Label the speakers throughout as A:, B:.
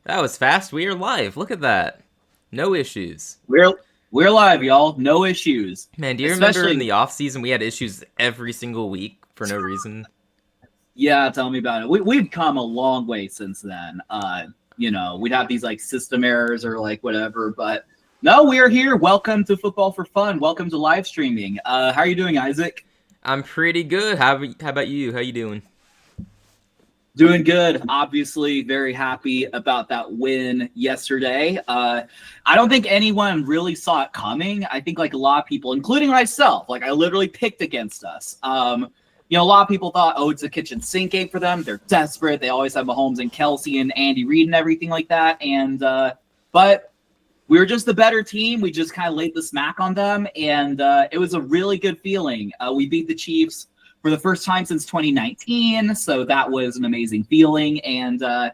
A: That was fast. We are live. Look at that. No issues.
B: We're live, y'all. No issues.
A: Man, do you remember in
B: Especially,
A: the off season we had issues every single week for no reason?
B: yeah, tell me about it. We've come a long way since then. We'd have these like system errors or like whatever, but no, we're here. Welcome to Football for Fun. Welcome to live streaming. How are you doing, Isaac?
A: I'm pretty good. How about you? How you doing?
B: Doing good. Obviously, very happy about that win yesterday. I don't think anyone really saw it coming. I think like a lot of people, including myself, like I literally picked against us. A lot of people thought, oh, it's a kitchen sink game for them. They're desperate. They always have Mahomes and Kelsey and Andy Reid and everything like that. But we were just the better team. We just kind of laid the smack on them, and it was a really good feeling. We beat the Chiefs for the first time since 2019, so that was an amazing feeling. And our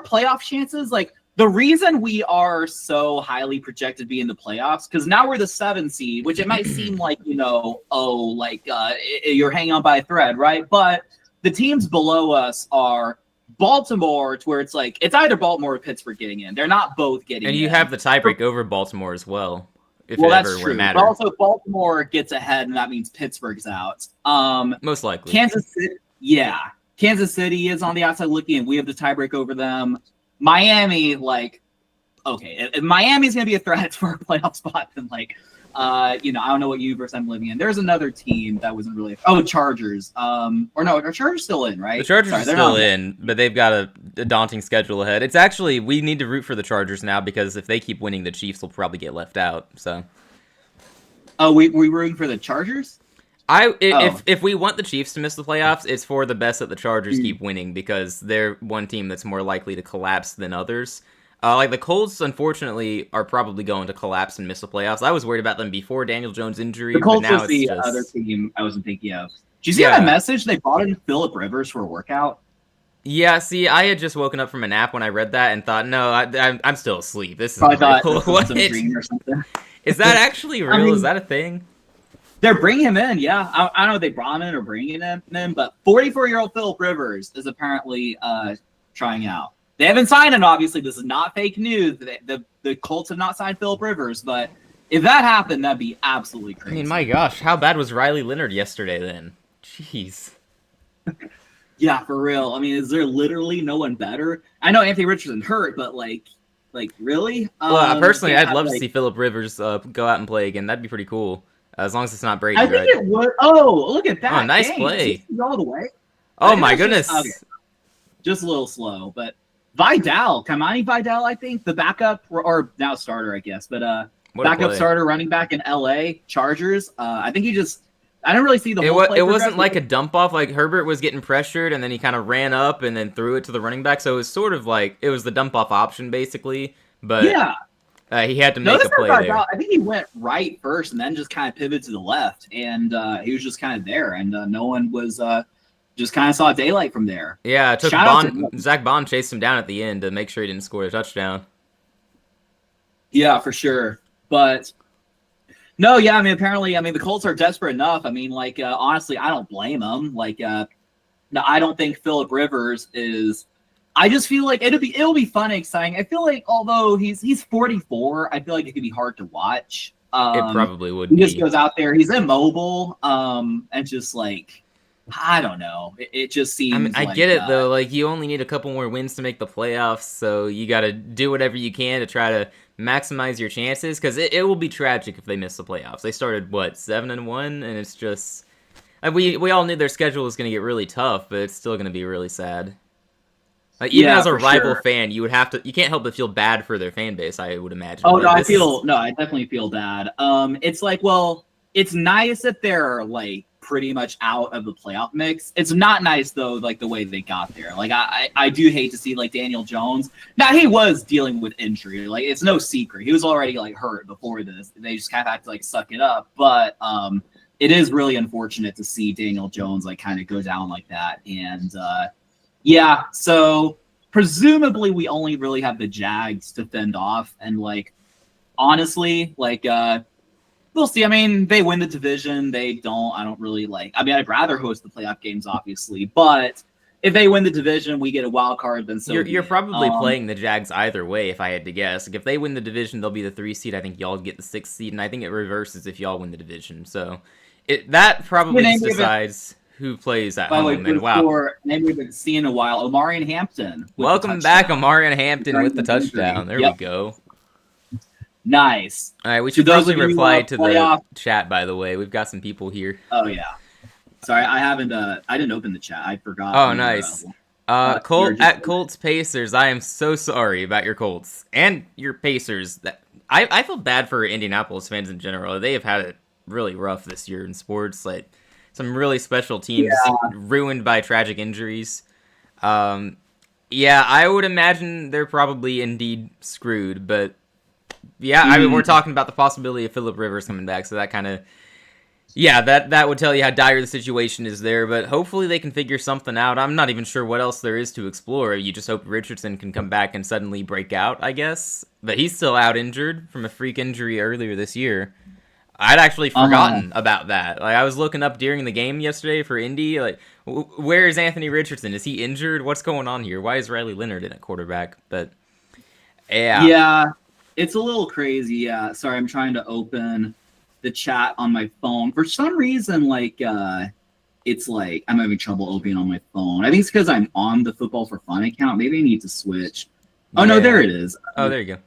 B: playoff chances, like the reason we are so highly projected to be in the playoffs, because now we're the 7th seed, which it might seem like, you're hanging on by a thread, right? But the teams below us are Baltimore, to where it's like, it's either Baltimore or Pittsburgh getting in. They're not both getting in.
A: And you have the tiebreak over Baltimore as well. If
B: well,
A: it
B: that's
A: ever
B: true.
A: would matter.
B: But also, Baltimore gets ahead, and that means Pittsburgh's out.
A: Most likely.
B: Kansas City is on the outside looking in. We have the tiebreak over them. Miami, if Miami's going to be a threat for a playoff spot, then, I don't know what universe I'm living in. There's another team that wasn't really... Oh, Chargers. Are Chargers still in, right?
A: The Chargers are still in, but they've got a daunting schedule ahead. It's actually, we need to root for the Chargers now, because if they keep winning, the Chiefs will probably get left out, so...
B: Oh, we rooting for the Chargers?
A: If we want the Chiefs to miss the playoffs, it's for the best that the Chargers keep winning, because they're one team that's more likely to collapse than others. The Colts, unfortunately, are probably going to collapse and miss the playoffs. I was worried about them before Daniel Jones' injury.
B: The Colts
A: but now
B: was the other team I wasn't thinking of. Did you see that message? They brought in Phillip Rivers for a workout.
A: Yeah, see, I had just woken up from a nap when I read that and thought, no, I'm still asleep. This is
B: some dream or something.
A: Is that actually real? Is that a thing?
B: They're bringing him in, yeah. I don't know if they brought him in or bringing him in, but 44-year-old Phillip Rivers is apparently trying out. They haven't signed him, obviously. This is not fake news. The Colts have not signed Phillip Rivers, but if that happened, that'd be absolutely crazy.
A: I mean, my gosh, how bad was Riley Leonard yesterday then? Jeez.
B: Yeah, for real. I mean, is there literally no one better? I know Anthony Richardson hurt, but really?
A: Well, personally, I'd love to see Phillip Rivers go out and play again. That'd be pretty cool. As long as it's not Brady,
B: I think it would. Oh, look at that.
A: Oh, nice play.
B: All the way.
A: Oh, my goodness.
B: Just a little slow, but Kamani Vidal, I think, the backup, or now starter, I guess, but backup starter running back in LA Chargers. I think I don't really see the whole play.
A: It wasn't like a dump off. Like Herbert was getting pressured, and then he kind of ran up and then threw it to the running back. So it was sort of like it was the dump off option, basically. But yeah. He had to make a play there.
B: I think he went right first and then just kind of pivoted to the left, and he was just kind of there, and no one was just kind of saw daylight from there.
A: Yeah, it took Zach Bond chased him down at the end to make sure he didn't score a touchdown.
B: Yeah, for sure. But no, yeah, I mean, apparently, the Colts are desperate enough. I mean, honestly, I don't blame them. No, I don't think Phillip Rivers is. I just feel like it'll be fun and exciting. I feel like although he's 44, I feel like it could be hard to watch.
A: It probably would.
B: He just goes out there. He's immobile, and just I don't know. It just seems.
A: I mean, I get it though. You only need a couple more wins to make the playoffs, so you got to do whatever you can to try to maximize your chances. Because it will be tragic if they miss the playoffs. They started 7-1, and it's just we all knew their schedule was going to get really tough, but it's still going to be really sad. Even as a rival fan, you can't help but feel bad for their fan base, I would imagine.
B: Oh, no, I definitely feel bad. It's it's nice that they're pretty much out of the playoff mix. It's not nice though, the way they got there. I do hate to see Daniel Jones. Now he was dealing with injury. It's no secret. He was already hurt before this. They just kind of had to suck it up. But it is really unfortunate to see Daniel Jones kind of go down like that. And yeah, so presumably we only really have the Jags to fend off, and honestly, we'll see. I mean, they win the division. They don't. I don't really I'd rather host the playoff games, obviously, but if they win the division, we get a wild card. Then so
A: you're probably playing the Jags either way, if I had to guess. Like, if they win the division, they'll be the 3 seed. I think y'all get the 6 seed, and I think it reverses if y'all win the division. So that probably just decides who plays at home. And wow,
B: name we've been seeing a while. Omarion Hampton.
A: Welcome back, Omarion Hampton with the touchdown. There we go.
B: Nice.
A: All right, we should probably reply to the chat. By the way, we've got some people here.
B: Oh yeah. Sorry, I didn't open the chat. I forgot.
A: Oh, nice. Colts Pacers. I am so sorry about your Colts and your Pacers. I feel bad for Indianapolis fans in general. They have had it really rough this year in sports. Like, some really special teams ruined by tragic injuries. Yeah, I would imagine they're probably indeed screwed. But yeah, I mean, we're talking about the possibility of Phillip Rivers coming back, so that kind of. Yeah, that would tell you how dire the situation is there, but hopefully they can figure something out. I'm not even sure what else there is to explore. You just hope Richardson can come back and suddenly break out, I guess. But he's still out injured from a freak injury earlier this year. I'd actually forgotten about that. Like, I was looking up during the game yesterday for Indy, like, where is Anthony Richardson? Is he injured? What's going on here? Why is Riley Leonard in at quarterback? But, yeah.
B: Yeah, it's a little crazy, yeah. Sorry, I'm trying to open the chat on my phone. For some reason, like, it's like I'm having trouble opening on my phone. I think it's because I'm on the Football for Fun account. Maybe I need to switch. Oh, no, there it is.
A: Oh, there you go.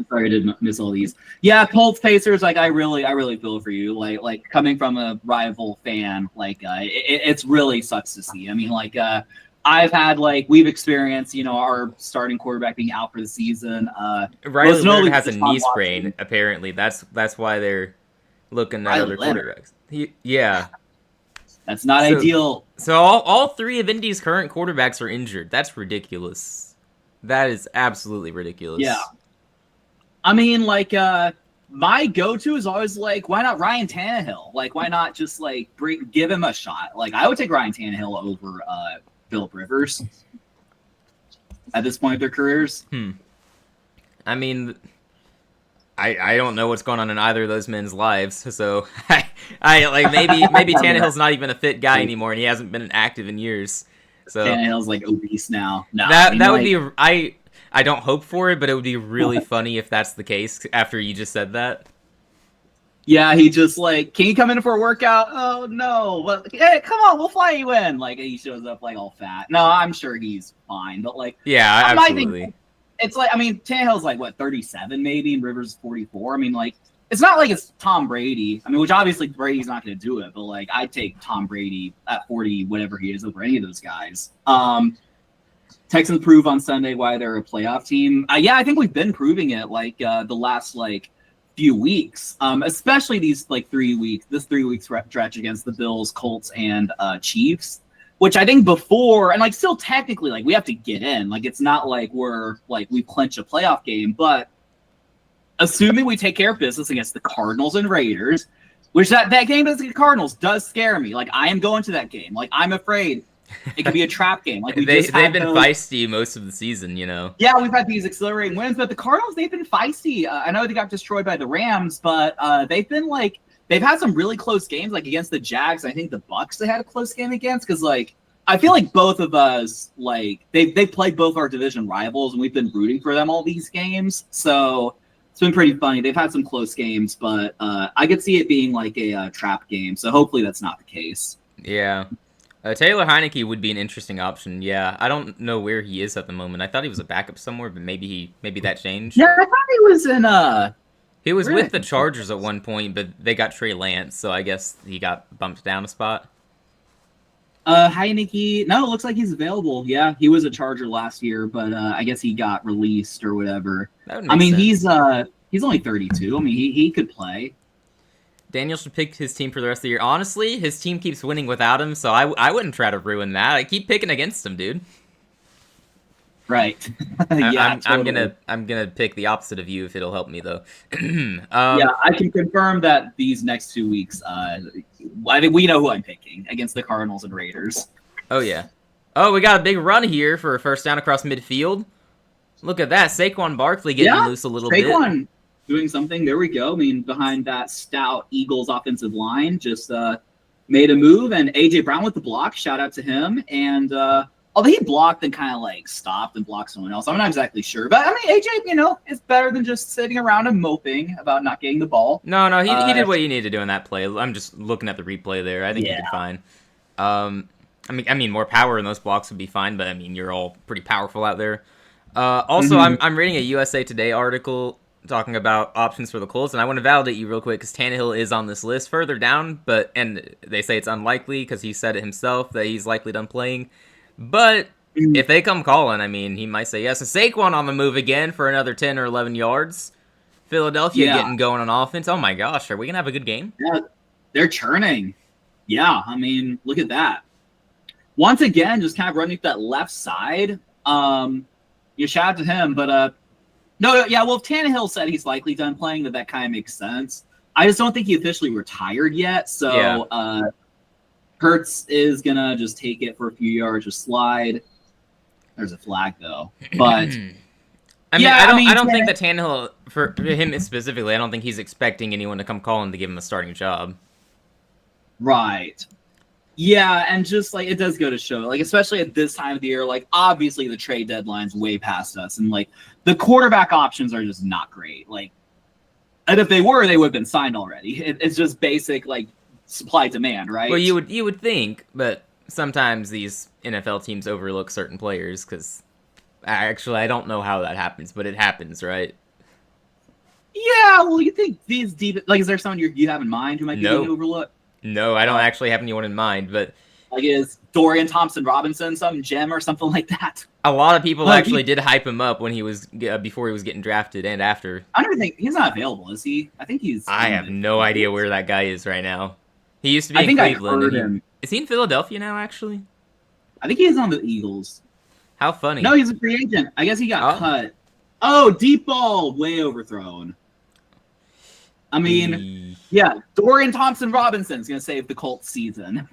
B: Sorry, I didn't miss all these. Yeah, Colts Pacers, like, I really feel for you. Like coming from a rival fan, like, it's really sucks to see. I mean, like, I've had, like, we've experienced, you know, our starting quarterback being out for the season.
A: Riley Leonard has a knee sprain, apparently. That's why they're looking at other quarterbacks. Yeah.
B: That's not ideal.
A: So all 3 of Indy's current quarterbacks are injured. That's ridiculous. That is absolutely ridiculous.
B: Yeah. I mean, like, my go-to is always, like, why not Ryan Tannehill? Like, why not just, like, give him a shot? Like, I would take Ryan Tannehill over Phillip Rivers at this point of their careers.
A: I mean, I don't know what's going on in either of those men's lives, so I like maybe Tannehill's not even a fit guy anymore, and he hasn't been active in years. So
B: Tannehill's like obese now. No,
A: that would be I don't hope for it, but it would be really funny if that's the case after you just said that.
B: Yeah, he just like, can you come in for a workout? Oh no, but hey, come on, we'll fly you in. Like, he shows up like all fat. No, I'm sure he's fine, but like,
A: yeah, absolutely.
B: It's like, I mean, Tannehill's like, what, 37 maybe, and Rivers is 44. I mean, like, it's not like it's Tom Brady. I mean, which obviously Brady's not going to do it, but, like, I'd take Tom Brady at 40, whatever he is, over any of those guys. Texans prove on Sunday why they're a playoff team. Yeah, I think we've been proving it, like, the last, like, few weeks, especially these, like, 3 weeks, this 3 weeks stretch against the Bills, Colts, and Chiefs. Which I think before, and like still technically, like we have to get in. Like it's not like we clinch a playoff game, but assuming we take care of business against the Cardinals and Raiders, which that game against the Cardinals does scare me. Like I am going to that game. Like I'm afraid it could be a trap game. Like
A: they've been feisty most of the season, you know.
B: Yeah, we've had these accelerating wins, but the Cardinals, they've been feisty. I know they got destroyed by the Rams, but they've been like. They've had some really close games, like against the Jags. I think the Bucks they had a close game against, because like I feel like both of us, like they played both our division rivals, and we've been rooting for them all these games. So it's been pretty funny. They've had some close games, but I could see it being like a trap game. So hopefully that's not the case.
A: Yeah, Taylor Heineke would be an interesting option. Yeah, I don't know where he is at the moment. I thought he was a backup somewhere, but maybe that changed.
B: Yeah, I thought he was in
A: He was with the Chargers at one point, but they got Trey Lance, so I guess he got bumped down a spot.
B: Heineke, no, it looks like he's available. Yeah, he was a Charger last year, but I guess he got released or whatever. I mean, sense. He's only 32. I mean, he could play.
A: Daniel should pick his team for the rest of the year. Honestly, his team keeps winning without him, so I wouldn't try to ruin that. I keep picking against him, dude.
B: Right.
A: Yeah, I'm gonna pick the opposite of you if it'll help me though.
B: Yeah, I can confirm that these next 2 weeks, I think we know who I'm picking against the Cardinals and Raiders.
A: Oh yeah. Oh, we got a big run here for a first down across midfield. Look at that, Saquon Barkley getting loose a little bit.
B: Saquon doing something. There we go. I mean, behind that stout Eagles offensive line, just made a move, and AJ Brown with the block. Shout out to him. And Although he blocked and kind of like stopped and blocked someone else. I'm not exactly sure. But I mean, AJ, is better than just sitting around and moping about not getting the ball.
A: No, he did what he needed to do in that play. I'm just looking at the replay there. I think he did fine. I mean, more power in those blocks would be fine, but I mean, you're all pretty powerful out there. Also, I'm reading a USA Today article talking about options for the Colts, and I want to validate you real quick because Tannehill is on this list further down, and they say it's unlikely because he said it himself that he's likely done playing. But if they come calling, I mean, he might say yes. And Saquon on the move again for another 10 or 11 yards. Philadelphia getting going on offense. Oh my gosh, are we going to have a good game?
B: Yeah, they're churning. Yeah, I mean, look at that. Once again, just kind of running that left side. Shout out to him. But, well, if Tannehill said he's likely done playing, that kind of makes sense. I just don't think he officially retired yet. So, Hurts is going to just take it for a few yards, just slide. There's a flag, though. But
A: I don't think that Tannehill, for him specifically, I don't think he's expecting anyone to come calling to give him a starting job.
B: Right. Yeah, and just, like, it does go to show, like, especially at this time of the year, like, obviously the trade deadline's way past us, and, like, the quarterback options are just not great. Like, and if they were, they would have been signed already. It's just basic, like, supply demand, right?
A: Well, you would think, but sometimes these NFL teams overlook certain players because actually I don't know how that happens, but it happens, right?
B: Yeah, well, you think these deep, like, is there someone you have in mind who might be being overlooked?
A: No, I don't actually have anyone in mind, but
B: like, is Dorian Thompson-Robinson some gem or something like that?
A: A lot of people actually did hype him up when he was before he was getting drafted and after.
B: I don't think he's not available, is he? I think he's.
A: I have no idea where that guy is right now. He used to be in Cleveland.
B: I heard him.
A: Is he in Philadelphia now? Actually,
B: I think he's on the Eagles.
A: How funny!
B: No, he's a free agent. I guess he got cut. Oh, deep ball, way overthrown. I mean, Dorian Thompson-Robinson's going to save the Colts season.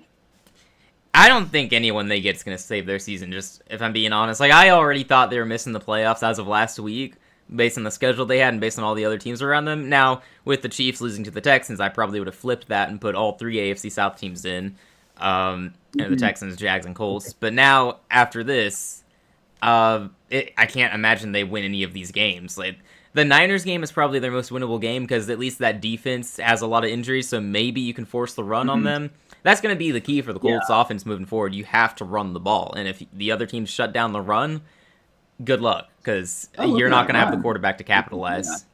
A: I don't think anyone they get's going to save their season, just if I'm being honest. Like, I already thought they were missing the playoffs as of last week, based on the schedule they had and based on all the other teams around them. Now, with the Chiefs losing to the Texans, I probably would have flipped that and put all three AFC South teams in, and the Texans, Jags, and Colts. But now, after this, I can't imagine they win any of these games. Like, the Niners game is probably their most winnable game because at least that defense has a lot of injuries, so maybe you can force the run on them. That's going to be the key for the Colts offense moving forward. You have to run the ball, and if the other teams shut down the run, good luck because you're not going to have the quarterback to capitalize.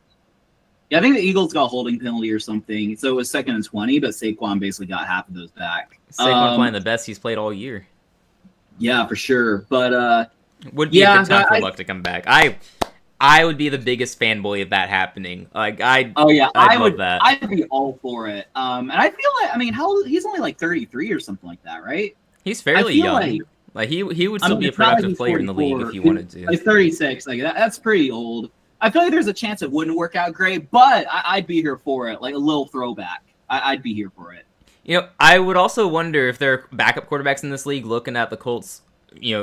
B: Yeah, I think the Eagles got a holding penalty or something, so it was 2nd and 20, but Saquon basically got half of those back.
A: Saquon playing the best he's played all year.
B: Yeah, for sure, but
A: would be a good time for Luck to come back. I would be the biggest fanboy of that happening. Like I'd love that.
B: I'd be all for it. And I feel like, I mean, he's only like 33 or something like that, right?
A: He's fairly young. Like he would still be a productive player in the league if he wanted to.
B: Like 36, like that's pretty old. I feel like there's a chance it wouldn't work out great, but I'd be here for it. Like a little throwback. I'd be here for it.
A: You know, I would also wonder if there are backup quarterbacks in this league looking at the Colts,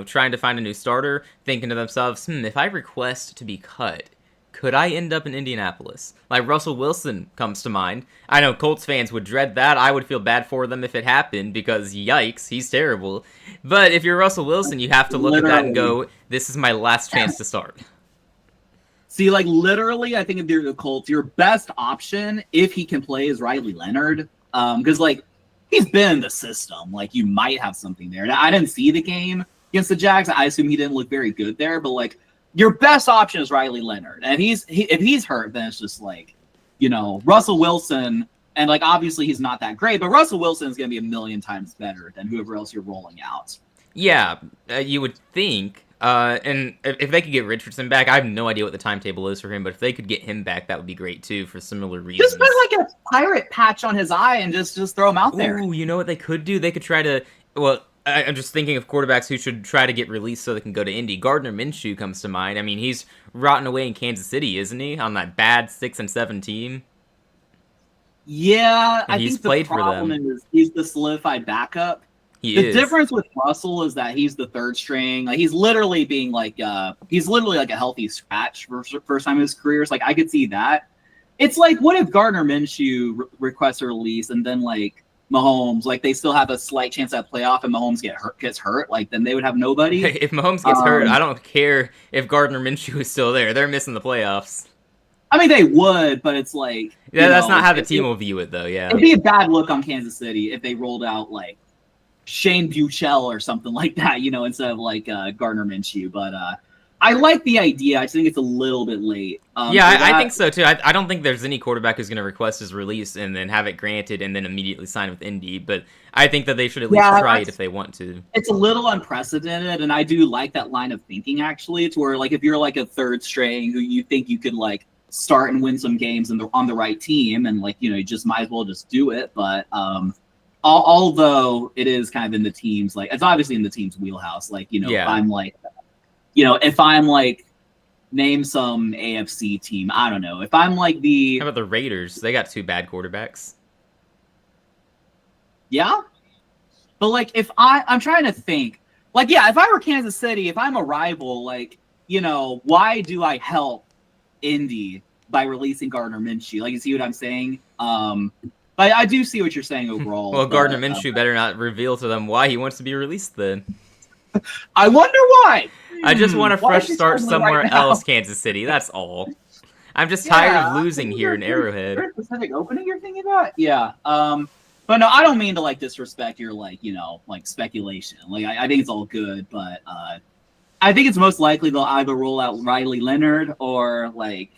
A: trying to find a new starter, thinking to themselves, if I request to be cut, could I end up in Indianapolis? Like Russell Wilson comes to mind. I know Colts fans would dread that. I would feel bad for them if it happened because yikes, he's terrible. But if you're Russell Wilson, you have to look at that and go, this is my last chance to start.
B: See, like literally, I think if you're the Colts, your best option, if he can play, is Riley Leonard. Because like he's been in the system. Like you might have something there. Now, I didn't see the game against the Jags. I assume he didn't look very good there, but like your best option is Riley Leonard. And if he's hurt, then it's just like, Russell Wilson, and like obviously he's not that great, but Russell Wilson is going to be a million times better than whoever else you're rolling out. Yeah,
A: you would think. And if they could get Richardson back, I have no idea what the timetable is for him, but if they could get him back, that would be great too for similar reasons.
B: Just put like a pirate patch on his eye and just throw him out there.
A: Ooh, you know what they could do? They could try to, I'm just thinking of quarterbacks who should try to get released so they can go to Indy. Gardner Minshew comes to mind. I mean, he's rotting away in Kansas City, isn't he? On that bad 6-7 team.
B: Yeah,
A: and
B: I think the problem is he's the solidified backup. The difference with Russell is that he's the third string. Like he's literally being like a healthy scratch for first time in his career. So like I could see that. It's like, what if Gardner Minshew requests a release and then like Mahomes, like they still have a slight chance at playoff, and Mahomes gets hurt, like then they would have nobody.
A: If Mahomes gets hurt, I don't care if Gardner Minshew is still there. They're missing the playoffs.
B: I mean, they would, but it's like
A: that's not how the team will view it, though. Yeah,
B: it'd be a bad look on Kansas City if they rolled out like Shane Buechele or something like that, instead of like Gardner Minshew. But I like the idea. I just think it's a little bit late.
A: I think so too. I don't think there's any quarterback who's going to request his release and then have it granted and then immediately sign with Indy. But I think that they should at least try it if they want to.
B: It's a little unprecedented, and I do like that line of thinking actually. It's where like if you're like a third string who you think you could like start and win some games and on the right team, and like you just might as well just do it. But although it is kind of in the team's like it's obviously in the team's wheelhouse. Like if I'm like name some AFC team, I don't know. If I'm like
A: how about the Raiders? They got 2 bad quarterbacks.
B: Yeah, but like if I'm trying to think, like if I were Kansas City, if I'm a rival, like why do I help Indy by releasing Gardner Minshew? Like, you see what I'm saying? But I do see what you're saying overall.
A: Well, Gardner Minshew better not reveal to them why he wants to be released then.
B: I wonder why.
A: I just want a fresh start somewhere else, Kansas City. That's all. I'm just tired of losing here in Arrowhead.
B: Is there a specific opening you're thinking about? Yeah. But no, I don't mean to like disrespect your like speculation. Like I think it's all good, but I think it's most likely they'll either roll out Riley Leonard or like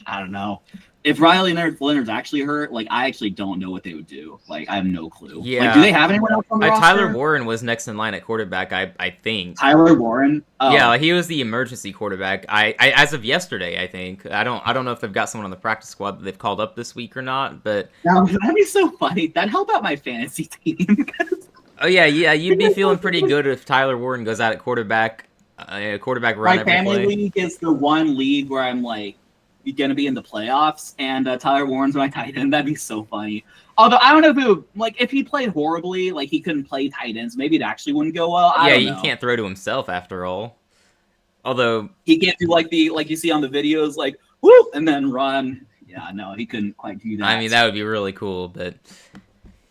B: I don't know. If Riley Leonard's actually hurt, like I actually don't know what they would do. Like I have no clue.
A: Yeah.
B: Like, do they have anyone else on the roster?
A: Tyler Warren was next in line at quarterback. I think.
B: Tyler Warren. Oh.
A: Yeah, like he was the emergency quarterback. I as of yesterday, I think. I don't know if they've got someone on the practice squad that they've called up this week or not. But
B: that'd be so funny. That'd help out my fantasy team.
A: Oh yeah, you'd be feeling pretty good if Tyler Warren goes out at quarterback. Quarterback run.
B: My family league is the one league where I'm like. You're going to be in the playoffs, and Tyler Warren's my tight end. That'd be so funny. Although, I don't know if it would, like, if he played horribly, like, he couldn't play tight ends, maybe it actually wouldn't go well. I don't know.
A: He can't throw to himself after all. Although...
B: He can't do, like you see on the videos, like, whoop, and then run. Yeah, no, he couldn't quite do that.
A: I mean, that would be really cool, but...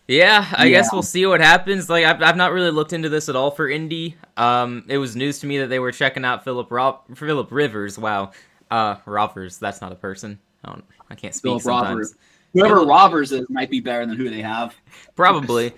A: Yeah, I guess we'll see what happens. Like, I've not really looked into this at all for Indy. It was news to me that they were checking out Philip Rivers. Wow. Rovers, that's not a person. I can't speak
B: Philip
A: sometimes.
B: Rovers. Whoever Rovers is might be better than who they have.
A: Probably.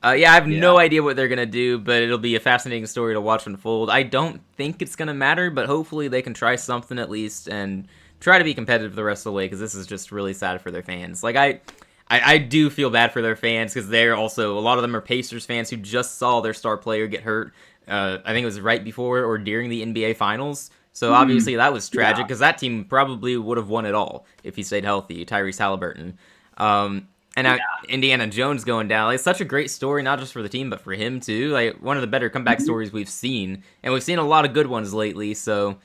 A: I have no idea what they're going to do, but it'll be a fascinating story to watch unfold. I don't think it's going to matter, but hopefully they can try something at least and try to be competitive the rest of the way, because this is just really sad for their fans. Like, I do feel bad for their fans, because they're also, a lot of them are Pacers fans who just saw their star player get hurt. I think it was right before or during the NBA Finals. So obviously that was tragic, because that team probably would have won it all if he stayed healthy, Tyrese Halliburton. And now Indiana Jones going down. Like, it's such a great story, not just for the team, but for him too. Like, one of the better comeback stories we've seen. And we've seen a lot of good ones lately. So,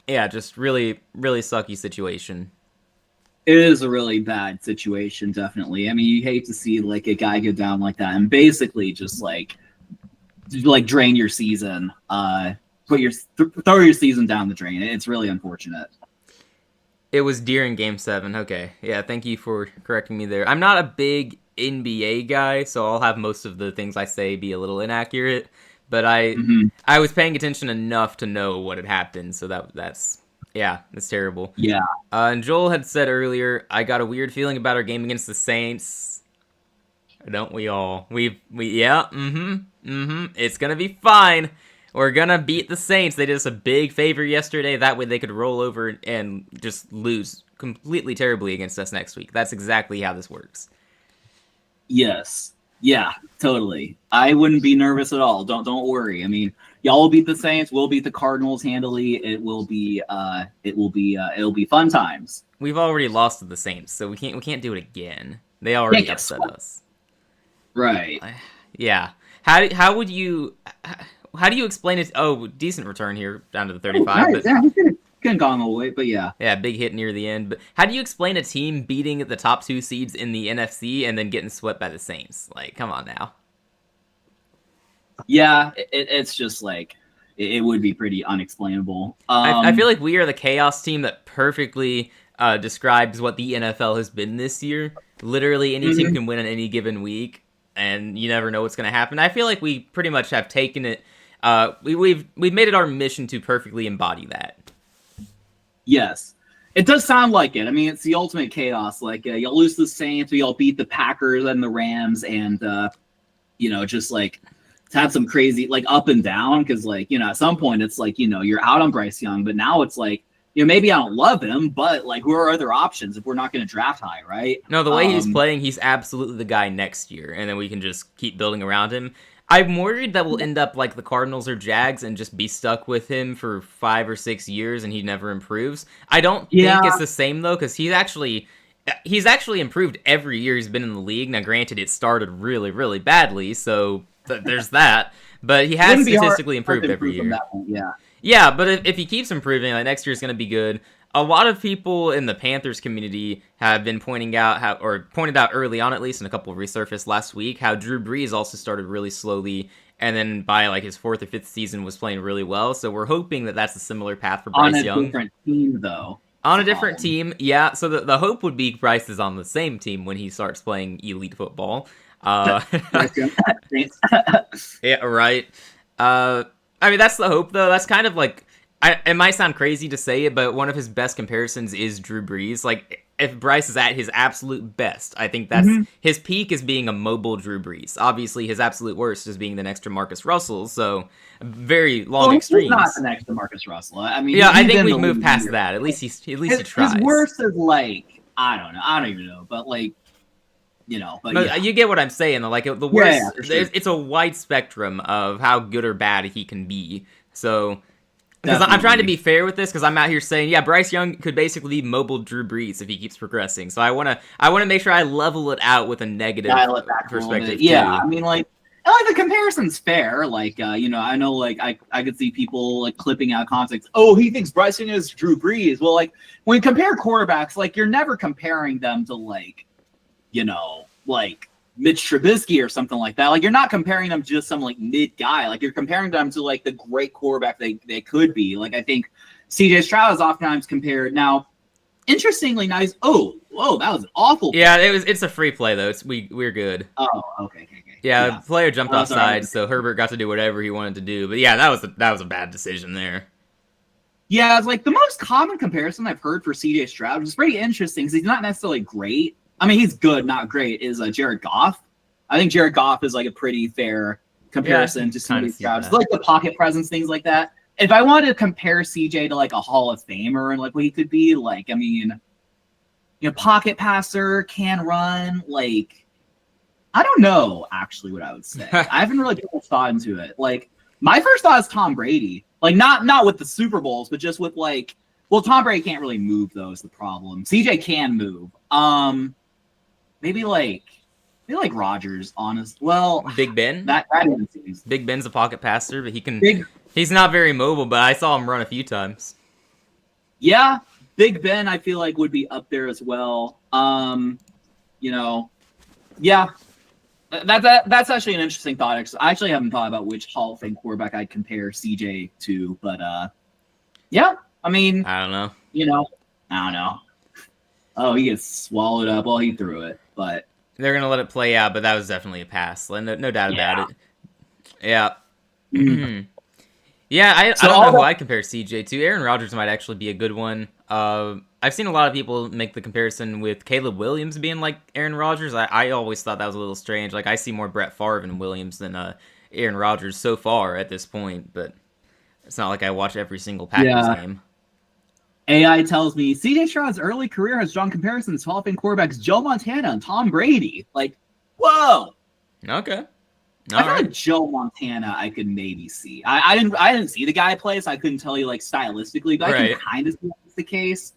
A: yeah, just really, really sucky situation.
B: It is a really bad situation, definitely. I mean, you hate to see like a guy go down like that and basically just like drain your season. Throw your season down the drain. It's really unfortunate.
A: It was during Game 7. Okay. Yeah, thank you for correcting me there. I'm not a big NBA guy, so I'll have most of the things I say be a little inaccurate. But I was paying attention enough to know what had happened, so that's terrible.
B: Yeah.
A: And Joel had said earlier, I got a weird feeling about our game against the Saints. Don't we all? It's gonna be fine. We're gonna beat the Saints. They did us a big favor yesterday. That way they could roll over and just lose completely terribly against us next week. That's exactly how this works.
B: Yes. Yeah, totally. I wouldn't be nervous at all. Don't worry. I mean, y'all will beat the Saints. We'll beat the Cardinals handily. It'll be fun times.
A: We've already lost to the Saints, so we can't do it again. They already upset us.
B: Right.
A: Yeah. How do you explain it? Oh, decent return here down to the 35.
B: Nice.
A: But,
B: yeah, he couldn't gone all the way, but yeah.
A: Yeah, big hit near the end. But how do you explain a team beating the top 2 seeds in the NFC and then getting swept by the Saints? Like, come on now.
B: Yeah, it's just like, it would be pretty unexplainable.
A: I feel like we are the chaos team that perfectly describes what the NFL has been this year. Literally, any team can win on any given week, and you never know what's going to happen. I feel like we pretty much have taken it. We've made it our mission to perfectly embody that.
B: Yes. It does sound like it. I mean, it's the ultimate chaos. Like, you'll lose the Saints, or you'll beat the Packers and the Rams, and, just, like, to have some crazy, like, up and down, because, like, at some point, it's like, you're out on Bryce Young, but now it's like, maybe I don't love him, but, like, who are other options if we're not going to draft high, right?
A: No, the way he's playing, he's absolutely the guy next year, and then we can just keep building around him. I'm worried that we'll end up like the Cardinals or Jags and just be stuck with him for 5 or 6 years and he never improves. I don't think it's the same though, because he's actually improved every year he's been in the league. Now, granted, it started really, really badly, so there's that. But he has statistically improved every year. Yeah, but if he keeps improving, like next year's going to be good. A lot of people in the Panthers community have been pointed out early on, at least, and a couple resurfaced last week, how Drew Brees also started really slowly, and then by like his 4th or 5th season was playing really well. So we're hoping that that's a similar path for Bryce Young.
B: On a different team, though.
A: On a different team, yeah. So the hope would be Bryce is on the same team when he starts playing elite football. Yeah, right. I mean, that's the hope, though. That's kind of like... it might sound crazy to say it, but one of his best comparisons is Drew Brees. Like, if Bryce is at his absolute best, I think that's his peak is being a mobile Drew Brees. Obviously, his absolute worst is being the next Jamarcus Russell. So, very long extremes.
B: He's not the next Jamarcus Russell. I mean,
A: yeah, I think we've moved past that. At least he tries.
B: His worst is like, I don't know. I don't even know, but like, But
A: you get what I'm saying. Like the worst,
B: sure.
A: It's a wide spectrum of how good or bad he can be. So. Because I'm trying to be fair with this, because I'm out here saying, yeah, Bryce Young could basically be mobile Drew Brees if he keeps progressing. So I want to make sure I level it out with a negative perspective.
B: Yeah, I mean, like the comparison's fair. Like, I know, like I could see people like clipping out context. Oh, he thinks Bryce Young is Drew Brees. Well, like when you compare quarterbacks, like you're never comparing them to like Mitch Trubisky or something like that. Like, you're not comparing them to just some like mid guy. Like, you're comparing them to like the great quarterback they could be. Like, I think CJ Stroud is oftentimes compared. Now, interestingly, nice. Oh, whoa, that was an awful play.
A: Yeah, it's a free play though. We're good.
B: Oh, okay.
A: Yeah, the player jumped offside, so Herbert got to do whatever he wanted to do. But yeah, that was a bad decision there.
B: Yeah, it's like the most common comparison I've heard for CJ Stroud, which is pretty interesting because he's not necessarily great. I mean, he's good, not great, is Jared Goff. I think Jared Goff is like a pretty fair comparison to CJ Stroud. Like the pocket presence, things like that. If I wanted to compare CJ to like a Hall of Famer and like what he could be, like, I mean, pocket passer, can run, like, I don't know actually what I would say. I haven't really put much thought into it. Like, my first thought is Tom Brady. Like, not with the Super Bowls, but just with like, well, Tom Brady can't really move though is the problem. CJ can move. Maybe like Rodgers, honest. Well,
A: Big Ben.
B: That is
A: Big Ben's a pocket passer, but he's not very mobile. But I saw him run a few times.
B: Yeah, Big Ben, I feel like would be up there as well. Yeah, that's actually an interesting thought. I actually haven't thought about which Hall of Fame quarterback I'd compare CJ to, but yeah, I mean,
A: I don't know.
B: I don't know. Oh, he gets swallowed up. Well, he threw it, but
A: they're gonna let it play out. But that was definitely a pass. No doubt about it. Yeah. Yeah, I don't know who I'd compare CJ to. Aaron Rodgers might actually be a good one. I've seen a lot of people make the comparison with Caleb Williams being like Aaron Rodgers. I always thought that was a little strange. Like, I see more Brett Favre and Williams than Aaron Rodgers so far at this point. But it's not like I watch every single Packers game.
B: AI tells me CJ Stroud's early career has drawn comparisons to Hall of Fame quarterbacks Joe Montana and Tom Brady. Like, whoa.
A: Okay.
B: I feel like Joe Montana I could maybe see. I didn't see the guy play, so I couldn't tell you like stylistically, but I can kind of see that's the case.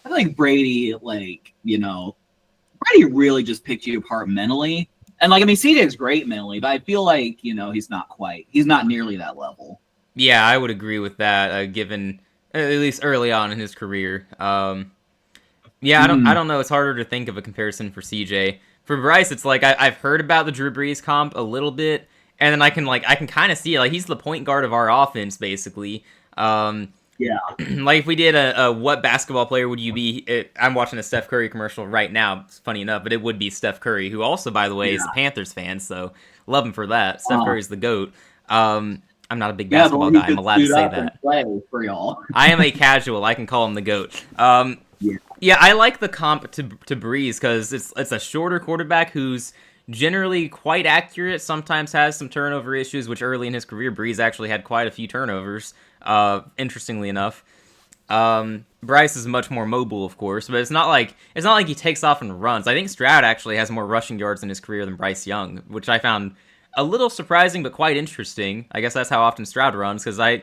B: I feel like Brady, like, Brady really just picked you apart mentally. And like, I mean, CJ's great mentally, but I feel like, he's not nearly that level.
A: Yeah, I would agree with that, given at least early on in his career. I don't know. It's harder to think of a comparison for CJ. For Bryce, it's like I've heard about the Drew Brees comp a little bit, and then I can kind of see it. Like, he's the point guard of our offense, basically.
B: Yeah.
A: Like if we did a what basketball player would you be? I'm watching a Steph Curry commercial right now. It's funny enough, but it would be Steph Curry, who also, by the way, is a
B: Yeah.
A: Panthers fan. So love him for that. Steph
B: Uh,
A: Curry's the goat. I'm not a big
B: yeah, the
A: basketball
B: one who
A: guy. I'm
B: could
A: allowed to
B: suit
A: say
B: up and
A: that.
B: play for y'all.
A: I am a casual. I can call him the goat.
B: Yeah.
A: Yeah, I like the comp to Breeze because it's a shorter quarterback who's generally quite accurate. Sometimes has some turnover issues, which early in his career, Breeze actually had quite a few turnovers. Interestingly enough, Bryce is much more mobile, of course, but it's not like he takes off and runs. I think Stroud actually has more rushing yards in his career than Bryce Young, which I found a little surprising but quite interesting. I guess that's how often Stroud runs because I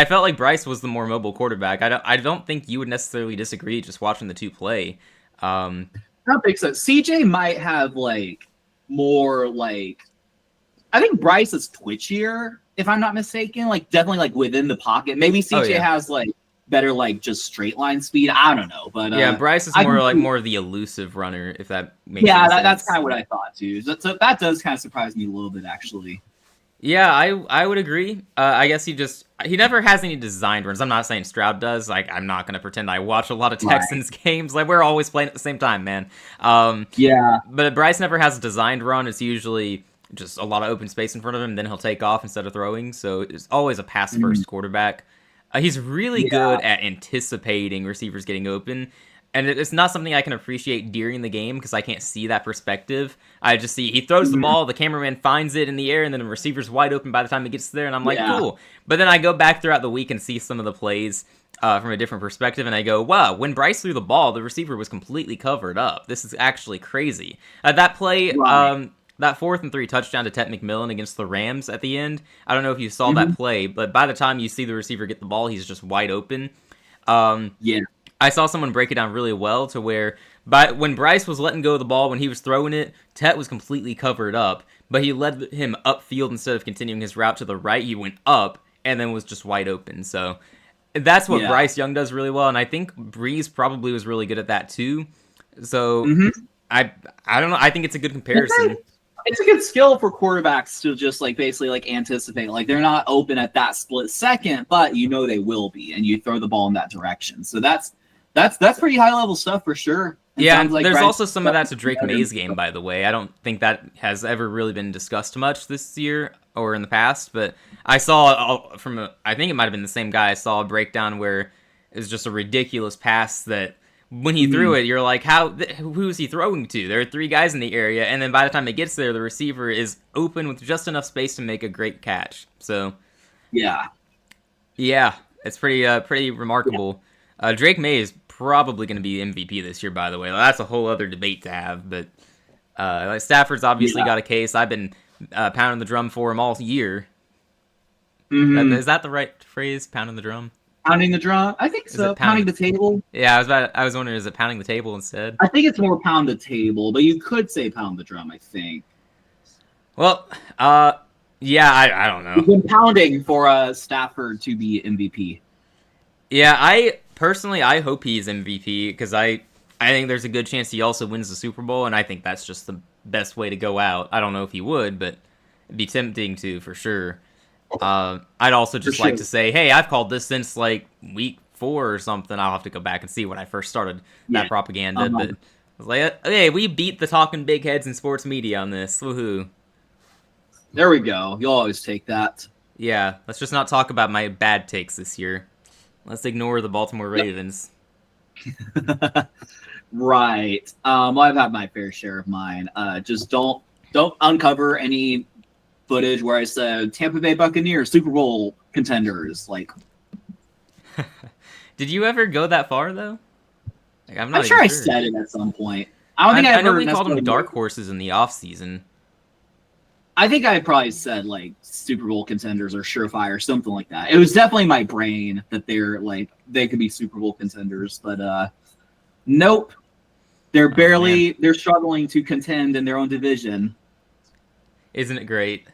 A: felt like Bryce was the more mobile quarterback. I don't think you would necessarily disagree just watching the two play.
B: I don't think so. CJ might have like more like I think Bryce is twitchier, if I'm not mistaken. Like definitely like within the pocket. Maybe CJ
A: Yeah.
B: has like better like just straight line speed. I don't know, but
A: Yeah, Bryce is
B: I
A: more
B: can
A: like
B: see-
A: more of the elusive runner, if that makes
B: yeah,
A: any
B: that's
A: sense.
B: kind of what I thought too. So that does kind of surprise me a little bit actually.
A: Yeah, I would agree. I guess he never has any designed runs. I'm not saying Stroud does. Like I'm not gonna pretend I watch a lot of
B: Right.
A: Texans games. Like we're always playing at the same time, man. Um,
B: Yeah.
A: but Bryce never has a designed run. It's usually just a lot of open space in front of him. Then he'll take off instead of throwing. So it's always a pass first quarterback. He's really
B: Yeah.
A: good at anticipating receivers getting open. And it's not something I can appreciate during the game because I can't see that perspective. I just see he throws the ball, the cameraman finds it in the air, and then the receiver's wide open by the time it gets there, and I'm like,
B: Yeah.
A: cool. But then I go back throughout the week and see some of the plays from a different perspective, and I go, wow, when Bryce threw the ball, the receiver was completely covered up. This is actually crazy. That play,
B: Right.
A: that 4th and 3 touchdown to Ted McMillan against the Rams at the end, I don't know if you saw
B: Mhm.
A: that play, but by the time you see the receiver get the ball, he's just wide open.
B: Yeah.
A: I saw someone break it down really well to where when Bryce was letting go of the ball when he was throwing it, Tet was completely covered up, but he led him upfield instead of continuing his route to the right. He went up and then was just wide open. So that's what
B: Yeah.
A: Bryce Young does really well, and I think Breeze probably was really good at that too. So
B: Mhm.
A: I don't know. I think it's a good comparison.
B: It's a good skill for quarterbacks to just like basically like anticipate. Like they're not open at that split second, but you know they will be, and you throw the ball in that direction. So that's pretty high level stuff for sure. It
A: Yeah,
B: sounds like
A: there's
B: Bryce-
A: also some of that to Drake May's game, by the way. I don't think that has ever really been discussed much this year or in the past, but I saw I think it might have been the same guy. I saw a breakdown where it was just a ridiculous pass that when he threw it, you're like, who's he throwing to? There are 3 guys in the area, and then by the time it gets there, the receiver is open with just enough space to make a great catch. So,
B: Yeah.
A: yeah, it's pretty remarkable. Drake May is probably going to be MVP this year, by the way. That's a whole other debate to have, but like Stafford's obviously
B: Yeah.
A: got a case. I've been pounding the drum for him all year.
B: Mhm.
A: Is that the right phrase? Pounding the drum?
B: Pounding the drum. I think
A: Is
B: so.
A: it
B: Pounding the table.
A: Yeah, I was wondering, is it pounding the table instead?
B: I think it's more pound the table, but you could say pound the drum. I think.
A: Well, yeah, I don't know.
B: We've been pounding for Stafford to be MVP.
A: Yeah, I personally hope he's MVP because I think there's a good chance he also wins the Super Bowl, and I think that's just the best way to go out. I don't know if he would, but it'd be tempting to for sure. I'd also just like
B: sure.
A: to say, hey, I've called this since like week 4 or something. I'll have to go back and see when I first started that
B: Yeah.
A: propaganda. But I was like, hey, we beat the talking big heads in sports media on this. Woohoo!
B: There we go. You'll always take that.
A: Yeah, let's just not talk about my bad takes this year. Let's ignore the Baltimore Ravens.
B: Right. Well, I've had my fair share of mine. Just don't uncover any footage where I said Tampa Bay Buccaneers Super Bowl contenders. Like,
A: Did you ever go that far though? Like, I'm not
B: I'm sure
A: even
B: I said it at some point. I don't think
A: I
B: I
A: know
B: ever
A: we called them
B: necessarily-
A: dark horses in the off season.
B: I think I probably said like Super Bowl contenders or surefire, something like that. It was definitely my brain that they're like they could be Super Bowl contenders, but nope. They're barely they're struggling to contend in their own division.
A: Isn't it great?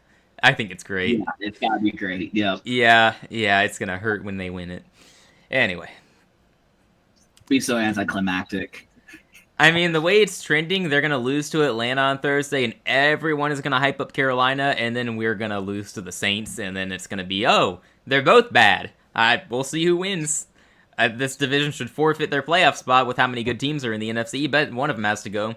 A: I think it's great.
B: Yeah, it's gotta be great. Yep.
A: Yeah, it's gonna hurt when they win it. Anyway,
B: Be so anticlimactic.
A: I mean, the way it's trending, they're gonna lose to Atlanta on Thursday, and everyone is gonna hype up Carolina, and then we're gonna lose to the Saints, and then it's gonna be, oh, they're both bad. We'll see who wins. This division should forfeit their playoff spot with how many good teams are in the NFC, but one of them has to go.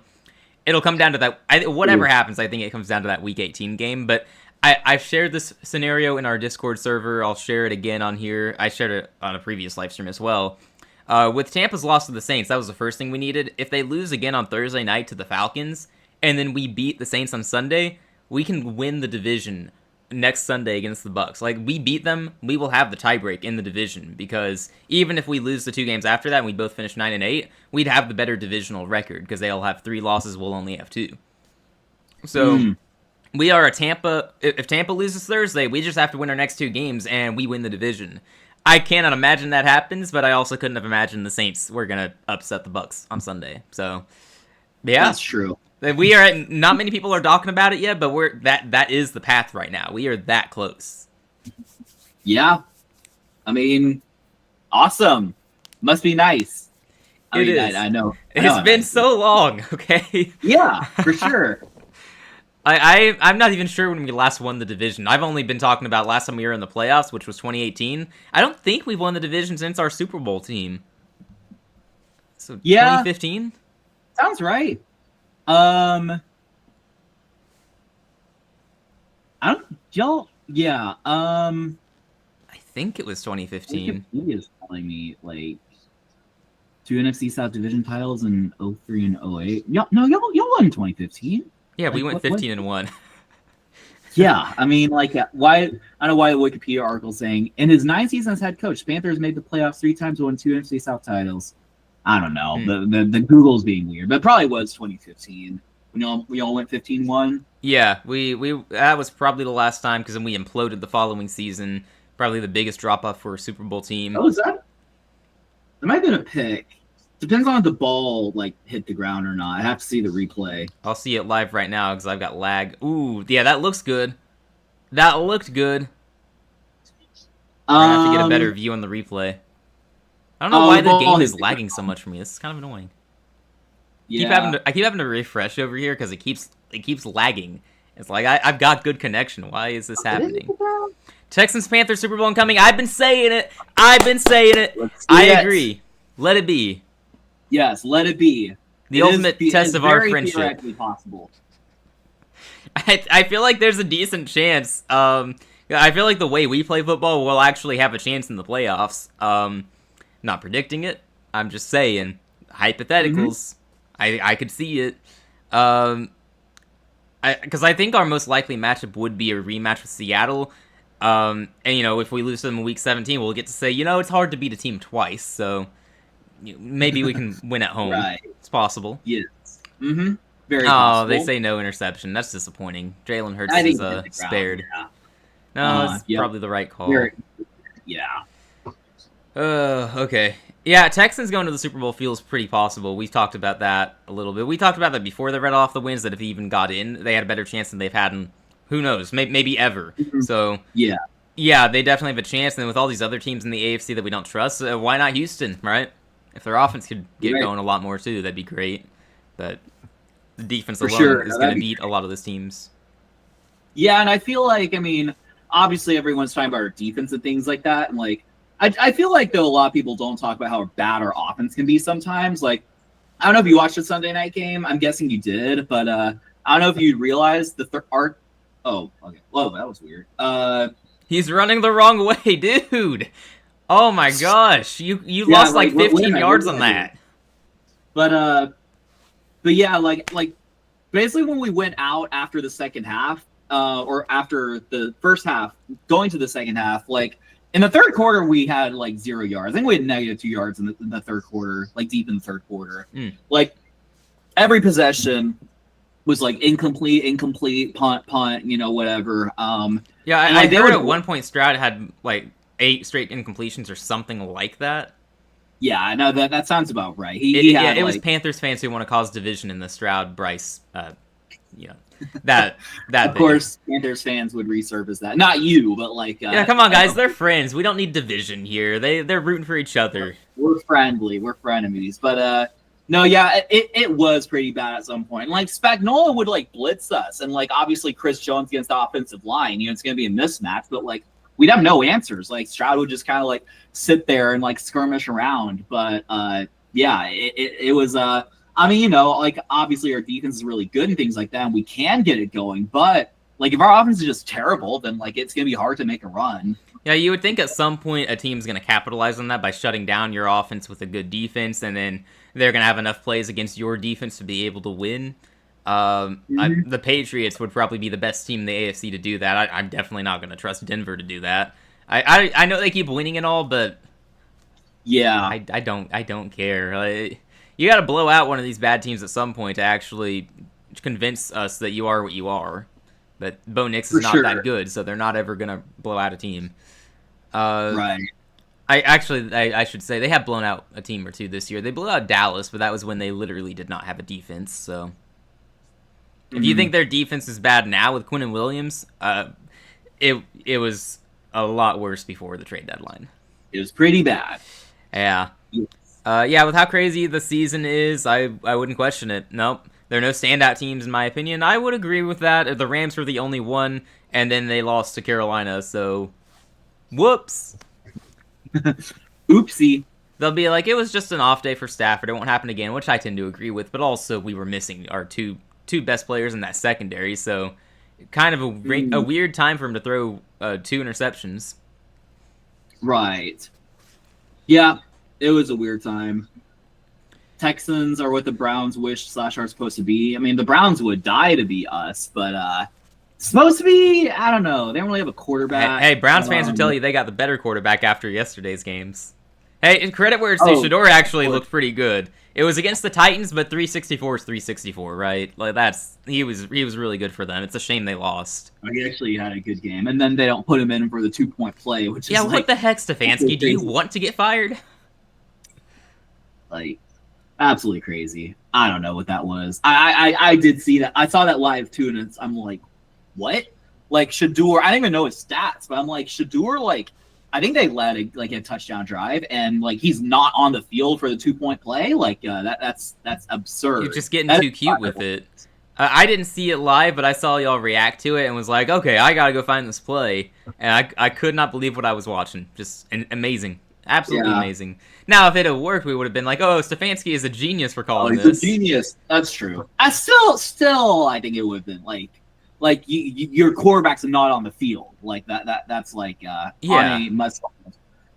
A: It'll come down to that. Whatever happens, I think it comes down to that Week 18 game. But I've shared this scenario in our Discord server. I'll share it again on here. I shared it on a previous live stream as well. With Tampa's loss to the Saints, that was the first thing we needed. If they lose again on Thursday night to the Falcons, and then we beat the Saints on Sunday, we can win the division next Sunday against the Bucks. Like, we beat them, we will have the tiebreak in the division, because even if we lose the 2 games after that and we both finish 9-8, we'd have the better divisional record, because they'll have 3 losses, we'll only have 2. So, we are a Tampa... If Tampa loses Thursday, we just have to win our next 2 games, and we win the division. I cannot imagine that happens, but I also couldn't have imagined the Saints were going to upset the Bucks on Sunday. So, yeah.
B: That's true.
A: We are not many people are talking about it yet, but that is the path right now. We are that close.
B: Yeah. I mean, awesome. Must be nice. I know.
A: It's been so long, okay?
B: Yeah, for sure.
A: I'm not even sure when we last won the division. I've only been talking about last time we were in the playoffs, which was 2018. I don't think we've won the division since our Super Bowl team. So, yeah. 2015?
B: Sounds right. I
A: think it was 2015.
B: He is telling me like 2 NFC South division titles in 03 and 08. Y'all won in 2015.
A: Yeah, we went 15-1.
B: Yeah, I mean, like, why? I don't know why the Wikipedia article saying in his 9 seasons as head coach, Panthers made the playoffs 3 times, won 2 NFC South titles. I don't know. The Google's being weird, but it probably was 2015. We all went 15-1.
A: Yeah, we that was probably the last time, because then we imploded the following season. Probably the biggest drop off for a Super Bowl team.
B: Oh, is that? That might have been a pick. Depends on if the ball like hit the ground or not. I have to see the replay.
A: I'll see it live right now because I've got lag. Ooh, yeah, that looks good. That looked good. I have to get a better view on the replay. I don't know why the game is lagging so much for me. This is kind of annoying.
B: Yeah.
A: I keep having to refresh over here because it keeps lagging. It's like I've got good connection. Why is this happening? Texans Panthers Super Bowl incoming. I've been saying it. I agree. Let it be.
B: Yes, let it be.
A: The ultimate test of our friendship.
B: Theoretically possible.
A: I feel like there's a decent chance. I feel like the way we play football, we'll actually have a chance in the playoffs. Not predicting it. I'm just saying hypotheticals. I could see it. Because I think our most likely matchup would be a rematch with Seattle. And if we lose to them in Week 17, we'll get to say, it's hard to beat a team twice. So maybe we can win at home.
B: Right.
A: It's possible.
B: Yes. Mm-hmm. Very possible.
A: They say no interception. That's disappointing. Jalen Hurts is spared.
B: Yeah.
A: No, it's probably the right call.
B: Yeah.
A: Okay. Yeah, Texans going to the Super Bowl feels pretty possible. We've talked about that a little bit. We talked about that before they read off the wins, that if they even got in, they had a better chance than they've had in, who knows, maybe ever. So, yeah, they definitely have a chance. And then with all these other teams in the AFC that we don't trust, why not Houston, right? If their offense could get going a lot more, too, that'd be great. But the defense alone is going to beat a lot of those teams.
B: Yeah, and I feel like, obviously everyone's talking about our defense and things like that, and, I feel like, though, a lot of people don't talk about how bad our offense can be sometimes. I don't know if you watched the Sunday night game. I'm guessing you did, but I don't know if you realized Oh, okay. Whoa, that was weird.
A: He's running the wrong way, dude. Oh my gosh, you lost 15 yards on that.
B: But yeah, basically when we went out after the second half, or after the first half, going to the second half, in the third quarter, we had 0 yards. I think we had -2 yards in the third quarter, deep in the third quarter. Every possession was incomplete, punt, whatever.
A: Yeah, I heard at one point Stroud had 8 straight incompletions or something like that.
B: Yeah, I know that sounds about right.
A: It was Panthers fans who want to cause division in the Stroud Bryce. That
B: of course Panthers fans would resurface that. Not you, but
A: yeah, come on guys, they're friends. We don't need division here. They're rooting for each other.
B: We're friendly. We're frenemies. But no, yeah, it was pretty bad at some point. Spagnuolo would blitz us, and obviously Chris Jones against the offensive line. It's going to be a mismatch, but we'd have no answers. Like Stroud would just kind of like sit there and like skirmish around. But yeah, it was I mean, like obviously our defense is really good and things like that, and we can get it going. But like if our offense is just terrible, then like it's gonna be hard to make a run.
A: Yeah, you would think at some point a team's going to capitalize on that by shutting down your offense with a good defense, and then they're going to have enough plays against your defense to be able to win. The Patriots would probably be the best team in the AFC to do that. I'm definitely not going to trust Denver to do that. I know they keep winning and all, but
B: yeah,
A: I don't care. Like, you got to blow out one of these bad teams at some point to actually convince us that you are what you are. But Bo Nix is not that good, so they're not ever going to blow out a team.
B: Right.
A: I should say they have blown out a team or two this year. They blew out Dallas, but that was when they literally did not have a defense. So if you think their defense is bad now with Quinn and Williams, it was a lot worse before the trade deadline.
B: It was pretty bad.
A: Yeah. Yeah, with how crazy the season is, I wouldn't question it. Nope. There are no standout teams, in my opinion. I would agree with that. The Rams were the only one, and then they lost to Carolina, so whoops.
B: Oopsie.
A: They'll be like, it was just an off day for Stafford. It won't happen again, which I tend to agree with, but also we were missing our two best players in that secondary, so kind of a weird time for him to throw 2 interceptions.
B: Right. Yeah, it was a weird time. Texans are what the Browns wish / are supposed to be. I mean, the Browns would die to be us, but supposed to be, I don't know. They don't really have a quarterback.
A: Hey, Browns fans would tell you they got the better quarterback after yesterday's games. Hey, credit where it's due. Shador actually looked pretty good. It was against the Titans, but 364 is 364, right? Like he was really good for them. It's a shame they lost.
B: He actually had a good game, and then they don't put him in for the 2-point play, which is
A: what the heck, Stefanski? Do you want to get fired?
B: Like, absolutely crazy. I don't know what that was. I did see that. I saw that live too, and I'm like, what? Like Shador, I didn't even know his stats, but I'm like, Shador, like, I think they led a touchdown drive, and like he's not on the field for the 2-point play. Like that's absurd.
A: You're just getting too cute with it. I didn't see it live, but I saw y'all react to it and was like, okay, I gotta go find this play, and I could not believe what I was watching. Just amazing, absolutely amazing. Now, if it had worked, we would have been like, oh, Stefanski is a genius for calling this.
B: He's a genius. That's true. I still, I think it would have been like your quarterback's not on the field, like that's like on a must.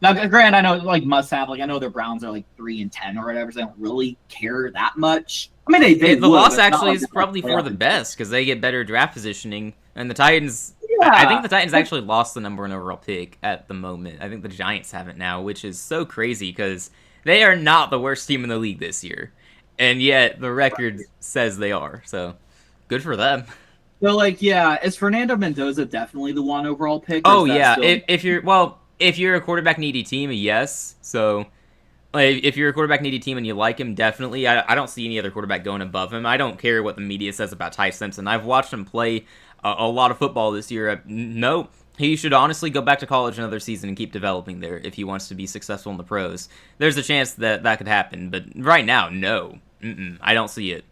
B: Now, granted, I know like must have, like I know their Browns are like 3-10 or whatever, so they don't really care that much. I mean, the
A: loss actually is probably for the best because they get better draft positioning, and the Titans. Yeah. I think the Titans actually lost the number 1 overall pick at the moment. I think the Giants have it now, which is so crazy because they are not the worst team in the league this year, and yet the record says they are. So good for them.
B: So, like, yeah, is Fernando Mendoza definitely the 1 overall pick?
A: Oh, yeah. If you're a quarterback needy team, yes. So, like, if you're a quarterback needy team and you like him, definitely. I don't see any other quarterback going above him. I don't care what the media says about Ty Simpson. I've watched him play a lot of football this year. No, he should honestly go back to college another season and keep developing there if he wants to be successful in the pros. There's a chance that could happen, but right now, no. I don't see it.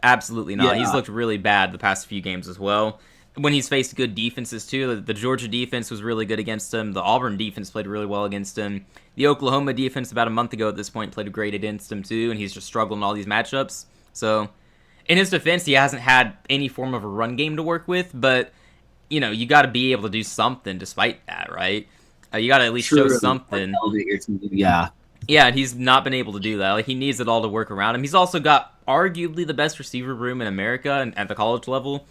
A: Absolutely not. Yeah. He's looked really bad the past few games as well. When he's faced good defenses, too. The Georgia defense was really good against him. The Auburn defense played really well against him. The Oklahoma defense about a month ago at this point played great against him, too, and he's just struggled in all these matchups. So, in his defense, he hasn't had any form of a run game to work with, but, you got to be able to do something despite that, right? You got to at least show something.
B: Yeah.
A: Yeah, and he's not been able to do that. Like, he needs it all to work around him. He's also got arguably the best receiver room in America and at the college level.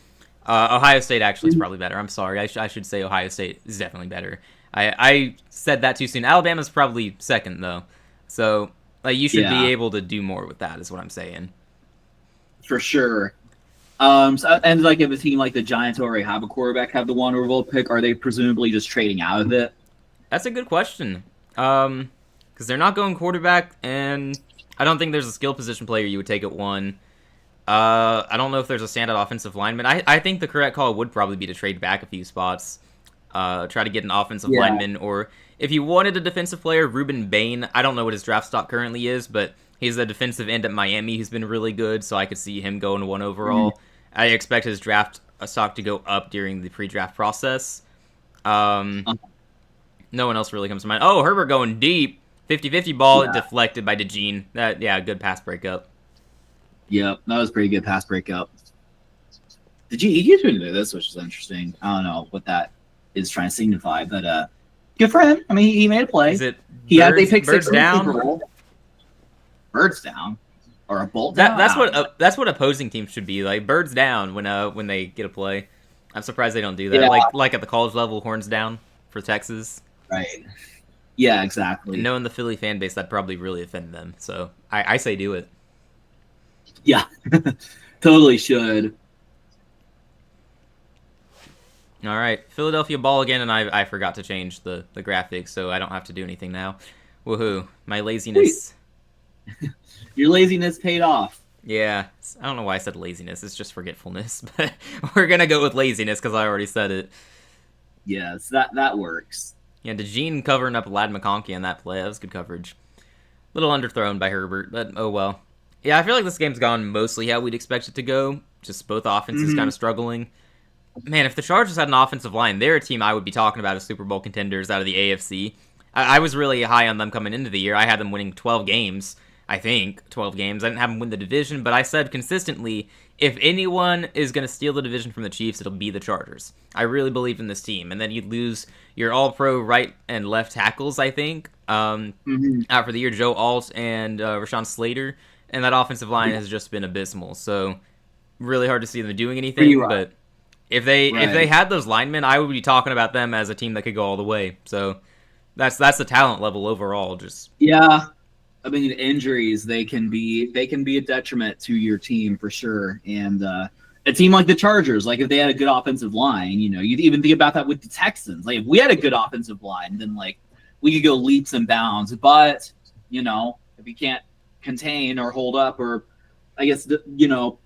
A: Ohio State actually is probably better. I'm sorry. I should say Ohio State is definitely better. I said that too soon. Alabama's probably second, though. So, like, you should be able to do more with that, is what I'm saying.
B: For sure. And, like, if a team like the Giants already have a quarterback, have the 1 overall pick, are they presumably just trading out of it?
A: That's a good question. Because they're not going quarterback, and I don't think there's a skill position player you would take at 1. I don't know if there's a standout offensive lineman. I think the correct call would probably be to trade back a few spots. Try to get an offensive lineman, or if you wanted a defensive player, Ruben Bain. I don't know what his draft stock currently is, but he's a defensive end at Miami who's been really good, so I could see him going to 1 overall. I expect his draft stock to go up during the pre-draft process. No one else really comes to mind. Oh, Herbert going deep. 50-50 ball
B: Yeah.
A: deflected by DeJean. That, yeah, good pass breakup.
B: Yep, that was pretty good pass breakup. He keeps doing this, which is interesting. I don't know what that is trying to signify, but good for him. I mean, he made a play.
A: Is it
B: He had
A: birds,
B: they pick
A: birds
B: six
A: down?
B: Birds down, or a bolt down.
A: That's what opposing teams should be like. Birds down when they get a play. I'm surprised they don't do that.
B: Yeah.
A: Like at the college level, horns down for Texas.
B: Right. Yeah, exactly.
A: And knowing the Philly fan base, that probably really offend them. So I say do it.
B: Yeah, totally should.
A: All right, Philadelphia ball again, and I forgot to change the graphics, so I don't have to do anything now. Woohoo! My laziness.
B: Your laziness paid off.
A: Yeah, I don't know why I said laziness. It's just forgetfulness, but we're gonna go with laziness because I already said it.
B: Yes, that works.
A: Yeah, DeJean covering up Lad McConkey in that play. That was good coverage. Little underthrown by Herbert, but oh well. Yeah, I feel like this game's gone mostly how we'd expect it to go. Just both offenses kind of struggling. Man, if the Chargers had an offensive line, they're a team I would be talking about as Super Bowl contenders out of the AFC. I was really high on them coming into the year. I had them winning 12 games, I think. 12 games. I didn't have them win the division, but I said consistently, if anyone is going to steal the division from the Chiefs, it'll be the Chargers. I really believe in this team. And then you'd lose your all-pro right and left tackles, I think, out for the year, Joe Alt and Rashawn Slater. And that offensive line has just been abysmal. So really hard to see them doing anything, but... If they had those linemen, I would be talking about them as a team that could go all the way. So that's the talent level overall. Just
B: yeah, I mean injuries they can be a detriment to your team for sure. And a team like the Chargers, like if they had a good offensive line, you know, you'd even think about that with the Texans. Like if we had a good offensive line, then like we could go leaps and bounds. But you know, if you can't contain or hold up, or I guess you know.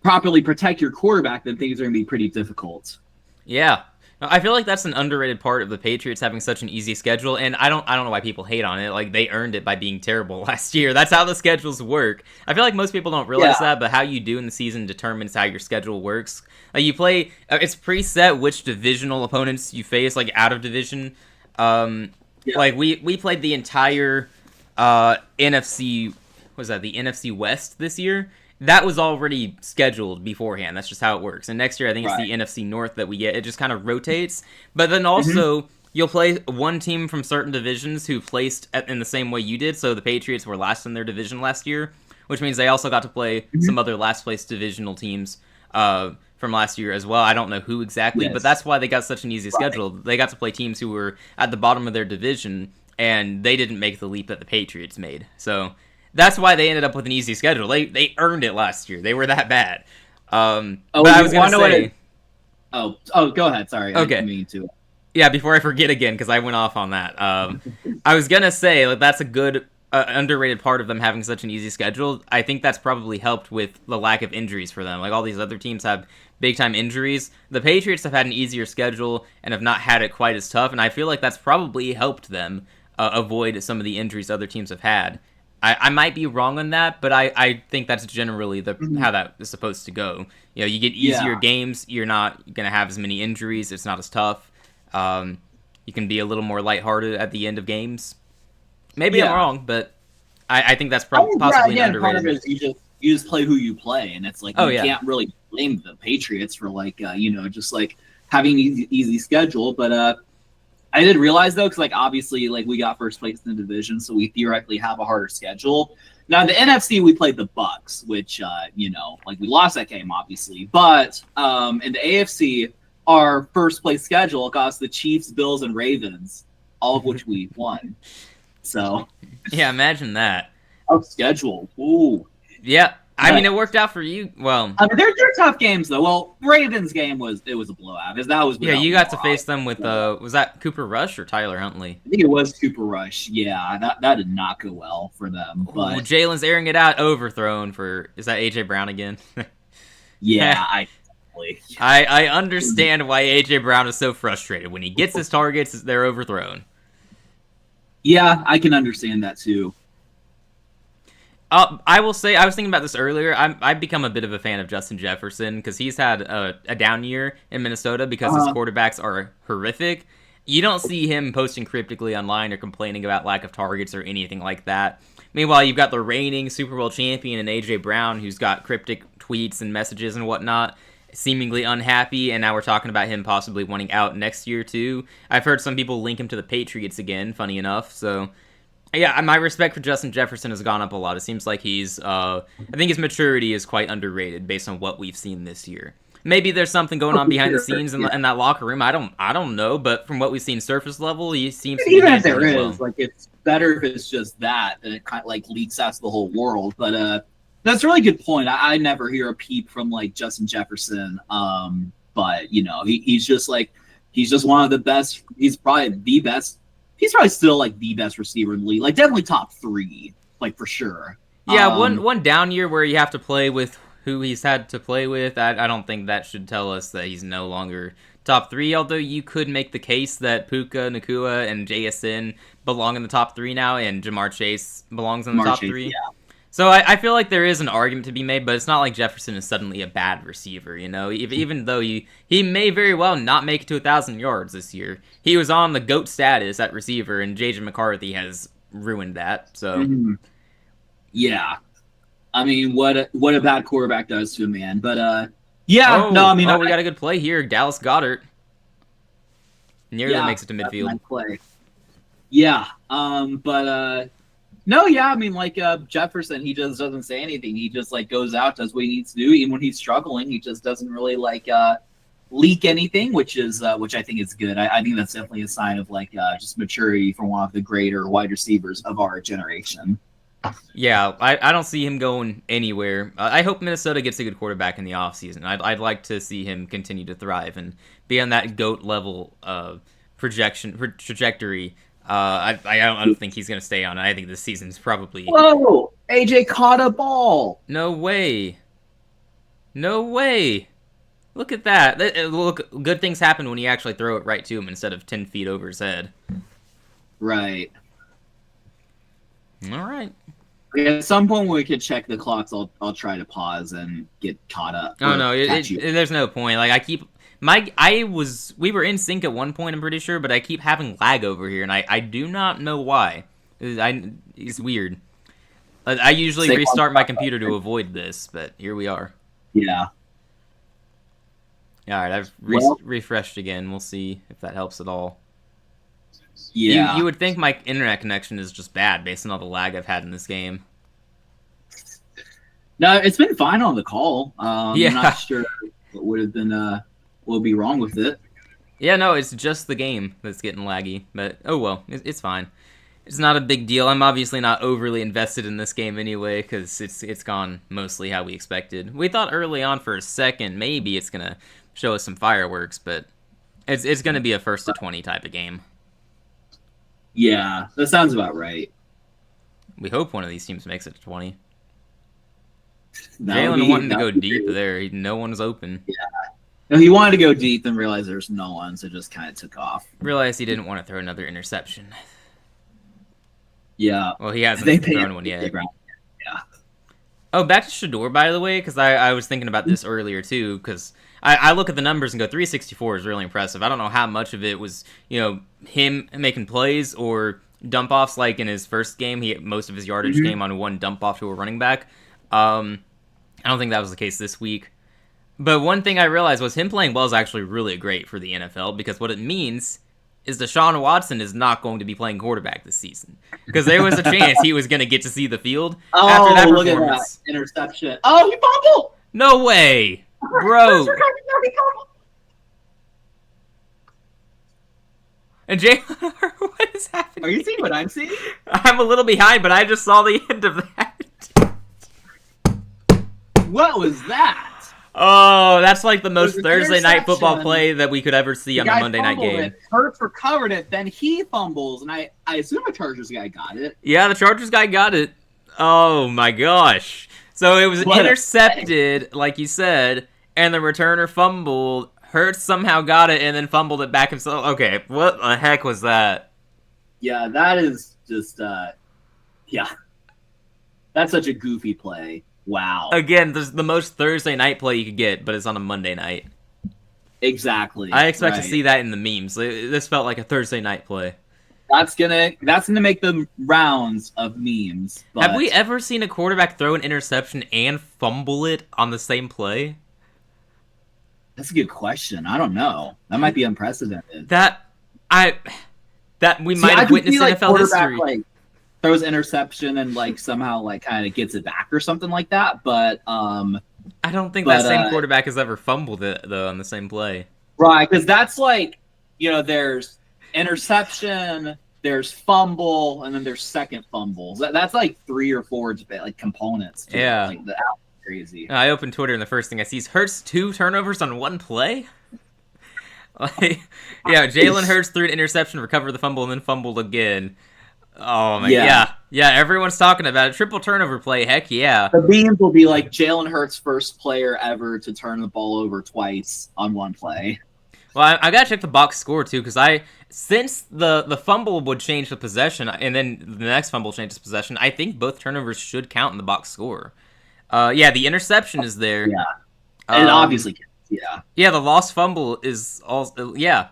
B: Properly protect your quarterback, then things are going to be pretty difficult.
A: Yeah. I feel like that's an underrated part of the Patriots having such an easy schedule, and I don't know why people hate on it. Like, they earned it by being terrible last year. That's how the schedules work. I feel like most people don't realize that, but how you do in the season determines how your schedule works. Like, you play... it's preset which divisional opponents you face, like, out of division. Like, we played the entire NFC... What was that? The NFC West this year? That was already scheduled beforehand. That's just how it works. And next year, I think it's the NFC North that we get. It just kind of rotates. But then also, you'll play one team from certain divisions who placed in the same way you did. So the Patriots were last in their division last year, which means they also got to play some other last-place divisional teams from last year as well. I don't know who exactly, but that's why they got such an easy schedule. They got to play teams who were at the bottom of their division, and they didn't make the leap that the Patriots made. So... that's why they ended up with an easy schedule. They earned it last year. They were that bad. But I was going to say...
B: go ahead. Sorry.
A: Okay.
B: I didn't mean to.
A: Yeah, before I forget again, because I went off on that. I was going to say, like, that's a good, underrated part of them having such an easy schedule. I think that's probably helped with the lack of injuries for them. Like, all these other teams have big-time injuries. The Patriots have had an easier schedule and have not had it quite as tough, and I feel like that's probably helped them avoid some of the injuries other teams have had. I might be wrong on that, but I think that's generally how that is supposed to go. You know, you get easier games, you're not going to have as many injuries, it's not as tough. You can be a little more lighthearted at the end of games. Maybe I'm wrong, but I think that's possibly underrated.
B: Part of it is you just play who you play, and it's like you can't really blame the Patriots for like just like having an easy schedule, but I did realize though, because like obviously like we got first place in the division, so we theoretically have a harder schedule. Now in the NFC we played the Bucks, which like we lost that game obviously, but in the AFC our first place schedule got us the Chiefs, Bills, and Ravens, all of which we won. So
A: yeah, imagine that.
B: Our schedule, ooh,
A: yeah. I mean, it worked out for you. Well,
B: I mean, they're tough games though. Well, Ravens game was a blowout. That was
A: you got to face them with was that Cooper Rush or Tyler Huntley?
B: I think it was Cooper Rush. Yeah, that did not go well for them. But
A: Jalen's airing it out, overthrown for is that AJ Brown again?
B: Yeah,
A: I understand why AJ Brown is so frustrated when he gets his targets. They're overthrown.
B: Yeah, I can understand that too.
A: I will say, I was thinking about this earlier. I've become a bit of a fan of Justin Jefferson because he's had a down year in Minnesota because his quarterbacks are horrific. you don't see him posting cryptically online or complaining about lack of targets or anything like that. Meanwhile, you've got the reigning Super Bowl champion and A.J. Brown, who's got cryptic tweets and messages and whatnot, seemingly unhappy, and now we're talking about him possibly wanting out next year, too. I've heard some people link him to the Patriots again, funny enough, so... Yeah, my respect for Justin Jefferson has gone up a lot. It seems like I think his maturity is quite underrated based on what we've seen this year. Maybe there's something going on behind the scenes in that locker room. I don't know, but from what we've seen surface level, he seems to be
B: even if there is,
A: well.
B: like, it's better if it's just that and it kind of like leaks out to the whole world. But that's a really good point. I never hear a peep from like Justin Jefferson. But you know, he's just one of the best. He's probably the best. He's probably still like the best receiver in the league. Like definitely top 3, like for sure.
A: Yeah, one down year where you have to play with who he's had to play with. I don't think that should tell us that he's no longer top 3. Although you could make the case that Puka, Nakua, and JSN belong in the top 3 now, and Jamar Chase belongs in the top 3.
B: Yeah.
A: So I feel like there is an argument to be made, but it's not like Jefferson is suddenly a bad receiver, you know? Even though he may very well not make it to 1,000 yards this year. He was on the GOAT status at receiver, and J.J. McCarthy has ruined that, so...
B: Mm-hmm. Yeah. I mean, what a bad quarterback does to a man, but, yeah, we
A: got a good play here. Dallas Goedert. Nearly makes it to midfield.
B: Nice play. Yeah, but, no, yeah, I mean, like, Jefferson, he just doesn't say anything. He just, like, goes out, does what he needs to do. Even when he's struggling, he just doesn't really, like, leak anything, which I think is good. I think that's definitely a sign of, like, just maturity from one of the greater wide receivers of our generation.
A: Yeah, I don't see him going anywhere. I hope Minnesota gets a good quarterback in the offseason. I'd like to see him continue to thrive and be on that GOAT level trajectory. I don't think he's going to stay on it. I think this season's probably...
B: Whoa! AJ caught a ball!
A: No way. No way. Look at that. Look, good things happen when you actually throw it right to him instead of 10 feet over his head.
B: Right.
A: All right.
B: At some point when we could check the clocks, I'll try to pause and get caught up.
A: Oh, no, there's no point. Like, we were in sync at one point, I'm pretty sure, but I keep having lag over here, and I do not know why. It's weird. I usually restart my computer to avoid this, but here we are.
B: Yeah.
A: Alright, I've refreshed again. We'll see if that helps at all.
B: Yeah.
A: You would think my internet connection is just bad based on all the lag I've had in this game.
B: No, it's been fine on the call.
A: Yeah.
B: I'm not sure what would have been... what would be wrong with it.
A: Yeah, no, it's just the game that's getting laggy. But, oh well, it's fine. It's not a big deal. I'm obviously not overly invested in this game anyway, because it's gone mostly how we expected. We thought early on for a second maybe it's going to show us some fireworks, but it's going to be a 1st to 20 type of game.
B: Yeah, that sounds about right.
A: We hope one of these teams makes it to 20. Jalen wanting to go deep there. No one's open.
B: Yeah. No, he wanted to go deep and realized there's no one, so just kind of took off.
A: Realized he didn't want to throw another interception.
B: Yeah.
A: Well, he hasn't thrown one yet.
B: Yeah.
A: Oh, back to Shador, by the way, because I was thinking about this earlier, too, because I look at the numbers and go, 364 is really impressive. I don't know how much of it was, him making plays or dump-offs, like in his first game. Most of his yardage came on one dump-off to a running back. I don't think that was the case this week. But one thing I realized was him playing well is actually really great for the NFL, because what it means is Deshaun Watson is not going to be playing quarterback this season. Because there was a chance he was going to get to see the field after that performance.
B: Look at that interception. Oh, he fumbled!
A: No way! Bro! And Jalen, what is happening?
B: Are you seeing what I'm seeing?
A: I'm a little behind, but I just saw the end of that.
B: What was that?
A: Oh, that's like the most Thursday night football play that we could ever see on a Monday night game.
B: Hurts recovered it, then he fumbles, and I assume a Chargers guy got it.
A: Yeah, the Chargers guy got it. Oh my gosh. So it was intercepted, like you said, and the returner fumbled. Hurts somehow got it and then fumbled it back himself. Okay, what the heck was that?
B: Yeah, that is just, yeah. That's such a goofy play. Wow.
A: Again, this is the most Thursday night play you could get, but it's on a Monday night.
B: Exactly.
A: I expect to
B: Right.
A: see that in the memes. This felt like a Thursday night play.
B: That's gonna make the rounds of memes.
A: Have we
B: But
A: ever seen a quarterback throw an interception and fumble it on the same play?
B: that's a good question. I don't know. That might be unprecedented.
A: That I that we
B: See,
A: might
B: I
A: have
B: could see
A: witnessed
B: like
A: NFL
B: quarterback
A: history.
B: like throws interception and like somehow like kind of gets it back or something like that.
A: I don't think that
B: But
A: same quarterback has ever fumbled it though on the same play.
B: right, because that's like there's interception, there's fumble, and then there's second fumbles. That's like 3 or 4 like components to it.
A: Yeah.
B: Like that's crazy.
A: I opened Twitter and the first thing I see is Hurts 2 turnovers on one play. Like, yeah, Jalen Hurts threw an interception, recovered the fumble, and then fumbled again. Oh my, yeah. Everyone's talking about it. Triple turnover play. Heck yeah.
B: The memes will be like Jalen Hurts first player ever to turn the ball over twice on one play.
A: Well, I gotta check the box score too, because since the fumble would change the possession, and then the next fumble changes possession, I think both turnovers should count in the box score. Yeah, the interception is there.
B: Yeah, and obviously, yeah.
A: Yeah, the lost fumble is also yeah.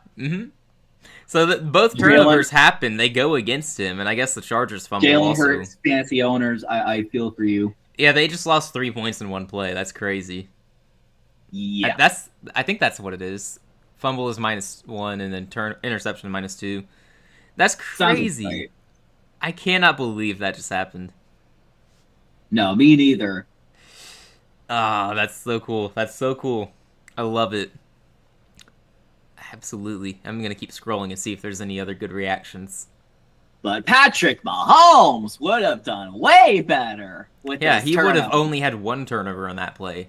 A: So both turnovers happen. They go against him, and I guess the Chargers fumble
B: Jalen
A: also.
B: Hurts, fantasy owners, I feel for you.
A: Yeah, they just lost 3 points in one play. That's crazy.
B: Yeah,
A: I think that's what it is. Fumble is -1, and then interception -2. That's crazy.
B: Right.
A: I cannot believe that just happened.
B: No, me neither.
A: Ah, that's so cool. That's so cool. I love it. Absolutely. I'm gonna keep scrolling and see if there's any other good reactions.
B: But Patrick Mahomes would have done way better with
A: Yeah,
B: his
A: he would have
B: turnover.
A: only had 1 turnover on that play.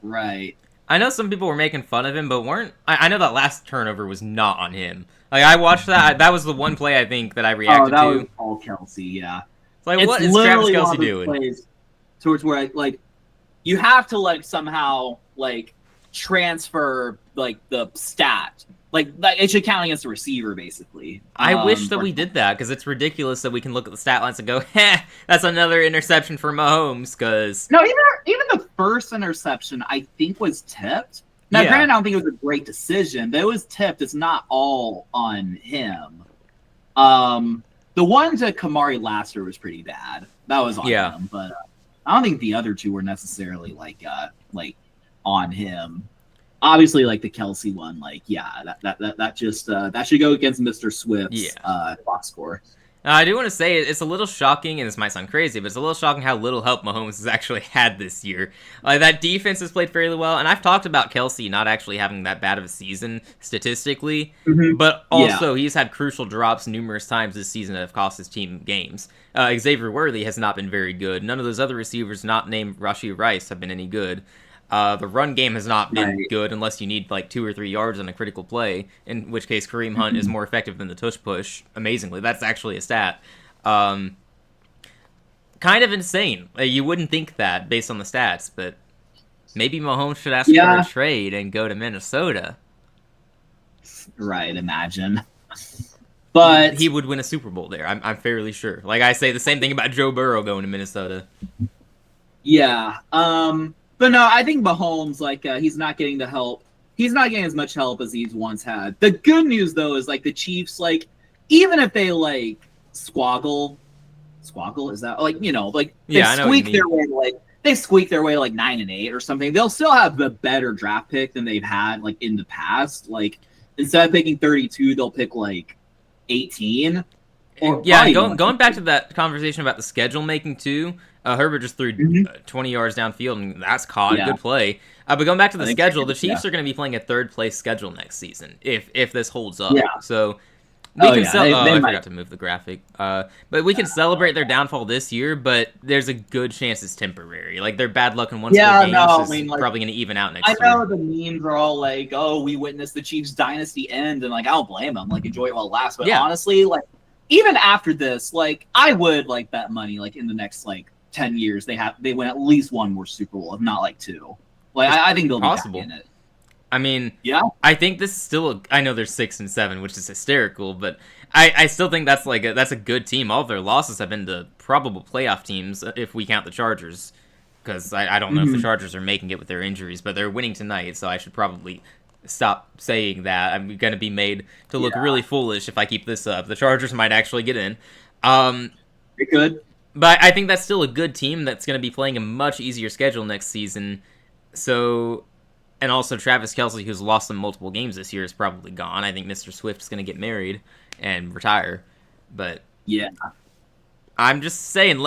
B: Right.
A: I know some people were making fun of him, but I know that last turnover was not on him. Like, I watched that. That was the one play I think that I reacted
B: that
A: to.
B: was Paul Kelsey, yeah.
A: It's like,
B: It's
A: what is Travis
B: literally one
A: Kelce
B: of those
A: doing?
B: plays towards where like you have to like somehow like transfer like the stat. Like it should count against the receiver, basically.
A: I wish that we did that, because it's ridiculous that we can look at the stat lines and go, heh, that's another interception for Mahomes, because...
B: No, even the first interception, I think, was tipped. Now,
A: Yeah.
B: granted, I don't think it was a great decision, but it was tipped. It's not all on him. The one to Kamari Lassiter was pretty bad. That was on him, but I don't think the other two were necessarily like on him. Obviously, like the Kelsey one, like that just that should go against Mr. Swift's box score.
A: I do want to say it's a little shocking, and this might sound crazy, but it's a little shocking how little help Mahomes has actually had this year. That defense has played fairly well, and I've talked about Kelsey not actually having that bad of a season statistically, but also he's had crucial drops numerous times this season that have cost his team games. Xavier Worthy has not been very good. None of those other receivers not named Rashee Rice have been any good. The run game has not been good unless you need like 2 or 3 yards on a critical play, in which case Kareem Hunt is more effective than the tush push. Amazingly, that's actually a stat. Kind of insane. You wouldn't think that based on the stats, but maybe Mahomes should ask for a trade and go to Minnesota.
B: Right, imagine. But
A: he would win a Super Bowl there. I'm fairly sure. Like I say the same thing about Joe Burrow going to Minnesota.
B: Yeah. But no, I think Mahomes, like, he's not getting the help. He's not getting as much help as he's once had. The good news, though, is, like, the Chiefs, like, even if they, like, squoggle, is that, like, they squeak their way, like, 9-8 or something, they'll still have the better draft pick than they've had, like, in the past. Like, instead of picking 32, they'll pick, like, 18.
A: Yeah, going back to that conversation about the schedule making, too, Herbert just threw 20 yards downfield, and that's caught. Good play. But going back to the schedule, the Chiefs are going to be playing a third-place schedule next season, if this holds up.
B: Yeah.
A: So we can I
B: might.
A: forgot to move the graphic. But we can celebrate their downfall this year, but there's a good chance it's temporary. Like, their bad luck in one score games is probably going to even out next year.
B: I know the memes are all like, oh, we witnessed the Chiefs' dynasty end, and, like, I don't blame them. Like, enjoy it while it lasts. But honestly, like, even after this, like, I would, like, bet money, like, in the next, like, 10 years they win at least one more Super Bowl, if not like 2. Like I think they'll be back in it.
A: I mean,
B: I
A: think this is still I know they're 6 and 7, which is hysterical, but I still think that's a good team. All of their losses have been to probable playoff teams if we count the Chargers, because I don't know if the Chargers are making it with their injuries, but they're winning tonight, so I should probably stop saying that. I'm going to be made to look really foolish if I keep this up. The Chargers might actually get in.
B: They could.
A: But I think that's still a good team that's going to be playing a much easier schedule next season. So, and also Travis Kelce, who's lost them multiple games this year, is probably gone. I think Mr. Swift's going to get married and retire. But
B: yeah,
A: I'm just saying,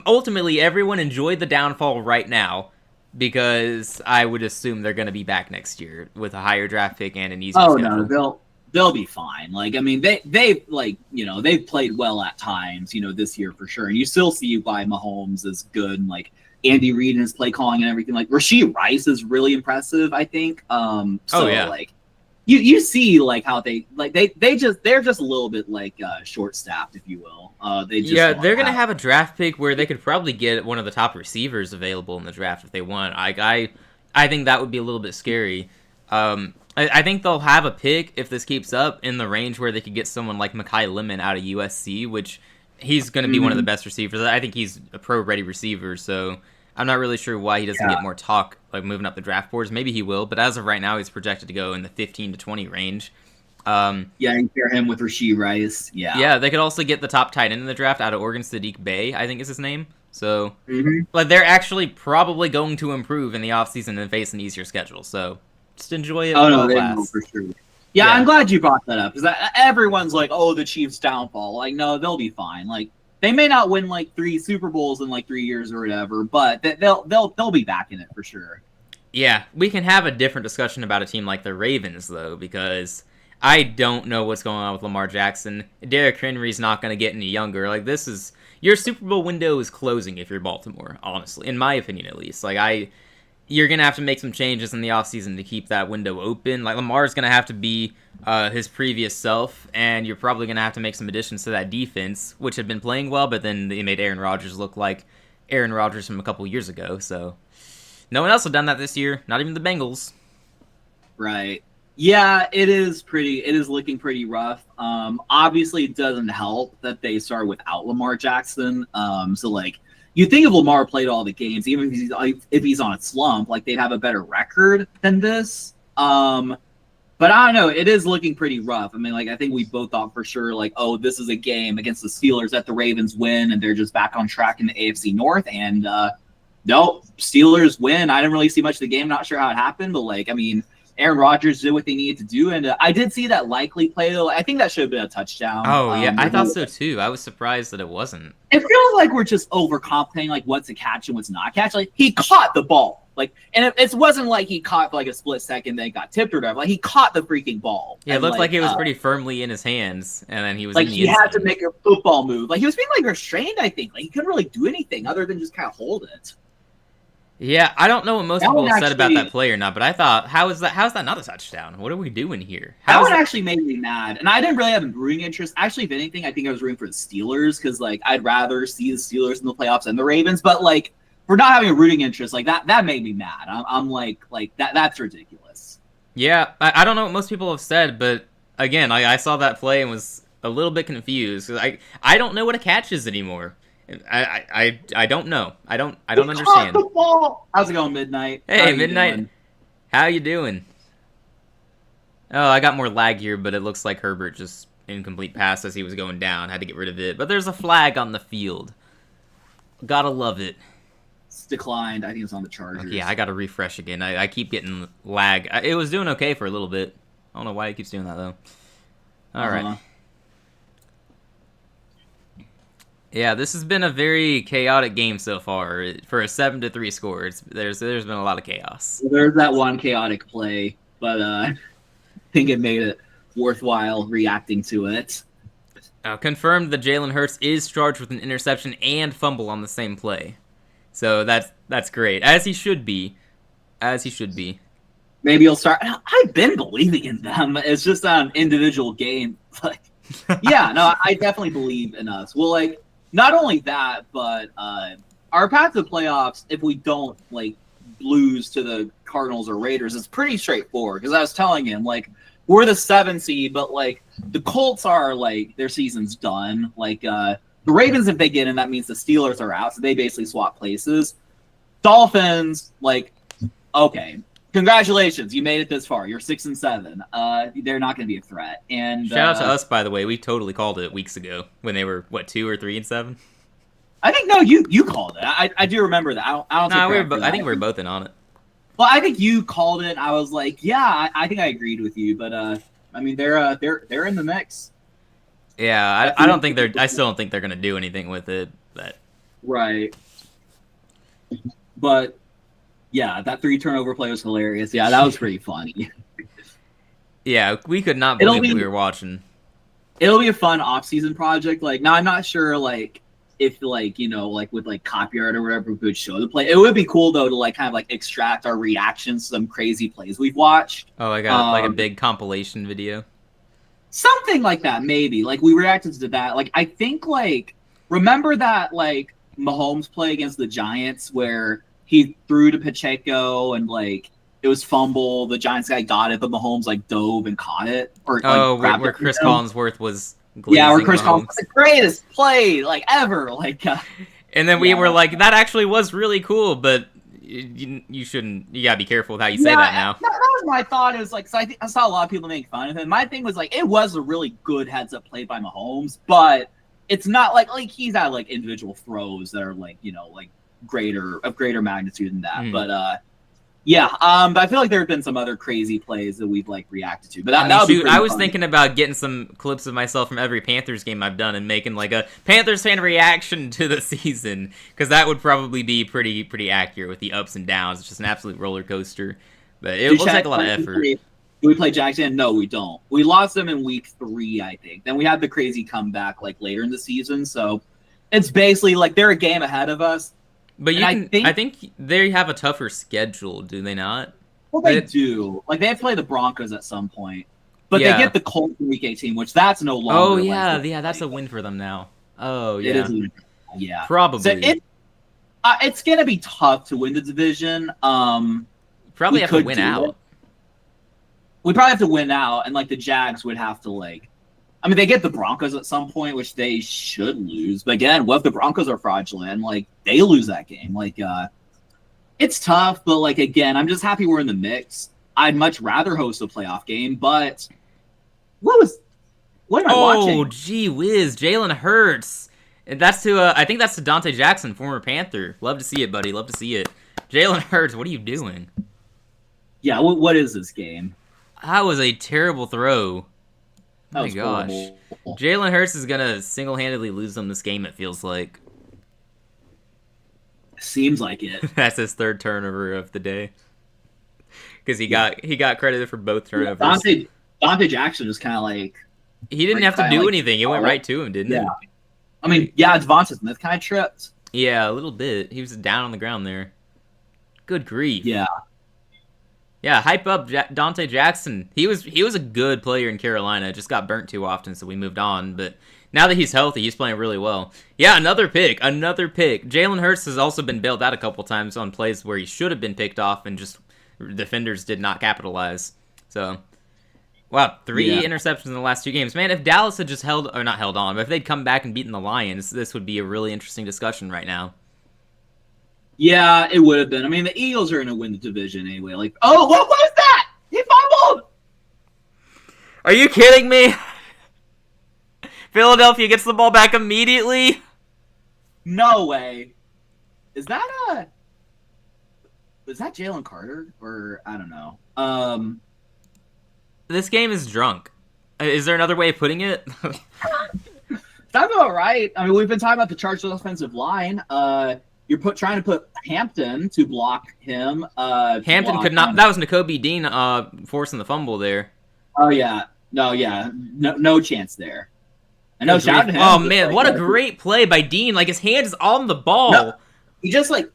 A: ultimately, everyone enjoyed the downfall right now because I would assume they're going to be back next year with a higher draft pick and an easier schedule.
B: Oh, no, they'll be fine. Like, I mean, they've played well at times, this year for sure. And you still see why Mahomes is good, and like Andy Reid and his play calling and everything. Like Rashee Rice is really impressive, I think. Like you see like how they're just a little bit like short staffed, if you will.
A: They're gonna have a draft pick where they could probably get one of the top receivers available in the draft if they want. I think that would be a little bit scary. I think they'll have a pick if this keeps up in the range where they could get someone like Mekhi Lemon out of USC, which he's going to be one of the best receivers. I think he's a pro-ready receiver, so I'm not really sure why he doesn't get more talk like moving up the draft boards. Maybe he will, but as of right now, he's projected to go in the 15 to 20 range.
B: You pair him with Rashee Rice.
A: Yeah, they could also get the top tight end in the draft out of Oregon, Sadiq Bey, I think is his name. So, but they're actually probably going to improve in the offseason and face an easier schedule, so just enjoy it.
B: Oh, no, they will for sure. Yeah, I'm glad you brought that up, because everyone's like, oh, the Chiefs' downfall. Like, no, they'll be fine. Like, they may not win, like, 3 Super Bowls in, like, 3 years or whatever, but they'll be back in it for sure.
A: Yeah, we can have a different discussion about a team like the Ravens, though, because I don't know what's going on with Lamar Jackson. Derrick Henry's not going to get any younger. Like, this is... Your Super Bowl window is closing if you're Baltimore, honestly. In my opinion, at least. Like, you're going to have to make some changes in the offseason to keep that window open. Like, Lamar's going to have to be his previous self, and you're probably going to have to make some additions to that defense, which had been playing well, but then they made Aaron Rodgers look like Aaron Rodgers from a couple years ago. So, no one else had done that this year, not even the Bengals.
B: Right. Yeah, it is looking pretty rough. Obviously, it doesn't help that they start without Lamar Jackson. So, like, you think if Lamar played all the games, even if he's on a slump, like, they'd have a better record than this. But I don't know. It is looking pretty rough. I mean, like, I think we both thought for sure, like, oh, this is a game against the Steelers that the Ravens win, and they're just back on track in the AFC North. And, no, Steelers win. I didn't really see much of the game. Not sure how it happened, but, like, I mean, Aaron Rodgers did what they needed to do, and I did see that likely play, though. I think that should have been a touchdown.
A: Oh, yeah, I thought so, too. I was surprised that it wasn't.
B: It feels like we're just overcompensating, like, what's a catch and what's not a catch. Like, he caught the ball. Like, and it wasn't like he caught for, like, a split second, then got tipped or whatever. Like, he caught the freaking ball.
A: Yeah, it looked like it was pretty firmly in his hands, and then he was
B: like,
A: in the
B: he
A: end
B: had
A: zone.
B: to make a football move. Like, he was being, like, restrained, I think. Like, he couldn't really do anything other than just kind of hold it.
A: Yeah, I don't know what most people have said about
B: actually-
A: that play or not, but I thought, how's that not a touchdown? What are we doing here?
B: That one actually made me mad. And I didn't really have a rooting interest. Actually, if anything, I think I was rooting for the Steelers because, like, I'd rather see the Steelers in the playoffs than the Ravens. But, like, for not having a rooting interest, like, that made me mad. I'm like that's ridiculous.
A: Yeah, I don't know what most people have said, but, again, I saw that play and was a little bit confused. I don't know what a catch is anymore. I don't know. I don't understand.
B: The ball. How's it going, Midnight?
A: Hey, Midnight. How you doing? Oh, I got more lag here, but it looks like Herbert just incomplete pass as he was going down. Had to get rid of it. But there's a flag on the field. Gotta love it.
B: It's declined. I think it's on the Chargers.
A: Okay, yeah, I gotta refresh again. I keep getting lag. It was doing okay for a little bit. I don't know why it keeps doing that, though. All right. Yeah, this has been a very chaotic game so far. For a 7-3 score, there's been a lot of chaos.
B: There's that one chaotic play, but I think it made it worthwhile reacting to it.
A: Confirmed that Jalen Hurts is charged with an interception and fumble on the same play. So that's great, as he should be.
B: Maybe he'll start. I've been believing in them. It's just an individual game. Like, yeah, no, I definitely believe in us. Well, like, not only that, but our path to the playoffs, if we don't, like, lose to the Cardinals or Raiders, it's pretty straightforward. Because I was telling him, like, we're the 7 seed, but, like, the Colts are, like, their season's done. Like, the Ravens, if they get in, that means the Steelers are out. So they basically swap places. Dolphins, like, okay, congratulations, you made it this far. You're 6-7. They're not going to be a threat. And
A: Shout out to us, by the way. We totally called it weeks ago when they were, what, 2 or 3-7?
B: I think, no, you called it. I do remember that. I don't
A: I think we were both in on it.
B: Well, I think you called it. I was like, yeah, I think I agreed with you. But, I mean, they're in the mix.
A: Yeah, I don't think I still don't think they're going to do anything with it. But
B: Right. But, yeah, that 3 turnover play was hilarious. Yeah, that was pretty funny.
A: Yeah, we could not believe what we were watching.
B: It'll be a fun off-season project. Like, now I'm not sure, like, if, like, you know, like, with, like, copy art or whatever, we could show the play. It would be cool, though, to, like, kind of, like, extract our reactions to some crazy plays we've watched.
A: Oh, I got, like, a big compilation video.
B: Something like that, maybe. Like, we reacted to that. Like, I think, like, remember that, like, Mahomes play against the Giants where he threw to Pacheco and, like, it was fumble. The Giants guy got it, but Mahomes, like, dove and caught it. Or, like,
A: where Chris Collinsworth was glazing
B: yeah, where Chris
A: Mahomes.
B: Collinsworth was the greatest play, like, ever. Like,
A: and then we were like, that actually was really cool, but you shouldn't. You gotta be careful with how you say that now.
B: That was my thought. Is like, so I saw a lot of people make fun of him. My thing was like, it was a really good heads-up play by Mahomes, but it's not like he's had like individual throws that are like, you know, like greater magnitude than that. But yeah, but I feel like there have been some other crazy plays that we've like reacted to. But that would be pretty
A: I was
B: funny.
A: thinking about getting some clips of myself from every Panthers game I've done and making like a Panthers fan reaction to the season, because that would probably be pretty accurate with the ups and downs. It's just an absolute roller coaster. But it will take a lot of effort.
B: Do we play Jackson? No, we don't. We lost them in week 3, I think. Then we had the crazy comeback like later in the season. So it's basically like they're a game ahead of us.
A: But I think they have a tougher schedule, do they not?
B: Well, they do. Like, they have to play the Broncos at some point. But they get the Colts in Week 18, which that's no longer.
A: Oh, yeah, that's a win for them now. Oh, yeah.
B: It is. Yeah.
A: Probably.
B: So it's going to be tough to win the division.
A: Probably have to win out.
B: We probably have to win out, and, like, the Jags would have to, like... I mean, they get the Broncos at some point, which they should lose. But again, what if the Broncos are fraudulent? Like, they lose that game. Like, it's tough, but, like, again, I'm just happy we're in the mix. I'd much rather host a playoff game, but what am I watching?
A: Oh, gee whiz, Jalen Hurts. And that's to, I think that's to Dante Jackson, former Panther. Love to see it, buddy. Love to see it. Jalen Hurts, what are you doing?
B: Yeah, what is this game?
A: That was a terrible throw. Oh my gosh.
B: Horrible.
A: Jalen Hurts is going to single-handedly lose them this game, it feels like.
B: Seems like it.
A: That's his 3rd turnover of the day. Because he got credited for both turnovers.
B: Dante Jackson was kind of like...
A: He didn't have to do anything. It went right to him, didn't it?
B: I mean, yeah, Devonta Smith kind of tripped.
A: Yeah, a little bit. He was down on the ground there. Good grief.
B: Yeah.
A: Yeah, hype up Dante Jackson. He was a good player in Carolina. Just got burnt too often, so we moved on. But now that he's healthy, he's playing really well. Yeah, another pick. Jalen Hurts has also been bailed out a couple times on plays where he should have been picked off and just defenders did not capitalize. So, wow, 3 interceptions in the last 2 games. Man, if Dallas had just not held on, but if they'd come back and beaten the Lions, this would be a really interesting discussion right now.
B: Yeah, it would have been. I mean, the Eagles are going to win the division anyway. Like, oh, what was that? He fumbled!
A: Are you kidding me? Philadelphia gets the ball back immediately?
B: No way. Is that Jalen Carter? Or, I don't know.
A: This game is drunk. Is there another way of putting it?
B: That's all right. I mean, we've been talking about the Chargers offensive line. You're trying to put Hampton to block him.
A: Hampton could not. That was Nakobe Dean forcing the fumble there.
B: Oh yeah, no chance there. And no shout to him.
A: Oh man, what a great play by Dean! Like his hand is on the ball.
B: No, he just like,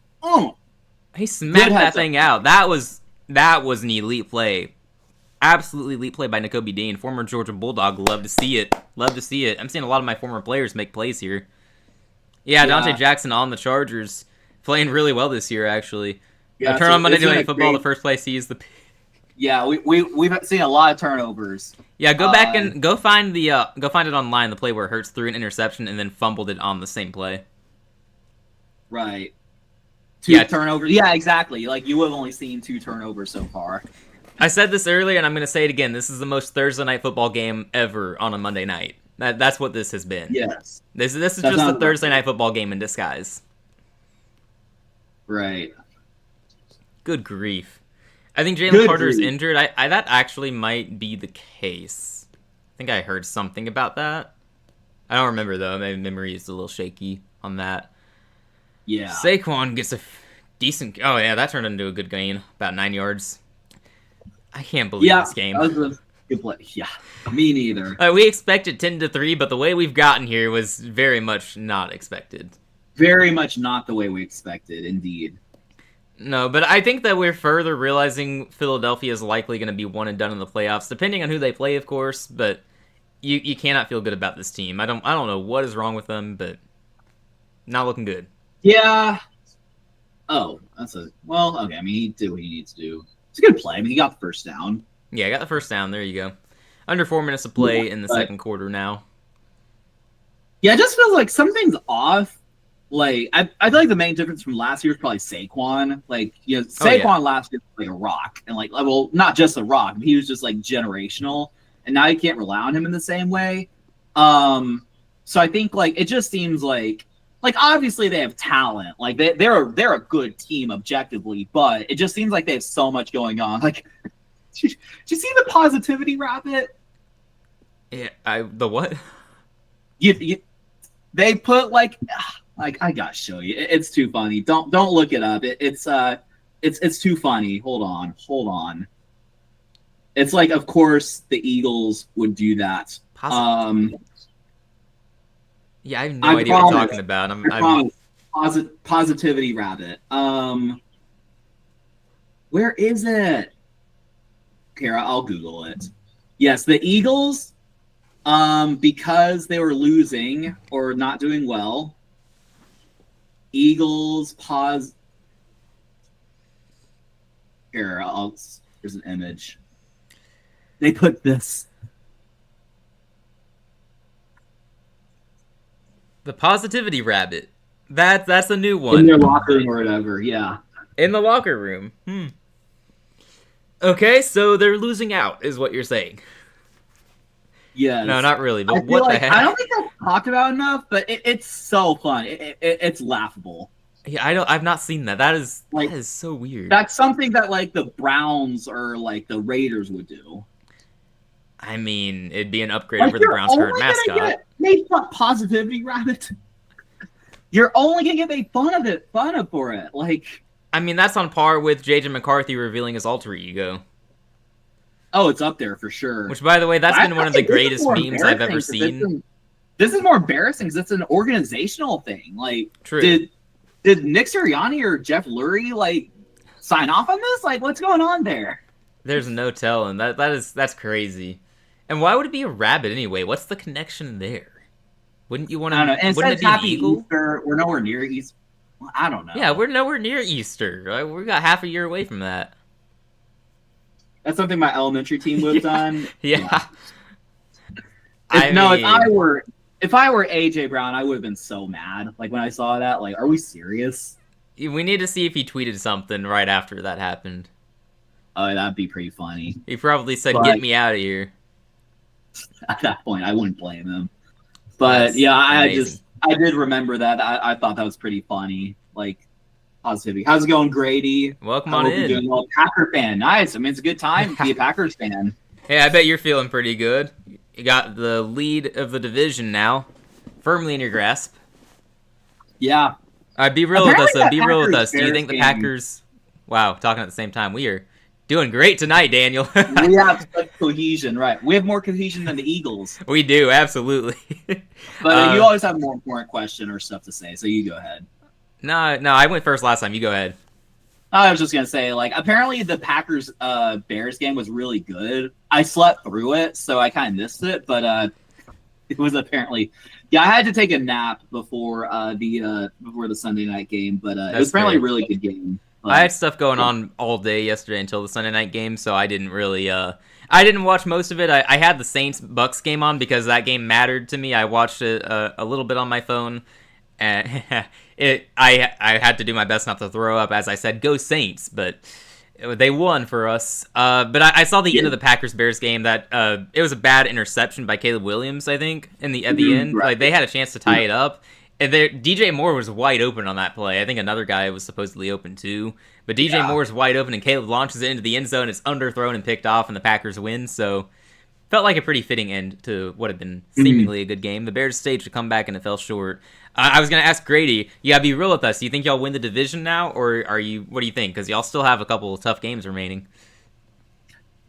A: he smacked that thing out. That was an elite play. Absolutely elite play by Nakobe Dean, former Georgia Bulldog. Love to see it. I'm seeing a lot of my former players make plays here. Yeah, Dante Jackson on the Chargers, playing really well this year, actually.
B: Yeah,
A: turn on Monday Night Football, the first place he is the...
B: Yeah, we've seen a lot of turnovers.
A: Yeah, go back and go find it online, the play where Hurts threw an interception and then fumbled it on the same play.
B: Right. Two turnovers. Yeah, exactly. Like, you have only seen 2 turnovers so far.
A: I said this earlier, and I'm going to say it again. This is the most Thursday night football game ever on a Monday night. That's what this has been.
B: Yes.
A: This is just a Thursday night football game in disguise.
B: Right.
A: Good grief. I think Jalen Carter's injured. That actually might be the case. I think I heard something about that. I don't remember, though. My memory is a little shaky on that.
B: Yeah.
A: Saquon gets a decent... Oh, yeah, that turned into a good gain. About 9 yards. I can't believe this game.
B: That was a good play. Yeah, me neither.
A: We expected 10-3, but the way we've gotten here was very much not expected.
B: Very much not the way we expected, indeed.
A: No, but I think that we're further realizing Philadelphia is likely going to be one and done in the playoffs, depending on who they play, of course. But you cannot feel good about this team. I don't know what is wrong with them, but not looking good.
B: Yeah. Oh, okay. I mean, he did what he needs to do. It's a good play. I mean, he got the first down.
A: Yeah, I got the first down. There you go. Under 4 minutes to play in the second quarter now.
B: Yeah, it just feels like something's off. Like, I feel like the main difference from last year is probably Saquon. Like, Saquon last year was like a rock. And, like, well, not just a rock. But he was just, like, generational. And now you can't rely on him in the same way. So I think, like, it just seems like obviously they have talent. Like, they're a good team objectively, but it just seems like they have so much going on. Like, did you see the positivity rabbit?
A: Yeah, the what?
B: They put like I gotta show you. It's too funny. Don't look it up. It's too funny. Hold on. It's like, of course, the Eagles would do that.
A: Yeah, I have no idea what you're talking about.
B: I promise. Positivity rabbit. Where is it? Here, I'll Google it. Yes, the Eagles, because they were losing or not doing well, Eagles pause. Here, here's an image. They put this.
A: The positivity rabbit. That's a new one.
B: In their locker room or whatever, yeah.
A: In the locker room. Okay, so they're losing out, is what you're saying.
B: Yeah.
A: No, not really, but what the heck?
B: I don't think that's talked about enough, but it's so fun. It's laughable.
A: Yeah, I've not seen that. That is so weird.
B: That's something that, like, the Browns or, like, the Raiders would do.
A: I mean, it'd be an upgrade over the Browns' current mascot.
B: Make fun positivity rabbit. You're only gonna get made fun of for it. Like,
A: I mean, that's on par with JJ McCarthy revealing his alter ego.
B: Oh, it's up there for sure.
A: Which, by the way, that's been one of the greatest memes I've ever seen.
B: This is more embarrassing because it's an organizational thing. Like,
A: true.
B: Did Nick Sirianni or Jeff Lurie, like, sign off on this? Like, what's going on there?
A: There's no telling. That's crazy. And why would it be a rabbit anyway? What's the connection there? Wouldn't you want to?
B: I don't know. And
A: wouldn't it be an eagle?
B: Easter, we're nowhere near Easter. Well, I don't know.
A: Yeah, we're nowhere near Easter. Right? We got half a year away from that.
B: That's something my elementary team would have done.
A: Yeah.
B: If I were AJ Brown, I would have been so mad. Like, when I saw that, like, are we serious?
A: We need to see if he tweeted something right after that happened.
B: Oh, that'd be pretty funny.
A: He probably said, "Get me out of here."
B: At that point, I wouldn't blame him. But yeah, I did remember that. I thought that was pretty funny. Like, positivity. How's it going, Grady?
A: Welcome on in.
B: Doing well. Packer fan, nice. I mean, it's a good time to be a Packers fan.
A: Hey, I bet you're feeling pretty good. You got the lead of the division now, firmly in your grasp.
B: Yeah.
A: All right, be real with us. Be real with us. Do you think the
B: game.
A: Packers? Wow, talking at the same time. We are doing great tonight, Daniel.
B: We have such cohesion, right? We have more cohesion than the Eagles.
A: We do, absolutely.
B: But you always have a more important question or stuff to say, so you go ahead.
A: No, I went first last time. You go ahead.
B: I was just going to say, like, apparently the Packers-Bears game was really good. I slept through it, so I kind of missed it, but it was apparently... Yeah, I had to take a nap before the Sunday night game, but it was apparently a really good game.
A: I had stuff going on all day yesterday until the Sunday night game, so I didn't really... I didn't watch most of it. I had the Saints-Bucks game on because that game mattered to me. I watched it a little bit on my phone. And I had to do my best not to throw up as I said, "Go Saints!" But they won for us. But I saw the end of the Packers Bears game that it was a bad interception by Caleb Williams, I think, at the end.
B: Right.
A: Like they had a chance to tie it up. And DJ Moore was wide open on that play. I think another guy was supposedly open too. But DJ Moore's wide open, and Caleb launches it into the end zone. It's underthrown and picked off, and the Packers win. So felt like a pretty fitting end to what had been seemingly a good game. The Bears staged a comeback, and it fell short. I was going to ask Grady, you got to be real with us. Do you think y'all win the division now, or what do you think? Because y'all still have a couple of tough games remaining.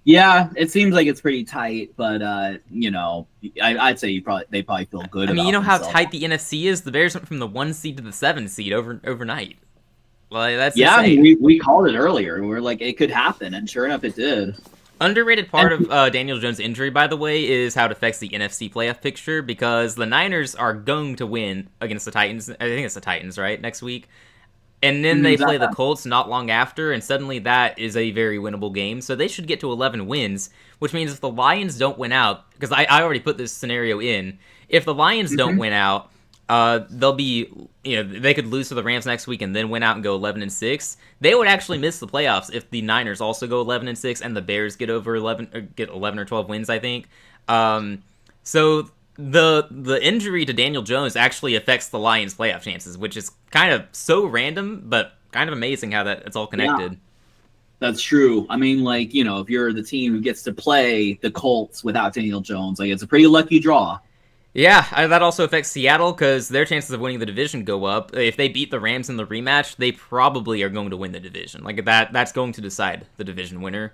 B: Yeah, it seems like it's pretty tight, but I'd say they probably feel good.
A: I mean,
B: about
A: you know how
B: themselves.
A: tight the NFC is. The Bears went from the 1 seed to the 7 seed overnight. Like that's
B: I
A: insane.
B: mean, we called it earlier. We were like, it could happen, and sure enough, it did.
A: Underrated part of Daniel Jones' injury, by the way, is how it affects the NFC playoff picture, because the Niners are going to win against the Titans. I think it's the Titans, right, next week? And then they play the Colts not long after, and suddenly that is a very winnable game. So they should get to 11 wins, which means if the Lions don't win out, because I already put this scenario in, if the Lions don't win out, they'll be, they could lose to the Rams next week and then win out and go 11-6. They would actually miss the playoffs if the Niners also go 11-6 and the Bears get over 11 or 12 wins, I think. So the injury to Daniel Jones actually affects the Lions' playoff chances, which is kind of so random, but kind of amazing how it's all connected.
B: Yeah, that's true. I mean, like, if you're the team who gets to play the Colts without Daniel Jones, like, it's a pretty lucky draw.
A: Yeah, that also affects Seattle because their chances of winning the division go up. If they beat the Rams in the rematch, they probably are going to win the division. Like that's going to decide the division winner,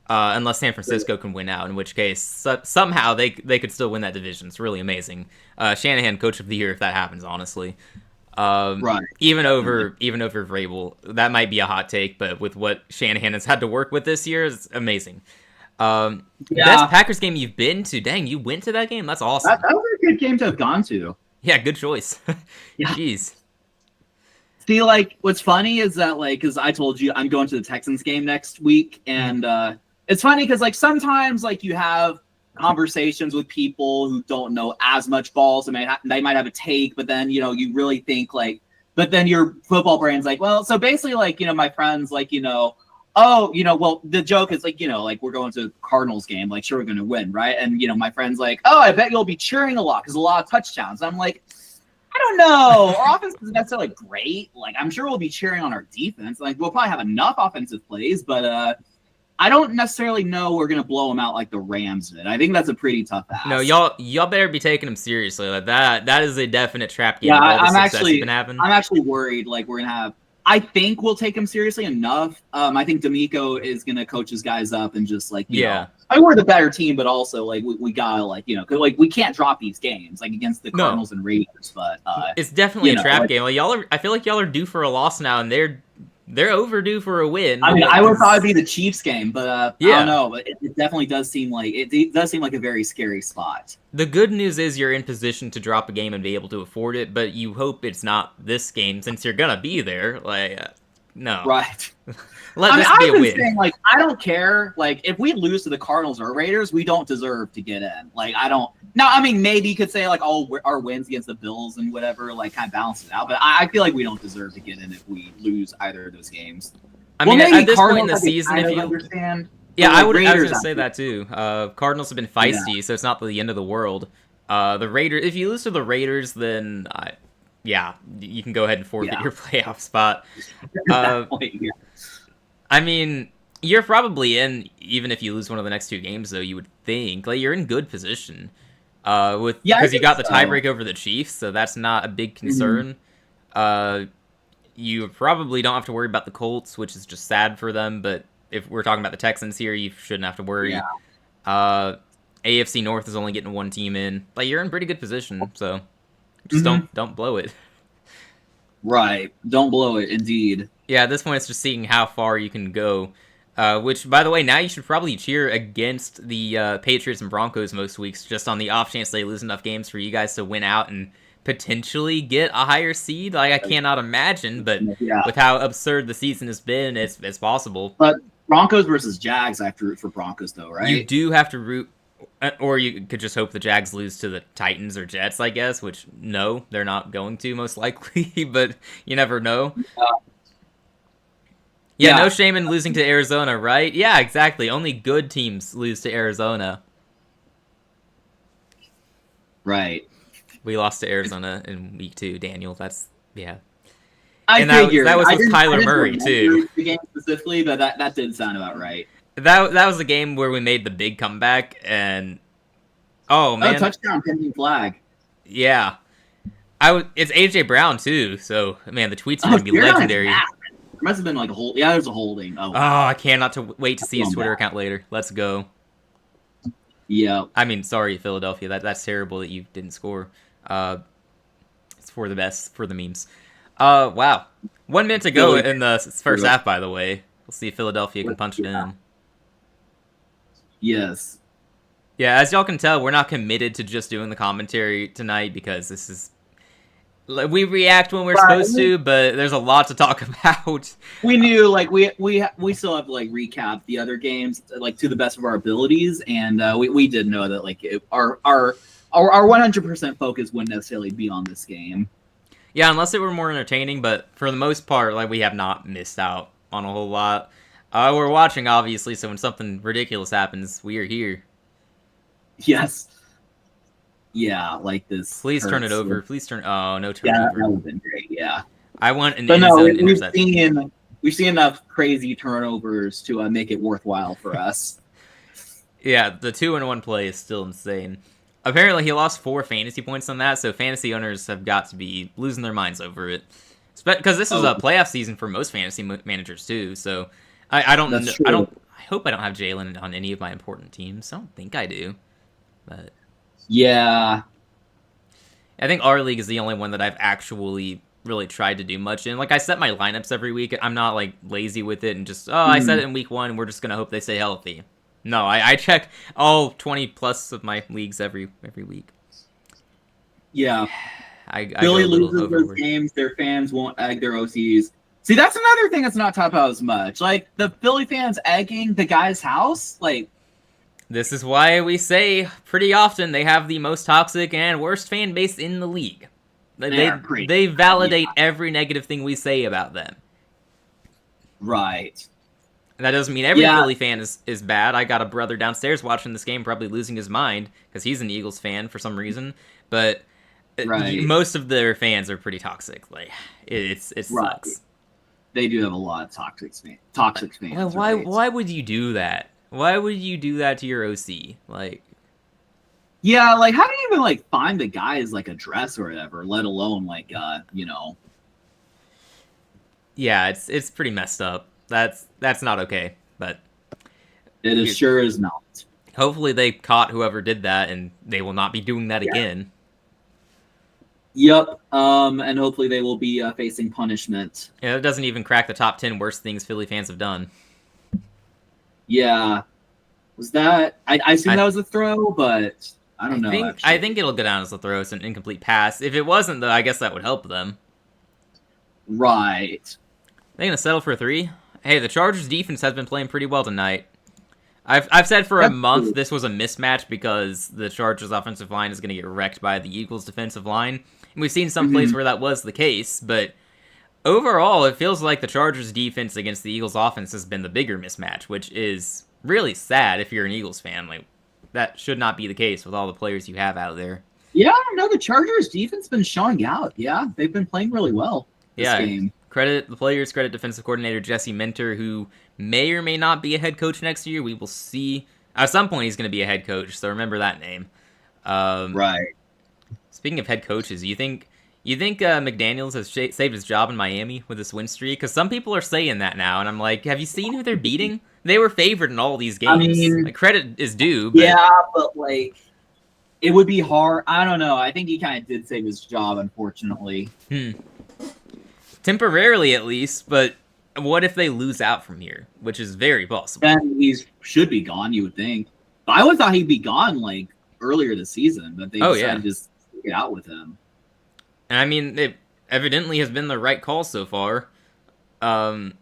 A: unless San Francisco can win out, in which case somehow they could still win that division. It's really amazing. Shanahan, coach of the year, if that happens, honestly.
B: Right.
A: Even over Vrabel, that might be a hot take, but with what Shanahan has had to work with this year, it's amazing. Best Packers game you've been to? Dang, you went to that game? That's awesome.
B: That was a good game to have gone to.
A: Yeah, good choice.
B: Yeah.
A: Jeez.
B: See, like, what's funny is that, like, because I told you I'm going to the Texans game next week, and it's funny because, like, sometimes, like, you have conversations with people who don't know as much ball, so they might have a take, but then, you really think, like, but then your football brain's like, well, so basically, like, my friends, like, oh, well, the joke is like, like we're going to a Cardinals game, like, sure, we're going to win, right? And, my friend's like, oh, I bet you'll be cheering a lot because a lot of touchdowns. I'm like, I don't know. Our offense isn't necessarily great. Like, I'm sure we'll be cheering on our defense. Like, we'll probably have enough offensive plays, but I don't necessarily know we're going to blow them out like the Rams did. I think that's a pretty tough ask.
A: No, y'all better be taking them seriously. Like that is a definite trap game.
B: Yeah,
A: with all the success you've been having.
B: I'm actually worried, like, we're going to have I think we'll take him seriously enough. I think D'Amico is going to coach his guys up and just, like, you know, I mean, we're the better team, but also, like, we got to, like, 'cause, like, we can't drop these games, like, against the Cardinals and Raiders, but
A: it's definitely a trap game. Like, I feel like y'all are due for a loss now, and they're overdue for a win.
B: I mean, I would probably be the Chiefs game, but I don't know. But it definitely does seem like a very scary spot.
A: The good news is you're in position to drop a game and be able to afford it, but you hope it's not this game since you're gonna be there. Like, no,
B: right?
A: Let this be a win.
B: Saying, like, I don't care. Like, if we lose to the Cardinals or Raiders, we don't deserve to get in. Like, I don't. Now, I mean, maybe you could say, like, oh, our wins against the Bills and whatever, like, kind of balance it out. But I feel like we don't deserve to get in if we lose either of those games.
A: I mean,
B: maybe
A: at this
B: Cardinals,
A: point in the season, if you
B: understand.
A: Yeah,
B: like,
A: I was
B: Raiders,
A: going to say that too. Cardinals have been feisty, so it's not the end of the world. The Raiders, if you lose to the Raiders, then you can go ahead and forfeit your playoff spot. I mean, you're probably in, even if you lose one of the next two games, though, you would think. Like, you're in good position. Because you got the tiebreak over the Chiefs, so that's not a big concern. You probably don't have to worry about the Colts, which is just sad for them, but if we're talking about the Texans here, you shouldn't have to worry. AFC North is only getting one team in. Like, you're in pretty good position, so just don't blow it.
B: Right. Don't blow it, indeed.
A: Yeah, at this point, it's just seeing how far you can go. Which, by the way, now you should probably cheer against the Patriots and Broncos most weeks, just on the off chance they lose enough games for you guys to win out and potentially get a higher seed. Like, I cannot imagine, but with how absurd the season has been, it's possible.
B: But Broncos versus Jags, I have to root for Broncos, though, right?
A: You do have to root. Or you could just hope the Jags lose to the Titans or Jets, I guess, which, no, they're not going to, most likely, but you never know. Yeah, no
B: Yeah,
A: shame in losing to Arizona, right? Yeah, exactly. Only good teams lose to Arizona.
B: right.
A: We lost to Arizona in week 2, Daniel. That's, yeah.
B: I
A: And that
B: figured.
A: was
B: I
A: with
B: didn't
A: Kyler Murray, too.
B: remember the game specifically, but that did sound about right.
A: That was a game where we made the big comeback, and oh
B: Oh,
A: man,
B: touchdown, pending flag.
A: yeah, it's AJ Brown too. So man, the tweets are
B: Oh,
A: gonna be
B: you're on his
A: legendary.
B: back. There must have been like a hold. Yeah, there's a holding. Oh,
A: Oh,
B: wow.
A: I cannot to wait to see his
B: Going
A: Twitter
B: back.
A: account later. Let's go.
B: Yeah.
A: I mean, sorry, Philadelphia. That's terrible that you didn't score. Uh, it's for the best for the memes. Wow. 1 minute to go
B: Philly.
A: in the first half. By the way, we'll see if Philadelphia can punch it in.
B: Yes.
A: Yeah, as y'all can tell, we're not committed to just doing the commentary tonight because this is we react when we're supposed to, but there's a lot to talk about.
B: We knew like we still have to like recap the other games like to the best of our abilities, and we did know that like our 100% focus wouldn't necessarily be on this game.
A: Yeah, unless it were more entertaining, but for the most part, like we have not missed out on a whole lot. We're watching, obviously, so when something ridiculous happens, we are here.
B: Yes. Yeah, like this.
A: Please turn it over. Please turn. Oh, no turnover.
B: Yeah, that would have been great. Yeah.
A: I want an
B: But
A: end
B: no,
A: zone interception.
B: we've seen enough crazy turnovers to make it worthwhile for us.
A: Yeah, the 2-1 play is still insane. Apparently, he lost 4 fantasy points on that, so fantasy owners have got to be losing their minds over it. Because this is a playoff season for most fantasy managers too. So I don't know. I hope I don't have Jalen on any of my important teams. I don't think I do, but
B: yeah,
A: I think our league is the only one that I've actually really tried to do much in. Like I set my lineups every week. I'm not like lazy with it and just I set it in week 1. We're just gonna hope they stay healthy. No, I check all 20 plus of my leagues every week.
B: Yeah.
A: I
B: Philly loses those games. Their fans won't egg their OCs. See, that's another thing that's not talked about as much. Like the Philly fans egging the guy's house. Like
A: this is why we say pretty often they have the most toxic and worst fan base in the league. They validate every negative thing we say about them.
B: Right.
A: That doesn't mean every Philly fan is bad. I got a brother downstairs watching this game probably losing his mind because he's an Eagles fan for some reason. But most of their fans are pretty toxic. Like it sucks.
B: They do have a lot of toxic fans.
A: Well, why would you do that? Why would you do that to your OC? Like,
B: yeah, like how do you even like find the guy's like address or whatever? Let alone like
A: Yeah, it's pretty messed up. That's not okay. But
B: it sure is not.
A: Hopefully they caught whoever did that, and they will not be doing that again.
B: Yep. And hopefully they will be facing punishment.
A: Yeah, it doesn't even crack the top 10 worst things Philly fans have done.
B: Yeah. Was that? I assume that was a throw, but I don't know.
A: I think it'll go down as a throw. It's an incomplete pass. If it wasn't, though, I guess that would help them.
B: Right.
A: They gonna settle for a 3? Hey, the Chargers defense has been playing pretty well tonight. I've said for a month this was a mismatch because the Chargers offensive line is gonna get wrecked by the Eagles defensive line. And we've seen some plays where that was the case, but overall it feels like the Chargers defense against the Eagles offense has been the bigger mismatch, which is really sad if you're an Eagles fan. Like that should not be the case with all the players you have out there.
B: Yeah, no, the Chargers defense been showing out. Yeah, they've been playing really well this game.
A: Credit the players, credit defensive coordinator Jesse Minter, who may or may not be a head coach next year. We will see. At some point, he's going to be a head coach, so remember that name.
B: Right.
A: Speaking of head coaches, you think McDaniels has saved his job in Miami with this win streak? Because some people are saying that now, and I'm like, have you seen who they're beating? They were favored in all these games. I mean, like, credit is due. But...
B: yeah, but like, it would be hard. I don't know. I think he kind of did save his job, unfortunately.
A: Temporarily, at least, but what if they lose out from here, which is very possible?
B: Then he should be gone, you would think. But I would thought he'd be gone like earlier this season, but they decided to just get out with him.
A: And I mean, it evidently has been the right call so far. But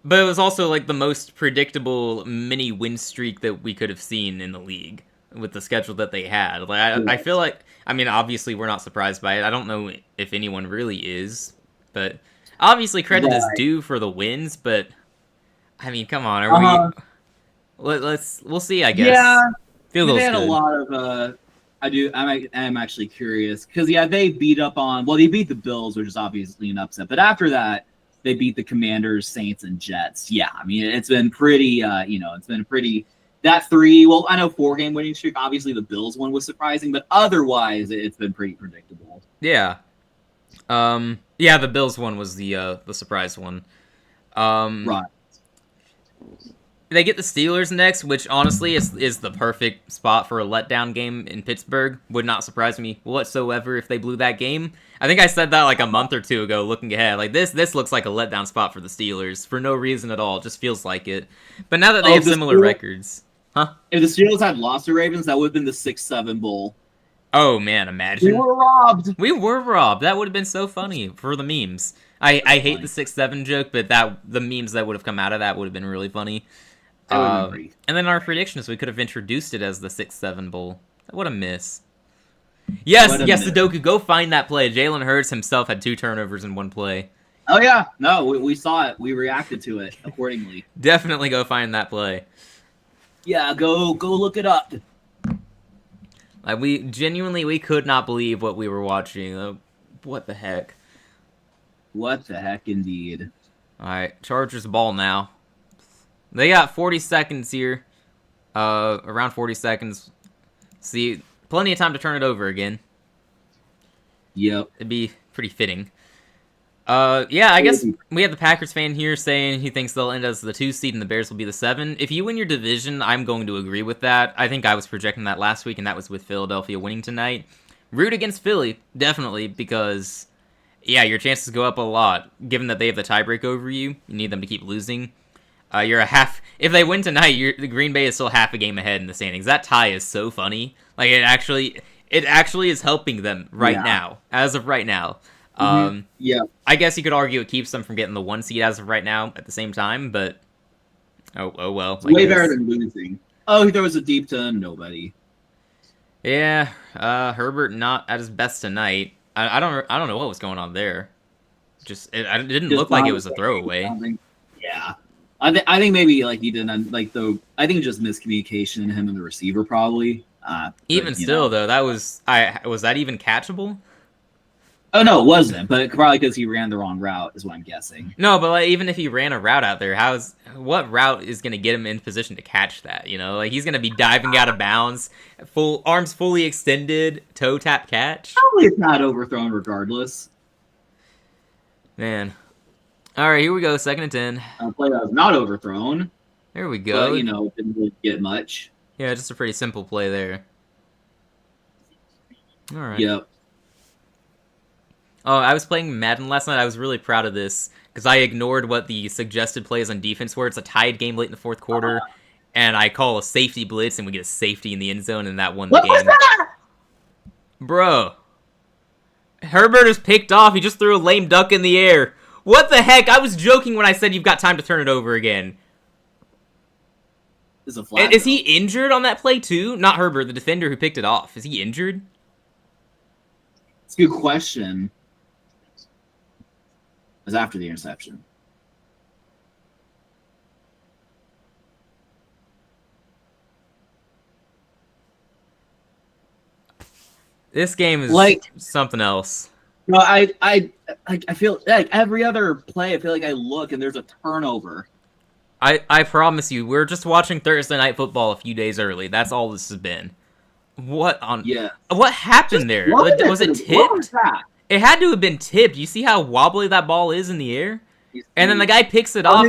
A: it was also like the most predictable mini win streak that we could have seen in the league. with the schedule that they had. Like I feel like, I mean, obviously we're not surprised by it. I don't know if anyone really is, but obviously credit is
B: Right.
A: due for the wins. But I mean, come on, are we?
B: Uh-huh.
A: We'll see. I
B: Yeah.
A: guess
B: I
A: field
B: mean, they
A: goal's
B: had a
A: good.
B: lot of. I'm actually curious because yeah, they beat up on. Well, they beat the Bills, which is obviously an upset. But after that, they beat the Commanders, Saints, and Jets. Yeah, I mean, it's been pretty. It's been pretty. That three. Well, I know 4 game winning streak. Obviously, the Bills one was surprising, but otherwise, it's been pretty predictable.
A: Yeah. Yeah, the Bills one was the surprise one. Um,
B: Right.
A: they get the Steelers next, which honestly is the perfect spot for a letdown game in Pittsburgh. Would not surprise me whatsoever if they blew that game. I think I said that like a month or two ago, looking ahead. Like this looks like a letdown spot for the Steelers for no reason at all. It just feels like it. But now that they
B: Oh,
A: have similar records, huh?
B: if the Steelers had lost to Ravens, that would have been the 6-7 bowl.
A: Oh man,
B: We
A: imagine.
B: were robbed.
A: We were robbed. That would have been so funny for the memes. I hate the 6-7 joke, but the memes that would have come out of that would have been really funny.
B: That would have been pretty.
A: And then our predictions, we could have introduced it as the 6-7 bowl. What a miss. Yes,
B: What a
A: yes,
B: miss.
A: Sudoku, go find that play. Jalen Hurts himself had 2 turnovers in one play.
B: Oh yeah, no, we saw it. We reacted to it accordingly.
A: Definitely go find that play.
B: Yeah, go look it up.
A: Like we could not believe what we were watching. What the heck?
B: What the heck, indeed.
A: All right, Chargers ball now. They got 40 seconds here. Around 40 seconds. See, plenty of time to turn it over again.
B: Yep.
A: It'd be pretty fitting. Yeah, I guess we have the Packers fan here saying he thinks they'll end as the 2 seed and the Bears will be the 7. If you win your division, I'm going to agree with that. I think I was projecting that last week, and that was with Philadelphia winning tonight. Root against Philly, definitely, because, yeah, your chances go up a lot. Given that they have the tiebreak over you, you need them to keep losing. You're a half. If they win tonight, the Green Bay is still half a game ahead in the standings. That tie is so funny. Like it actually is helping them right now, as of right now.
B: Yeah.
A: I guess you could argue it keeps them from getting the 1 seed as of right now at the same time, but oh well.
B: It's way better than losing. Oh, there was a deep to nobody.
A: Yeah, Herbert not at his best tonight. I don't know what was going on there. Just it didn't look like it was a throwaway.
B: Yeah. I think maybe like he didn't like the. I think just miscommunication in him and the receiver probably.
A: Even still, though, that was that even catchable?
B: Oh no, it wasn't. But probably because he ran the wrong route is what I'm guessing.
A: No, but like, even if he ran a route out there, what route is going to get him in position to catch that? You know, like he's going to be diving out of bounds, arms fully extended, toe tap catch.
B: Probably it's not overthrown regardless.
A: Man. All right, here we go. 2nd and 10.
B: A play that was not overthrown.
A: There we go.
B: But, didn't really get much.
A: Yeah, just a pretty simple play there. All right.
B: Yep.
A: Oh, I was playing Madden last night. I was really proud of this because I ignored what the suggested plays on defense were. It's a tied game late in the 4th quarter, and I call a safety blitz, and we get a safety in the end zone, and that won the game.
B: What was that?
A: Bro. Herbert is picked off. He just threw a lame duck in the air. What the heck? I was joking when I said you've got time to turn it over again. Is he injured on that play too? Not Herbert, the defender who picked it off. Is he injured?
B: It's a good question. It was after the interception.
A: This game is
B: like
A: something else.
B: No, I feel like every other play, I feel like I look and there's a turnover.
A: I promise you, we're just watching Thursday Night Football a few days early. That's all this has been. What happened there? Was it tipped?
B: What was that?
A: It had to have been tipped. You see how wobbly that ball is in the air? And then the guy picks it off.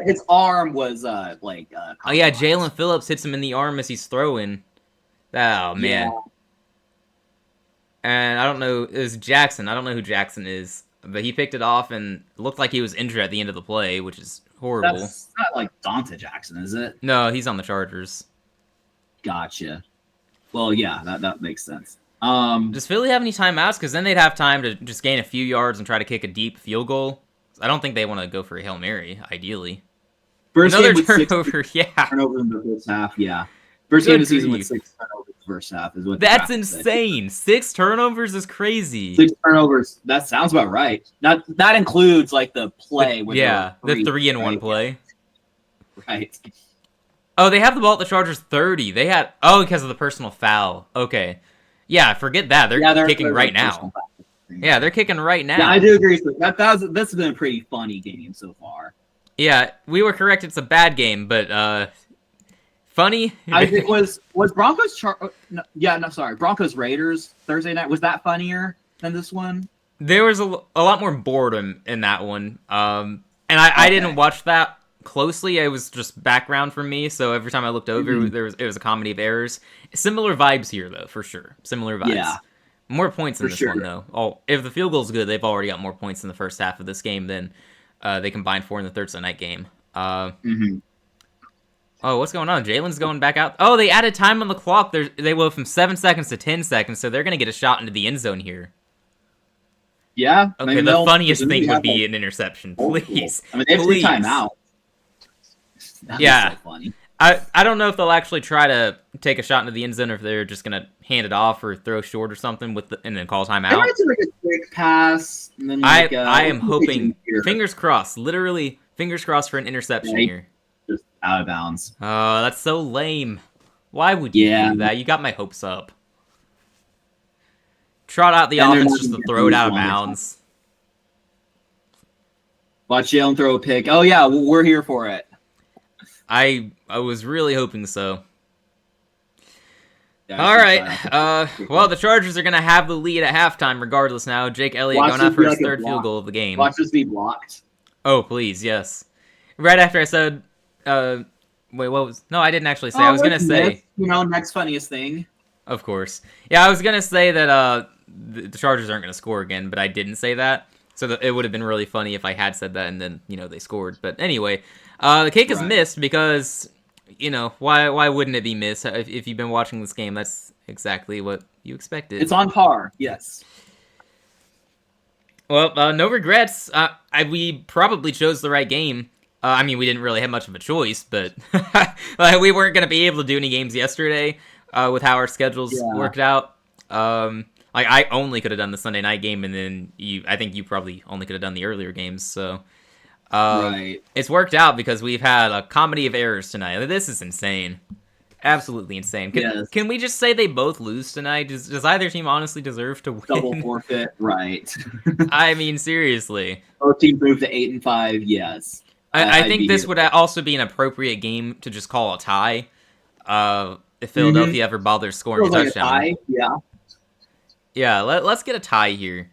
B: His arm was oh
A: yeah, Jalen Phillips hits him in the arm as he's throwing. Oh, man.
B: Yeah.
A: And I don't know, it was Jackson. I don't know who Jackson is. But he picked it off and looked like he was injured at the end of the play, which is horrible.
B: That's not like Dante Jackson, is it?
A: No, he's on the Chargers.
B: Gotcha. Well, yeah, that makes sense.
A: Does Philly have any timeouts? Because then they'd have time to just gain a few yards and try to kick a deep field goal. I don't think they want to go for a Hail Mary, ideally.
B: First
A: Another
B: game with
A: turnover, yeah.
B: Turnover in the first half, yeah. First game
A: Good
B: of the season with
A: grief.
B: 6 turnovers the first half is what the
A: That's
B: graphic said.
A: insane. 6 turnovers is crazy.
B: 6 turnovers. That sounds about right. That includes like the play.
A: The 3-and-1
B: right?
A: play.
B: Right.
A: Oh, they have the ball at the Chargers 30. They had because of the personal foul. Okay. Yeah, forget that. They're kicking right now. Yeah, they're kicking right now.
B: Yeah, I do agree. This has been a pretty funny game so far.
A: Yeah, we were correct. It's a bad game, but funny.
B: I think was Broncos. Broncos Raiders Thursday night. Was that funnier than this one?
A: There was a lot more boredom in that one. And I didn't watch that closely. It was just background for me. So every time I looked over, it was a comedy of errors. Similar vibes here, though, for sure. Similar vibes. Yeah. More points in this one, though. If the field goal's good, they've already got more points in the first half of this game than they combined for in the Thursday night game. Oh, what's going on? Jalen's going back out. Oh, they added time on the clock. They went from 7 seconds to 10 seconds, so they're going to get a shot into the end zone here.
B: Yeah.
A: Okay, the funniest thing would be an interception. Please.
B: I mean, they have 3 timeouts.
A: Yeah.
B: So funny.
A: I don't know if they'll actually try to take a shot into the end zone or if they're just going to hand it off or throw short or something and then call timeout.
B: They might do like a quick pass. And then
A: I am hoping, fingers crossed, literally fingers crossed for an interception here.
B: Just out of bounds.
A: Oh, that's so lame. Why would you do that? You got my hopes up. Trot out the offense just to throw it out of bounds.
B: Watch Jalen throw a pick. Oh, yeah, we're here for it.
A: I was really hoping so. Yeah, all right. Well, the Chargers are going to have the lead at halftime regardless now. Jake Elliott going out for his third field goal of the game.
B: Watch this be blocked.
A: Oh, please, yes. Right after I said... wait, what was... No, I didn't actually say. I was going to say...
B: next funniest thing.
A: Of course. Yeah, I was going to say that the Chargers aren't going to score again, but I didn't say that. So it would have been really funny if I had said that and then, they scored. But anyway, the kick is missed because, why wouldn't it be missed? If you've been watching this game, that's exactly what you expected.
B: It's on par, yes.
A: Well, no regrets. We probably chose the right game. We didn't really have much of a choice, but we weren't going to be able to do any games yesterday with how our schedules worked out. I only could have done the Sunday night game, and then I think you probably only could have done the earlier games. So, it's worked out because we've had a comedy of errors tonight. This is insane, absolutely insane. Can we just say they both lose tonight? Does either team honestly deserve to win?
B: Double forfeit, right?
A: I mean, seriously.
B: Both teams moved to 8-5. Yes,
A: I think this would also be an appropriate game to just call a tie. If Philadelphia ever bothers scoring a touchdown,
B: tie.
A: Yeah, let's get a tie here.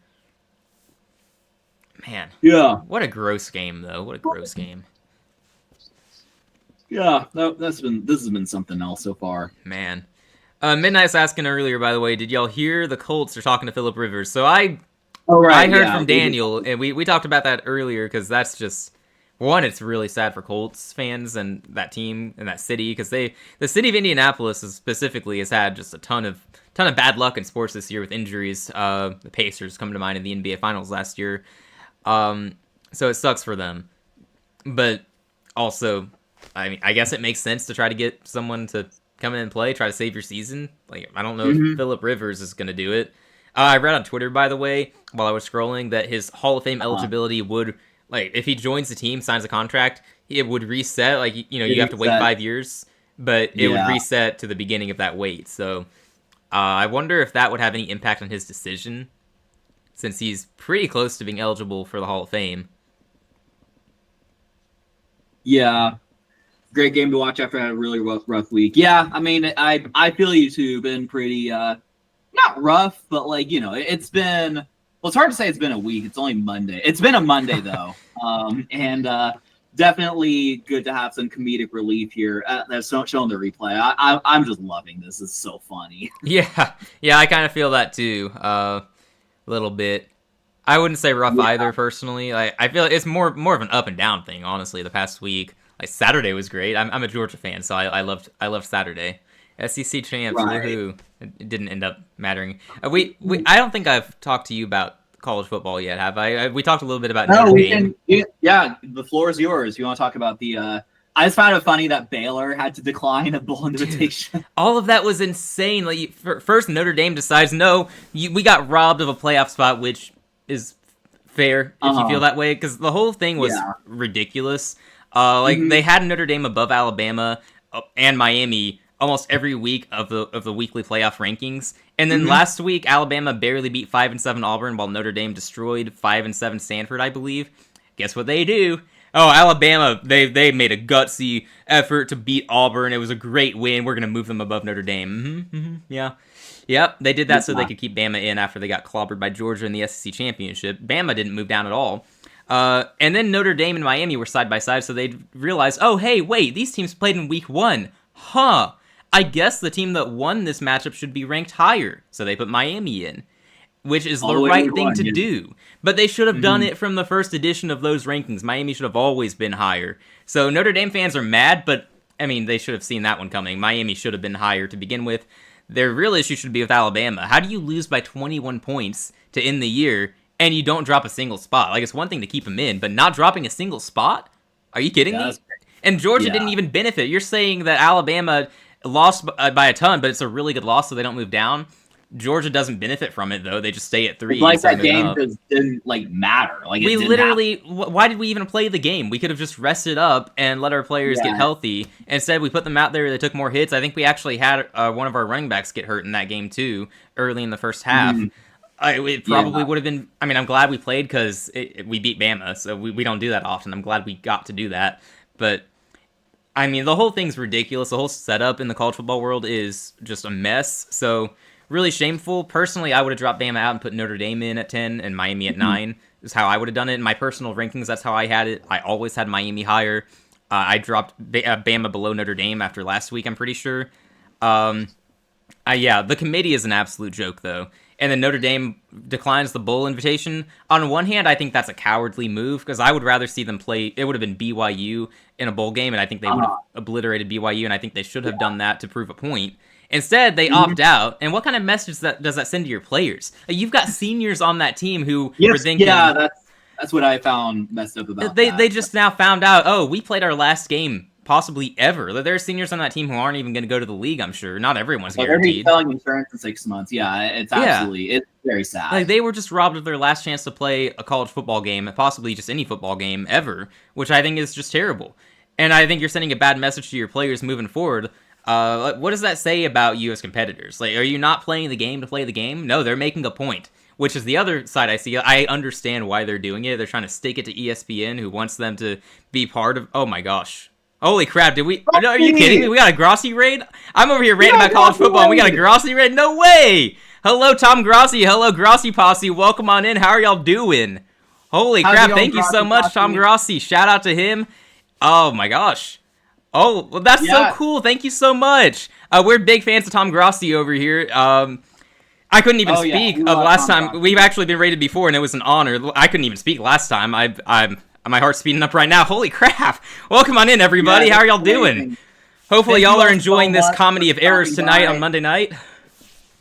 A: Man.
B: Yeah.
A: What a gross game, though. What a gross game.
B: Yeah, this has been something else so far.
A: Man. Midnight's asking earlier, by the way, did y'all hear the Colts are talking to Phillip Rivers? So I heard from Daniel, and we talked about that earlier, because that's just... One, it's really sad for Colts fans and that team and that city, because the city of Indianapolis specifically has had just a ton of bad luck in sports this year with injuries. The Pacers come to mind in the NBA Finals last year, so it sucks for them. But also, I guess it makes sense to try to get someone to come in and play, try to save your season. I don't know if Phillip Rivers is going to do it. I read on Twitter, by the way, while I was scrolling, that his Hall of Fame eligibility would. If he joins the team, signs a contract, it would reset. You have to wait 5 years, but it would reset to the beginning of that wait. So I wonder if that would have any impact on his decision, since he's pretty close to being eligible for the Hall of Fame.
B: Yeah. Great game to watch after I had a really rough week. Yeah, I feel you too. Been pretty, not rough, but it's been... Well, it's hard to say it's been a week. It's only Monday. It's been a Monday, though. And definitely good to have some comedic relief here. That's showing the replay. I'm just loving this. It's so funny.
A: Yeah, I kind of feel that, too. A little bit. I wouldn't say rough either, personally. I feel it's more of an up and down thing, honestly, the past week. Saturday was great. I'm a Georgia fan, so I loved Saturday. SEC champs, woohoo. It didn't end up mattering. I don't think I've talked to you about college football yet, have I? We talked a little bit about Notre Dame.
B: Yeah, the floor is yours. You want to talk about the I just found it funny that Baylor had to decline a bowl invitation.
A: All of that was insane. Like, first Notre Dame decides, no, we got robbed of a playoff spot, which is fair if you feel that way, because the whole thing was ridiculous. They had Notre Dame above Alabama and Miami almost every week of the weekly playoff rankings, and then last week Alabama barely beat 5-7 Auburn, while Notre Dame destroyed 5-7 Stanford, I believe. Guess what they do? Oh, Alabama, they made a gutsy effort to beat Auburn. It was a great win. We're going to move them above Notre Dame. Yeah. Yep, they did that so they could keep Bama in after they got clobbered by Georgia in the SEC Championship. Bama didn't move down at all. And then Notre Dame and Miami were side by side, so they realized, oh, hey, wait, these teams played in week 1. Huh. I guess the team that won this matchup should be ranked higher. So they put Miami in, which is the right thing to do. But they should have done it from the first edition of those rankings. Miami should have always been higher. So Notre Dame fans are mad, but, I mean, they should have seen that one coming. Miami should have been higher to begin with. Their real issue should be with Alabama. How do you lose by 21 points to end the year, and you don't drop a single spot? Like, it's one thing to keep them in, but not dropping a single spot? Are you kidding me? And Georgia didn't even benefit. You're saying that Alabama lost by a ton, but it's a really good loss, so they don't move down. Georgia doesn't benefit from it, though. They just stay at 3.
B: It's like that game just didn't matter. Like,
A: we literally, why did we even play the game? We could have just rested up and let our players get healthy. Instead, we put them out there. They took more hits. I think we actually had one of our running backs get hurt in that game too, early in the first half. It probably would have been. I mean, I'm glad we played because we beat Bama, so we don't do that often. I'm glad we got to do that. But I mean, the whole thing's ridiculous. The whole setup in the college football world is just a mess. So really shameful. Personally, I would have dropped Bama out and put Notre Dame in at 10 and Miami at 9 is how I would have done it. In my personal rankings, that's how I had it. I always had Miami higher. I dropped Bama below Notre Dame after last week, I'm pretty sure. The committee is an absolute joke, though. And then Notre Dame declines the bowl invitation. On one hand, I think that's a cowardly move, because I would rather see them play. It would have been BYU in a bowl game, and I think they would have obliterated BYU, and I think they should have done that to prove a point. Instead, they opt out, and what kind of message does that send to your players? You've got seniors on that team who were thinking...
B: Yeah, that's what I found messed up about
A: They just now found out, oh, we played our last game possibly ever. There are seniors on that team who aren't even going to go to the league, I'm sure. Not everyone's guaranteed.
B: They're selling insurance in 6 months. Yeah, it's absolutely... It's very sad.
A: Like, they were just robbed of their last chance to play a college football game, possibly just any football game ever, which I think is just terrible. And I think you're sending a bad message to your players moving forward. What does that say about you as competitors? Like, are you not playing the game to play the game? No, they're making a point, which is the other side I see. I understand why they're doing it. They're trying to stake it to ESPN, who wants them to be part of... Oh my gosh. Holy crap, did we... Are you kidding me? We got a Grossi raid? I'm over here ranting about college football, and we got a Grossi raid? No way! Hello, Tom Grossi. Hello, Grossi Posse. Welcome on in. How are y'all doing? Holy crap, thank you so much, Tom Grossi. Shout out to him. Oh my gosh. Oh, well, that's so cool. Thank you so much. We're big fans of Tom Grossi over here. I couldn't even speak of last time. Grossi. We've actually been rated before, and it was an honor. I couldn't even speak last time. My heart's speeding up right now. Holy crap. Welcome on in, everybody. How are y'all doing? Hopefully y'all are enjoying this comedy of errors tonight on Monday night.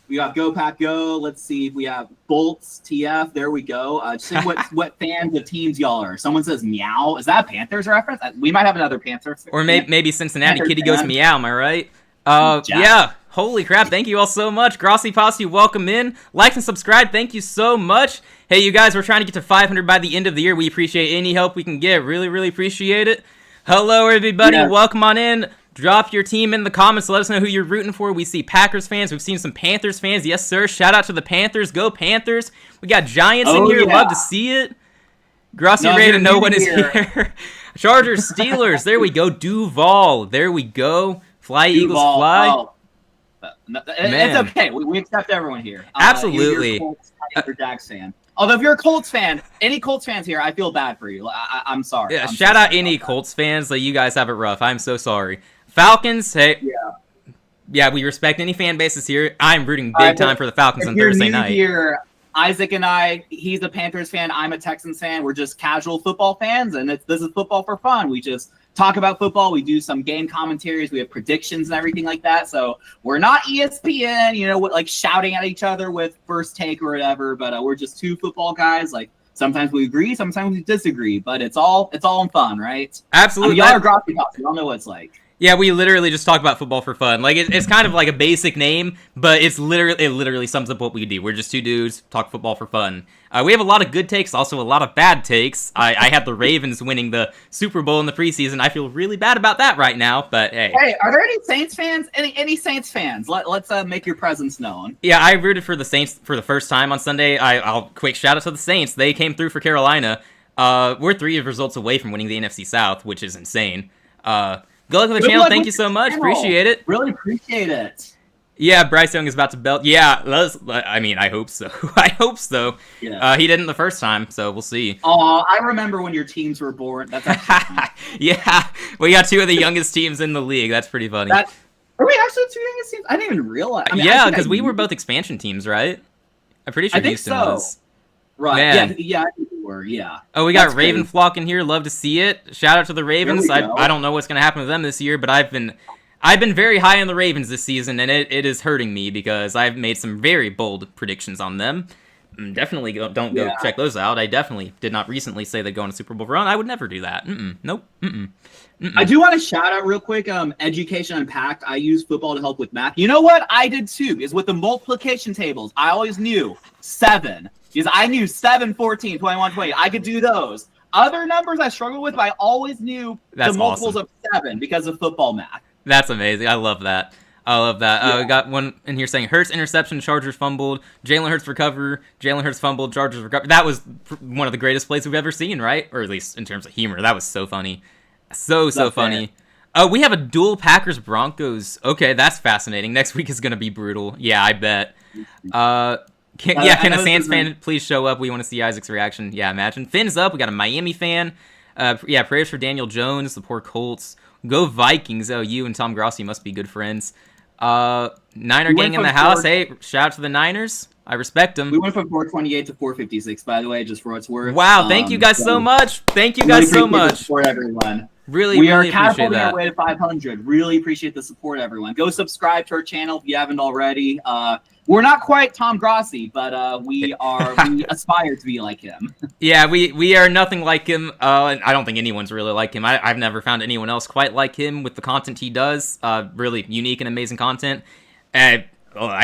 B: We got Go Pack Go. Let's see. We have Bolts TF. There we go. Just see what fans of teams y'all are. Someone says meow. Is that a Panthers reference? We might have another Panthers.
A: Or maybe Cincinnati Panthers Kitty fan. Goes meow. Am I right? Yeah. Holy crap. Thank you all so much. Grossi Posse, welcome in. Like and subscribe. Thank you so much. Hey, you guys, we're trying to get to 500 by the end of the year. We appreciate any help we can get. Really, really appreciate it. Hello, everybody. Yeah. Welcome on in. Drop your team in the comments. Let us know who you're rooting for. We see Packers fans. We've seen some Panthers fans. Yes, sir. Shout out to the Panthers. Go Panthers. We got Giants in here. Love to see it. Grossi Ray and no one is here. Chargers, Steelers. There we go. Duval. There we go. Fly, Eagles, fly.
B: Oh. It's okay. We accept everyone here.
A: Absolutely.
B: You're a Jags fan. Although if you're a Colts fan, any Colts fans here, I feel bad for you. I'm sorry.
A: Yeah, shout out any Colts fans. Like, you guys have it rough. I'm so sorry. Falcons, hey. Yeah, we respect any fan bases here. I'm rooting big time for the Falcons on Thursday night.
B: Here, Isaac and I, he's a Panthers fan. I'm a Texans fan. We're just casual football fans, and this is football for fun. We just talk about football. We do some game commentaries. We have predictions and everything like that. So we're not ESPN, like shouting at each other with First Take or whatever, but we're just two football guys. Like, Sometimes we agree, sometimes we disagree, but it's all in fun, right?
A: Absolutely.
B: Y'all are Grossi Talks. Y'all know what it's like.
A: Yeah, we literally just talk about football for fun. Like, it's kind of like a basic name, but it literally sums up what we do. We're just two dudes, talk football for fun. We have a lot of good takes, also a lot of bad takes. I had the Ravens winning the Super Bowl in the preseason. I feel really bad about that right now, but hey.
B: Hey, are there any Saints fans? Any Saints fans? Let's make your presence known.
A: Yeah, I rooted for the Saints for the first time on Sunday. I'll quick shout out to the Saints. They came through for Carolina. We're 3 results away from winning the NFC South, which is insane. Good luck with the channel. Thank you so much. Appreciate it.
B: Really appreciate it.
A: Yeah, Bryce Young is about to belt. Yeah, I mean, I hope so. I hope so.
B: Yeah.
A: He didn't the first time, so we'll see.
B: Oh, I remember when your teams were born. That's
A: yeah, we got 2 of the youngest teams in the league. That's pretty funny.
B: Are we actually 2 youngest teams? I didn't even realize. I mean,
A: yeah, because we were both expansion teams, right? I'm pretty sure
B: I think
A: Houston
B: so.
A: was.
B: Right.
A: Man.
B: Yeah, I think we were. Yeah.
A: Oh, we got Raven Flock in here. Love to see it. Shout out to the Ravens.
B: There we go.
A: I don't know what's going to happen to them this year, but I've been very high on the Ravens this season, and it is hurting me because I've made some very bold predictions on them. Definitely don't go check those out. I definitely did not recently say they'd go on a Super Bowl run. I would never do that. Nope.
B: I do want to shout out real quick, Education Unpacked. I use football to help with math. You know what I did too, is with the multiplication tables, I always knew 7. Because I knew 7, 14, 21, 20. I could do those. Other numbers I struggled with, but I always knew the multiples of 7 because of football math.
A: That's amazing. I love that. We got one in here saying Hurts interception, Chargers fumbled, Jalen Hurts recover, Jalen Hurts fumbled, Chargers recover. That was one of the greatest plays we've ever seen, right? Or at least in terms of humor. That was so funny. So funny. We have a dual Packers-Broncos. Okay, that's fascinating. Next week is going to be brutal. Yeah, I bet. Can a Sands fan please show up? We want to see Isaac's reaction. Yeah, imagine. Finn's up. We got a Miami fan. Prayers for Daniel Jones, the poor Colts. Go Vikings. Oh, you and Tom Grossi must be good friends. Niner gang in the house. Hey, shout out to the Niners. I respect them.
B: We went from 428 to 456, by the way, just for what it's worth.
A: Wow, thank you guys so much. Thank you guys so much.
B: For everyone.
A: We
B: are
A: catapulting
B: our way to 500. Really appreciate the support, everyone. Go subscribe to our channel if you haven't already. We're not quite Tom Grossi, but we aspire to be like him.
A: Yeah, we are nothing like him. And I don't think anyone's really like him. I've never found anyone else quite like him with the content he does. Really unique and amazing content. I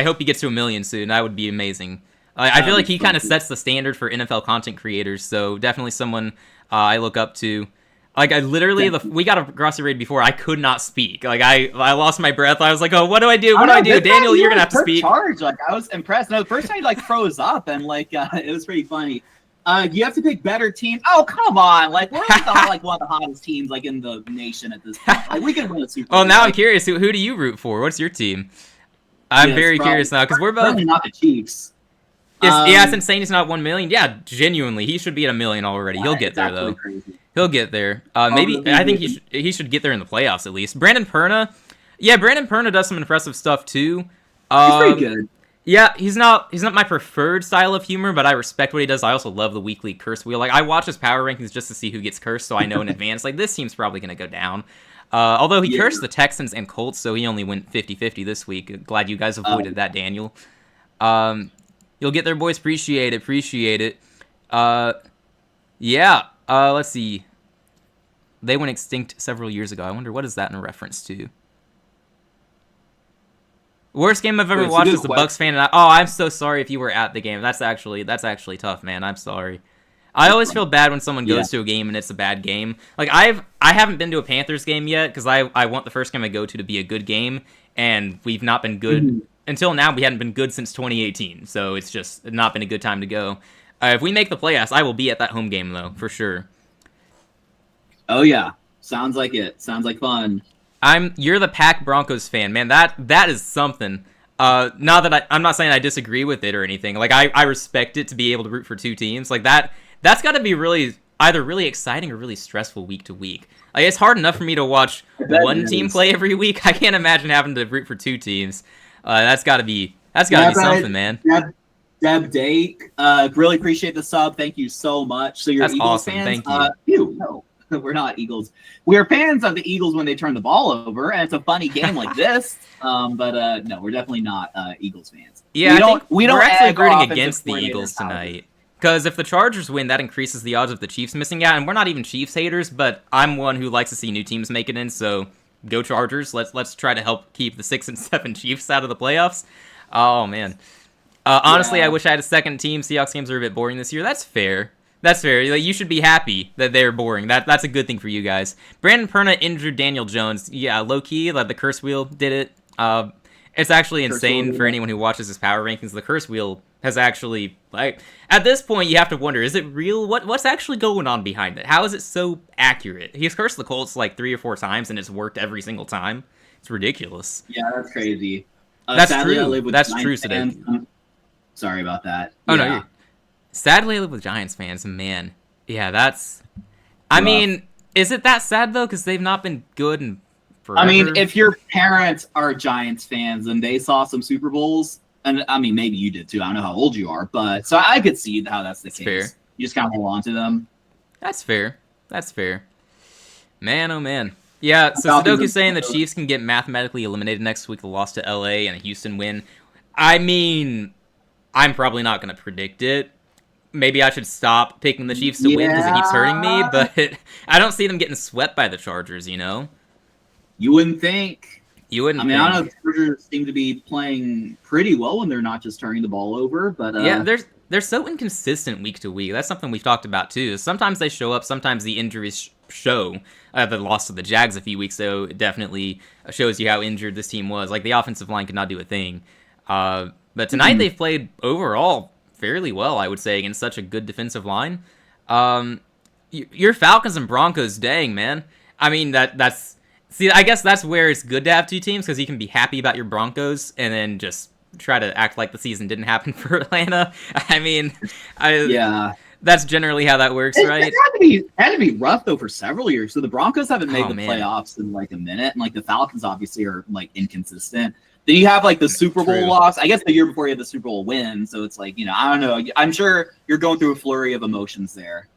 A: hope he gets to 1 million soon. That would be amazing. I feel like he kind of sets the standard for NFL content creators. So definitely someone I look up to. Like, I literally, we got a Grossi raid before, I could not speak. Like, I lost my breath. I was like, oh, what do I do? What do I do? Daniel, you're going to have to speak.
B: Charge. Like, I was impressed. No, the first time he, like, froze up, and, like, it was pretty funny. You have to pick better teams. Oh, come on. Like, we're like one of the hottest teams, like, in the nation at this point. Like, we can win a Super Bowl.
A: Oh, now I'm curious. Who do you root for? What's your team? I'm very curious now, because we're both...
B: Probably not the Chiefs.
A: Yeah, it's insane he's not 1 million. Yeah, genuinely, he should be at 1 million already. He'll get there, though.
B: Crazy.
A: He'll get there. Maybe I think he should get there in the playoffs at least. Brandon Perna, Brandon Perna does some impressive stuff too.
B: He's pretty good.
A: Yeah, he's not my preferred style of humor, but I respect what he does. I also love the weekly curse wheel. Like, I watch his power rankings just to see who gets cursed, so I know in advance. Like, this team's probably gonna go down. Although he cursed the Texans and Colts, so he only went 50-50 this week. Glad you guys avoided that, Daniel. You'll get there, boys. Appreciate it. Let's see. They went extinct several years ago. I wonder, what is that in reference to? Worst game I've ever watched as a Bucs fan. I'm so sorry if you were at the game. That's actually tough, man. I'm sorry. I always feel bad when someone goes to a game and it's a bad game. Like, I haven't been to a Panthers game yet because I want the first game I go to be a good game, and we've not been good until now. We hadn't been good since 2018, so it's just not been a good time to go. If we make the playoffs, I will be at that home game though, for sure.
B: Oh yeah, sounds like it. Sounds like fun.
A: You're the Pack Broncos fan, man. That is something. Not that I'm not saying I disagree with it or anything. Like, I respect it to be able to root for 2 teams. Like, that's got to be either really exciting or really stressful week to week. Like, it's hard enough for me to watch one team play every week. I can't imagine having to root for 2 teams. That's got to be something, man.
B: Deb Dake, really appreciate the sub. Thank you so much. So you're Eagles
A: awesome.
B: fans?
A: Thank you.
B: No, we're not Eagles. We're fans of the Eagles when they turn the ball over, and it's a funny game like this. But no, we're definitely not Eagles fans.
A: Yeah,
B: we're
A: actually rooting against the Eagles tonight. Because if the Chargers win, that increases the odds of the Chiefs missing out. And we're not even Chiefs haters, but I'm one who likes to see new teams make it in. So go Chargers. Let's try to help keep the 6 and 7 Chiefs out of the playoffs. Oh man. Honestly, I wish I had a second team. Seahawks games are a bit boring this year. That's fair. That's fair. Like, you should be happy that they're boring. That's a good thing for you guys. Brandon Perna injured Daniel Jones. Yeah, low key, like the curse wheel did it. It's actually insane for anyone who watches his power rankings. The curse wheel has actually, like, at this point you have to wonder, is it real? What's actually going on behind it? How is it so accurate? He's cursed the Colts like 3 or 4 times and it's worked every single time. It's ridiculous.
B: Yeah, that's crazy.
A: That's true. That's true today.
B: Sorry about that.
A: Oh no. Sadly, I live with Giants fans, man. Yeah, that's... I mean, is it that sad, though? Because they've not been good in forever.
B: I mean, if your parents are Giants fans and they saw some Super Bowls, and I mean, maybe you did too. I don't know how old you are, but... So I could see how that's the case.
A: Fair.
B: You just kind of hold on to them.
A: That's fair. That's fair. Man, oh man. Yeah, so Sudoku's saying the Chiefs can get mathematically eliminated next week, the loss to LA and a Houston win. I mean, I'm probably not going to predict it. Maybe I should stop picking the Chiefs to win because it keeps hurting me, but I don't see them getting swept by the Chargers, you know?
B: You wouldn't think.
A: You wouldn't
B: think.
A: I
B: don't know, the Chargers seem to be playing pretty well when they're not just turning the ball over, but...
A: Yeah, they're so inconsistent week to week. That's something we've talked about, too. Sometimes they show up, sometimes the injuries show. The loss to the Jags a few weeks ago definitely shows you how injured this team was. Like, the offensive line could not do a thing. But tonight they've played overall fairly well, I would say, against such a good defensive line. Your Falcons and Broncos, dang, man. I mean, that's... See, I guess that's where it's good to have 2 teams, because you can be happy about your Broncos and then just try to act like the season didn't happen for Atlanta. I mean,
B: yeah,
A: that's generally how that works, right?
B: It had to be rough, though, for several years. So the Broncos haven't made playoffs in, like, a minute, and, like, the Falcons obviously are, like, inconsistent. Then you have, like, the Super Bowl loss. I guess the year before you had the Super Bowl win. So it's like, you know, I don't know. I'm sure you're going through a flurry of emotions there.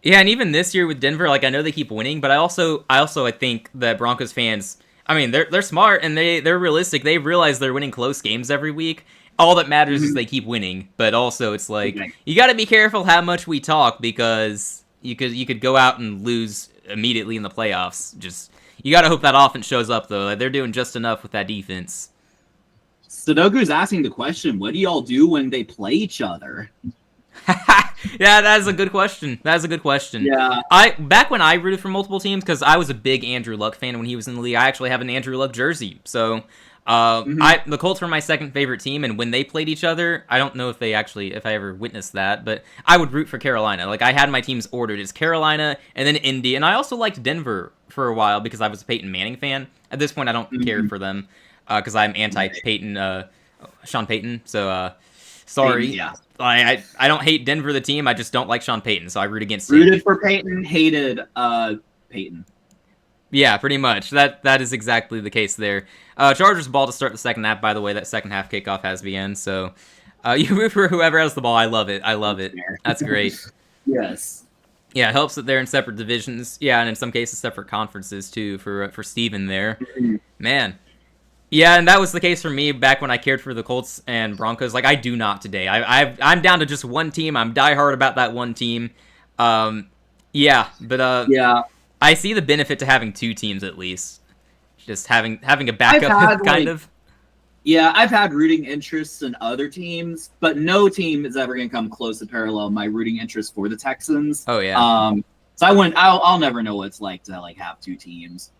A: Yeah, and even this year with Denver, like, I know they keep winning, but I think that Broncos fans, I mean, they're smart and they're realistic. They realize they're winning close games every week. All that matters is they keep winning. But also, it's like, you got to be careful how much we talk, because you could go out and lose immediately in the playoffs. Just, you got to hope that offense shows up, though. Like, they're doing just enough with that defense.
B: Sudoku's asking the question, what do y'all do when they play each other?
A: Yeah, that is a good question.
B: Yeah.
A: Back when I rooted for multiple teams, because I was a big Andrew Luck fan when he was in the league, I actually have an Andrew Luck jersey. So the Colts were my second favorite team, and when they played each other, I don't know if I ever witnessed that, but I would root for Carolina. Like, I had my teams ordered as Carolina and then Indy, and I also liked Denver for a while because I was a Peyton Manning fan. At this point, I don't care for them because I'm anti-Peyton, Sean Payton. So sorry.
B: Peyton, yeah.
A: I don't hate Denver, the team. I just don't like Sean Payton, so I root against him.
B: Rooted for Peyton, hated Peyton.
A: Yeah, pretty much. That is exactly the case there. Chargers ball to start the second half, by the way. That second half kickoff has begun, so you root for whoever has the ball. I love it. That's great.
B: Yes.
A: Yeah, it helps that they're in separate divisions. Yeah, and in some cases separate conferences, too, for Steven there. Man. Yeah, and that was the case for me back when I cared for the Colts and Broncos. Like, I do not today. I'm down to just one team. I'm diehard about that one team. Yeah, but I see the benefit to having 2 teams at least. Just having a backup, kind of.
B: Yeah, I've had rooting interests in other teams, but no team is ever going to come close to parallel my rooting interest for the Texans.
A: Oh yeah.
B: So I'll never know what it's like to like have 2 teams.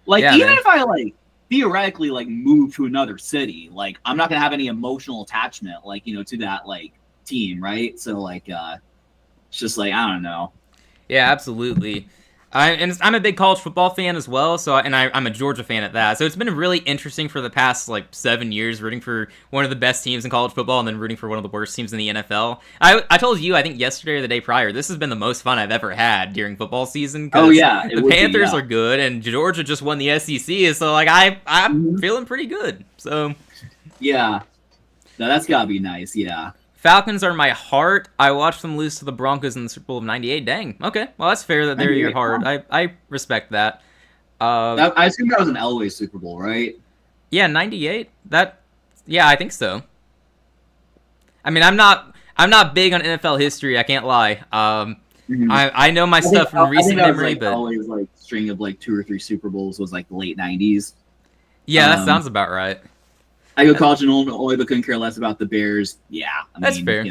B: Like, yeah, even if I like theoretically like move to another city, like I'm not gonna have any emotional attachment, like, you know, to that like team, right? So like it's just like, I don't know.
A: Yeah, absolutely. I'm a big college football fan as well, so I'm a Georgia fan at that. So it's been really interesting for the past like 7 years rooting for one of the best teams in college football and then rooting for one of the worst teams in the NFL. I told you, I think yesterday or the day prior, this has been the most fun I've ever had during football season.
B: Oh yeah,
A: the Panthers are good and Georgia just won the SEC, so like I'm feeling pretty good. So
B: yeah, no, that's gotta be nice. Yeah.
A: Falcons are my heart. I watched them lose to the Broncos in the Super Bowl of '98. Dang. Okay. Well, that's fair that they're your heart. I respect that.
B: I assume that was an Elway Super Bowl, right?
A: Yeah, '98. Yeah, I think so. I mean, I'm not I'm not big on NFL history. I can't lie.
B: Mhm.
A: I know my stuff from
B: I think
A: recent
B: that was
A: memory,
B: like
A: but
B: always like string of like 2 or 3 Super Bowls was like the late '90s.
A: yeah, that
B: Um,
A: sounds about right.
B: I go college and only but couldn't care less about the Bears. Yeah, I
A: That's
B: mean,
A: fair.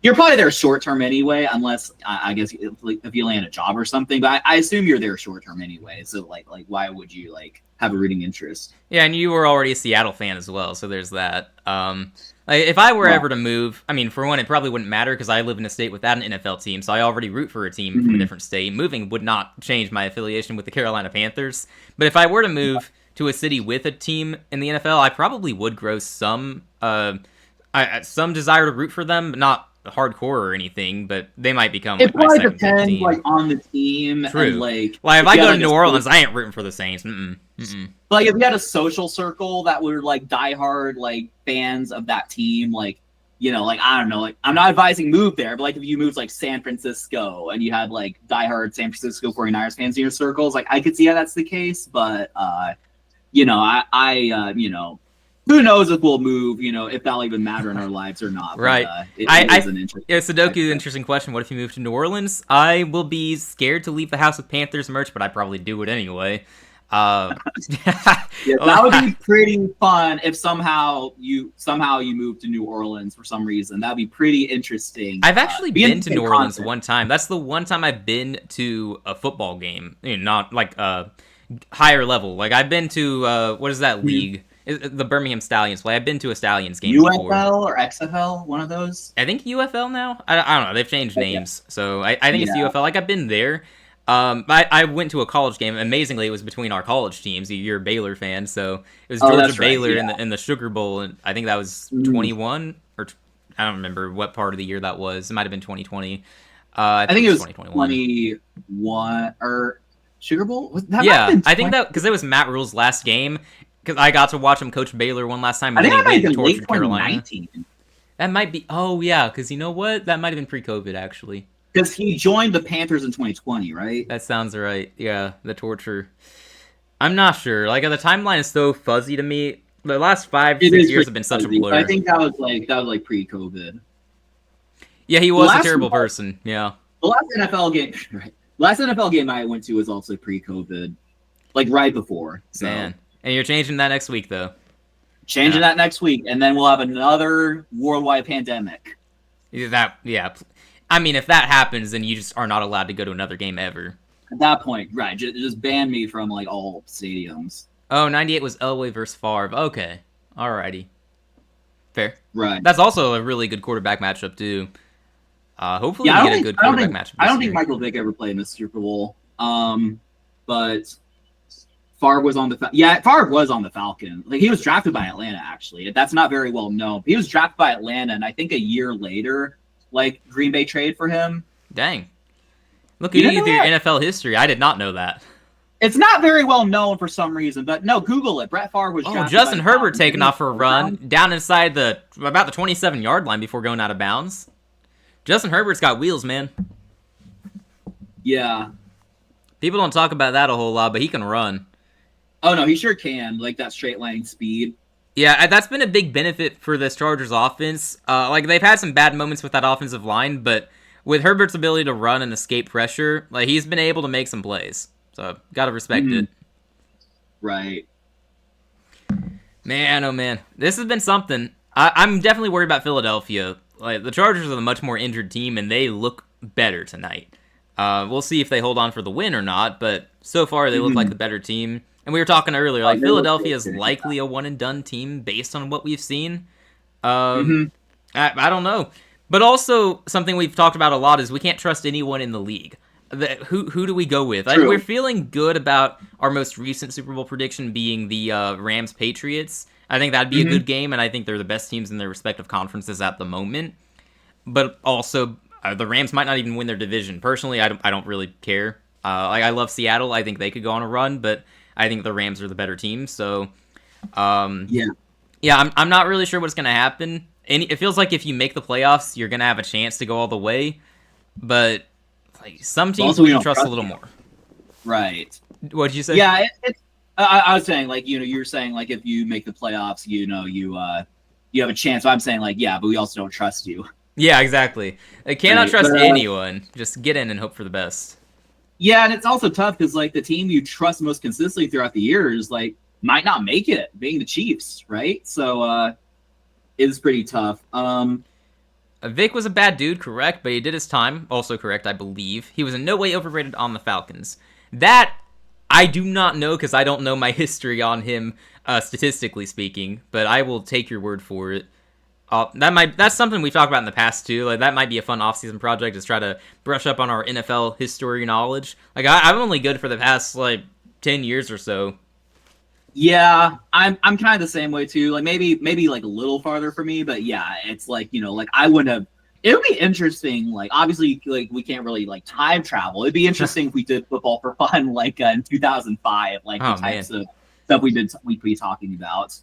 B: you're probably there short term anyway, unless I guess if you land a job or something. But I assume you're there short term anyway. So like why would you like have a rooting interest?
A: Yeah, and you were already a Seattle fan as well, so there's that. Like if I were
B: Right.
A: ever to move, I mean, for one, it probably wouldn't matter because I live in a state without an NFL team, so I already root for a team from a
B: Mhm.
A: different state. Moving would not change my affiliation with the Carolina Panthers. But if I were to move to a city with a team in the NFL, I probably would grow some some desire to root for them, but not hardcore or anything. But they might become
B: It
A: like my
B: probably
A: second favorite
B: depends
A: team.
B: like on the team and
A: True.
B: like
A: Like if I
B: you
A: go
B: had,
A: to
B: like,
A: New
B: a
A: Orleans, I ain't rooting for the Saints.
B: like if you had a social circle that were like diehard like fans of that team, like like I don't know, like I'm not advising move there, but like if you moved like San Francisco and you had like diehard San Francisco 49ers fans in your circles, like I could see how that's the case, but who knows if we'll move, if that'll even matter in our lives or not.
A: Right.
B: But it
A: I
B: is an interesting.
A: yeah, Sudoku, interesting question. What if you move to New Orleans? I will be scared to leave the house with Panthers merch, but I'd probably do it anyway.
B: Yeah, that would be pretty fun if somehow you move to New Orleans for some reason. That'd be pretty interesting.
A: I've actually
B: Be
A: been to
B: interesting
A: New Orleans
B: content.
A: one time. That's the one time I've been to a football game. Not like higher level. Like I've been to what is that league? The Birmingham Stallions play. I've been to a Stallions game before.
B: UFL or XFL, one of those.
A: I think UFL now. I don't know. They've changed names, so I think it's
B: Yeah.
A: UFL. Like I've been there. I went to a college game. Amazingly, it was between our college teams. You're a Baylor fan, so it was
B: Oh,
A: Georgia
B: that's right,
A: Baylor
B: yeah.
A: in the Sugar Bowl, and I think that was
B: Mm.
A: 21 or I don't remember what part of the year that was. It might have been 2020.
B: I think it was
A: 2021.
B: 21 or Sugar Bowl. That might have
A: Yeah,
B: been
A: I think
B: 20
A: that because it was Matt Rule's last game. Because I got to watch him coach Baylor one last time,
B: I
A: and
B: think
A: then
B: that might
A: he
B: have
A: went
B: been
A: and
B: late
A: tortured Carolina.
B: 2019
A: That might be. Oh yeah, because you know what? That might have been pre-COVID actually.
B: because he joined the Panthers in 2020, right?
A: That sounds right. Yeah, the torture. I'm not sure. Like the timeline is so fuzzy to me. The last 5,
B: It
A: 6
B: is
A: years have been such a
B: fuzzy, but
A: blur.
B: I think that was like pre-COVID.
A: Yeah, he was a
B: last
A: terrible
B: one-
A: person. Yeah.
B: The last NFL game, right? Last NFL game I went to was also pre-COVID, like right before. So
A: Man. And you're changing that next week though.
B: changing that next week, and then we'll have another worldwide pandemic.
A: Yeah. I mean, if that happens, then you just are not allowed to go to another game ever.
B: At that point, right? Just ban me from like all stadiums.
A: Oh, 98 was Elway versus Favre. Okay. Alrighty. Fair.
B: Right.
A: That's also a really good quarterback matchup too. Hopefully
B: Yeah,
A: we get a good quarterback matchup.
B: I don't
A: this
B: think
A: year.
B: Michael Vick ever played in the Super Bowl. But Favre was on the Favre was on the Falcons. Like he was drafted by Atlanta. Actually, that's not very well known. He was drafted by Atlanta, and I think a year later, like Green Bay traded for him.
A: Dang. Look
B: You
A: at you
B: didn't
A: with
B: know
A: your NFL history. I did not know that.
B: It's not very well known for some reason, but no, Google it. Brett Favre was
A: Oh,
B: drafted
A: Justin
B: by the
A: Herbert
B: Falcons.
A: taking off for a run down inside about the 27-yard line before going out of bounds. Justin Herbert's got wheels, man.
B: Yeah.
A: People don't talk about that a whole lot, but he can run.
B: Oh no, he sure can. Like that straight line speed.
A: Yeah, that's been a big benefit for this Chargers offense. Like they've had some bad moments with that offensive line, but with Herbert's ability to run and escape pressure, like he's been able to make some plays. So gotta respect it.
B: Right.
A: Man, oh man, this has been something. I'm definitely worried about Philadelphia. Like the Chargers are the much more injured team, and they look better tonight. We'll see if they hold on for the win or not, but so far they look like the better team. And we were talking earlier, like Philadelphia is likely a one and done team based on what we've seen. I don't know, but also something we've talked about a lot is we can't trust anyone in the league. Who do we go with? We're feeling good about our most recent Super Bowl prediction being the Rams Patriots. I think that'd be a good game, and I think they're the best teams in their respective conferences at the moment. But also, the Rams might not even win their division. Personally, I don't really care. I love Seattle. I think they could go on a run, but I think the Rams are the better team. So, I'm not really sure what's gonna happen. It feels like if you make the playoffs, you're gonna have a chance to go all the way, but like some teams
B: Also,
A: we
B: we don't
A: trust a
B: trust
A: little
B: you.
A: more.
B: Right.
A: What'd you say?
B: Yeah, I was saying like you're saying like if you make the playoffs, you have a chance. I'm saying like yeah, but we also don't trust you.
A: Yeah, exactly. I cannot
B: Right.
A: trust
B: But,
A: anyone. Just get in and hope for the best.
B: yeah, and it's also tough because like the team you trust most consistently throughout the years like might not make it, being the Chiefs, right? So it's pretty tough.
A: Vic was a bad dude, correct, but he did his time. Also correct, I believe. He was in no way overrated on the Falcons. That I do not know because I don't know my history on him, statistically speaking. But I will take your word for it. That's something we've talked about in the past too. Like that might be a fun off-season project, is try to brush up on our NFL history knowledge. Like I'm only good for the past like 10 years or so.
B: Yeah, I'm kind of the same way too. Like maybe like a little farther for me, but yeah, it's like, like I wouldn't have. It would be interesting. Like obviously, like we can't really like time travel. It'd be interesting if we did football for fun, like in 2005, like the
A: Oh man.
B: types of stuff we'd be talking about.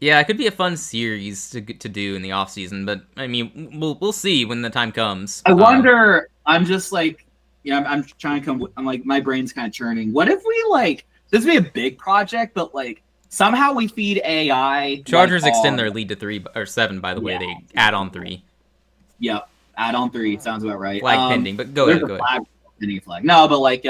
A: Yeah, it could be a fun series to do in the off season, but I mean, we'll see when the time comes.
B: I wonder. I'm just like, I'm trying to come. I'm like, my brain's kind of churning. What if we like this would be a big project, but like somehow we feed AI.
A: Chargers
B: like,
A: extend their lead to 3 or 7. By the way, they add on 3.
B: Yep, add on 3 sounds about right.
A: Flag pending, but go ahead.
B: Pending flag. No, but like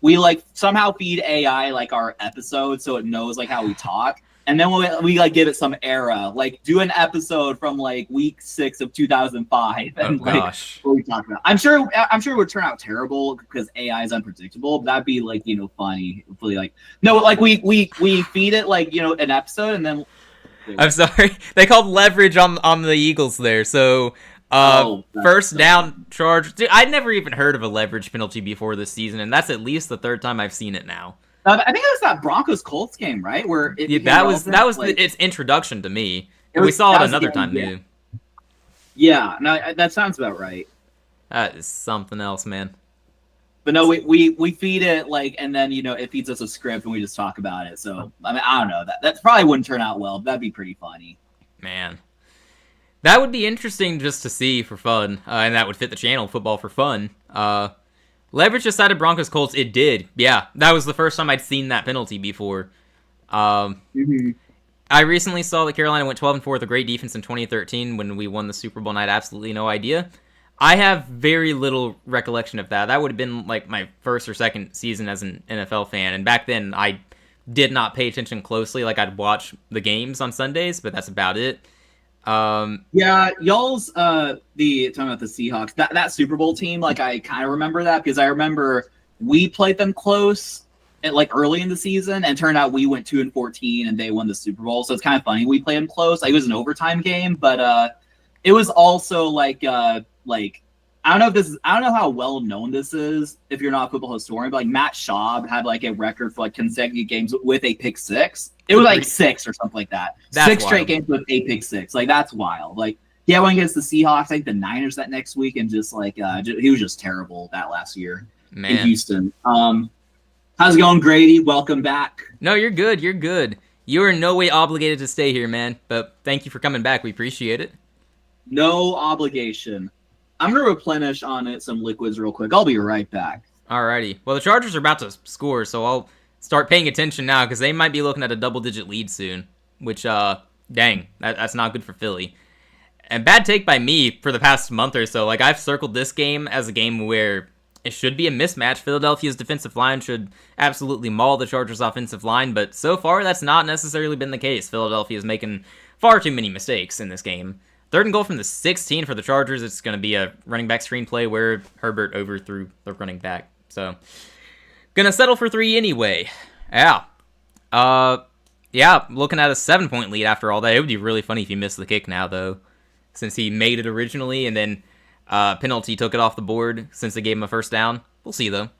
B: we like somehow feed AI like our episode so it knows like how we talk. And then we like give it some era, like do an episode from like week 6 of 2005, and
A: gosh,
B: what we talk about. I'm sure it would turn out terrible because AI is unpredictable. But that'd be like funny. Hopefully, like no, like we feed it like an episode, and then
A: I'm sorry, they called leverage on the Eagles there. So first down charge. Dude, I'd never even heard of a leverage penalty before this season, and that's at least the 3rd time I've seen it now.
B: I think it was that Broncos Colts game, right? Where
A: that was like, its introduction to me. We saw it another time too.
B: Yeah, no, that sounds about right.
A: That is something else, man.
B: But no, we feed it like, and then it feeds us a script and we just talk about it. So I mean, I don't know, that probably wouldn't turn out well. But that'd be pretty funny.
A: Man, that would be interesting just to see for fun, and that would fit the channel, football for fun. Leverage decided Broncos Colts. It did. Yeah, that was the first time I'd seen that penalty before. I recently saw that Carolina went 12-4 with a great defense in 2013 when we won the Super Bowl, and I had absolutely no idea. I have very little recollection of that. That would have been like my first or 2nd season as an NFL fan, and back then I did not pay attention closely. Like I'd watch the games on Sundays, but that's about it.
B: Yeah, y'all's talking about the Seahawks, that Super Bowl team, like I kind of remember that because I remember we played them close at like early in the season, and turned out we went 2-14 and they won the Super Bowl. So it's kind of funny we played them close. Like, it was an overtime game, but it was also like I don't know how well known this is if you're not a football historian, but like Matt Schaub had like a record for like consecutive games with a pick six. It was like 6 or something like that.
A: That's
B: 6 straight
A: wild.
B: games with a pick 6. Like, that's wild. Like, yeah, went against the Seahawks, I think the Niners that next week, and just like he was just terrible that last year in Houston. How's it going, Grady? Welcome back.
A: No, you're good. You're good. You are in no way obligated to stay here, man. But thank you for coming back. We appreciate it.
B: No obligation. I'm going to replenish on it some liquids real quick. I'll be right back.
A: Alrighty. Well, the Chargers are about to score, so I'll start paying attention now because they might be looking at a double-digit lead soon. Which, dang, that's not good for Philly. And bad take by me for the past month or so. Like, I've circled this game as a game where it should be a mismatch. Philadelphia's defensive line should absolutely maul the Chargers' offensive line, but so far that's not necessarily been the case. Philadelphia is making far too many mistakes in this game. 3rd and goal from the 16 for the Chargers. It's going to be a running back screen play where Herbert overthrew the running back. So, gonna settle for 3 anyway. Yeah. Yeah, looking at a 7-point lead after all that. It would be really funny if he missed the kick now, though, since he made it originally, and then penalty took it off the board since they gave him a first down. We'll see, though.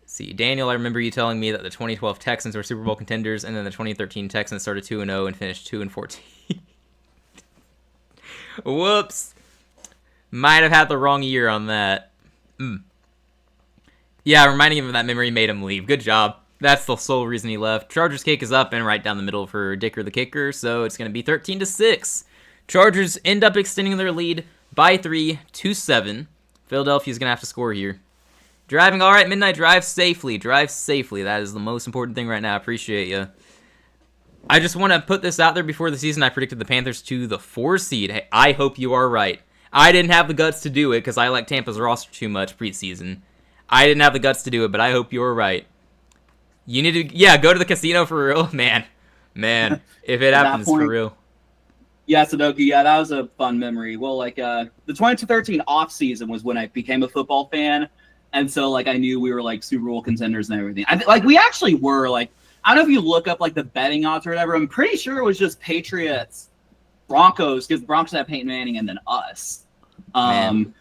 A: Let's see, Daniel, I remember you telling me that the 2012 Texans were Super Bowl contenders, and then the 2013 Texans started 2-0 and finished 2-14. Whoops. Might have had the wrong year on that. Yeah, reminding him of that memory made him leave. Good job. That's the sole reason he left. Chargers kick is up and right down the middle for Dicker the kicker, so it's going to be 13-6. Chargers end up extending their lead by 3 to 7. Philadelphia's going to have to score here. Driving all right, Midnight. Drive safely. Drive safely. That is the most important thing right now. I appreciate you. I just want to put this out there before the season. I predicted the Panthers to the 4 seed. Hey, I hope you are right. I didn't have the guts to do it because I like Tampa's roster too much preseason. I didn't have the guts to do it, but I hope you were right. You need to, yeah, go to the casino for real, man. Man, if it
B: At that
A: happens for
B: point,
A: real.
B: yeah, Sudoku, yeah, that was a fun memory. Well, like the 2013 off season was when I became a football fan, and so like I knew we were like Super Bowl contenders and everything. Like we actually were like, I don't know if you look up like the betting odds or whatever. I'm pretty sure it was just Patriots, Broncos, because Broncos had Peyton Manning, and then us.
A: Man.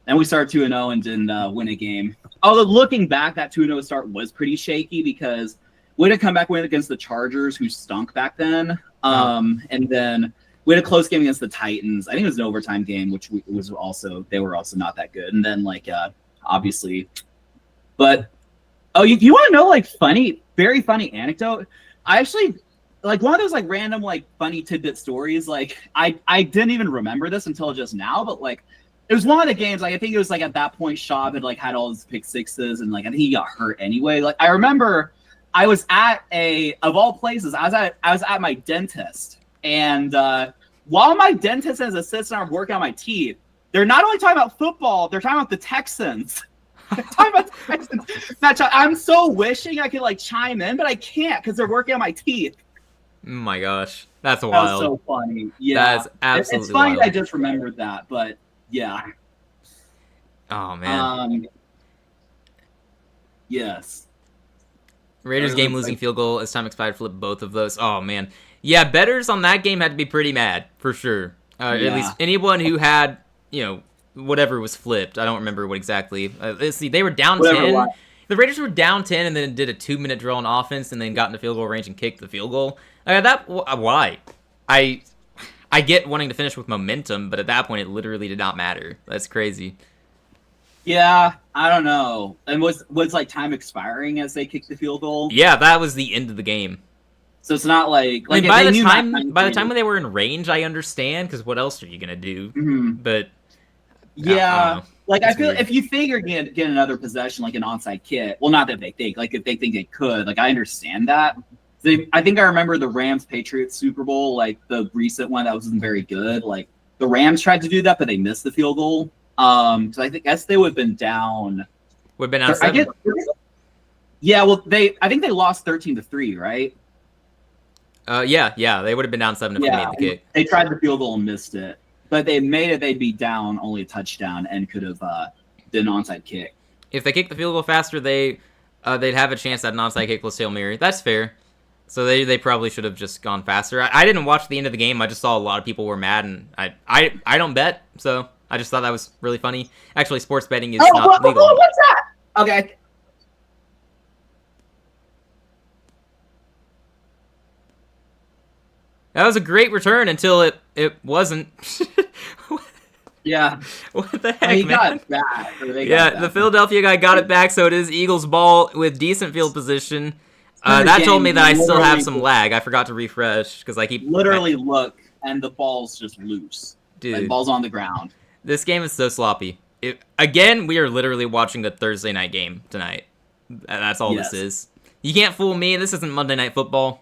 B: And we started 2-0 and didn't win a game. Although looking back, that 2-0 start was pretty shaky because we had to come back win against the Chargers, who stunk back then. And then we had a close game against the Titans. I think it was an overtime game, which was also, they were also not that good. And then like obviously, but you want to know like very funny anecdote? I actually like one of those like random like funny tidbit stories. Like I didn't even remember this until just now, but like it was one of the games. Like I think it was like at that point, Schaub had all his pick sixes, and like I think he got hurt anyway. Like I remember, I was at of all places, I was at my dentist, and while my dentist and his assistant are working on my teeth, they're not only talking about football, they're talking about the Texans. They're talking about the Texans. I'm so wishing I could like chime in, but I can't because they're working on my teeth.
A: Oh my gosh, that's
B: That
A: wild.
B: was so funny. Yeah,
A: That's absolutely
B: it's funny
A: wild.
B: that I just remembered that, but yeah.
A: Oh man.
B: Yes.
A: Raiders game losing field goal as time expired, flip both of those. Oh man. Yeah, bettors on that game had to be pretty mad for sure. At least anyone who had, whatever was flipped. I don't remember what exactly. Let's see, they were down 10. The Raiders were down 10 and then did a 2-minute drill on offense and then got into field goal range and kicked the field goal. Why? I get wanting to finish with momentum, but at that point it literally did not matter. That's crazy.
B: Yeah, I don't know. And was like time expiring as they kicked the field goal?
A: Yeah, that was the end of the game.
B: So it's not like
A: I mean, by the time when they were in range, I understand because what else are you gonna do?
B: Mm-hmm.
A: But
B: yeah, like I feel
A: weird.
B: if you figure get another possession like an onside kick, well, not that they think, like if they think they could, like I understand that. I think I remember the Rams Patriots Super Bowl, like the recent one that wasn't very good. Like the Rams tried to do that, but they missed the field goal. So I guess they would have been down.
A: Would have been down 7.
B: Yeah, well, I think they lost 13-3, right?
A: Yeah, they would have been down 7 if they made the kick.
B: They tried the field goal and missed it, but they made it. They'd be down only a touchdown and could have did an onside kick.
A: If they kick the field goal faster, they'd have a chance at an onside kick plus Hail Mary. That's fair. So they probably should have just gone faster. I didn't watch the end of the game. I just saw a lot of people were mad, and I don't bet, so I just thought that was really funny. Actually, sports betting is not legal.
B: What's that? Okay.
A: That was a great return until it wasn't.
B: Yeah.
A: What the heck, man?
B: Got it back,
A: the Philadelphia guy got it back, so it is Eagles ball with decent field position. That told me that I still have some lag. I forgot to refresh because I keep
B: look, and the ball's just loose.
A: Dude,
B: the ball's on the ground.
A: This game is so sloppy. Again, we are literally watching the Thursday night game tonight. That's all this is. You can't fool me. This isn't Monday Night Football.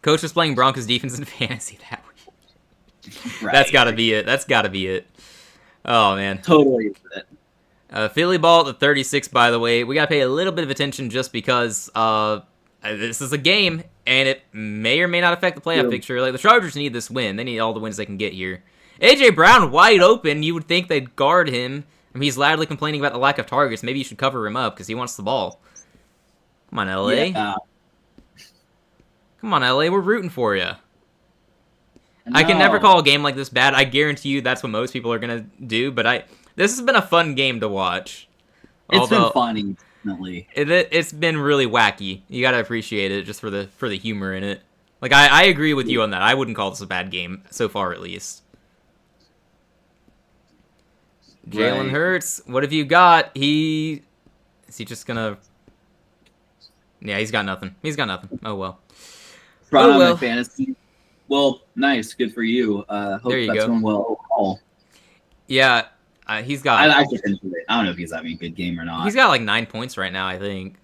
A: Coach is playing Broncos defense in fantasy that week. Right. That's gotta be it. Oh man.
B: Totally is it.
A: Philly ball at the 36, by the way. We gotta pay a little bit of attention just because this is a game, and it may or may not affect the playoff picture. Like the Chargers need this win. They need all the wins they can get here. AJ Brown wide open. You would think they'd guard him. I mean, he's loudly complaining about the lack of targets. Maybe you should cover him up because he wants the ball. Come on, LA.
B: Yeah.
A: Come on, LA. We're rooting for you. I can never call a game like this bad. I guarantee you that's what most people are gonna do. But this has been a fun game to watch.
B: It's been funny, definitely.
A: It's been really wacky. You gotta appreciate it just for the humor in it. Like I agree with you on that. I wouldn't call this a bad game so far, at least. Jalen Hurts, what have you got? Is he just gonna? Yeah, he's got nothing. Oh well.
B: Brought on my fantasy. Well, nice, good for you. Hope
A: there you
B: that's
A: go.
B: Going well overall.
A: Yeah, he's got.
B: I don't know if he's having a good game or not.
A: He's got like 9 points right now, I think.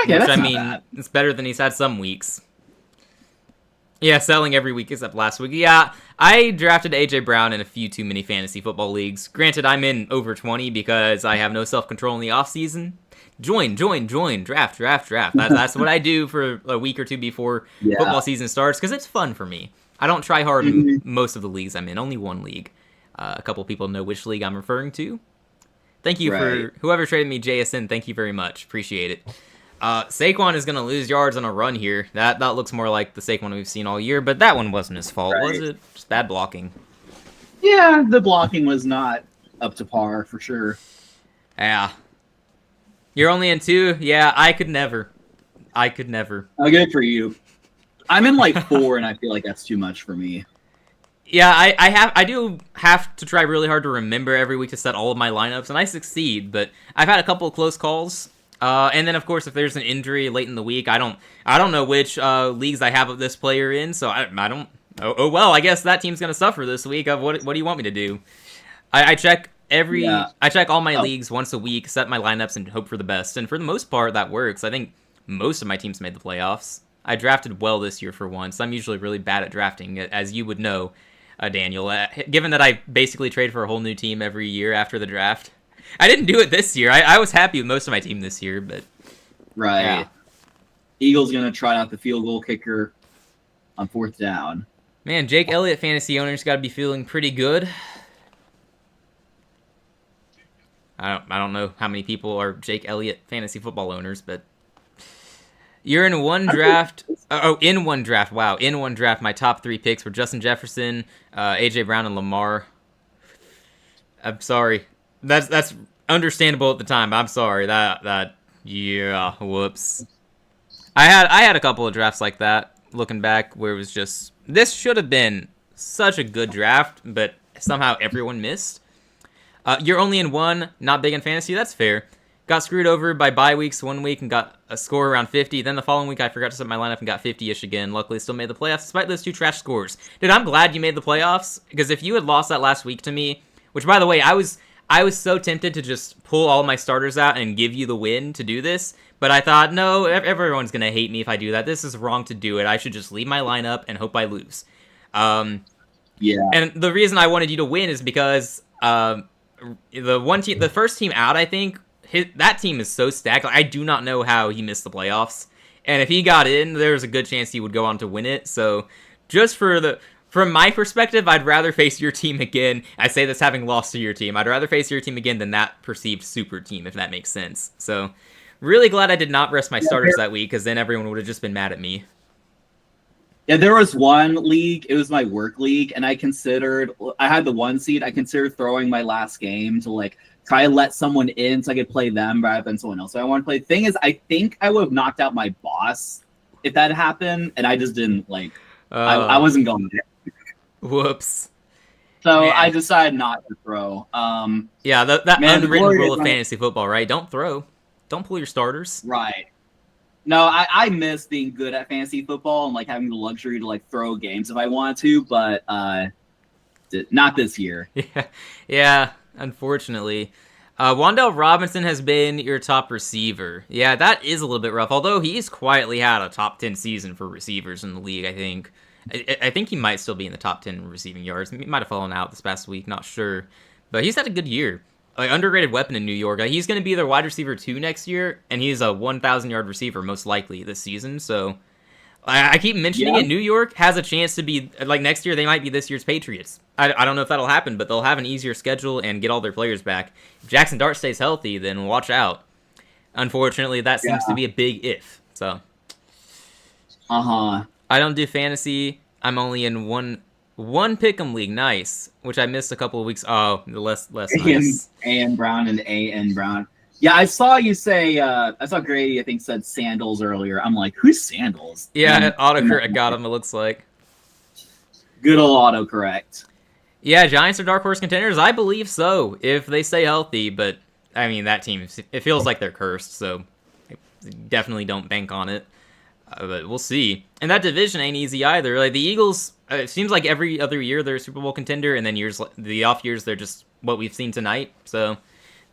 B: Okay,
A: Which
B: that's
A: I
B: not
A: mean,
B: bad.
A: it's better than he's had some weeks. Yeah, selling every week except last week. Yeah, I drafted AJ Brown in a few too many fantasy football leagues. Granted, I'm in over 20 because I have no self-control in the offseason. Join, draft. That's what I do for a week or two before
B: Yeah.
A: football season starts because it's fun for me. I don't try hard in
B: Mhm.
A: most of the leagues I'm in, only one league. A couple people know which league I'm referring to. Thank you
B: Right.
A: for whoever traded me JSN. Thank you very much. Appreciate it. Saquon is going to lose yards on a run here. That looks more like the Saquon we've seen all year, but that one wasn't his fault, was
B: Right.
A: it? Just bad blocking.
B: Yeah, the blocking was not up to par for sure.
A: Yeah. You're only in 2? Yeah, I could never.
B: Oh, good for you. I'm in like 4, and I feel like that's too much for me.
A: Yeah, I do have to try really hard to remember every week to set all of my lineups, and I succeed, but I've had a couple of close calls. And then of course, if there's an injury late in the week, I don't know which leagues I have this player in, so I don't. Oh well, I guess that team's gonna suffer this week. What do you want me to do? I check
B: Yeah.
A: I check all my
B: Oh,
A: leagues once a week, set my lineups, and hope for the best. And for the most part, that works. I think most of my teams made the playoffs. I drafted well this year for once. I'm usually really bad at drafting, as you would know, Daniel. Given that I basically trade for a whole new team every year after the draft. I didn't do it this year. I was happy with most of my team this year, but
B: right.
A: yeah.
B: Eagles gonna try out the field goal kicker on 4th down.
A: Man, Jake Elliott fantasy owners got to be feeling pretty good. I don't know how many people are Jake Elliott fantasy football owners, but you're in one draft. In one draft. Wow, in one draft, my top 3 picks were Justin Jefferson, AJ Brown, and Lamar. I'm sorry. That's understandable at the time. I'm sorry. Yeah. Whoops. I had a couple of drafts like that. Looking back, where it was just this should have been such a good draft, but somehow everyone missed. You're only in 1, not big in fantasy. That's fair. Got screwed over by bye weeks 1 week and got a score around 50. Then the following week, I forgot to set my lineup and got 50-ish again. Luckily, still made the playoffs despite those 2 trash scores. Dude, I'm glad you made the playoffs because if you had lost that last week to me, which by the way, I was so tempted to just pull all my starters out and give you the win to do this, but I thought, no, everyone's gonna hate me if I do that. This is wrong to do it. I should just leave my lineup and hope I lose.
B: Yeah.
A: And the reason I wanted you to win is because the first team out, I think that team is so stacked. Like, I do not know how he missed the playoffs, and if he got in, there's a good chance he would go on to win it. So, just from my perspective, I'd rather face your team again. I say this having lost to your team. I'd rather face your team again than that perceived super team, if that makes sense. So, really glad I did not rest my starters that week, because then everyone would have just been mad at me.
B: Yeah, there was one league, it was my work league, and I had the 1 seed, I considered throwing my last game to like try to let someone in so I could play them rather than someone else. So I want to play. The thing is, I think I would have knocked out my boss if that had happened, and I just didn't I wasn't going there.
A: Whoops.
B: So
A: Man.
B: I decided not to throw.
A: Yeah, that
B: Man, the
A: unwritten
B: Warriors
A: rule of
B: might-
A: fantasy football, right? Don't throw. Don't pull your starters.
B: Right. No, I miss being good at fantasy football and like having the luxury to like throw games if I wanted to, but not this year.
A: Yeah, unfortunately. Wan'Dale Robinson has been your top receiver. Yeah, that is a little bit rough, although he's quietly had a top 10 season for receivers in the league, I think. I think he might still be in the top 10 receiving yards. He might have fallen out this past week, not sure. But he's had a good year. Like, underrated weapon in New York. He's going to be their wide receiver 2 next year, and he's a 1,000-yard receiver most likely this season. So I keep mentioning it. New York has a chance to be, like, next year they might be this year's Patriots. I don't know if that'll happen, but they'll have an easier schedule and get all their players back. If Jackson Dart stays healthy, then watch out. Unfortunately, that seems to be a big if. So I don't do fantasy. I'm only in one pick'em league, nice, which I missed a couple of weeks. Oh, less nice.
B: A.N. Brown and A.N. Brown. Yeah, I saw you say. I saw Grady, I think, said Sandals earlier. I'm like, who's Sandals?
A: Yeah, autocorrect got him. It looks like
B: good old autocorrect.
A: Yeah, Giants are dark horse contenders. I believe so if they stay healthy. But I mean, that team, it feels like they're cursed. So definitely don't bank on it. But we'll see. And that division ain't easy either. Like the Eagles, it seems like every other year they're a Super Bowl contender, and then the off years they're just what we've seen tonight. So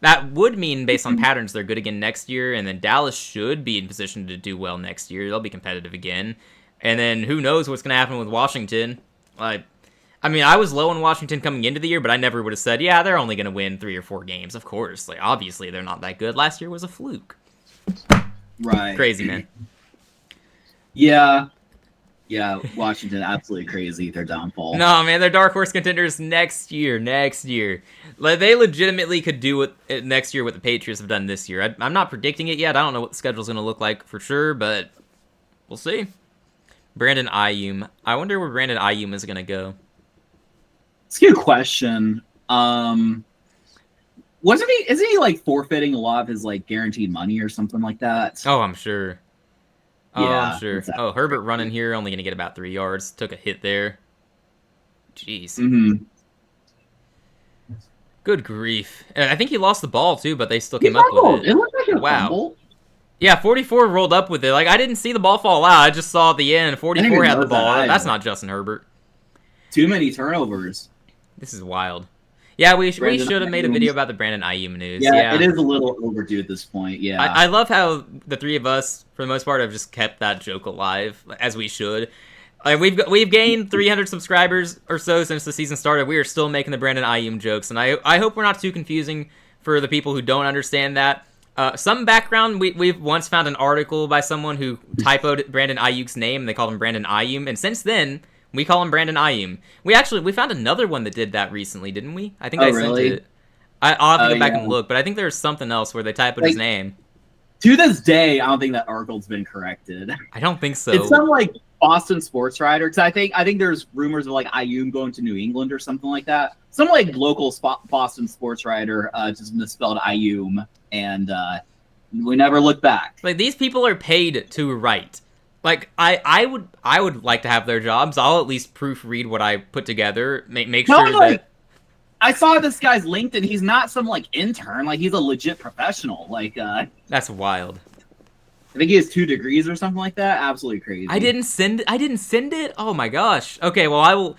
A: that would mean, based on patterns, they're good again next year, and then Dallas should be in position to do well next year. They'll be competitive again. And then who knows what's going to happen with Washington. Like, I mean, I was low on Washington coming into the year, but I never would have said, yeah, they're only going to win 3 or 4 games. Of course. Like, obviously, they're not that good. Last year was a fluke.
B: Right.
A: Crazy, man.
B: Yeah. Yeah, Washington, absolutely crazy, their downfall.
A: No, man, they're dark horse contenders next year. Like, they legitimately could do it next year what the Patriots have done this year. I'm not predicting it yet. I don't know what the schedule's going to look like for sure, but we'll see. Brandon Ayuk. I wonder where Brandon Ayuk is going to go.
B: It's a good question. Isn't he like forfeiting a lot of his like guaranteed money or something like that?
A: Oh, I'm sure. Oh,
B: Yeah,
A: I'm sure.
B: exactly.
A: Oh, Herbert running here, only going to get about 3 yards. Took a hit there. Jeez.
B: Mm-hmm.
A: Good grief. I think he lost the ball, too, but they still came up with it.
B: It looked like a
A: Wow.
B: fumble.
A: Yeah, 44 rolled up with it. Like, I didn't see the ball fall out. I just saw at the end. 44 had the ball. That's not Justin Herbert.
B: Too many turnovers.
A: This is wild. Yeah, we should have made a
B: Ayuk.
A: video about the Brandon Ayuk news.
B: Yeah, it is a little overdue at this point. Yeah.
A: I love how the three of us, for the most part, have just kept that joke alive, as we should. Like, we've gained 300 subscribers or so since the season started. We are still making the Brandon Ayuk jokes, and I hope we're not too confusing for the people who don't understand that. Some background, we've once found an article by someone who typoed Brandon Ayuk's name, and they called him Brandon Ayuk, and since then, we call him Brandon Ayuk. We found another one that did that recently, didn't we? I think I sent it. I'll have to go back and look, but I think there was something else where they typoed his name.
B: To this day, I don't think that article's been corrected.
A: I don't think so.
B: It's some like Boston sports writer, because I think there's rumors of like Ayuk going to New England or something like that. Some like local Boston sports writer just misspelled Ayuk, and we never looked back.
A: Like, these people are paid to write. Like, I would like to have their jobs. I'll at least proofread what I put together. Make sure that.
B: I saw this guy's LinkedIn. He's not some like intern. Like, he's a legit professional. Like,
A: That's wild.
B: I think he has 2 degrees or something like that. Absolutely crazy.
A: I didn't send it. Oh my gosh. Okay, well, I will.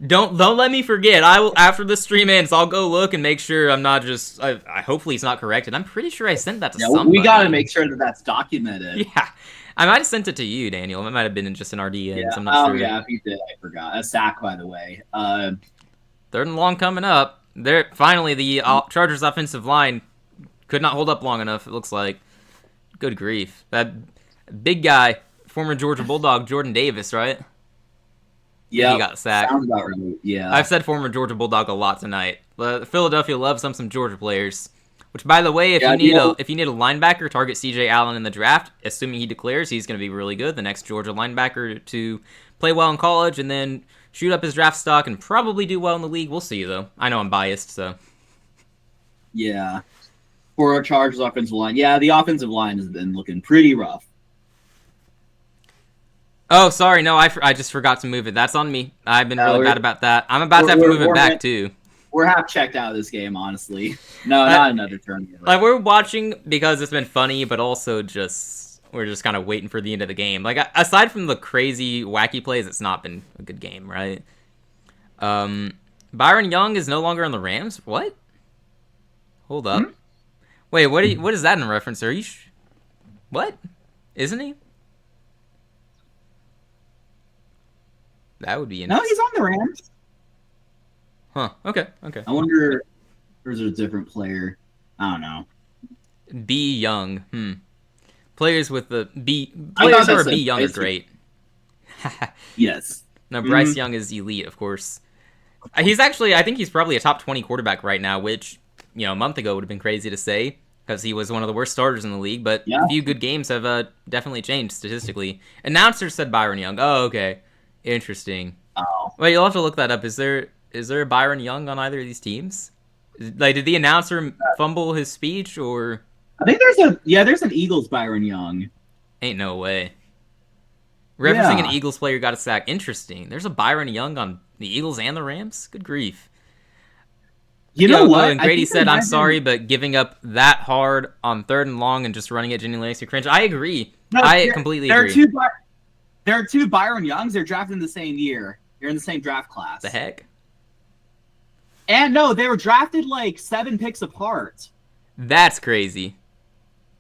A: Don't let me forget. I will, after the stream ends, I'll go look and make sure I'm not just. I hopefully it's not corrected. I'm pretty sure I sent that to somebody.
B: We got to make sure that that's documented.
A: Yeah, I might have sent it to you, Daniel. It might have been just an RDN.
B: Yeah.
A: I'm not sure.
B: Yeah, if you did, I forgot. A sack, by the way.
A: 3rd and long coming up. There, finally, the Chargers' offensive line could not hold up long enough. It looks like. Good grief! That big guy, former Georgia Bulldog Jordan Davis, right?
B: Yeah,
A: he got sacked.
B: Sounds about right. Yeah,
A: I've said former Georgia Bulldog a lot tonight. Philadelphia loves some Georgia players. Which, by the way, if you need a linebacker, target C.J. Allen in the draft. Assuming he declares, he's going to be really good. The next Georgia linebacker to play well in college and then shoot up his draft stock and probably do well in the league. We'll see, though. I know I'm biased, so.
B: Yeah. For our Chargers offensive line. Yeah, the offensive line has been looking pretty rough.
A: Oh, sorry. No, I just forgot to move it. That's on me. I've been really bad about that. I'm about to have to move it back, too.
B: We're half checked out of this game, honestly. No, not another turn.
A: Like, we're watching because it's been funny, but also we're just kind of waiting for the end of the game. Like, aside from the crazy, wacky plays, it's not been a good game, right? Byron Young is no longer on the Rams? What? Hold up. Wait, what is that in reference? Are you what? Isn't he? That would be interesting.
B: No, he's on the Rams.
A: Huh. Okay.
B: I wonder if there's a different player. I don't know.
A: B Young. Players with the B. Players who are B Young are great.
B: Yes.
A: No, Bryce Young is elite, of course. He's actually, I think he's probably a top 20 quarterback right now, which, a month ago would have been crazy to say because he was one of the worst starters in the league. But a few good games have definitely changed statistically. Announcer said Byron Young. Oh, okay. Interesting.
B: Oh.
A: Wait, you'll have to look that up. Is there a Byron Young on either of these teams? Like, did the announcer fumble his speech, or?
B: I think there's an Eagles Byron Young.
A: Ain't no way. Referencing an Eagles player got a sack. Interesting. There's a Byron Young on the Eagles and the Rams? Good grief.
B: You know what?
A: And Grady said, I'm sorry, but giving up that hard on 3rd and long and just running it genuinely makes me cringe. I agree.
B: No,
A: I completely agree.
B: There are 2 Byron Youngs. They're drafted in the same year. They're in the same draft class.
A: The heck?
B: And no, they were drafted like 7 picks apart.
A: That's crazy.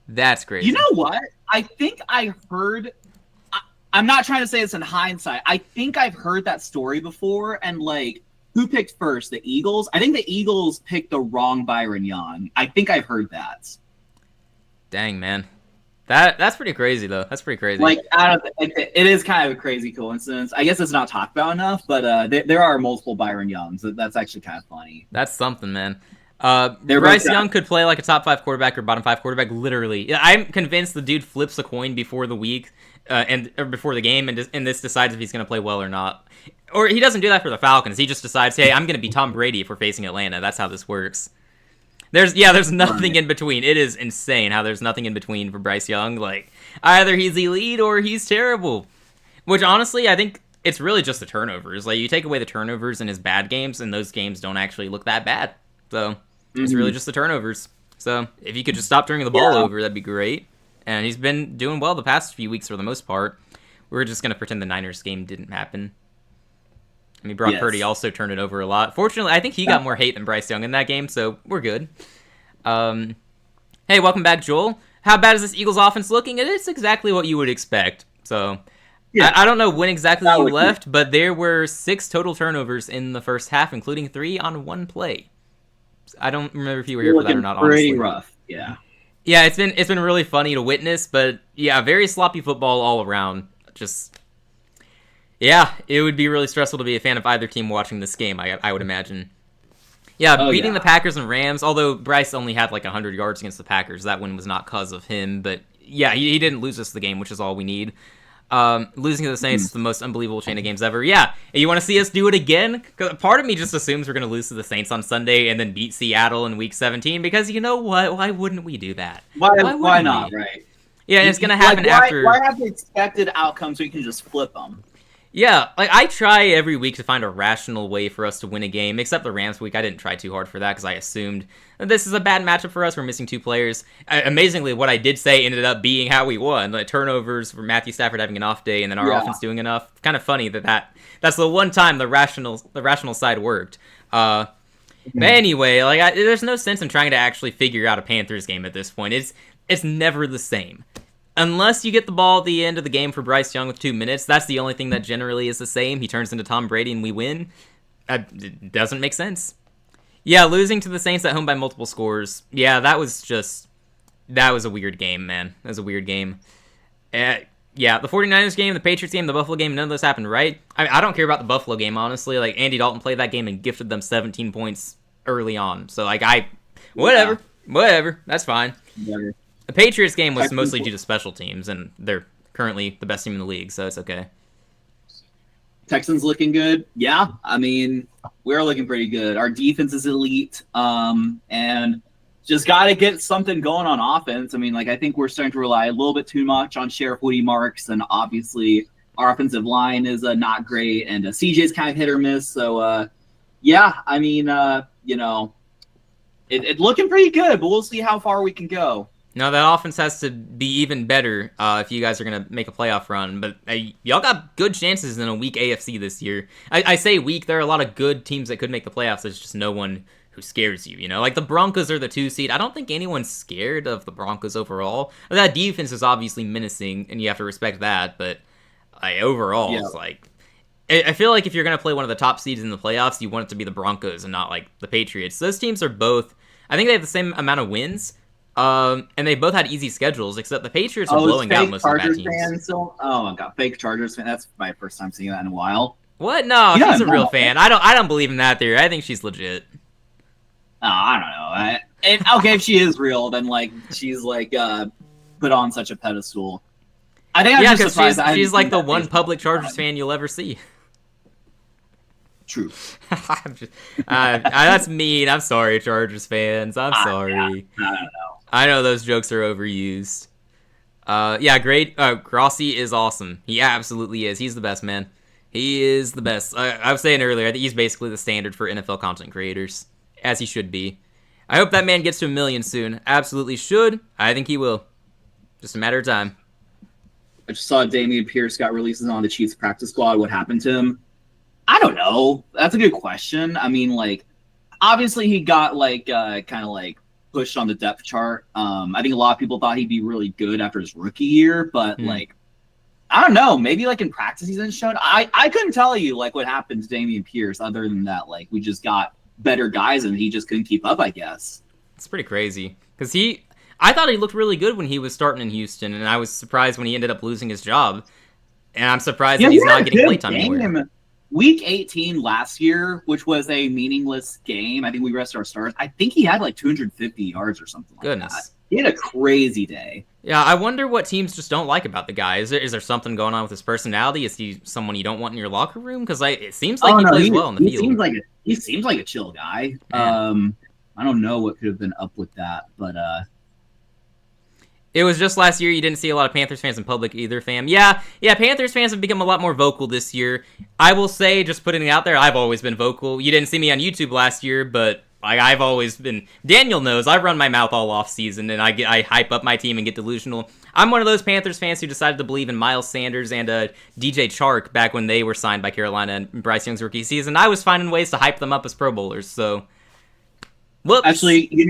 B: You know what? I think I heard I'm not trying to say this in hindsight. I think I've heard that story before, and like, who picked first? The Eagles? I think the Eagles picked the wrong Byron Young. I think I've heard that.
A: Dang, man. That's pretty crazy, though. That's pretty crazy.
B: Like, it is kind of a crazy coincidence. I guess it's not talked about enough, but there are multiple Byron Youngs. That's actually kind of funny.
A: That's something, man. Bryce Young could play like a top 5 quarterback or bottom 5 quarterback, literally. I'm convinced the dude flips a coin before the week or before the game, and this decides if he's going to play well or not. Or he doesn't do that for the Falcons. He just decides, hey, I'm going to be Tom Brady if we're facing Atlanta. That's how this works. There's nothing in between. It is insane how there's nothing in between for Bryce Young. Like, either he's elite or he's terrible. Which, honestly, I think it's really just the turnovers. Like, you take away the turnovers in his bad games, and those games don't actually look that bad. So, it's really just the turnovers. So, if he could just stop turning the ball over, that'd be great. And he's been doing well the past few weeks for the most part. We're just going to pretend the Niners game didn't happen. I mean, Brock Purdy also turned it over a lot. Fortunately, I think he got more hate than Bryce Young in that game, so we're good. Hey, welcome back, Joel. How bad is this Eagles offense looking? It's exactly what you would expect. So, I don't know when exactly you left, but there were 6 total turnovers in the first half, including 3 on 1 play. I don't remember if you were here for that or not, honestly.
B: Pretty rough, yeah.
A: Yeah, it's been really funny to witness, but yeah, very sloppy football all around. Just... yeah, it would be really stressful to be a fan of either team watching this game, I would imagine. Yeah, beating the Packers and Rams, although Bryce only had like 100 yards against the Packers, that win was not because of him, but yeah, he didn't lose us the game, which is all we need. Losing to the Saints is the most unbelievable chain of games ever. Yeah, you want to see us do it again? 'Cause part of me just assumes we're going to lose to the Saints on Sunday and then beat Seattle in Week 17, because you know what? Why wouldn't we do that?
B: Why not, right?
A: Yeah, and it's going to happen after...
B: Why have the expected outcomes so we can just flip them?
A: Yeah, like, I try every week to find a rational way for us to win a game, except the Rams week. I didn't try too hard for that because I assumed this is a bad matchup for us. We're missing 2 players. Amazingly, what I did say ended up being how we won. Like, turnovers for Matthew Stafford having an off day and then our offense doing enough. Kind of funny that's the one time the rational side worked. But anyway, like, there's no sense in trying to actually figure out a Panthers game at this point. It's never the same. Unless you get the ball at the end of the game for Bryce Young with 2 minutes, that's the only thing that generally is the same. He turns into Tom Brady and we win. It doesn't make sense. Yeah, losing to the Saints at home by multiple scores. Yeah, that was a weird game, man. That was a weird game. Yeah, the 49ers game, the Patriots game, the Buffalo game, none of this happened, right? I don't care about the Buffalo game, honestly. Like, Andy Dalton played that game and gifted them 17 points early on. So, like, whatever. That's fine. Whatever. The Patriots game was mostly due to special teams, and they're currently the best team in the league, so it's okay.
B: Texans looking good. Yeah, I mean, we're looking pretty good. Our defense is elite, and just got to get something going on offense. I mean, like, I think we're starting to rely a little bit too much on Sheriff Woody Marks, and obviously our offensive line is not great, and CJ's kind of hit or miss. So, yeah, I mean, you know, it's looking pretty good, but we'll see how far we can go.
A: No, that offense has to be even better if you guys are going to make a playoff run. But y'all got good chances in a weak AFC this year. I say weak. There are a lot of good teams that could make the playoffs. There's just no one who scares you, you know? Like, the Broncos are the 2 seed. I don't think anyone's scared of the Broncos overall. That defense is obviously menacing, and you have to respect that. But overall, it's like... I feel like if you're going to play one of the top seeds in the playoffs, you want it to be the Broncos and not, like, the Patriots. Those teams are both... I think they have the same amount of wins. And they both had easy schedules, except the Patriots are blowing out most of the bad teams.
B: Oh my god, fake Chargers fan. That's my first time seeing that in a while.
A: What? No, she's a real fan. I don't believe in that theory. I think she's legit.
B: Oh, I don't know. Okay, if she is real, then like she's like put on such a pedestal. I think I'm just surprised.
A: She's like the one public Chargers fan you'll ever see.
B: True.
A: That's mean. I'm sorry, Chargers fans. I'm sorry.
B: Yeah, I don't know.
A: I know those jokes are overused. Yeah, great. Grossi is awesome. He absolutely is. He's the best, man. He is the best. I was saying earlier, I think he's basically the standard for NFL content creators, as he should be. I hope that man gets to 1 million soon. Absolutely should. I think he will. Just a matter of time.
B: I just saw Damian Pierce got released on the Chiefs practice squad. What happened to him? I don't know. That's a good question. I mean, like, obviously he got like kind of like pushed on the depth chart. I think a lot of people thought he'd be really good after his rookie year, but like I don't know. Maybe like in practice he's shown. I couldn't tell you like what happened to Damian Pierce other than that like we just got better guys and he just couldn't keep up. I guess
A: It's pretty crazy because I thought he looked really good when he was starting in Houston, and I was surprised when he ended up losing his job. And I'm surprised that he's not getting playtime anywhere.
B: Week 18 last year, which was a meaningless game, I think we rested our stars. I think he had like 250 yards or something like that. He had a crazy day.
A: Yeah, I wonder what teams just don't like about the guy. Is there something going on with his personality? Is he someone you don't want in your locker room? Because it seems like he plays well in the field.
B: He seems like a chill guy. I don't know what could have been up with that, but
A: it was just last year you didn't see a lot of Panthers fans in public either, fam. Yeah, Panthers fans have become a lot more vocal this year. I will say, just putting it out there, I've always been vocal. You didn't see me on YouTube last year, but I've always been... Daniel knows, I run my mouth all off season, and I hype up my team and get delusional. I'm one of those Panthers fans who decided to believe in Miles Sanders and DJ Chark back when they were signed by Carolina and Bryce Young's rookie season. I was finding ways to hype them up as Pro Bowlers, so... Whoops.
B: Actually, you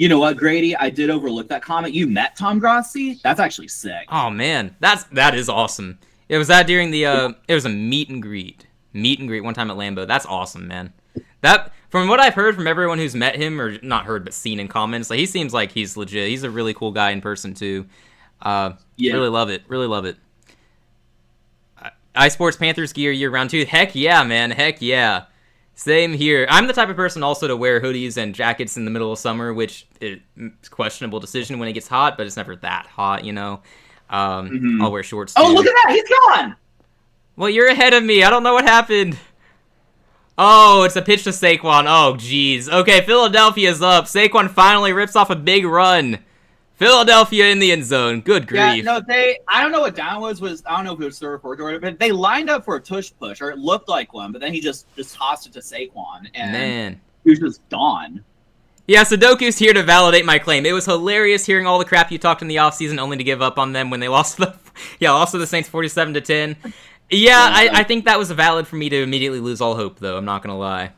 B: know what, Grady? I did overlook that comment. You met Tom Grossi? That's actually sick.
A: Oh man, that is awesome. It was that during the it was a meet and greet one time at Lambeau. That's awesome, man. That from what I've heard from everyone who's met him or not heard but seen in comments, like he seems like he's legit. He's a really cool guy in person too. Really love it. Really love it. iSports Panthers gear year round 2. Heck yeah, man. Heck yeah. Same here. I'm the type of person also to wear hoodies and jackets in the middle of summer, which is a questionable decision when it gets hot, but it's never that hot, you know. I'll wear shorts too.
B: Oh, look at that! He's gone!
A: Well, you're ahead of me. I don't know what happened. Oh, it's a pitch to Saquon. Oh, jeez. Okay, Philadelphia's up. Saquon finally rips off a big run. Philadelphia in the end zone. Good grief.
B: Yeah, no, I don't know what down was. I don't know if it was third or fourth quarter, but they lined up for a tush push, or it looked like one, but then he just tossed it to Saquon, and he was just gone.
A: Yeah, Sudoku's here to validate my claim. It was hilarious hearing all the crap you talked in the offseason only to give up on them when they lost to the Saints 47-10. Yeah, I think that was valid for me to immediately lose all hope, though. I'm not going to lie.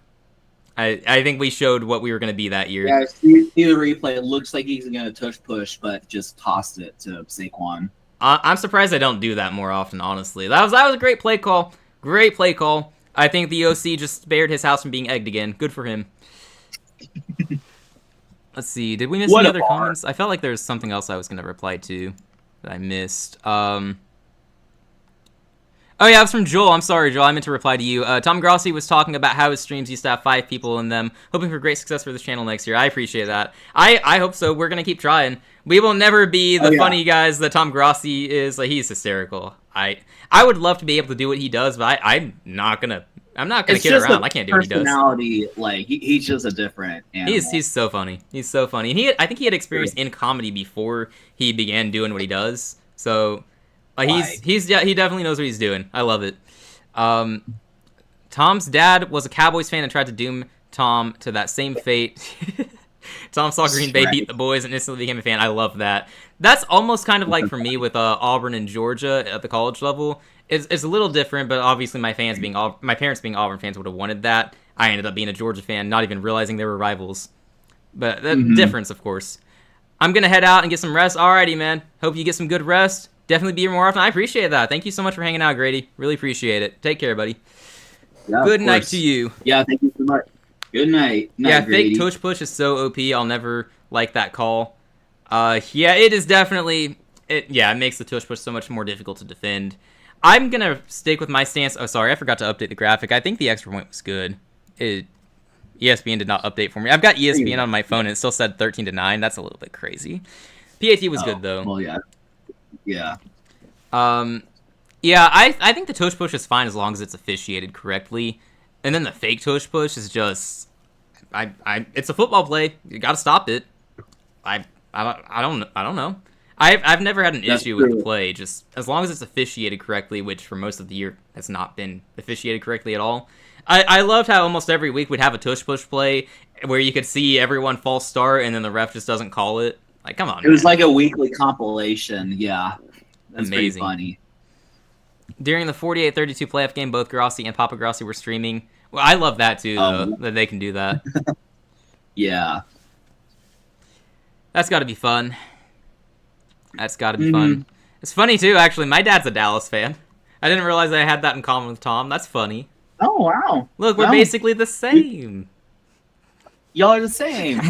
A: I think we showed what we were going to be that year.
B: Yeah, see the replay. It looks like he's going to tush push, but just tossed it to Saquon.
A: I'm surprised I don't do that more often, honestly. That was a great play call. Great play call. I think the OC just spared his house from being egged again. Good for him. Let's see. Did we miss any other comments? I felt like there was something else I was going to reply to that I missed. Oh, yeah, it was from Joel. I'm sorry, Joel. I meant to reply to you. Tom Grossi was talking about how his streams used to have 5 people in them, hoping for great success for this channel next year. I appreciate that. I hope so. We're going to keep trying. We will never be the funny guys that Tom Grossi is. Like, he's hysterical. I would love to be able to do what he does, but I'm not going to kid around. I can't do what he does.
B: Personality, like, he's just a different animal.
A: He's so funny. He's so funny. And I think he had experience in comedy before he began doing what he does. So... he definitely knows what he's doing. I love it. Tom's dad was a Cowboys fan and tried to doom Tom to that same fate. Tom saw Green Bay beat the boys and instantly became a fan. I love that. That's almost kind of like for me with Auburn and Georgia at the college level. It's a little different, but obviously my parents being Auburn fans would have wanted that. I ended up being a Georgia fan, not even realizing they were rivals. But the difference, of course. I'm gonna head out and get some rest. Alrighty, man. Hope you get some good rest. Definitely be here more often. I appreciate that. Thank you so much for hanging out, Grady. Really appreciate it. Take care, buddy.
B: Yeah,
A: good night to you.
B: Yeah, thank you so much. Good night.
A: Yeah, Grady. Fake tush push is so OP. I'll never like that call. Yeah, it is definitely... It makes the tush push so much more difficult to defend. I'm going to stick with my stance. Oh, sorry, I forgot to update the graphic. I think the extra point was good. ESPN did not update for me. I've got ESPN on my phone, and it still said 13-9. That's a little bit crazy. PAT was good, though.
B: Well, yeah.
A: Yeah. I think the tush push is fine as long as it's officiated correctly, and then the fake tush push is just, it's a football play. You got to stop it. I don't know. I've never had an issue with the play, just as long as it's officiated correctly, which for most of the year has not been officiated correctly at all. I loved how almost every week we'd have a tush push play where you could see everyone false start and then the ref just doesn't call it. Like, come on.
B: It was like a weekly compilation. Yeah. That's
A: amazing.
B: Pretty funny.
A: During the 48-32 playoff game, both Grossi and Papa Grossi were streaming. Well, I love that, too, though, that they can do that.
B: Yeah.
A: That's got to be fun. That's got to be fun. It's funny, too, actually. My dad's a Dallas fan. I didn't realize I had that in common with Tom. That's funny.
B: Oh, wow.
A: Look, we're
B: Well,
A: basically the same.
B: Y'all are the same.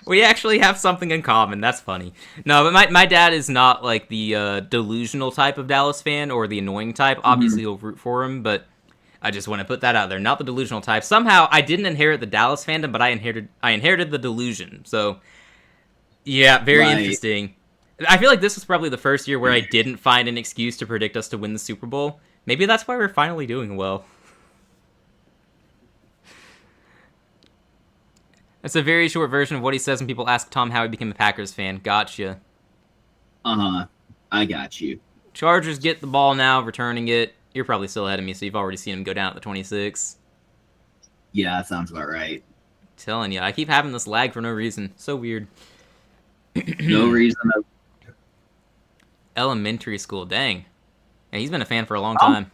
A: We actually have something in common. That's funny. No, but my dad is not like the delusional type of Dallas fan or the annoying type. Obviously, he'll root for him, but I just want to put that out there. Not the delusional type. Somehow, I didn't inherit the Dallas fandom, but I inherited the delusion. So, yeah, very interesting. I feel like this was probably the first year where I didn't find an excuse to predict us to win the Super Bowl. Maybe that's why we're finally doing well. That's a very short version of what he says when people ask Tom how he became a Packers fan. Gotcha.
B: I got you.
A: Chargers get the ball now, returning it. You're probably still ahead of me, so you've already seen him go down at the 26.
B: Yeah, that sounds about right.
A: Telling you, I keep having this lag for no reason. So weird.
B: No reason.
A: Elementary school, dang. Yeah, he's been a fan for a long time.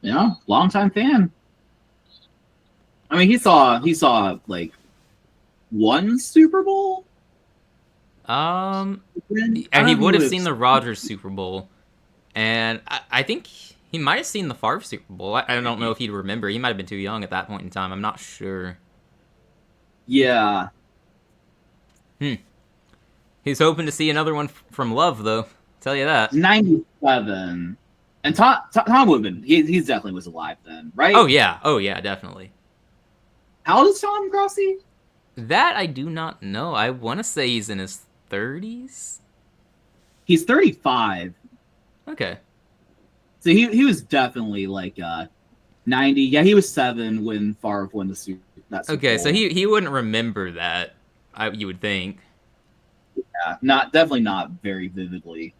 B: Yeah, long-time fan. I mean, he saw like one Super Bowl.
A: And he would have seen the Rodgers Super Bowl, and I think he might have seen the Favre Super Bowl. I don't know if he'd remember. He might have been too young at that point in time. I'm not sure.
B: Yeah.
A: He's hoping to see another one from Love, though. Tell you that.
B: 97. And Tom Woodman, he's definitely was alive then, right?
A: Oh yeah, definitely.
B: How old is Tom Grossi?
A: That I do not know. I want to say he's in his 30s.
B: He's 35.
A: Okay.
B: So he was definitely like 90. Yeah, he was 7 when Favre won the Super Bowl.
A: Okay, so he wouldn't remember that. You would think.
B: Yeah, definitely not very vividly.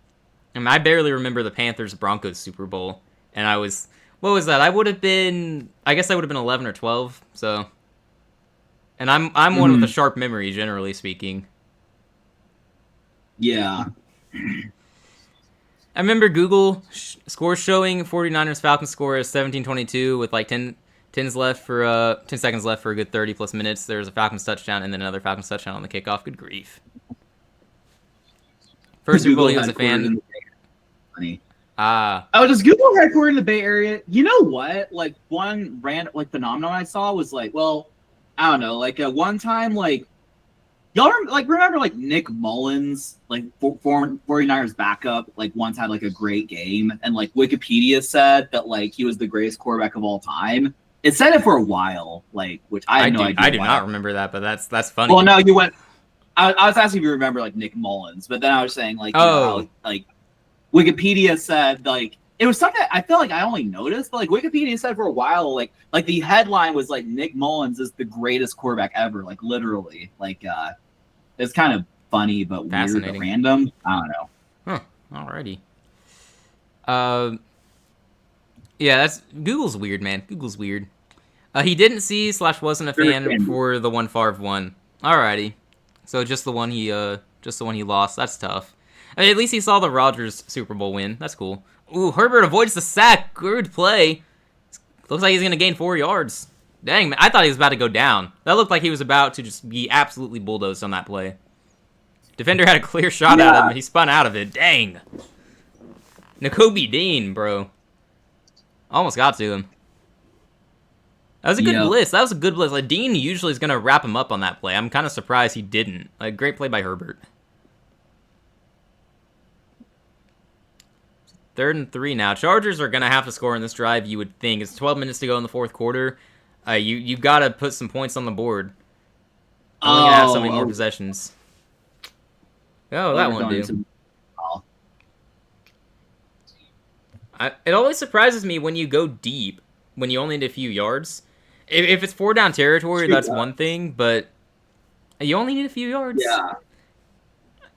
A: I mean, I barely remember the Panthers-Broncos Super Bowl, and what was that? I guess I would have been 11 or 12, so. And I'm one with a sharp memory, generally speaking.
B: Yeah.
A: I remember Google scores showing 49ers Falcons score as 17-22 with like 10 seconds left for a good 30 plus minutes. There was a Falcons touchdown and then another Falcons touchdown on the kickoff. Good grief. First Super Bowl he was a fan.
B: Oh, does Google headquartered in the Bay Area? You know what? Like one random phenomenon I saw was like, well, I don't know, like one time like y'all remember like Nick Mullins, like 49ers backup, like once had like a great game, and like Wikipedia said that like he was the greatest quarterback of all time. It said it for a while, like which I had no idea.
A: I do not remember that, but that's funny.
B: Well, no, you went. I was asking if you remember like Nick Mullins, but then I was saying like, you know, how, like Wikipedia said like it was something I feel like I only noticed, but like Wikipedia said for a while, like the headline was like Nick Mullins is the greatest quarterback ever, like literally, like it's kind of funny but weird, but random. I don't know.
A: Huh. Alrighty. Yeah, that's Google's weird, man. Google's weird. He didn't see / wasn't a fan for the one Favre won. Alrighty. So just the one he lost. That's tough. I mean, at least he saw the Rodgers Super Bowl win. That's cool. Ooh, Herbert avoids the sack. Good play. Looks like he's going to gain 4 yards. Dang, man. I thought he was about to go down. That looked like he was about to just be absolutely bulldozed on that play. Defender had a clear shot at him, and he spun out of it. Dang. Nakobe Dean, bro. Almost got to him. That was a good blitz. That was a good blitz. Like, Dean usually is going to wrap him up on that play. I'm kind of surprised he didn't. Like, great play by Herbert. 3rd and 3 now. Chargers are going to have to score in this drive, you would think. It's 12 minutes to go in the 4th quarter. You got to put some points on the board. Only going to have so many more possessions. Oh, that won't do. It always surprises me when you go deep, when you only need a few yards. If it's 4 down territory, that's one thing, but you only need a few yards.
B: Yeah.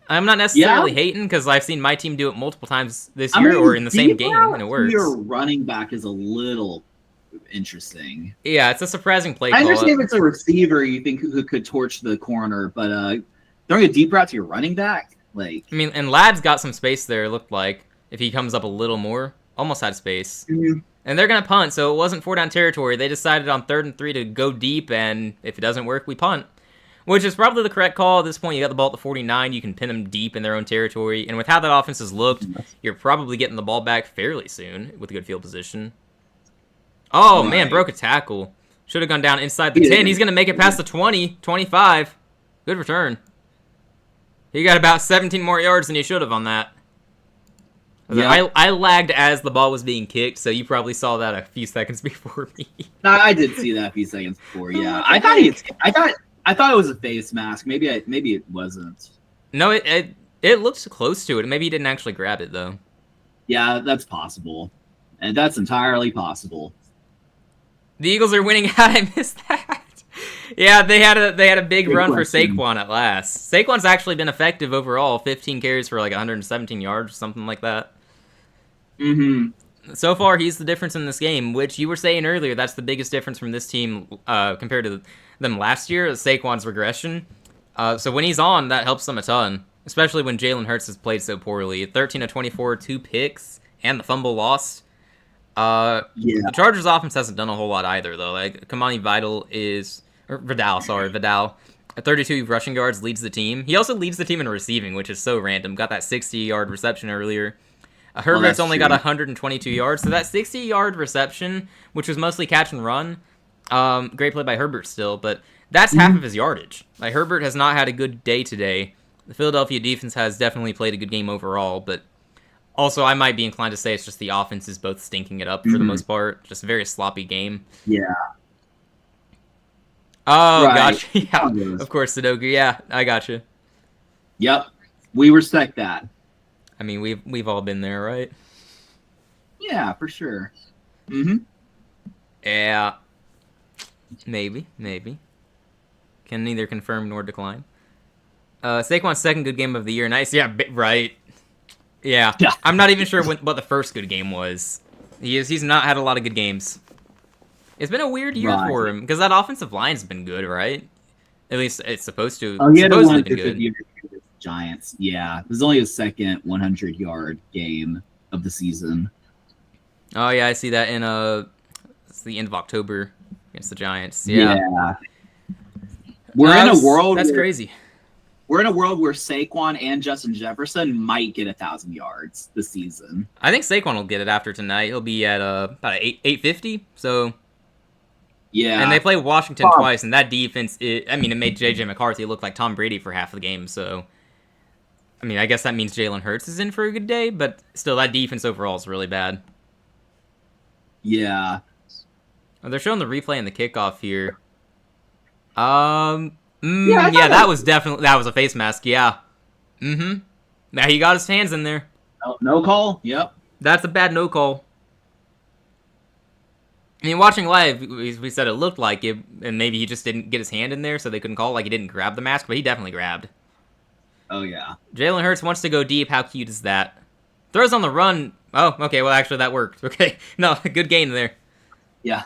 A: I'm not necessarily hating because I've seen my team do it multiple times this year or in the same game, and it works.
B: Your running back is a little interesting.
A: Yeah, it's a surprising play
B: call. I understand if it's a receiver you think who could torch the corner, but throwing a deep route to your running back, like
A: I mean, and Ladd's got some space there. It looked like if he comes up a little more, almost had space. Mm-hmm. And they're gonna punt, so it wasn't 4 down territory. They decided on 3rd and 3 to go deep, and if it doesn't work, we punt. Which is probably the correct call at this point. You got the ball at the 49. You can pin them deep in their own territory. And with how that offense has looked, you're probably getting the ball back fairly soon with a good field position. Oh,
B: Right.
A: man, broke a tackle. Should have gone down inside the 10. He's going to make it past the 20, 25. Good return. He got about 17 more yards than he should have on that.
B: Yeah.
A: I lagged as the ball was being kicked, so you probably saw that a few seconds before me.
B: I did see that a few seconds before. Yeah, I thought it was a face mask. Maybe it wasn't.
A: No, it looks close to it. Maybe he didn't actually grab it though.
B: Yeah, that's possible, and that's entirely possible.
A: The Eagles are winning. How did I miss that? Yeah, they had a big run for Saquon at last. Saquon's actually been effective overall. 15 carries for like 117 yards, something like that.
B: Mm-hmm.
A: So far, he's the difference in this game, which you were saying earlier, that's the biggest difference from this team compared to them last year, Saquon's regression. So when he's on, that helps them a ton, especially when Jalen Hurts has played so poorly. 13 of 24, 2 picks, and the fumble lost. The Chargers offense hasn't done a whole lot either, though. Like, Vidal, 32 rushing yards, leads the team. He also leads the team in receiving, which is so random. Got that 60-yard reception earlier. Herbert's only got 122 yards, so that 60-yard reception, which was mostly catch and run, great play by Herbert still, but that's half of his yardage. Like, Herbert has not had a good day today. The Philadelphia defense has definitely played a good game overall, but also I might be inclined to say it's just the offense is both stinking it up for the most part. Just a very sloppy game.
B: Yeah.
A: Oh,
B: Right.
A: gotcha. Yeah, of course, Sudoku. Yeah, I gotcha.
B: Yep. We respect that.
A: I mean, we've all been there, right?
B: Yeah, for sure. Mm-hmm.
A: Yeah. Maybe. Can neither confirm nor decline. Saquon's second good game of the year. Nice. Yeah, right. Yeah. I'm not even sure what the first good game was. He's not had a lot of good games. It's been a weird year for him, because that offensive line's been good, right? At least it's supposed to.
B: Oh, he had a
A: supposedly
B: 150 year with the Giants. Yeah. This is only his second 100-yard game of the season.
A: Oh, yeah, I see that in it's the end of October against the Giants. Yeah.
B: We're in a world
A: that's crazy.
B: We're in a world where Saquon and Justin Jefferson might get 1,000 yards this season.
A: I think Saquon will get it after tonight. He'll be at about 850. So
B: yeah,
A: and they play Washington twice, and that defense, it made JJ McCarthy look like Tom Brady for half the game. So I mean, I guess that means Jalen Hurts is in for a good day, but still, that defense overall is really bad.
B: Yeah.
A: Oh, they're showing the replay and the kickoff here. That was a face mask. Yeah. Now he got his hands in there.
B: No call. Yep.
A: That's a bad no call. I mean, watching live, we said it looked like it, and maybe he just didn't get his hand in there, so they couldn't call. Like, he didn't grab the mask, but he definitely grabbed.
B: Oh yeah.
A: Jalen Hurts wants to go deep. How cute is that? Throws on the run. Oh, okay. Well, actually, that worked. Okay. No, good gain there.
B: Yeah.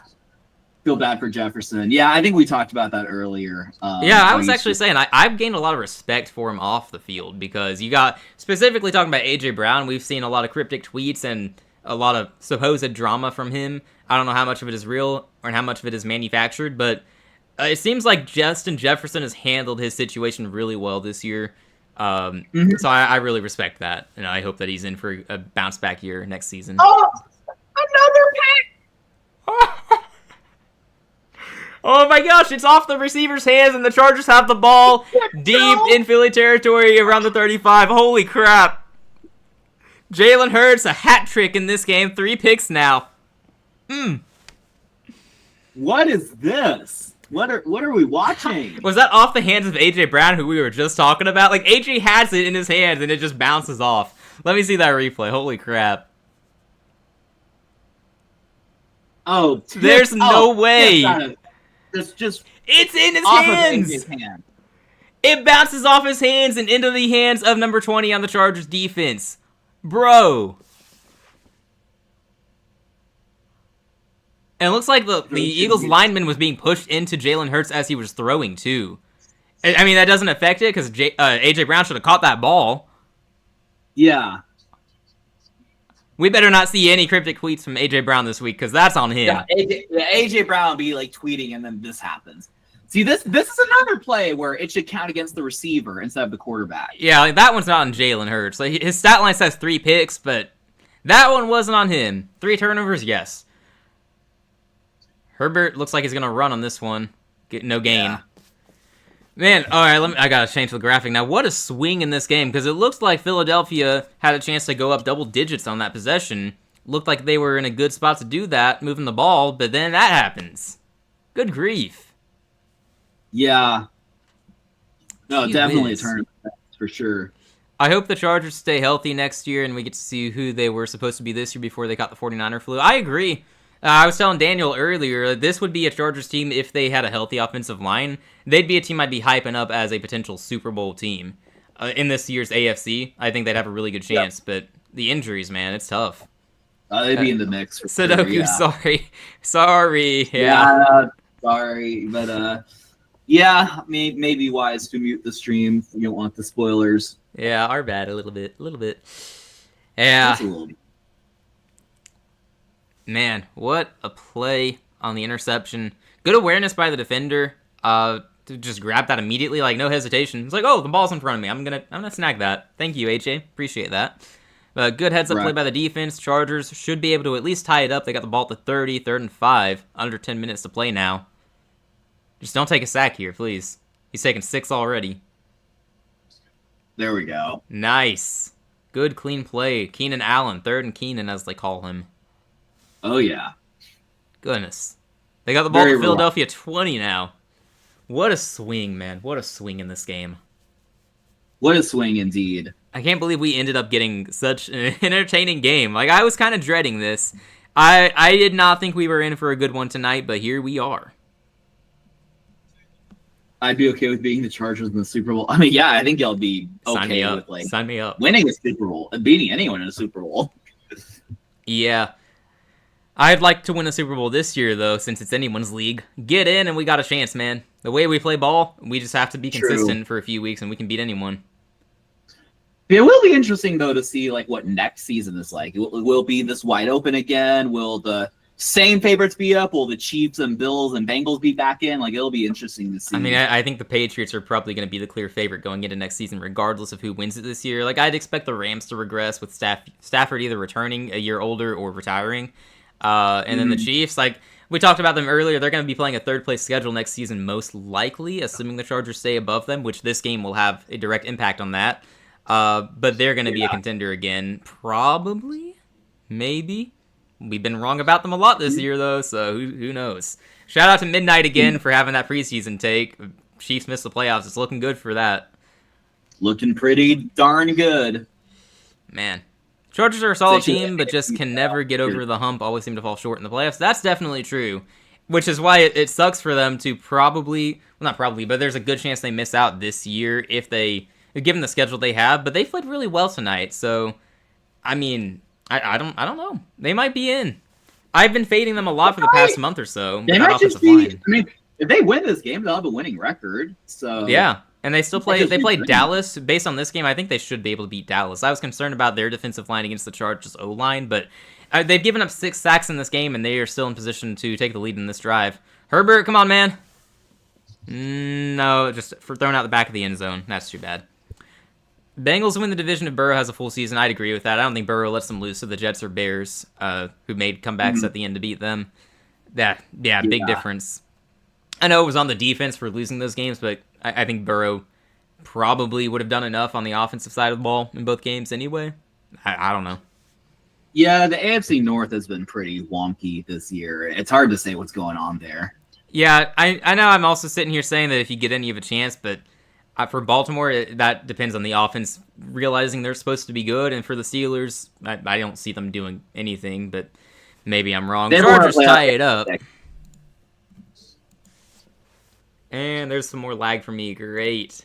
B: Feel bad for Jefferson. Yeah, I think we talked about that earlier.
A: I was actually saying I've gained a lot of respect for him off the field, because you got, specifically talking about A.J. Brown, we've seen a lot of cryptic tweets and a lot of supposed drama from him. I don't know how much of it is real or how much of it is manufactured, but it seems like Justin Jefferson has handled his situation really well this year. So I really respect that, and I hope that he's in for a bounce back year next season.
B: Oh, another pick!
A: Oh my gosh, it's off the receiver's hands, and the Chargers have the ball deep in Philly territory around the 35. Holy crap. Jalen Hurts, a hat trick in this game. 3 picks now.
B: What is this? What are we watching?
A: Was that off the hands of A.J. Brown, who we were just talking about? Like, A.J. has it in his hands, and it just bounces off. Let me see that replay. Holy crap.
B: Oh,
A: there's no way.
B: It's just
A: it's in his
B: off
A: hands.
B: Of his hand.
A: It bounces off his hands and into the hands of number 20 on the Chargers defense. Bro. And it looks like the Eagles lineman was being pushed into Jalen Hurts as he was throwing, too. I mean, that doesn't affect it, because A.J. Brown should have caught that ball.
B: Yeah.
A: We better not see any cryptic tweets from A.J. Brown this week, because that's on him.
B: Yeah, A.J. Brown will be, like, tweeting, and then this happens. See, this is another play where it should count against the receiver instead of the quarterback.
A: Yeah, like that one's not on Jalen Hurts. Like his stat line says 3 picks, but that one wasn't on him. 3 turnovers, yes. Herbert looks like he's gonna run on this one. Get no gain.
B: Yeah.
A: Man, all right, I gotta change the graphic now. What a swing in this game, because it looks like Philadelphia had a chance to go up double digits on that possession. Looked like they were in a good spot to do that, moving the ball, but then that happens. Good grief.
B: Yeah. No,
A: Gee
B: definitely
A: whiz.
B: a tournament for sure.
A: I hope the Chargers stay healthy next year and we get to see who they were supposed to be this year before they got the 49er flu. I agree. I was telling Daniel earlier, this would be a Chargers team if they had a healthy offensive line. They'd be a team I'd be hyping up as a potential Super Bowl team. In this year's AFC, I think they'd have a really good chance, but the injuries, man, it's tough.
B: They'd be in the mix. For
A: Sudoku,
B: sure, yeah.
A: sorry.
B: Yeah, sorry, but yeah, maybe wise to mute the stream. You don't want the spoilers.
A: Yeah, our bad a little bit. Yeah.
B: Just a little bit.
A: Man, what a play on the interception. Good awareness by the defender. To just grab that immediately, like no hesitation. It's like, oh, the ball's in front of me. I'm gonna snag that. Thank you, AJ. Appreciate that. Good heads up play by the defense. Chargers should be able to at least tie it up. They got the ball at the 30, 3rd and 5. Under 10 minutes to play now. Just don't take a sack here, please. He's taken 6 already.
B: There we go.
A: Nice. Good, clean play. Keenan Allen, 3rd and Keenan, as they call him.
B: Oh, yeah.
A: Goodness. They got the ball
B: Very
A: to Philadelphia 20 now. What a swing, man. What a swing in this game.
B: What a swing, indeed.
A: I can't believe we ended up getting such an entertaining game. Like, I was kind of dreading this. I did not think we were in for a good one tonight, but here we are.
B: I'd be okay with being the Chargers in the Super Bowl. I mean, yeah, I think y'all be okay with like
A: Sign me up.
B: winning a Super Bowl and beating anyone in a Super Bowl.
A: Yeah. I'd like to win a Super Bowl this year, though, since it's anyone's league. Get in and we got a chance, man. The way we play ball, we just have to be consistent for a few weeks and we can beat anyone.
B: It will be interesting, though, to see like what next season is like. Will it be this wide open again? Will the same favorites be up? Will the Chiefs and Bills and Bengals be back in? Like, it'll be interesting to see.
A: I mean, I think the Patriots are probably going to be the clear favorite going into next season, regardless of who wins it this year. Like, I'd expect the Rams to regress with Stafford either returning a year older or retiring. And then the Chiefs, like, we talked about them earlier, they're going to be playing a third-place schedule next season, most likely, assuming the Chargers stay above them, which this game will have a direct impact on that. But they're going to be a contender again, probably, maybe. We've been wrong about them a lot this year, though, so who knows. Shout out to Midnight again for having that preseason take. Chiefs missed the playoffs. It's looking good for that.
B: Looking pretty darn good.
A: Man. Chargers are a solid team, but just can never get over the hump, always seem to fall short in the playoffs. That's definitely true, which is why it sucks for them to probably, well, not probably, but there's a good chance they miss out this year if they, given the schedule they have, but they played really well tonight, so, I mean, I don't know. They might be in. I've been fading them a lot for the past month or so.
B: They might just be, I mean, if they win this game, they'll have a winning record, so.
A: Yeah. And they still play. They played Dallas. Based on this game, I think they should be able to beat Dallas. I was concerned about their defensive line against the Chargers O-line, but they've given up 6 sacks in this game, and they are still in position to take the lead in this drive. Herbert, come on, man. No, just for throwing out the back of the end zone. That's too bad. Bengals win the division if Burrow has a full season. I'd agree with that. I don't think Burrow lets them lose to the Jets or Bears, who made comebacks at the end to beat them. Yeah, big difference. I know it was on the defense for losing those games, but I think Burrow probably would have done enough on the offensive side of the ball in both games anyway. I don't know.
B: Yeah, the AFC North has been pretty wonky this year. It's hard to say what's going on there.
A: Yeah, I know I'm also sitting here saying that if you get any of a chance, but for Baltimore, that depends on the offense realizing they're supposed to be good, and for the Steelers, I don't see them doing anything, but maybe I'm wrong. Chargers tie it up. And there's some more lag for me. Great.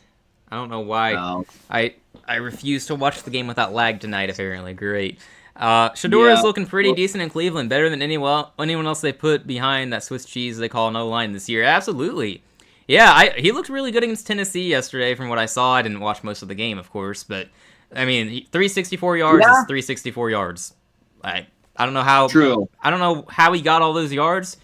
A: I don't know why.
B: No.
A: I refuse to watch the game without lag tonight, apparently. Great. Shadora's looking pretty decent in Cleveland. Better than anyone else they put behind that Swiss cheese they call an O-line this year. Absolutely. Yeah, he looked really good against Tennessee yesterday from what I saw. I didn't watch most of the game, of course. But, I mean, 364 yards is 364 yards. I don't know how.
B: True.
A: I don't know how he got all those yards.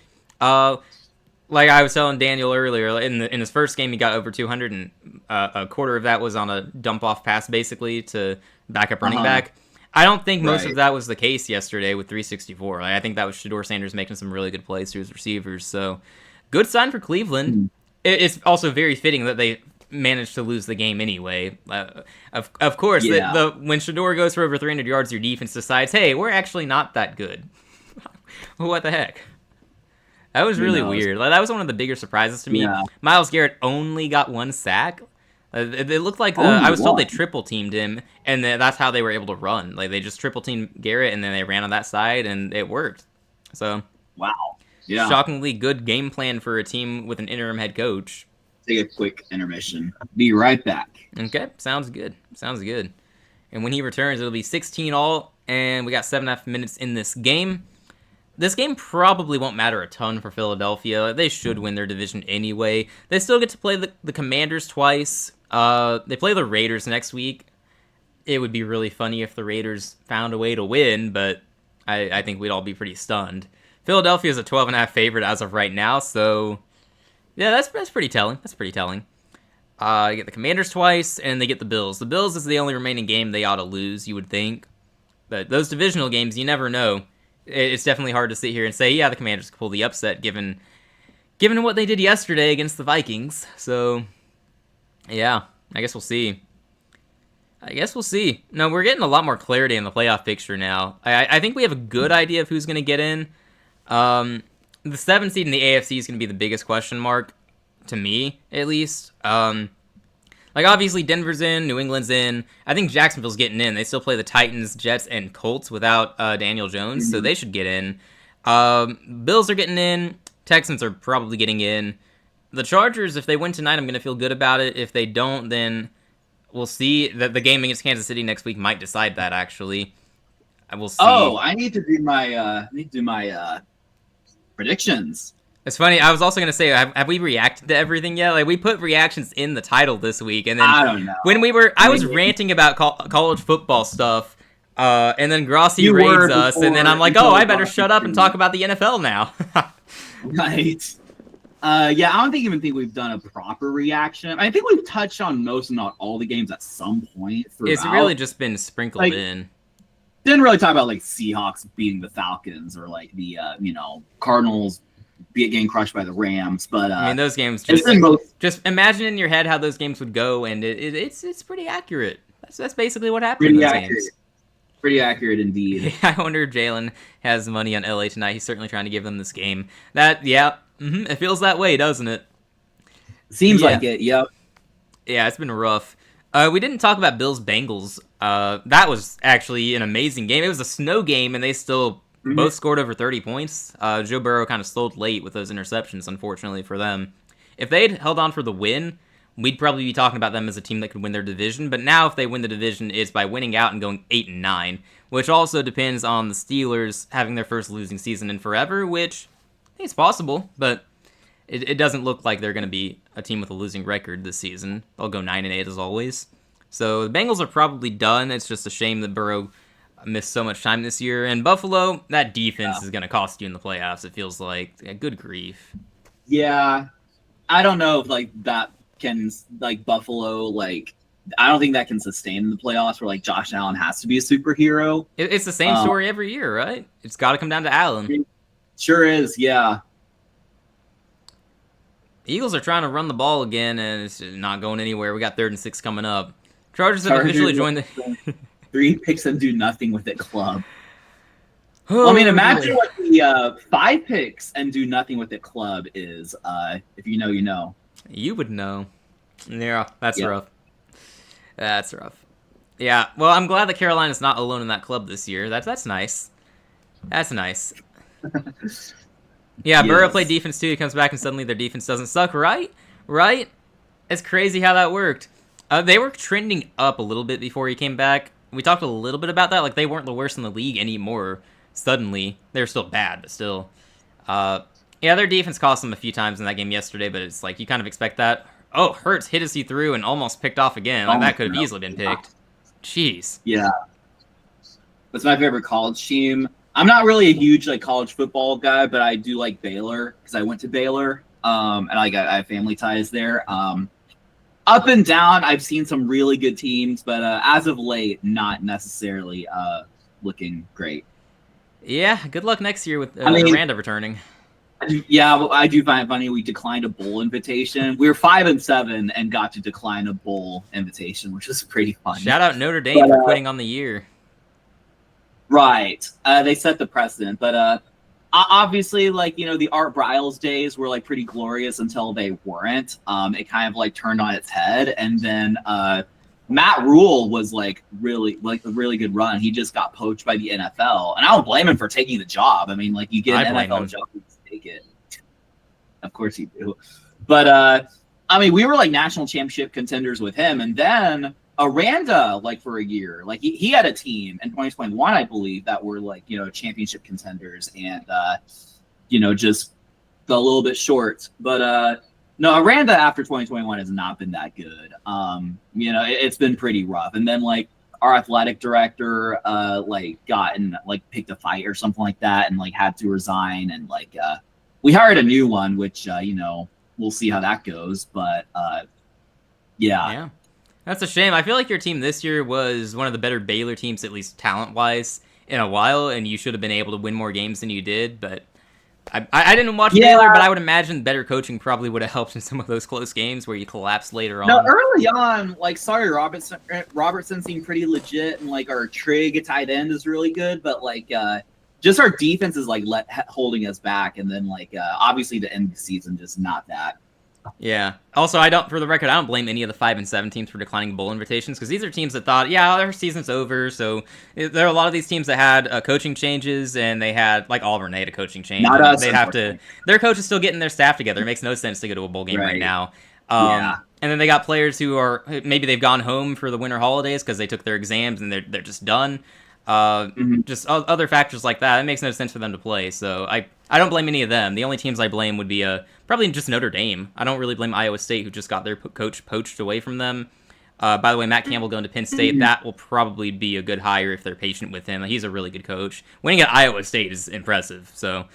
A: like I was telling Daniel earlier, in his first game he got over 200, and a quarter of that was on a dump off pass, basically to backup running back. I don't think most of that was the case yesterday with 364. Like, I think that was Shedeur Sanders making some really good plays to his receivers. So, good sign for Cleveland. It's also very fitting that they managed to lose the game anyway. Of course, when Shedeur goes for over 300 yards, your defense decides, hey, we're actually not that good. What the heck? That was really weird. Like, that was one of the bigger surprises to me. Yeah. Myles Garrett only got 1 sack. It looked like I was told they triple teamed him, and that's how they were able to run. Like, they just triple teamed Garrett, and then they ran on that side, and it worked. So,
B: wow, yeah,
A: shockingly good game plan for a team with an interim head coach.
B: Take a quick intermission. Be right back.
A: Okay, sounds good. Sounds good. And when he returns, it'll be 16 all, and we got 7.5 minutes in this game. This game probably won't matter a ton for Philadelphia. They should win their division anyway. They still get to play the Commanders twice. They play the Raiders next week. It would be really funny if the Raiders found a way to win, but I think we'd all be pretty stunned. Philadelphia is a 12.5 favorite as of right now, so yeah, that's pretty telling. That's pretty telling. You get the Commanders twice, and they get the Bills. The Bills is the only remaining game they ought to lose, you would think. But those divisional games, you never know. It's definitely hard to sit here and say, yeah, the Commanders could pull the upset given what they did yesterday against the Vikings. So, yeah, I guess we'll see. No, we're getting a lot more clarity in the playoff picture now. I think we have a good idea of who's going to get in. The 7th seed in the AFC is going to be the biggest question mark, to me, at least. Like, obviously, Denver's in, New England's in. I think Jacksonville's getting in. They still play the Titans, Jets, and Colts without Daniel Jones, so they should get in. Bills are getting in. Texans are probably getting in. The Chargers, if they win tonight, I'm going to feel good about it. If they don't, then we'll see. That the game against Kansas City next week might decide that, actually. We'll see.
B: Oh, I need to do my predictions.
A: It's funny. I was also gonna say, have we reacted to everything yet? Like, we put reactions in the title this week, and then
B: I don't know.
A: When I was ranting about college football stuff, and then Grossi raids us, and then I'm like, oh, I better shut up and talk about the NFL now.
B: Right. Yeah, I don't even think we've done a proper reaction. I think we've touched on most, if not all, the games at some point throughout.
A: It's really just been sprinkled in.
B: Didn't really talk about like Seahawks beating the Falcons or like the Cardinals getting crushed by the Rams, but
A: I mean, those games just imagine in your head how those games would go, and it's pretty accurate. That's basically what happened in those games.
B: Pretty accurate indeed.
A: I wonder if Jalen has money on LA tonight. He's certainly trying to give them this game. It feels that way, doesn't it?
B: Seems like it. Yep.
A: Yeah, it's been rough. We didn't talk about Bills Bengals. That was actually an amazing game. It was a snow game, and they still both scored over 30 points. Joe Burrow kind of slowed late with those interceptions, unfortunately for them. If they'd held on for the win, we'd probably be talking about them as a team that could win their division. But now if they win the division, it's by winning out and going 8-9, which also depends on the Steelers having their first losing season in forever, which I think it's possible, but it doesn't look like they're going to be a team with a losing record this season. They'll go 9-8 as always. So the Bengals are probably done. It's just a shame that Burrow missed so much time this year. And Buffalo, that defense is going to cost you in the playoffs, it feels like. Good grief.
B: Yeah. I don't know if that can Buffalo, I don't think that can sustain in the playoffs where Josh Allen has to be a superhero.
A: It's the same story every year, right? It's got to come down to Allen.
B: It sure is, yeah.
A: The Eagles are trying to run the ball again, and it's not going anywhere. We got 3rd and 6 coming up. Chargers have officially joined the
B: 3 picks and do nothing with it club. Well, I mean, imagine what the 5 picks and do nothing with it club is. If you know, you know.
A: You would know. Yeah, that's rough. That's rough. Yeah, well, I'm glad that Carolina's not alone in that club this year. That's nice. That's nice. Yeah, Burrow played defense too. He comes back and suddenly their defense doesn't suck, right? Right? It's crazy how that worked. They were trending up a little bit before he came back. We talked a little bit about that. They weren't the worst in the league anymore. Suddenly, they're still bad, but still. Yeah, their defense cost them a few times in that game yesterday, but it's you kind of expect that. Oh, Hurts hit as he threw and almost picked off again. That could have easily been picked. Jeez.
B: Yeah. That's my favorite college team. I'm not really a huge college football guy, but I do like Baylor because I went to Baylor. and I have family ties there. Up and down, I've seen some really good teams, but as of late, not necessarily looking great.
A: Yeah, good luck next year with
B: I mean,
A: Miranda returning.
B: Yeah, well, I do find it funny we declined a bowl invitation. We were 5-7 and got to decline a bowl invitation, which was pretty fun.
A: Shout out Notre Dame for quitting on the year.
B: Right. They set the precedent, but obviously, like, you know, the Art Briles days were like pretty glorious until they weren't. It kind of like turned on its head, and then Matt Rule was like a really good run. He just got poached by the NFL, and I don't blame him for taking the job. I mean, like, you get an NFL job, you take it. Of course you do. But I mean, we were like national championship contenders with him, and then Aranda, like, for a year, like he had a team in 2021, I believe, that were like, you know, championship contenders, and you know, just fell a little bit short. But no, Aranda after 2021 has not been that good. You know, it's been pretty rough. And then like our athletic director like picked a fight or something like that, and like had to resign, and like we hired a new one, which you know, we'll see how that goes. But yeah.
A: That's a shame. I feel like your team this year was one of the better Baylor teams, at least talent-wise, in a while, and you should have been able to win more games than you did. But I didn't watch Baylor, but I would imagine better coaching probably would have helped in some of those close games where you collapsed later on.
B: No, early on, like, sorry, Robertson seemed pretty legit, and like our Trig tight end is really good, but like just our defense is like holding us back, and then like obviously the end of the season just not that.
A: Yeah. Also, for the record, I don't blame any of the 5-7 teams for declining bowl invitations, because these are teams that thought, yeah, our season's over. So there are a lot of these teams that had coaching changes, and they had, like Auburn, they had a coaching change.
B: Not us,
A: they'd have to. Their coach is still getting their staff together. It makes no sense to go to a bowl game right now. Yeah. And then they got players who are maybe they've gone home for the winter holidays because they took their exams and they're just done. Just other factors like that. It makes no sense for them to play. So I don't blame any of them. The only teams I blame would be probably just Notre Dame. I don't really blame Iowa State, who just got their coach poached away from them. By the way, Matt Campbell going to Penn State, that will probably be a good hire if they're patient with him. He's a really good coach. Winning at Iowa State is impressive. So,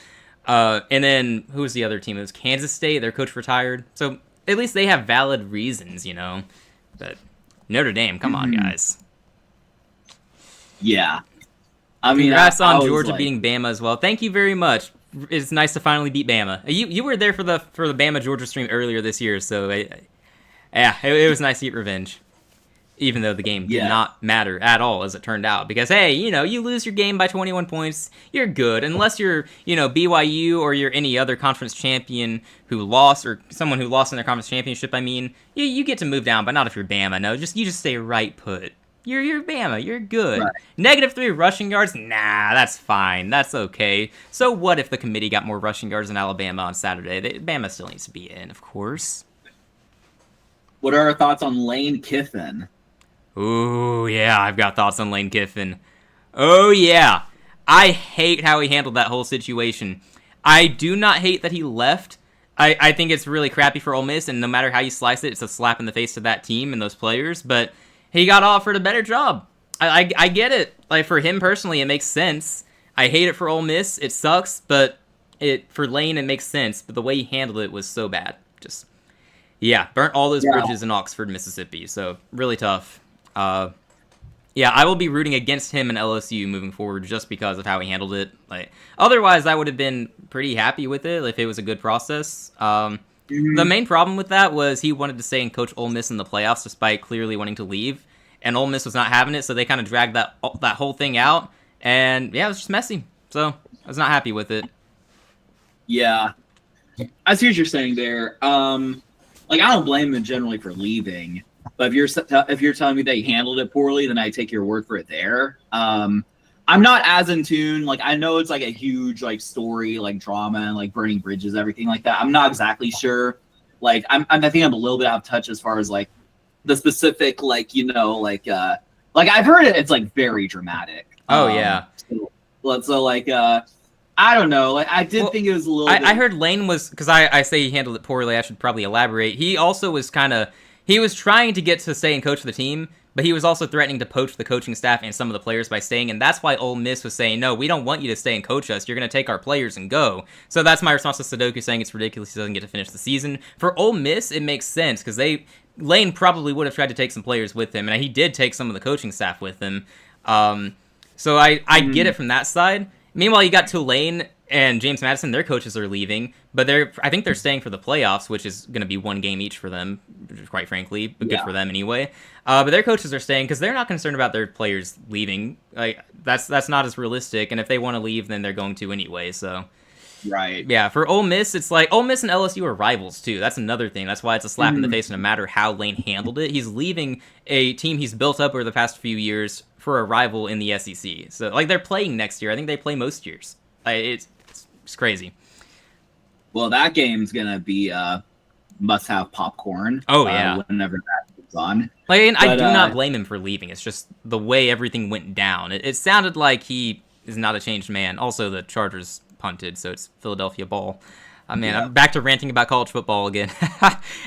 A: and then who was the other team? It was Kansas State. Their coach retired. So at least they have valid reasons, you know. But Notre Dame, come on, guys.
B: Yeah. I mean,
A: congrats on Georgia beating Bama as well. Thank you very much. It's nice to finally beat Bama. You were there for the Bama Georgia stream earlier this year, so it was nice to get revenge. Even though the game did not matter at all, as it turned out, because hey, you know, you lose your game by 21 points, you're good, unless you're, you know, BYU or you're any other conference champion who lost, or someone who lost in their conference championship. I mean, you get to move down, but not if you're Bama. No, you just stay right put. You're Bama. You're good. Right. -3 rushing yards? Nah, that's fine. That's okay. So what if the committee got more rushing yards than Alabama on Saturday? Bama still needs to be in, of course.
B: What are our thoughts on Lane Kiffin?
A: Ooh, yeah, I've got thoughts on Lane Kiffin. Oh, yeah. I hate how he handled that whole situation. I do not hate that he left. I think it's really crappy for Ole Miss, and no matter how you slice it, it's a slap in the face to that team and those players, but he got offered a better job. I get it. Like, for him personally, it makes sense. I hate it for Ole Miss. It sucks, but for Lane, it makes sense. But the way he handled it was so bad. Just, yeah, burnt all those bridges in Oxford, Mississippi. So, really tough. Yeah, I will be rooting against him and LSU moving forward just because of how he handled it. Like, otherwise, I would have been pretty happy with it if it was a good process. The main problem with that was he wanted to stay and coach Ole Miss in the playoffs despite clearly wanting to leave, and Ole Miss was not having it, so they kind of dragged that whole thing out, and yeah, it was just messy. So I was not happy with it.
B: Yeah, I see what you're saying there. Like, I don't blame him generally for leaving, but if you're telling me that he handled it poorly, then I take your word for it there. I'm not as in tune. Like, I know it's like a huge like story, like drama and like burning bridges, everything like that. I'm not exactly sure. Like, I think I'm a little bit out of touch as far as like the specific, like, you know, like I've heard it's like very dramatic.
A: Oh yeah.
B: So like I don't know. Like, I did think it was a little.
A: I heard Lane was, because I say he handled it poorly. I should probably elaborate. He also was he was trying to get to stay and coach the team, but he was also threatening to poach the coaching staff and some of the players by staying, and that's why Ole Miss was saying, no, we don't want you to stay and coach us. You're going to take our players and go. So that's my response to Sudoku saying it's ridiculous he doesn't get to finish the season. For Ole Miss, it makes sense because Lane probably would have tried to take some players with him, and he did take some of the coaching staff with him. So I get it from that side. Meanwhile, you got Tulane and James Madison. Their coaches are leaving, but I think they're staying for the playoffs, which is going to be one game each for them, quite frankly, but good for them anyway. But their coaches are staying because they're not concerned about their players leaving. Like that's not as realistic, and if they want to leave, then they're going to anyway. So.
B: Right.
A: Yeah, for Ole Miss, it's like Ole Miss and LSU are rivals too. That's another thing. That's why it's a slap in the face no matter how Lane handled it. He's leaving a team he's built up over the past few years for a rival in the SEC. So, like, they're playing next year. I think they play most years. It's crazy.
B: Well, that game's going to be must-have popcorn.
A: Oh, yeah.
B: Whenever that comes on.
A: Like, and I do not blame him for leaving. It's just the way everything went down. It sounded like he is not a changed man. Also, the Chargers punted, so it's Philadelphia ball. I'm back to ranting about college football again.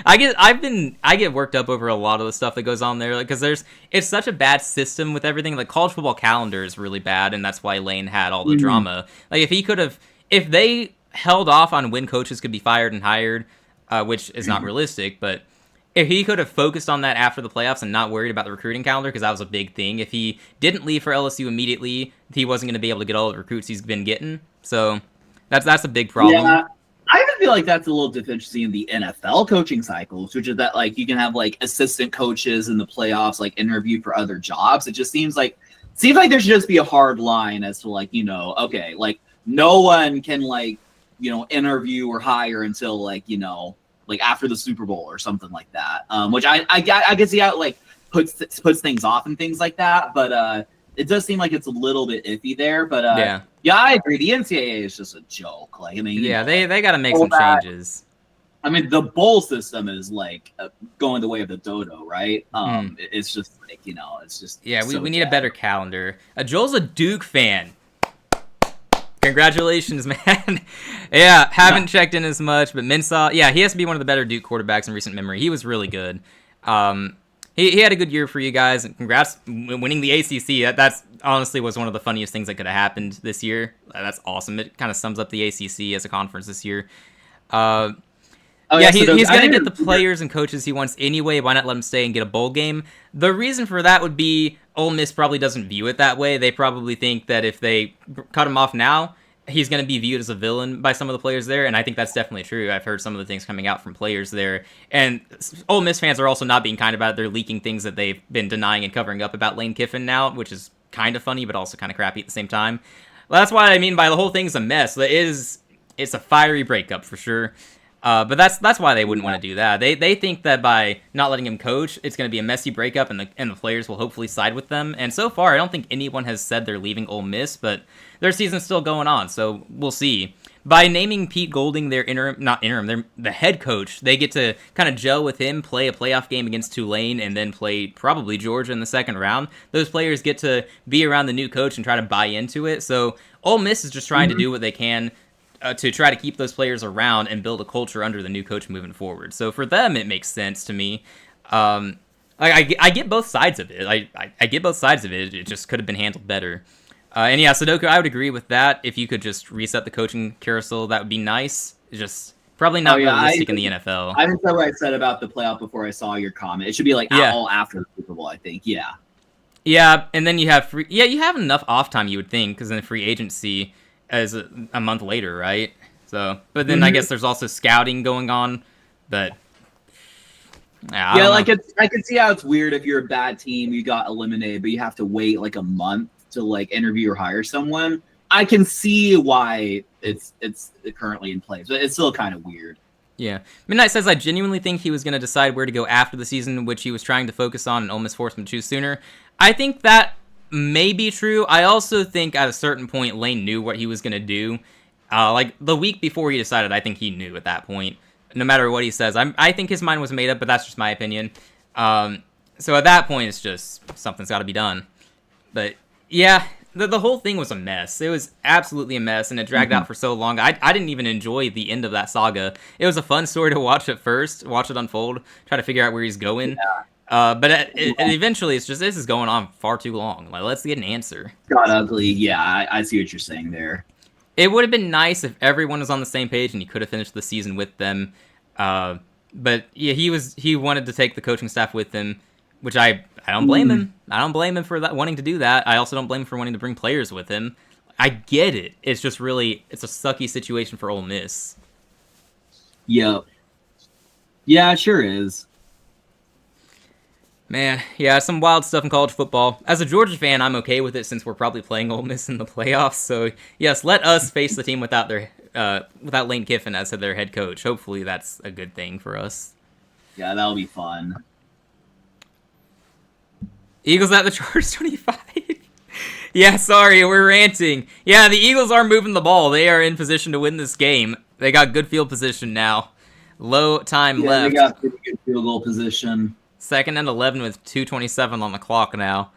A: I get worked up over a lot of the stuff that goes on there, because it's such a bad system with everything. Like, college football calendar is really bad, and that's why Lane had all the drama. Like, if they held off on when coaches could be fired and hired, which is not realistic, but if he could have focused on that after the playoffs and not worried about the recruiting calendar, because that was a big thing. If he didn't leave for LSU immediately, he wasn't going to be able to get all the recruits he's been getting. So that's a big problem.
B: Yeah. I even feel like that's a little deficiency in the NFL coaching cycles, which is that, like, you can have, like, assistant coaches in the playoffs, like, interview for other jobs. It just seems like there should just be a hard line as to, like, okay, like, no one can, like, interview or hire until, like, like after the Super Bowl or something like that. Which I can see how it, like, puts things off and things like that. But it does seem like it's a little bit iffy there. But yeah, I agree. The NCAA is just a joke. Like, I mean,
A: they got to make some changes.
B: I mean, the bowl system is like going the way of the dodo, right? It's just like, it's just
A: we need a better calendar. Joel's a Duke fan. Congratulations, man. Haven't checked in as much, but Mensah, he has to be one of the better Duke quarterbacks in recent memory. He was really good. He had a good year for you guys, and congrats winning the ACC. That's honestly was one of the funniest things that could have happened this year. That's awesome. It kind of sums up the ACC as a conference this year. He's going to get the players and coaches he wants anyway. Why not let him stay and get a bowl game? The reason for that would be Ole Miss probably doesn't view it that way. They probably think that if they cut him off now, he's going to be viewed as a villain by some of the players there, and I think that's definitely true. I've heard some of the things coming out from players there, and Ole Miss fans are also not being kind about it. They're leaking things that they've been denying and covering up about Lane Kiffin now, which is kind of funny, but also kind of crappy at the same time. Well, that's what I mean by the whole thing's a mess. It's a fiery breakup for sure. But that's why they wouldn't want to do that. They think that by not letting him coach, it's going to be a messy breakup, and the players will hopefully side with them. And so far, I don't think anyone has said they're leaving Ole Miss, but their season's still going on, so we'll see. By naming Pete Golding their they're the head coach, they get to kind of gel with him, play a playoff game against Tulane, and then play probably Georgia in the second round. Those players get to be around the new coach and try to buy into it. So Ole Miss is just trying to do what they can to try to keep those players around and build a culture under the new coach moving forward. So for them, it makes sense to me. I get both sides of it. I get both sides of it. It just could have been handled better. And yeah, Sudoku, I would agree with that. If you could just reset the coaching carousel, that would be nice. It's just probably not realistic in the NFL.
B: I didn't say what I said about the playoff before I saw your comment. It should be like all after the Super Bowl, I think. Yeah.
A: Yeah, and then you have you have enough off time, you would think, because then free agency is a month later, right? So, but then I guess there's also scouting going on, but I can see how it's weird if you're a bad team, you got eliminated, but you have to wait like a month to like interview or hire someone. I can see why it's currently in place, but it's still kind of weird. Yeah. Midnight says, I genuinely think he was going to decide where to go after the season, which he was trying to focus on, and Ole Miss forced him to choose sooner. I think that may be true. I also think at a certain point, Lane knew what he was going to do. Like the week before he decided, I think he knew at that point. No matter what he says, I think his mind was made up, but that's just my opinion. So at that point, it's just something's got to be done. But yeah, the whole thing was a mess. It was absolutely a mess, and it dragged out for so long. I didn't even enjoy the end of that saga. It was a fun story to watch at first, watch it unfold, try to figure out where he's going. But eventually, it's just this is going on far too long. Like, let's get an answer.
B: Got ugly. Yeah, I see what you're saying there.
A: It would have been nice if everyone was on the same page and he could have finished the season with them. But yeah, he wanted to take the coaching staff with him, which I don't blame him. I don't blame him for that wanting to do that. I also don't blame him for wanting to bring players with him. I get it. It's just really it's a sucky situation for Ole Miss.
B: Yep. Yeah, it sure is.
A: Man, yeah, some wild stuff in college football. As a Georgia fan, I'm okay with it since we're probably playing Ole Miss in the playoffs. So yes, let us face the team without Lane Kiffin as their head coach. Hopefully, that's a good thing for us.
B: Yeah, that'll be fun.
A: Eagles at the Chargers 25. Yeah, sorry, we're ranting. Yeah, the Eagles are moving the ball. They are in position to win this game. They got good field position now. Low time left.
B: They got pretty good field goal position.
A: 2nd and 11 with 2:27 on the clock now.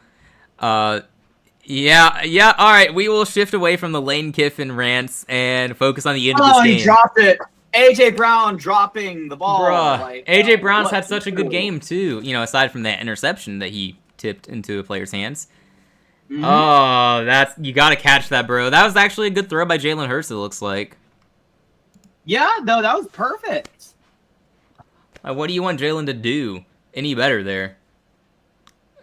A: Yeah. All right, we will shift away from the Lane Kiffin rants and focus on the end of this game.
B: He dropped it. AJ Brown dropping the ball.
A: Bruh,
B: like,
A: AJ Brown's had such a good game too. You know, aside from that interception that he tipped into a player's hands. Mm-hmm. Oh, you got to catch that, bro. That was actually a good throw by Jalen Hurts. It looks like.
B: Yeah, no, that was perfect.
A: What do you want Jalen to do any better there?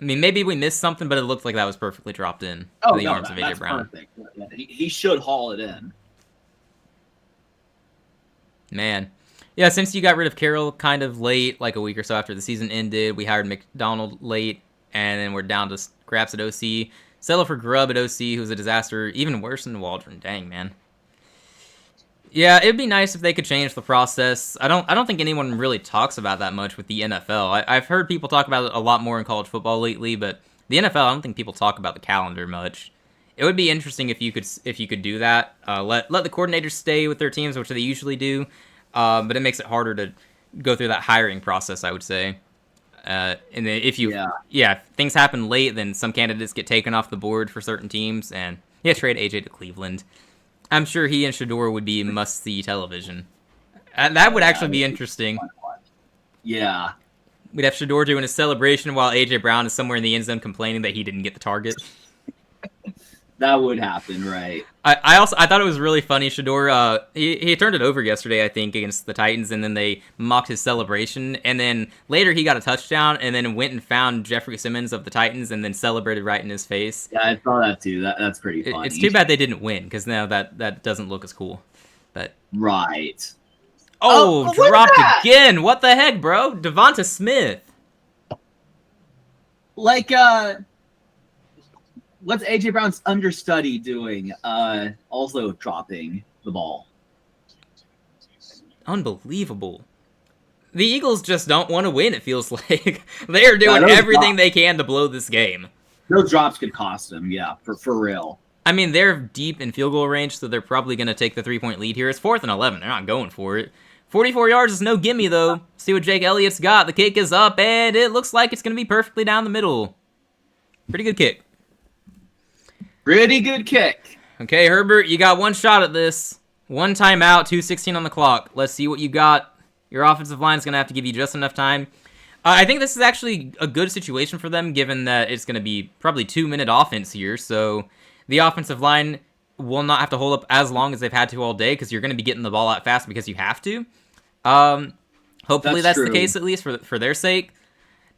A: I mean, maybe we missed something, but it looked like that was perfectly dropped in the arms of AJ Brown.
B: Perfect. Yeah, he should haul it in.
A: Man. Yeah, since you got rid of Carroll kind of late, like a week or so after the season ended, we hired McDonald late, and then we're down to scraps at OC. Settle for Grubb at OC, who's a disaster, even worse than Waldron. Dang, man. Yeah, it'd be nice if they could change the process. I don't think anyone really talks about that much with the NFL. I've heard people talk about it a lot more in college football lately, but the NFL, I don't think people talk about the calendar much. It would be interesting if you could do that. Let the coordinators stay with their teams, which they usually do, but it makes it harder to go through that hiring process, I would say. And then if things happen late, then some candidates get taken off the board for certain teams, and trade AJ to Cleveland. I'm sure he and Shador would be must-see television. That would actually be interesting.
B: Yeah.
A: We'd have Shador doing a celebration while AJ Brown is somewhere in the end zone complaining that he didn't get the target.
B: That would happen, right?
A: I thought it was really funny. Shador, he turned it over yesterday, I think, against the Titans, and then they mocked his celebration. And then later he got a touchdown, and then went and found Jeffrey Simmons of the Titans, and then celebrated right in his face.
B: Yeah, I saw that too. That's pretty funny.
A: It's too bad they didn't win, because now that doesn't look as cool. But
B: right.
A: Oh, dropped again! What the heck, bro? Devonta Smith.
B: Like, what's AJ Brown's understudy doing? Also dropping the ball.
A: Unbelievable. The Eagles just don't want to win, it feels like. They are doing everything they can to blow this game.
B: Those drops could cost them, yeah, for real.
A: I mean, they're deep in field goal range, so they're probably going to take the 3-point lead here. It's 4th and 11. They're not going for it. 44 yards is no gimme, though. See what Jake Elliott's got. The kick is up, and it looks like it's going to be perfectly down the middle. Pretty good kick.
B: Pretty good kick.
A: Okay, Herbert, you got one shot at this. One timeout, 2:16 on the clock. Let's see what you got. Your offensive line is going to have to give you just enough time. I think this is actually a good situation for them, given that it's going to be probably 2-minute offense here. So the offensive line will not have to hold up as long as they've had to all day, because you're going to be getting the ball out fast because you have to. Hopefully that's the case, at least for their sake.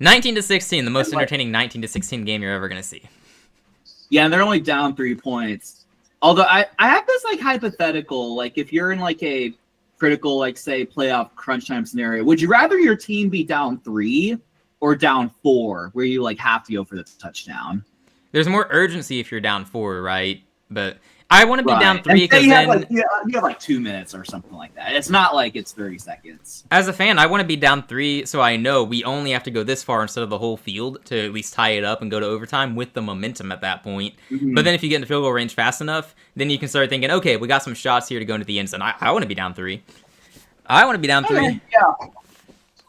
A: 19-16, the most entertaining 19-16 game you're ever going to see.
B: Yeah, and they're only down 3 points. Although I have this like hypothetical, like if you're in like a critical, like say playoff crunch time scenario, would you rather your team be down 3 or down 4, where you like have to go for the touchdown?
A: There's more urgency if you're down 4, right? But I want to be down 3 because then
B: you have like 2 minutes or something like that. It's not like it's 30 seconds.
A: As a fan, I want to be down 3 so I know we only have to go this far instead of the whole field to at least tie it up and go to overtime with the momentum at that point. Mm-hmm. But then if you get into field goal range fast enough, then you can start thinking, okay, we got some shots here to go into the end zone. I want to be down 3. I want to be down 3.
B: Yeah.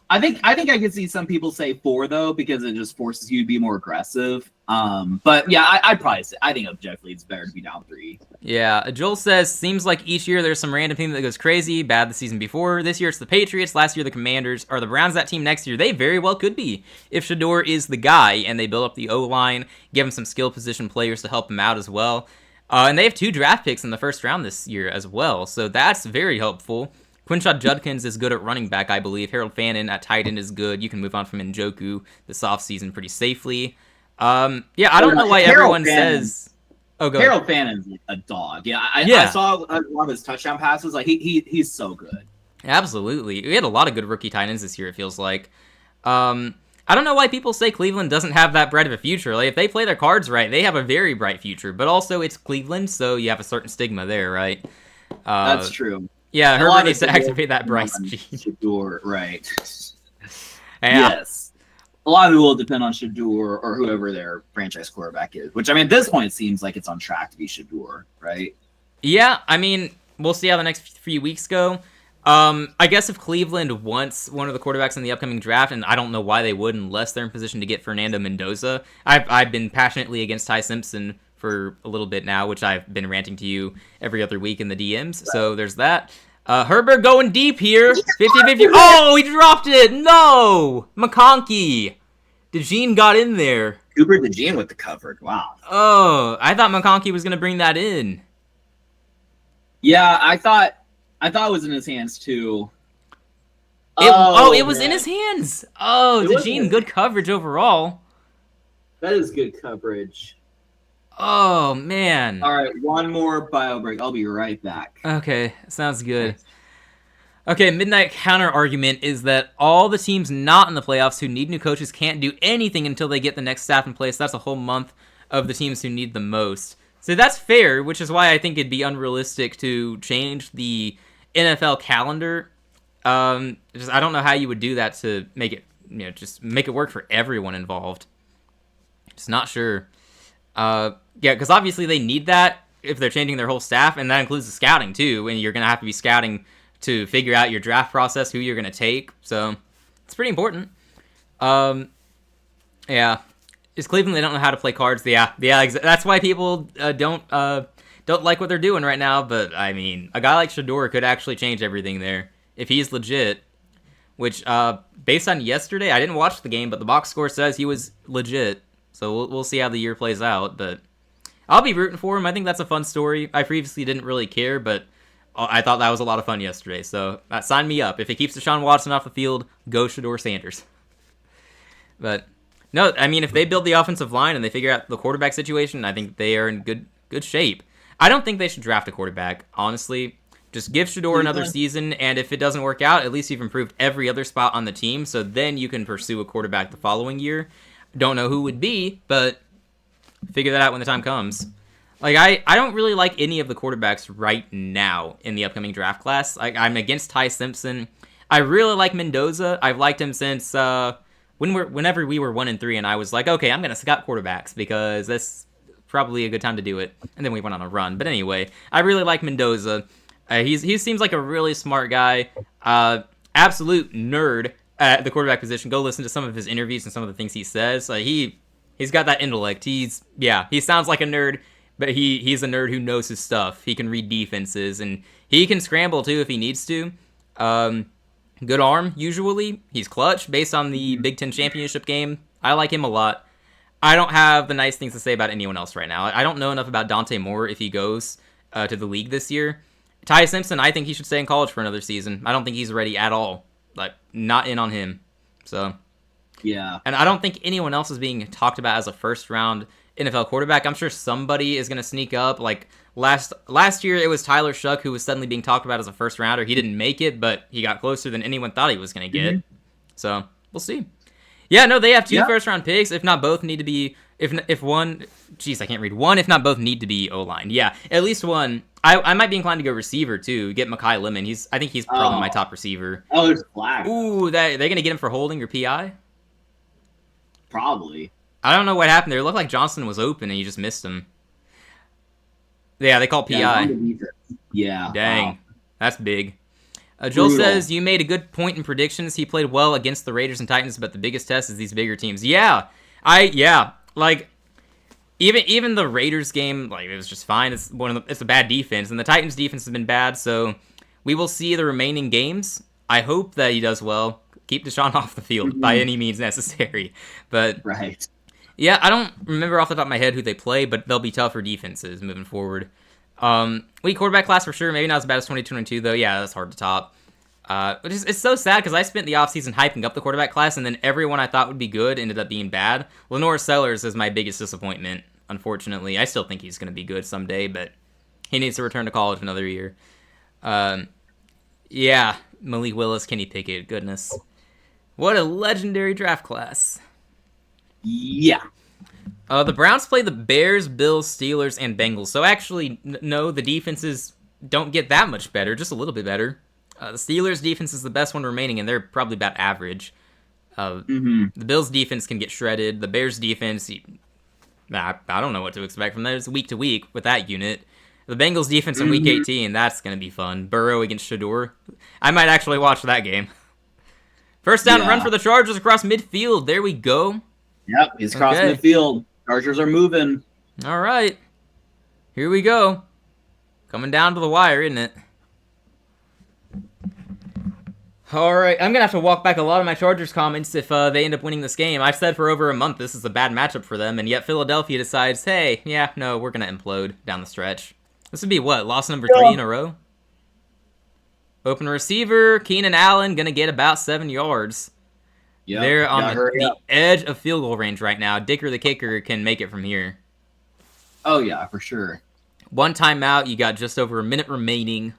B: I think I could see some people say 4 though, because it just forces you to be more aggressive. But yeah, I'd probably say I think objectively it's better to be down 3.
A: Yeah, Joel says, seems like each year there's some random team that goes crazy, bad the season before. This year it's the Patriots, last year the Commanders. Are the Browns that team next year? They very well could be. If Shador is the guy and they build up the O-line, give him some skill position players to help him out as well. And they have 2 draft picks in the first round this year as well, so that's very helpful. Quinshot Judkins is good at running back, I believe. Harold Fannin at tight end is good. You can move on from Njoku this offseason pretty safely. Yeah, I don't know why everyone says... Oh, go
B: Harold Fannon's a dog. Yeah, I saw one of his touchdown passes. Like he's so good.
A: Absolutely. We had a lot of good rookie tight ends this year, it feels like. I don't know why people say Cleveland doesn't have that bright of a future. Like, if they play their cards right, they have a very bright future. But also, it's Cleveland, so you have a certain stigma there, right?
B: That's true.
A: Yeah, Herbert needs to activate that Bryce gene.
B: Shador, right.
A: Yeah.
B: Yes. A lot of it will depend on Shador or whoever their franchise quarterback is. Which, I mean, at this point, it seems like it's on track to be Shador, right?
A: Yeah, I mean, we'll see how the next few weeks go. I guess if Cleveland wants one of the quarterbacks in the upcoming draft, and I don't know why they would unless they're in position to get Fernando Mendoza. I've been passionately against Ty Simpson for a little bit now, which I've been ranting to you every other week in the DMs, so there's that. Herbert going deep here, 50-50. Oh, he dropped it! No! McConkey! DeJean got in there.
B: Cooper DeJean with the coverage, wow.
A: Oh, I thought McConkey was going to bring that in.
B: Yeah, I thought it was in his hands too.
A: It was in his hands. Oh, DeJean, good coverage overall.
B: That is good coverage.
A: Oh, man.
B: All right, one more bio break. I'll be right back.
A: Okay, sounds good. Okay, midnight counter argument is that all the teams not in the playoffs who need new coaches can't do anything until they get the next staff in place. That's a whole month of the teams who need the most. So that's fair, which is why I think it'd be unrealistic to change the NFL calendar. I don't know how you would do that to make it, just make it work for everyone involved. Just not sure. Yeah, because obviously they need that if they're changing their whole staff, and that includes the scouting too, and you're going to have to be scouting to figure out your draft process, who you're going to take, so it's pretty important. Yeah. Is Cleveland, they don't know how to play cards? Yeah, that's why people don't like what they're doing right now, but, I mean, a guy like Shador could actually change everything there, if he's legit, which, based on yesterday, I didn't watch the game, but the box score says he was legit, so we'll see how the year plays out, but I'll be rooting for him. I think that's a fun story. I previously didn't really care, but I thought that was a lot of fun yesterday, so sign me up. If it keeps Deshaun Watson off the field, go Shador Sanders. But no, I mean, if they build the offensive line and they figure out the quarterback situation, I think they are in good shape. I don't think they should draft a quarterback, honestly. Just give Shador another season, and if it doesn't work out, at least you've improved every other spot on the team, so then you can pursue a quarterback the following year. Don't know who would be, but figure that out when the time comes. Like, I don't really like any of the quarterbacks right now in the upcoming draft class. I'm against Ty Simpson. I really like Mendoza. I've liked him since whenever we were 1-3, and I was like, okay, I'm going to scout quarterbacks because that's probably a good time to do it. And then we went on a run. But anyway, I really like Mendoza. He seems like a really smart guy. Absolute nerd at the quarterback position. Go listen to some of his interviews and some of the things he says. He's got that intellect. He sounds like a nerd. But he's a nerd who knows his stuff. He can read defenses, and he can scramble, too, if he needs to. Good arm, usually. He's clutch, based on the Big Ten championship game. I like him a lot. I don't have the nice things to say about anyone else right now. I don't know enough about Dante Moore if he goes to the league this year. Ty Simpson, I think he should stay in college for another season. I don't think he's ready at all. Like, not in on him. So,
B: yeah.
A: And I don't think anyone else is being talked about as a first-round NFL quarterback. I'm sure somebody is going to sneak up. Like last year, it was Tyler Shuck who was suddenly being talked about as a first rounder. He didn't make it, but he got closer than anyone thought he was going to get. So we'll see. Yeah, no, they have two first-round picks. If not both need to be, if one, geez, I can't read. One, if not both, need to be O-line. Yeah, at least one. I might be inclined to go receiver too. Get Mekhi Lemon. I think he's probably my top receiver.
B: Oh, there's flag.
A: Ooh, they're going to get him for holding or PI?
B: Probably.
A: I don't know what happened there. It looked like Johnson was open and you just missed him. Yeah, they call PI.
B: Yeah.
A: Dang.
B: Wow.
A: That's big. Joel says, you made a good point in predictions. He played well against the Raiders and Titans, but the biggest test is these bigger teams. Yeah. Like, Even the Raiders game, like, it was just fine. It's a bad defense, and the Titans' defense has been bad. So we will see the remaining games. I hope that he does well. Keep Deshaun off the field by any means necessary. But
B: Right.
A: yeah, I don't remember off the top of my head who they play, but they'll be tougher defenses moving forward. Weak quarterback class for sure. Maybe not as bad as 2022 though. Yeah, that's hard to top. It's so sad because I spent the offseason hyping up the quarterback class, and then everyone I thought would be good ended up being bad. Lenore Sellers is my biggest disappointment, unfortunately. I still think he's going to be good someday, but he needs to return to college another year. Yeah, Malik Willis, Kenny Pickett, goodness. What a legendary draft class.
B: Yeah.
A: The Browns play the Bears, Bills, Steelers, and Bengals. So actually, no, the defenses don't get that much better, just a little bit better. The Steelers' defense is the best one remaining, and they're probably about average. The Bills' defense can get shredded. The Bears' defense, I don't know what to expect from that. It's week to week with that unit. The Bengals' defense in Week 18, that's going to be fun. Burrow against Shador. I might actually watch that game. First down run for the Chargers across midfield. There we go.
B: Yep, he's crossing the field. Chargers are moving.
A: All right. Here we go. Coming down to the wire, isn't it? All right, I'm going to have to walk back a lot of my Chargers comments if they end up winning this game. I've said for over a month this is a bad matchup for them, and yet Philadelphia decides, hey, yeah, no, we're going to implode down the stretch. This would be what, loss number 3 in a row? Open receiver, Keenan Allen, going to get about 7 yards.
B: Yep,
A: they're on the edge of field goal range right now. Dicker the kicker can make it from here.
B: Oh, yeah, for sure.
A: One timeout, you got just over a minute remaining.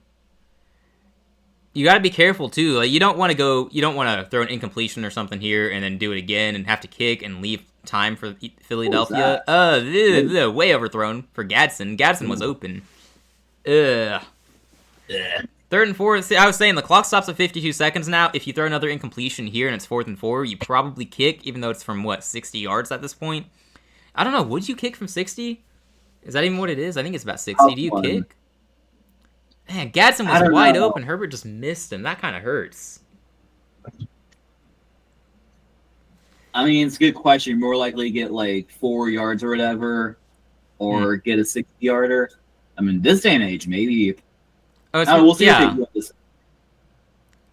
A: You got to be careful too. Like, you don't want to throw an incompletion or something here and then do it again and have to kick and leave time for Philadelphia. Way overthrown for Gadsden. Gadsden was open. Ugh. 3rd and 4. See, I was saying the clock stops at 52 seconds now. If you throw another incompletion here and it's 4th and 4, you probably kick, even though it's from 60 yards at this point. I don't know. Would you kick from 60? Is that even what it is? I think it's about 60. Do you kick? Man, Gadsden was wide open. Herbert just missed him. That kind of hurts.
B: I mean, it's a good question. You're more likely to get like 4 yards or whatever, or get a 60-yarder. I mean, this day and age, maybe. We'll see if they do this.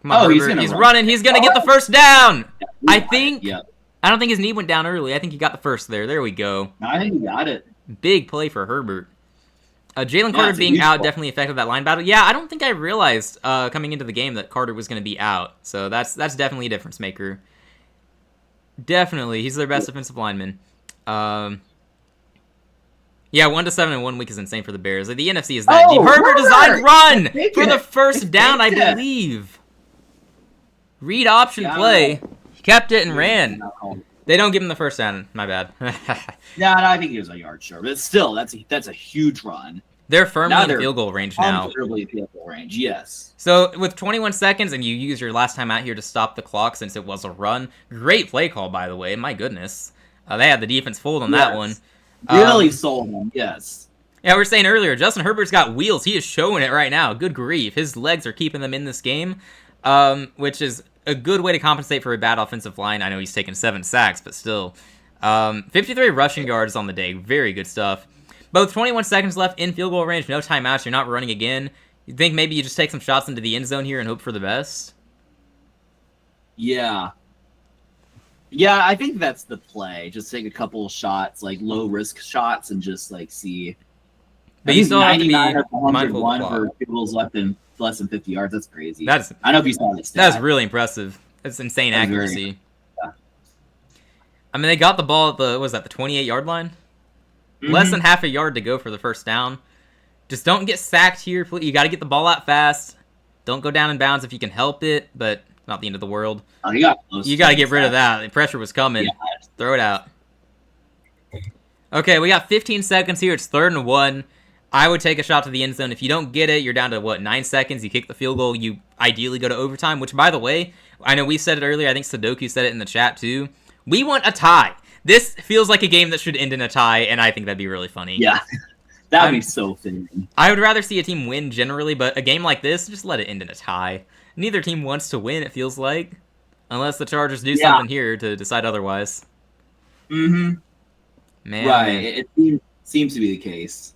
A: Come on, he's running. He's going to get the first down. I think. Yeah. I don't think his knee went down early. I think he got the first there. There we go.
B: I think he got it.
A: Big play for Herbert. Jalen Carter being out definitely affected that line battle. Yeah, I don't think I realized coming into the game that Carter was going to be out. So that's definitely a difference maker. Definitely. He's their best defensive lineman. Yeah, 1-7 in 1 week is insane for the Bears. Like, the NFC is that deep. Herbert designed run for the first down, I believe. Read option play. He kept it and ran. They don't give him the first down. My bad.
B: No, I think he was a yard short. But still, that's a huge run.
A: They're firmly in field goal range now.
B: Comfortably in field goal range, yes.
A: So with 21 seconds, and you use your last time out here to stop the clock since it was a run. Great play call, by the way. My goodness. They had the defense fooled on that one.
B: Really sold him, yes.
A: Yeah, we were saying earlier, Justin Herbert's got wheels. He is showing it right now. Good grief. His legs are keeping them in this game, which is a good way to compensate for a bad offensive line. I know he's taken 7 sacks, but still. 53 rushing yards on the day. Very good stuff. But with 21 seconds left in field goal range, no timeouts, you're not running again. You think maybe you just take some shots into the end zone here and hope for the best?
B: Yeah. Yeah, I think that's the play. Just take a couple of shots, like low-risk shots, and just, like, see.
A: But you still have to be mindful of the
B: clock. For field goals left in less than 50 yards. That's crazy.
A: I
B: don't know if you saw this.
A: That's really impressive. That's insane accuracy. I mean, they got the ball at the 28-yard line? Mm-hmm. Less than half a yard to go for the first down. Just don't get sacked here. You got to get the ball out fast. Don't go down in bounds if you can help it, but not the end of the world.
B: Oh, you
A: got to get rid of that. The pressure was coming. Yeah. Throw it out. Okay, we got 15 seconds here. It's 3rd and 1. I would take a shot to the end zone. If you don't get it, you're down to, 9 seconds. You kick the field goal. You ideally go to overtime, which, by the way, I know we said it earlier. I think Sudoku said it in the chat, too. We want a tie. This feels like a game that should end in a tie, and I think that'd be really funny.
B: Yeah, that would be so fitting.
A: I would rather see a team win generally, but a game like this, just let it end in a tie. Neither team wants to win, it feels like. Unless the Chargers do something here to decide otherwise.
B: Mm-hmm.
A: Man, oh,
B: Right.
A: man.
B: It seems to be the case.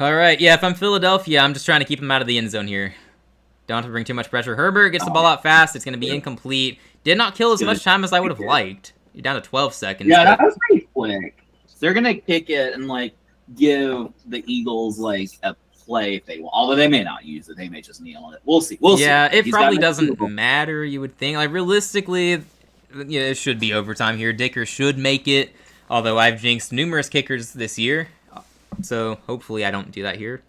A: All right, yeah, if I'm Philadelphia, I'm just trying to keep him out of the end zone here. Don't have to bring too much pressure. Herbert gets the ball out fast. It's going to be incomplete. Did not kill as
B: Good.
A: much time as I would have liked. You're down to 12 seconds.
B: Yeah,
A: but...
B: that was pretty quick. They're going to kick it and, like, give the Eagles, like, a play if they want. Although they may not use it. They may just kneel it. We'll see.
A: Yeah,
B: see.
A: it probably doesn't matter, you would think. Like, realistically, yeah, it should be overtime here. Dicker should make it, although I've jinxed numerous kickers this year. So hopefully I don't do that here.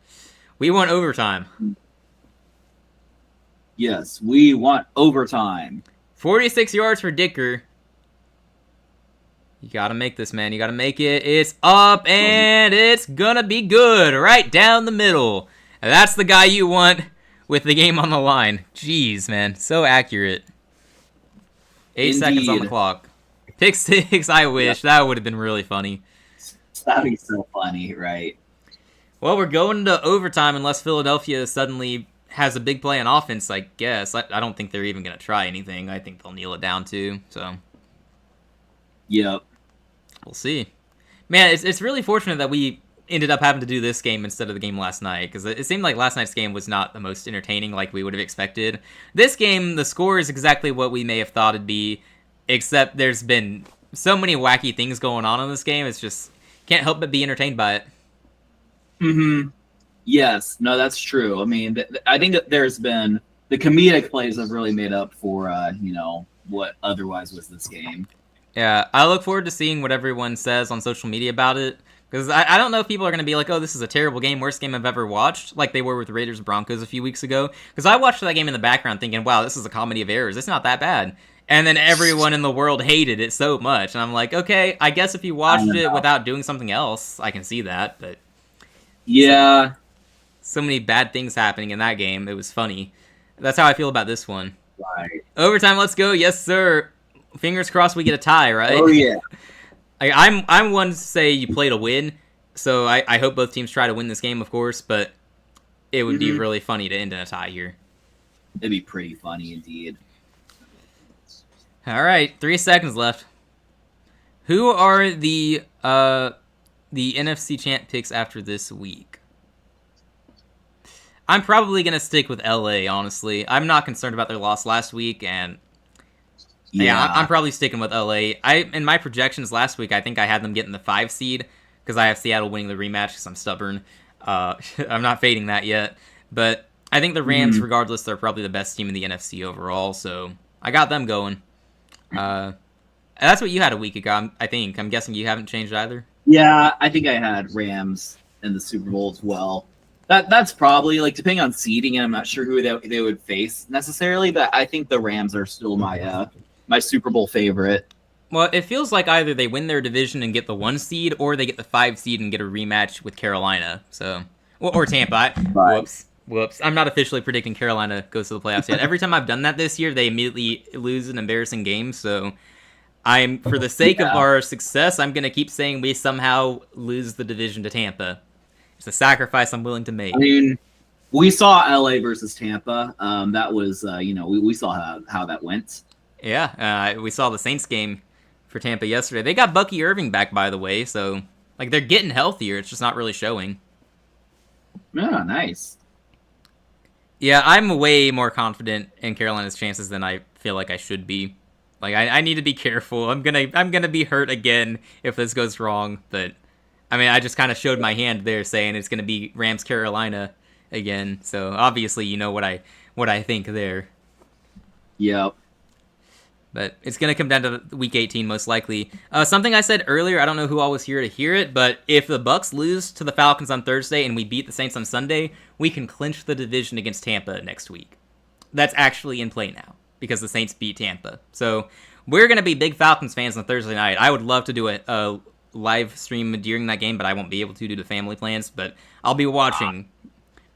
A: We want overtime.
B: Yes, we want overtime.
A: 46 yards for Dicker. You gotta make this, man. You gotta make it. It's up, and it's gonna be good. Right down the middle. And that's the guy you want with the game on the line. Jeez, man. So accurate. 8 seconds on the clock. Pick 6, I wish. That would have been really funny.
B: That'd be so funny, right?
A: Well, we're going to overtime unless Philadelphia suddenly has a big play on offense, I guess. I don't think they're even going to try anything. I think they'll kneel it down, too. So,
B: yep.
A: We'll see. Man, it's really fortunate that we ended up having to do this game instead of the game last night, because it seemed like last night's game was not the most entertaining like we would have expected. This game, the score is exactly what we may have thought it'd be, except there's been so many wacky things going on in this game, it's just can't help but be entertained by it.
B: Mm-hmm. Yes. No, that's true. I mean, I think that there's been the comedic plays have really made up for, what otherwise was this game.
A: Yeah, I look forward to seeing what everyone says on social media about it, because I don't know if people are going to be like, oh, this is a terrible game, worst game I've ever watched, like they were with Raiders-Broncos a few weeks ago, because I watched that game in the background thinking, wow, this is a comedy of errors, it's not that bad. And then everyone in the world hated it so much, and I'm like, okay, I guess if you watched it without doing something else, I can see that, but...
B: Yeah.
A: So many bad things happening in that game, it was funny. That's how I feel about this one.
B: Right.
A: Overtime, let's go, yes sir. Fingers crossed we get a tie, right?
B: Oh, yeah.
A: I'm one to say you play to win, so I hope both teams try to win this game, of course, but it would be really funny to end in a tie here.
B: It'd be pretty funny indeed.
A: All right, 3 seconds left. Who are the NFC champ picks after this week? I'm probably going to stick with LA, honestly. I'm not concerned about their loss last week, and yeah, I'm probably sticking with LA. In my projections last week, I think I had them getting the 5 seed, because I have Seattle winning the rematch because I'm stubborn. I'm not fading that yet, but I think the Rams, regardless, they're probably the best team in the NFC overall, so I got them going. That's what you had a week ago, I think. I'm guessing you haven't changed either?
B: Yeah, I think I had Rams in the Super Bowl as well. That's probably, like, depending on seeding, and I'm not sure who they would face necessarily, but I think the Rams are still my Super Bowl favorite.
A: Well, it feels like either they win their division and get the 1 seed, or they get the 5 seed and get a rematch with Carolina. So, or Tampa. Whoops. I'm not officially predicting Carolina goes to the playoffs yet. Every time I've done that this year, they immediately lose an embarrassing game. So, for the sake of our success, I'm going to keep saying we somehow lose the division to Tampa. It's a sacrifice I'm willing to make.
B: I mean, we saw LA versus Tampa. That was, we saw how that went.
A: Yeah, we saw the Saints game for Tampa yesterday. They got Bucky Irving back, by the way, so like they're getting healthier. It's just not really showing.
B: Yeah, nice.
A: Yeah, I'm way more confident in Carolina's chances than I feel like I should be. Like I need to be careful. I'm gonna be hurt again if this goes wrong. But I mean, I just kind of showed my hand there, saying it's gonna be Rams Carolina again. So obviously, you know what I think there.
B: Yep.
A: But it's going to come down to Week 18, most likely. Something I said earlier, I don't know who all was here to hear it, but if the Bucs lose to the Falcons on Thursday and we beat the Saints on Sunday, we can clinch the division against Tampa next week. That's actually in play now, because the Saints beat Tampa. So we're going to be big Falcons fans on Thursday night. I would love to do a live stream during that game, but I won't be able to due to family plans, but I'll be watching.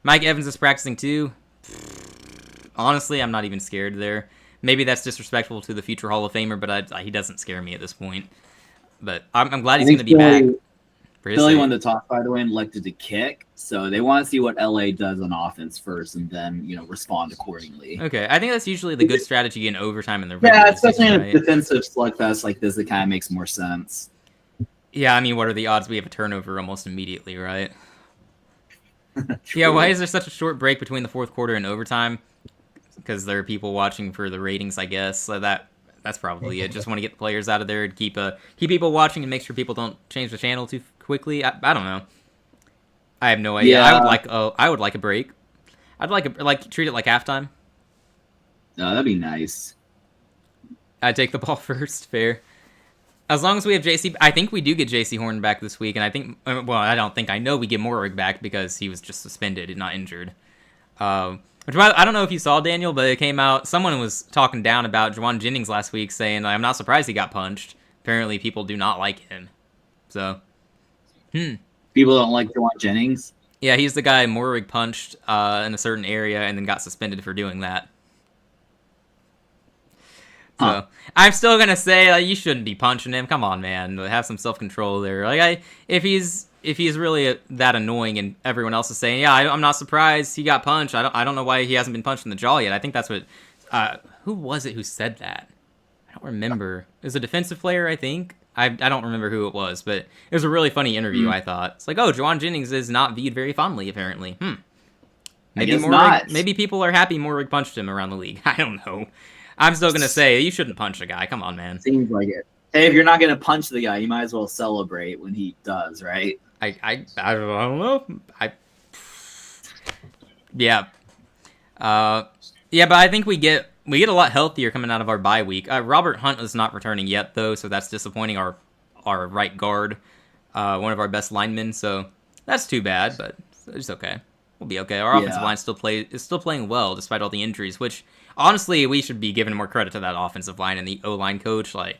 A: Mike Evans is practicing too. Honestly, I'm not even scared there. Maybe that's disrespectful to the future Hall of Famer, but he doesn't scare me at this point. But I'm glad he's going to be back.
B: Philly won the toss, by the way, and elected to kick. So they want to see what LA does on offense first, and then respond accordingly.
A: Okay, I think that's usually the good strategy in overtime in the regular
B: especially
A: season,
B: in a defensive slugfest like this, it kind of makes more sense.
A: Yeah, I mean, what are the odds we have a turnover almost immediately, right? Yeah, why
B: True.
A: is there such a short break between the fourth quarter and overtime? Because there are people watching for the ratings, I guess. So that's probably it. Just want to get the players out of there and keep people watching and make sure people don't change the channel too quickly. I don't know. I have no idea.
B: Yeah,
A: I would like a break. I'd like treat it like halftime.
B: no, that'd be nice.
A: I'd take the ball first. Fair. As long as we have JC, I think we do get JC Horn back this week, and I think, well, I don't think, I know we get Morrig back because he was just suspended and not injured. Which I don't know if you saw, Daniel, but it came out, someone was talking down about Juwan Jennings last week, saying, I'm not surprised he got punched. Apparently people do not like him. So,
B: People don't like Juwan Jennings.
A: yeah, he's the guy Morrig punched in a certain area and then got suspended for doing that.
B: Huh.
A: So I'm still gonna say you shouldn't be punching him. Come on, man, have some self control there. If he's really that annoying and everyone else is saying, yeah, I'm not surprised he got punched. I don't know why he hasn't been punched in the jaw yet. I think that's what. Who was it who said that? I don't remember. It was a defensive player, I think. I don't remember who it was, but it was a really funny interview. I thought it's like, oh, Juwan Jennings is not viewed very fondly, apparently. Maybe maybe people are happy Morrig punched him around the league. I don't know. I'm still gonna say you shouldn't punch a guy. Come on, man.
B: Seems like it. Hey, if you're not gonna punch the guy, you might as well celebrate when he does, right?
A: I don't know. Yeah. Yeah, but I think we get a lot healthier coming out of our bye week. Robert Hunt is not returning yet, though, so that's disappointing. Our right guard, one of our best linemen, so that's too bad, but it's okay. We'll be okay. Our offensive line is still playing well despite all the injuries, which honestly we should be giving more credit to that offensive line and the O-line coach. Like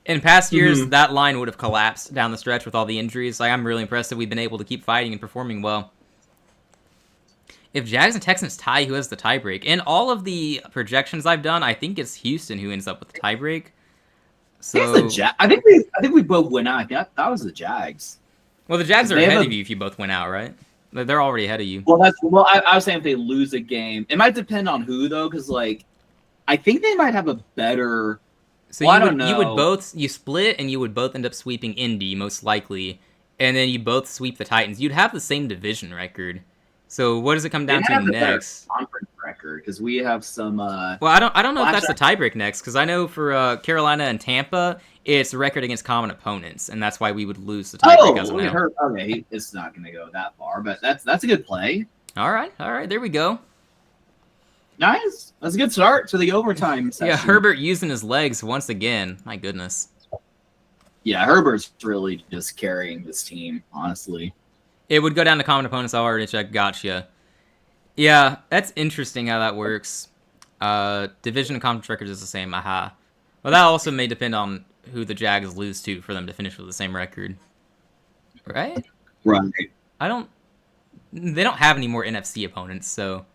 A: in past years, that line would have collapsed down the stretch with all the injuries. Like I'm really impressed that we've been able to keep fighting and performing well. If Jags and Texans tie, who has the tiebreak? In all of the projections I've done, I think it's Houston who ends up with the tiebreak. So
B: I think we both went out. That was the Jags.
A: Well, the Jags are ahead of you if you both went out, right? They're already ahead of you.
B: Well, I was saying if they lose a game, it might depend on who though, because like I think they might have a better.
A: So I don't know. You split and you would both end up sweeping Indy most likely, and then you both sweep the Titans. You'd have the same division record. So what does it come down to next?
B: Conference record because we have some.
A: Well, I don't know if that's the tiebreak next because I know for Carolina and Tampa, it's record against common opponents, and that's why we would lose the tiebreak as of now.
B: Okay, it's not going to go that far, but that's a good play.
A: All right, there we go.
B: Nice, that's a good start to the overtime session.
A: Yeah, Herbert using his legs once again. My goodness.
B: Yeah, Herbert's really just carrying this team, honestly.
A: It would go down to common opponents. I already checked. Gotcha. Yeah, that's interesting how that works. Division and conference records is the same. Aha. Well, that also may depend on who the Jags lose to for them to finish with the same record. Right?
B: Right.
A: They don't have any more NFC opponents, so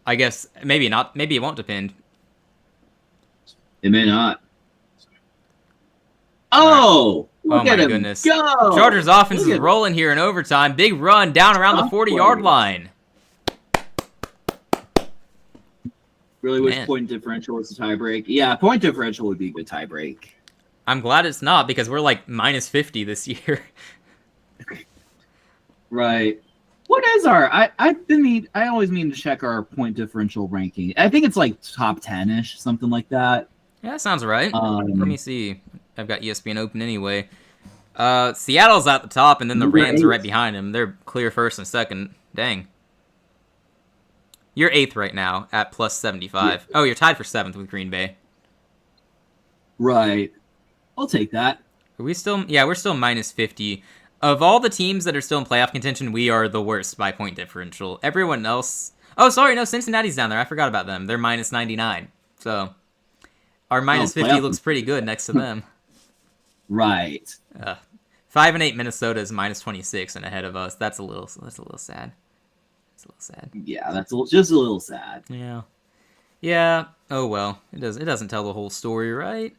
A: I guess maybe not. Maybe it won't depend.
B: It may not. Oh!
A: Oh my goodness. Go. Chargers offense is rolling here in overtime. Big run down around the 40-yard line.
B: Really wish point differential was a tiebreak. Yeah, point differential would be a good tiebreak.
A: I'm glad it's not because we're like minus 50 this year.
B: Right. What is our I always mean to check our point differential ranking. I think it's like top 10-ish, something like that.
A: Yeah, that sounds right. Let me see. I've got ESPN open anyway. Seattle's at the top, and then the Rams are right behind them. They're clear first and second. Dang. You're 8th right now at plus 75. Yeah. Oh, you're tied for 7th with Green Bay.
B: Right. I'll take that.
A: Are we still? Yeah, we're still minus 50. Of all the teams that are still in playoff contention, we are the worst by point differential. Everyone else... Oh, sorry, no, Cincinnati's down there. I forgot about them. They're minus 99. So, our minus 50 looks pretty good next to them.
B: Right.
A: 5-8 Minnesota is minus 26 and ahead of us. That's a little sad. That's a little sad.
B: Yeah, that's just a little sad.
A: Yeah. Yeah. Oh well. It doesn't tell the whole story, right?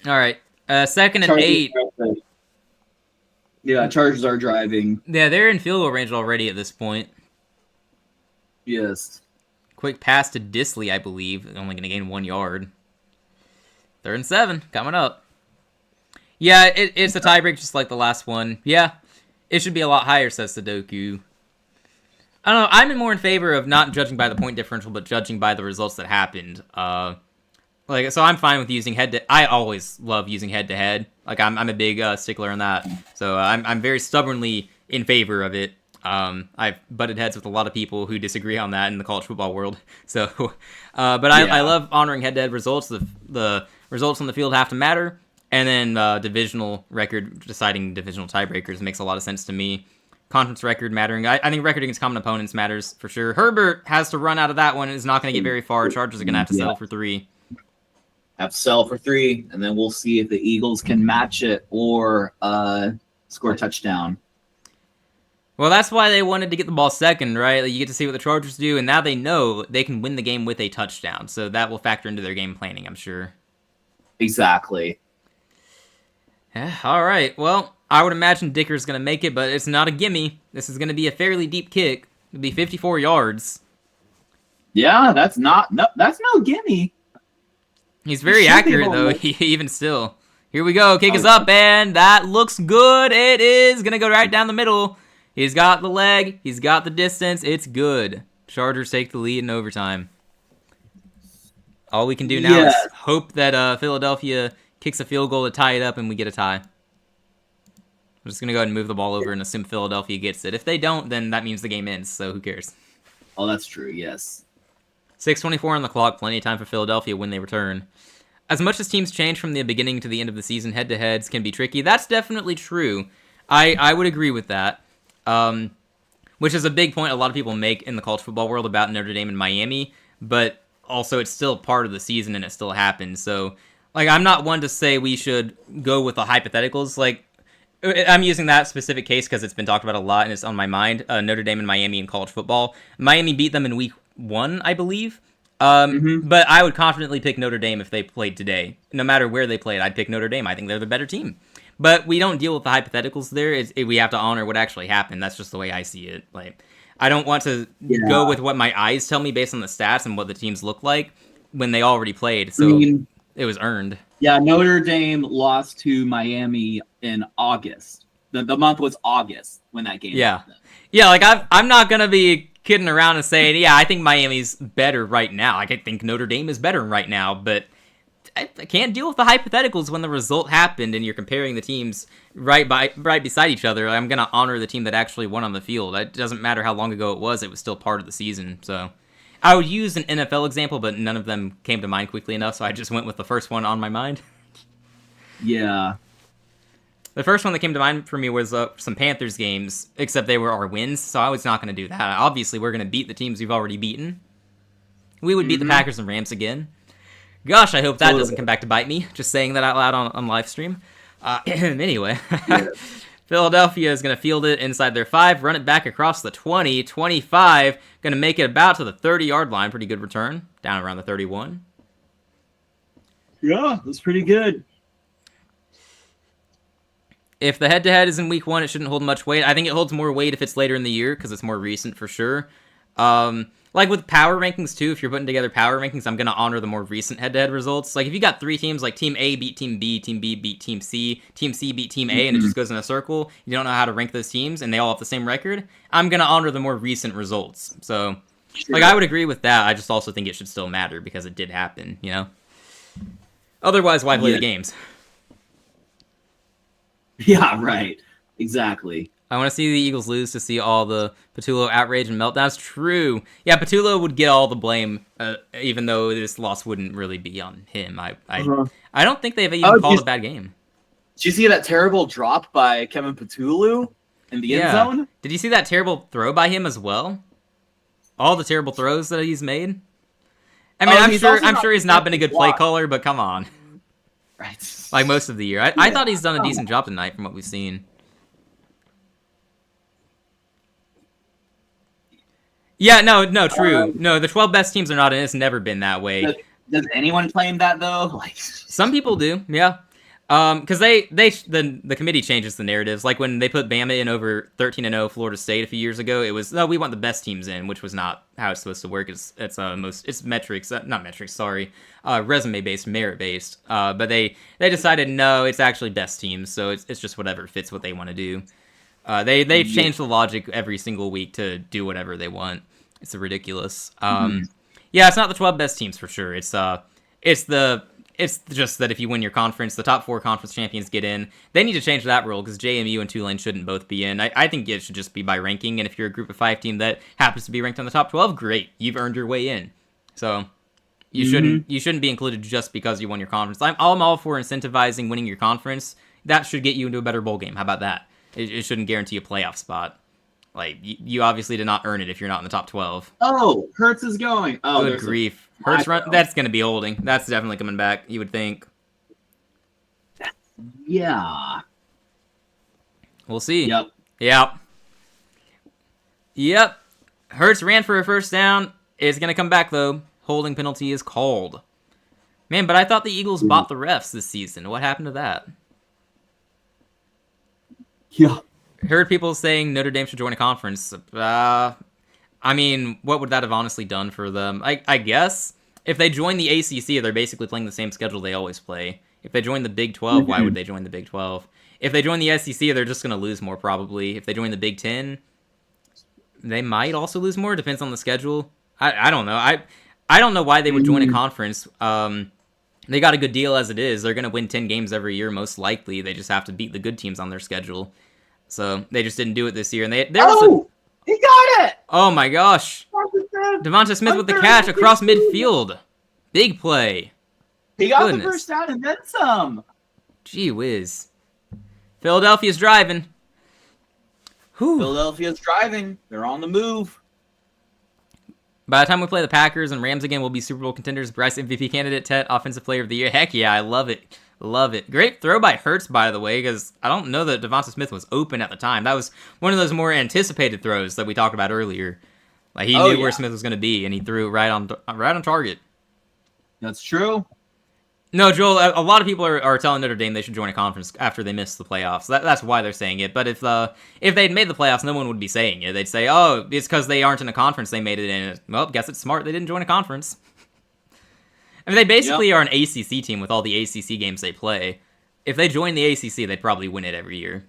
A: All right. 2nd and 8.
B: Yeah, Chargers are driving.
A: Yeah, they're in field goal range already at this point.
B: Yes.
A: Quick pass to Disley, I believe. Only going to gain 1 yard. 3rd and 7 coming up. Yeah, it's a tiebreak just like the last one. Yeah, it should be a lot higher, says Sudoku. I don't know. I'm more in favor of not judging by the point differential, but judging by the results that happened. So I'm fine with using I always love using head-to-head. Like, I'm a big stickler on that. So I'm very stubbornly in favor of it. I've butted heads with a lot of people who disagree on that in the college football world. So, I love honoring head-to-head results. The results on the field have to matter. And then divisional record, deciding divisional tiebreakers makes a lot of sense to me. Conference record mattering. I think record against common opponents matters for sure. Herbert has to run out of that one. Is not going to get very far. Chargers are going to have to settle for 3.
B: Have to settle for 3, and then we'll see if the Eagles can match it or score a touchdown.
A: Well, that's why they wanted to get the ball second, right? Like, you get to see what the Chargers do, and now they know they can win the game with a touchdown. So that will factor into their game planning, I'm sure.
B: Exactly.
A: Yeah, all right. Well, I would imagine Dicker's going to make it, but it's not a gimme. This is going to be a fairly deep kick. It'll be 54 yards.
B: Yeah, that's no gimme.
A: He's very accurate, though, even still. Here we go. Kick is up, and that looks good. It is going to go right down the middle. He's got the leg. He's got the distance. It's good. Chargers take the lead in overtime. All we can do now is hope that Philadelphia kicks a field goal to tie it up, and we get a tie. I'm just going to go ahead and move the ball over and assume Philadelphia gets it. If they don't, then that means the game ends, so who cares?
B: Oh, that's true, yes.
A: 6:24 on the clock, plenty of time for Philadelphia when they return. As much as teams change from the beginning to the end of the season, head-to-heads can be tricky. That's definitely true. I would agree with that, which is a big point a lot of people make in the college football world about Notre Dame and Miami, but also it's still part of the season and it still happens. So, like, I'm not one to say we should go with the hypotheticals. Like, I'm using that specific case because it's been talked about a lot and it's on my mind. Notre Dame and Miami in college football. Miami beat them in week 1, I believe. But I would confidently pick Notre Dame if they played today. No matter where they played, I'd pick Notre Dame. I think they're the better team. But we don't deal with the hypotheticals there. We have to honor what actually happened. That's just the way I see it. Like, I don't want to go with what my eyes tell me based on the stats and what the teams look like when they already played. So it was earned.
B: Yeah, Notre Dame lost to Miami in August. The month was August when that game happened.
A: Yeah, like I'm not going to be kidding around and saying, yeah, I think Miami's better right now. I think Notre Dame is better right now, but I can't deal with the hypotheticals when the result happened and you're comparing the teams right beside each other. I'm going to honor the team that actually won on the field. It doesn't matter how long ago it was still part of the season. So I would use an NFL example, but none of them came to mind quickly enough, so I just went with the first one on my mind.
B: Yeah.
A: The first one that came to mind for me was some Panthers games, except they were our wins, so I was not going to do that. Obviously, we're going to beat the teams we've already beaten. We would beat the Packers and Rams again. Gosh, I hope that doesn't come back to bite me, just saying that out loud on live stream. Anyway, Philadelphia is going to field it inside their 5, run it back across the 20, 25, going to make it about to the 30-yard line. Pretty good return, down around the 31.
B: Yeah, that's pretty good.
A: If the head-to-head is in week 1, it shouldn't hold much weight. I think it holds more weight if it's later in the year because it's more recent for sure. Like with power rankings too, if you're putting together power rankings, I'm going to honor the more recent head-to-head results. Like if you got 3 teams, like Team A beat Team B beat Team C beat Team A, and it just goes in a circle, you don't know how to rank those teams, and they all have the same record, I'm going to honor the more recent results. So, like, I would agree with that. I just also think it should still matter because it did happen, you know? Otherwise, why play the games?
B: Yeah, right. Exactly.
A: I want to see the Eagles lose to see all the Patullo outrage and meltdowns. True. Yeah, Patullo would get all the blame, even though this loss wouldn't really be on him. I don't think they've even called a bad game.
B: Did you see that terrible drop by Kevin Patullo in the end zone?
A: Did you see that terrible throw by him as well? All the terrible throws that he's made? I mean, I'm sure he's not been a good play caller, but come on.
B: Right.
A: Like most of the year. I thought he's done a decent job tonight from what we've seen. Yeah, no, true. No, the 12 best teams are not in. It's never been that way.
B: Does anyone claim that, though? Like,
A: some people do, yeah. Because the committee changes the narratives. Like when they put Bama in over 13-0 Florida State a few years ago, it was we want the best teams in, which was not how it's supposed to work. It's metrics, not metrics. Sorry, resume based, merit based. But they decided no, it's actually best teams. So it's just whatever fits what they want to do. They change the logic every single week to do whatever they want. It's ridiculous. Yeah, it's not the 12 best teams for sure. It's just that if you win your conference, the top 4 conference champions get in. They need to change that rule because JMU and Tulane shouldn't both be in. I think it should just be by ranking, and if you're a group of 5 team that happens to be ranked on the top 12, great, you've earned your way in. So you shouldn't be included just because you won your conference. I'm all for incentivizing winning your conference. That should get you into a better bowl game. How about that? It shouldn't guarantee a playoff spot. Like, you obviously did not earn it if you're not in the top 12.
B: Oh, Hurts is going. Oh,
A: good grief. Hurts run, that's going to be holding. That's definitely coming back, you would think.
B: Yeah.
A: We'll see.
B: Yep.
A: Yep. Hurts ran for a first down. It's going to come back, though. Holding penalty is called. Man, but I thought the Eagles bought the refs this season. What happened to that?
B: Yeah.
A: Heard people saying Notre Dame should join a conference. I mean, what would that have honestly done for them? I guess if they join the ACC, they're basically playing the same schedule they always play. If they join the Big 12, why would they join the Big 12? If they join the SEC, they're just going to lose more probably. If they join the Big 10, they might also lose more. Depends on the schedule. I don't know. I don't know why they would join a conference. They got a good deal as it is. They're going to win 10 games every year, most likely. They just have to beat the good teams on their schedule. So they just didn't do it this year. And he
B: got it!
A: Oh my gosh. Devonta Smith with the catch across midfield. Big play.
B: He got the first down and then some.
A: Gee whiz. Philadelphia's driving. Whew.
B: Philadelphia's driving. They're on the move.
A: By the time we play the Packers and Rams again, we'll be Super Bowl contenders. Bryce MVP candidate, Tet Offensive Player of the Year. Heck yeah, I love it. Love it. Great throw by Hurts, by the way, because I don't know that Devonta Smith was open at the time. That was one of those more anticipated throws that we talked about earlier. Like he knew where Smith was going to be, and he threw it right on target. That's
B: true.
A: No, Joel, a lot of people are telling Notre Dame they should join a conference after they missed the playoffs. That's why they're saying it. But if they'd made the playoffs, no one would be saying it. They'd say, oh, it's because they aren't in a conference they made it in. Well, guess it's smart they didn't join a conference. I mean, they basically are an ACC team with all the ACC games they play. If they join the ACC, they'd probably win it every year.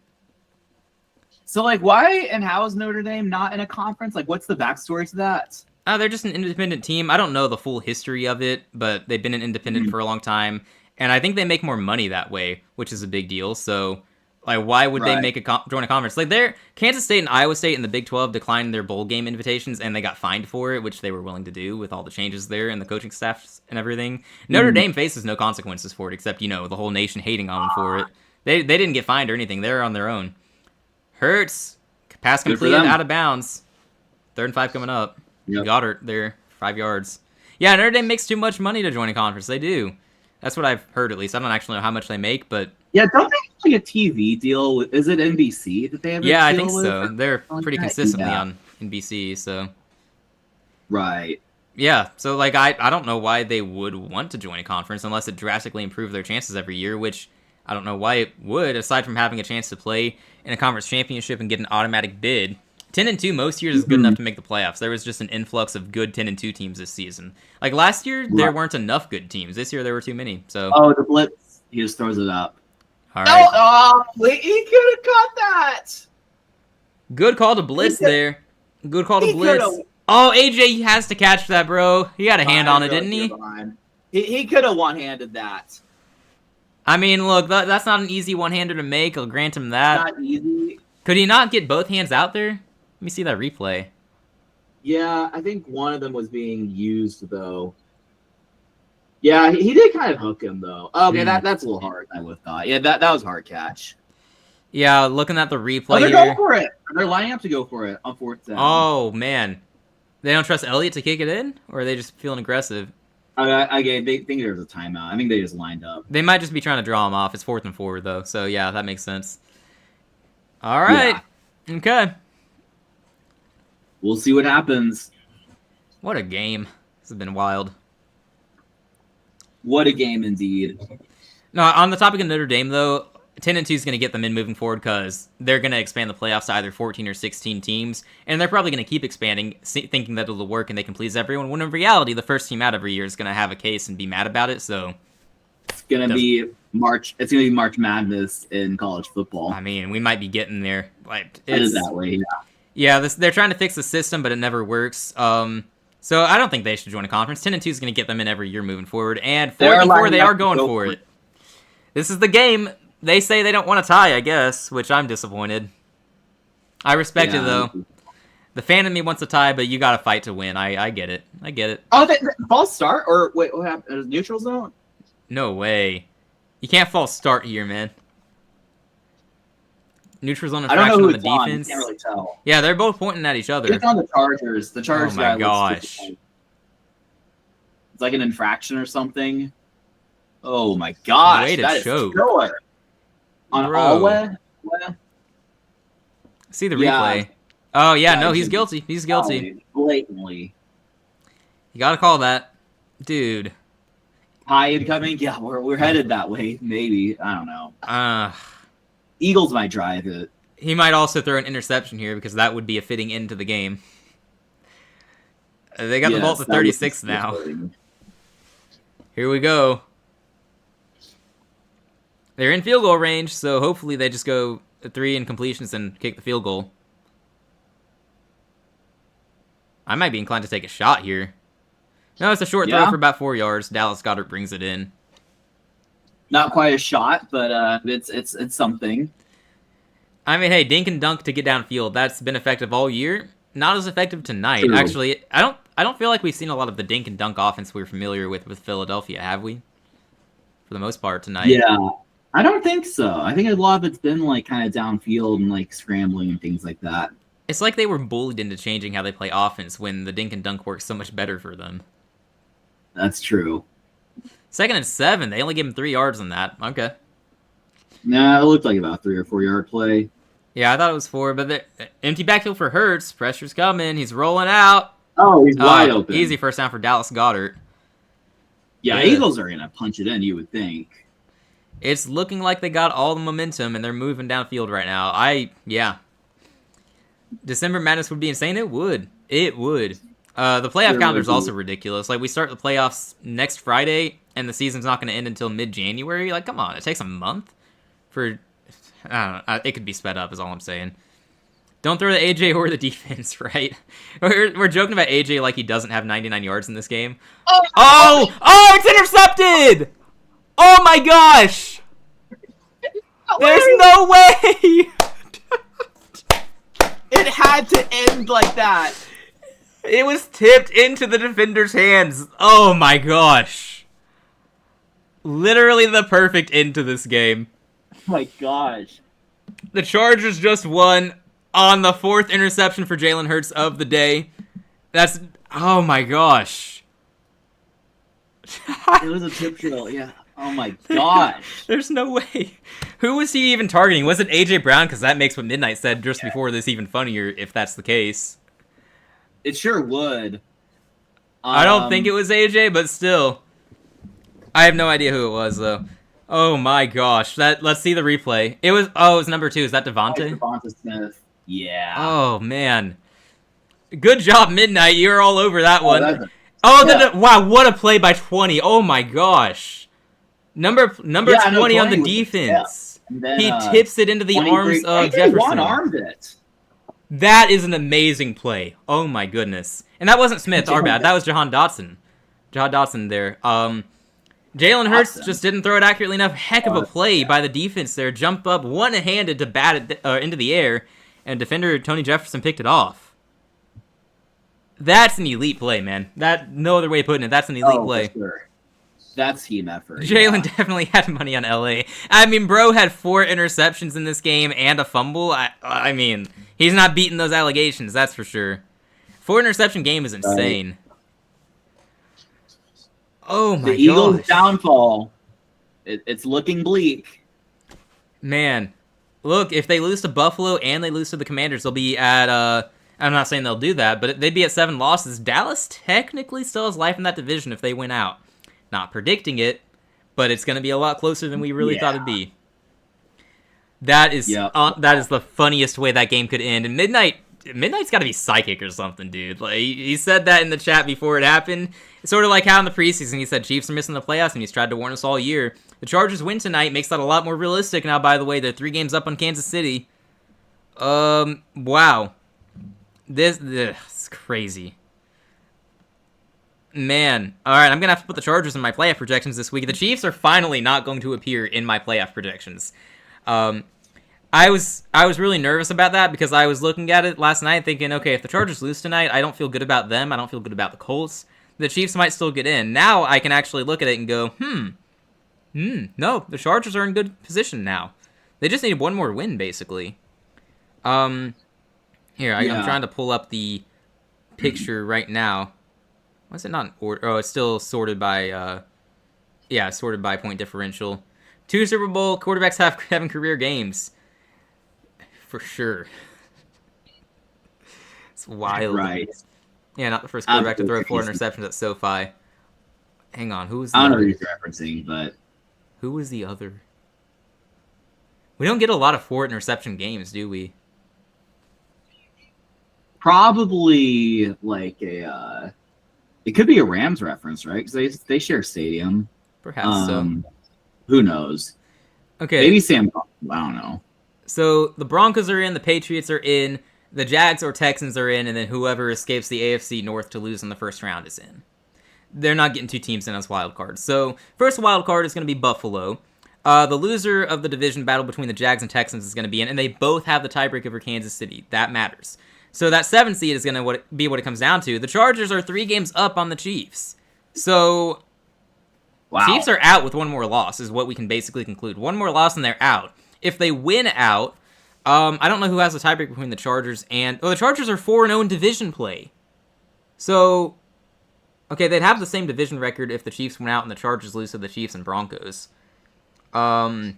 B: So, like, why and how is Notre Dame not in a conference? Like, what's the backstory to that?
A: They're just an independent team. I don't know the full history of it, but they've been an independent for a long time. And I think they make more money that way, which is a big deal. So, like, why would they make join a conference? Like, Kansas State and Iowa State in the Big 12 declined their bowl game invitations, and they got fined for it, which they were willing to do with all the changes there and the coaching staffs and everything. Notre Dame faces no consequences for it, except, the whole nation hating on them for it. They didn't get fined or anything. They're on their own. Hurts. Pass completed out of bounds. 3rd and 5 coming up. Yep. Goddard there, 5 yards. Yeah, Notre Dame makes too much money to join a conference. They do. That's what I've heard, at least. I don't actually know how much they make, but...
B: Yeah, don't they have like a TV deal? Is it NBC that they have a deal with?
A: Yeah, I think so. They're pretty consistently on NBC, so...
B: Right.
A: Yeah, so, like, I don't know why they would want to join a conference unless it drastically improved their chances every year, which I don't know why it would, aside from having a chance to play in a conference championship and get an automatic bid. 10-2 most years is good enough to make the playoffs. There was just an influx of good 10-2 teams this season. Like last year, there weren't enough good teams. This year, there were too many. So.
B: Oh, the blitz! He just throws it up.
A: All right.
B: Oh, he could have caught that.
A: Good call to blitz there. Good call to blitz. Oh, AJ has to catch that, bro. He had a hand on it, didn't he?
B: He could have one-handed that.
A: I mean, look, that's not an easy one-hander to make. I'll grant him that.
B: Not easy.
A: Could he not get both hands out there? Let me see that replay.
B: Yeah, I think one of them was being used, though. Yeah, he did kind of hook him, though. Okay, that's a little hard, I would have thought. Yeah, that was a hard catch.
A: Yeah, looking at the replay
B: they're
A: here.
B: going for it. They're lining up to go for it on 4th down.
A: Oh, man. They don't trust Elliott to kick it in? Or are they just feeling aggressive?
B: They think there's a timeout. I think they just lined up.
A: They might just be trying to draw him off. It's 4th and 4, though. So, yeah, that makes sense. All right. Yeah. Okay.
B: We'll see what happens.
A: What a game. This has been wild.
B: What a game indeed.
A: No, on the topic of Notre Dame, though, 10-2 is going to get them in moving forward because they're going to expand the playoffs to either 14 or 16 teams, and they're probably going to keep expanding, thinking that it'll work and they can please everyone, when in reality, the first team out every year is going to have a case and be mad about it, so...
B: It's going to be March Madness in college football.
A: I mean, we might be getting there. Like,
B: it is that way, yeah.
A: Yeah, they're trying to fix the system, but it never works. So I don't think they should join a conference. 10-2 is going to get them in every year moving forward, and 4-4 they are going for it. This is the game. They say they don't want to tie, I guess, which I'm disappointed. I respect it, though. The fan in me wants to tie, but you got to fight to win. I get it. I get it.
B: Oh, false start? Or wait, what happened? Neutral zone?
A: No way. You can't false start here, man. Neutral zone infraction on the defense.
B: You can't really tell.
A: Yeah, they're both pointing at each other.
B: It's on the Chargers. The Chargers
A: oh my gosh.
B: It's like an infraction or something. Oh my gosh.
A: Way to
B: that
A: choke.
B: Is killer. On Alway?
A: See the replay. Oh, yeah, no, he's guilty. He's guilty.
B: Blatantly.
A: You gotta call that. Dude.
B: High incoming? Yeah, we're headed that way. Maybe. I don't know. Eagles might drive it.
A: He might also throw an interception here because that would be a fitting end to the game. They got the ball to 36 now. Here we go. They're in field goal range, so hopefully they just go 3 incompletions and kick the field goal. I might be inclined to take a shot here. No, it's a short throw for about 4 yards. Dallas Goedert brings it in.
B: Not quite a shot, but it's something.
A: I mean, hey, dink and dunk to get downfield. That's been effective all year. Not as effective tonight.
B: True.
A: Actually, I don't feel like we've seen a lot of the dink and dunk offense we're familiar with Philadelphia, have we? For the most part tonight.
B: Yeah, I don't think so. I think a lot of it's been like kind of downfield and like scrambling and things like that.
A: It's like they were bullied into changing how they play offense when the dink and dunk works so much better for them.
B: That's true.
A: 2nd and 7. They only gave him 3 yards on that. Okay.
B: Nah, it looked like about 3 or 4 yard play.
A: Yeah, I thought it was 4, but empty backfield for Hurts. Pressure's coming. He's rolling out.
B: Oh, he's wide open.
A: Easy first down for Dallas Goedert.
B: Yeah, Eagles are going to punch it in, you would think.
A: It's looking like they got all the momentum, and they're moving downfield right now. Yeah. December Madness would be insane. It would. It would. The playoff calendar is also ridiculous. Like, we start the playoffs next Friday, and the season's not going to end until mid-January. Like, come on. It takes a month for... I don't know. It could be sped up is all I'm saying. Don't throw the AJ or the defense, right? We're joking about AJ like he doesn't have 99 yards in this game. Oh, it's intercepted! Oh my gosh! There's no way!
B: It had to end like that.
A: It was tipped into the defender's hands. Oh my gosh. Literally the perfect end to this game.
B: Oh my gosh.
A: The Chargers just won on the 4th interception for Jalen Hurts of the day. That's... Oh my gosh.
B: It was a tip drill, yeah. Oh my gosh.
A: There's no way. Who was he even targeting? Was it A.J. Brown? Because that makes what Midnight said just before this even funnier, if that's the case.
B: It sure would.
A: I don't think it was A.J., but still. I have no idea who it was, though. Oh my gosh. Let's see the replay. It was number 2. Is that Devontae?
B: Devontae Smith. Yeah.
A: Oh, man. Good job, Midnight. You're all over that one.
B: Yeah.
A: Wow, what a play by 20. Oh my gosh. Number 20 on the defense.
B: Then,
A: he tips it into the arms of Jefferson.
B: One-armed it.
A: That is an amazing play. Oh my goodness. And that wasn't Smith, our bad. That was Jahan Dotson. Jahan Dotson there. Jalen Hurts just didn't throw it accurately enough. Heck of a play by the defense there. Jump up one-handed to bat it into the air. And defender Tony Jefferson picked it off. That's an elite play, man. No other way of putting it. That's an elite play.
B: For sure. That's team effort.
A: Jalen definitely had money on LA. I mean, bro had 4 interceptions in this game and a fumble. I mean, he's not beating those allegations, that's for sure. 4 interception game is insane. Oh my gosh.
B: The Eagles' downfall. It's looking bleak.
A: Man, look, if they lose to Buffalo and they lose to the Commanders, they'll be at, I'm not saying they'll do that, but they'd be at 7 losses. Dallas technically still has life in that division if they win out. Not predicting it, but it's going to be a lot closer than we really thought it'd be. That is the funniest way that game could end. And Midnight's got to be psychic or something, dude. Like he said that in the chat before it happened. It's sort of like how in the preseason he said Chiefs are missing the playoffs, and he's tried to warn us all year. The Chargers win tonight makes that a lot more realistic now. By the way, they're 3 games up on Kansas City. Wow, this is crazy. Man, all right, I'm gonna have to put the Chargers in my playoff projections this week. The Chiefs are finally not going to appear in my playoff projections. I was really nervous about that because I was looking at it last night thinking, okay, if the Chargers lose tonight, I don't feel good about them. I don't feel good about the Colts. The Chiefs might still get in. Now I can actually look at it and go, no, the Chargers are in good position now. They just need one more win, basically. I'm trying to pull up the picture right now. Why is it not in order? Oh, it's still sorted by, sorted by point differential. 2 Super Bowl quarterbacks having career games. For sure. It's wild.
B: Right.
A: Yeah, not the first quarterback to throw 4 interceptions at SoFi. Hang on, who was the
B: I don't know
A: other?
B: who you're referencing, but...
A: Who was the other? We don't get a lot of 4 interception games, do we?
B: Probably like a... it could be a Rams reference, right? Because they share stadium.
A: Perhaps so.
B: Who knows?
A: Okay.
B: Maybe Sam... I don't know.
A: So the Broncos are in, the Patriots are in, the Jags or Texans are in, and then whoever escapes the AFC North to lose in the first round is in. They're not getting 2 teams in as wild cards. So first wild card is going to be Buffalo. The loser of the division battle between the Jags and Texans is going to be in, and they both have the tiebreak over Kansas City. That matters. So that 7th seed is going to be what it comes down to. The Chargers are 3 games up on the Chiefs. So
B: Wow.
A: Chiefs are out with 1 more loss is what we can basically conclude. 1 more loss and they're out. If they win out, I don't know who has the tiebreak between the Chargers and... Oh, the Chargers are 4-0 in division play. So, okay, they'd have the same division record if the Chiefs went out and the Chargers lose to the Chiefs and Broncos. Look,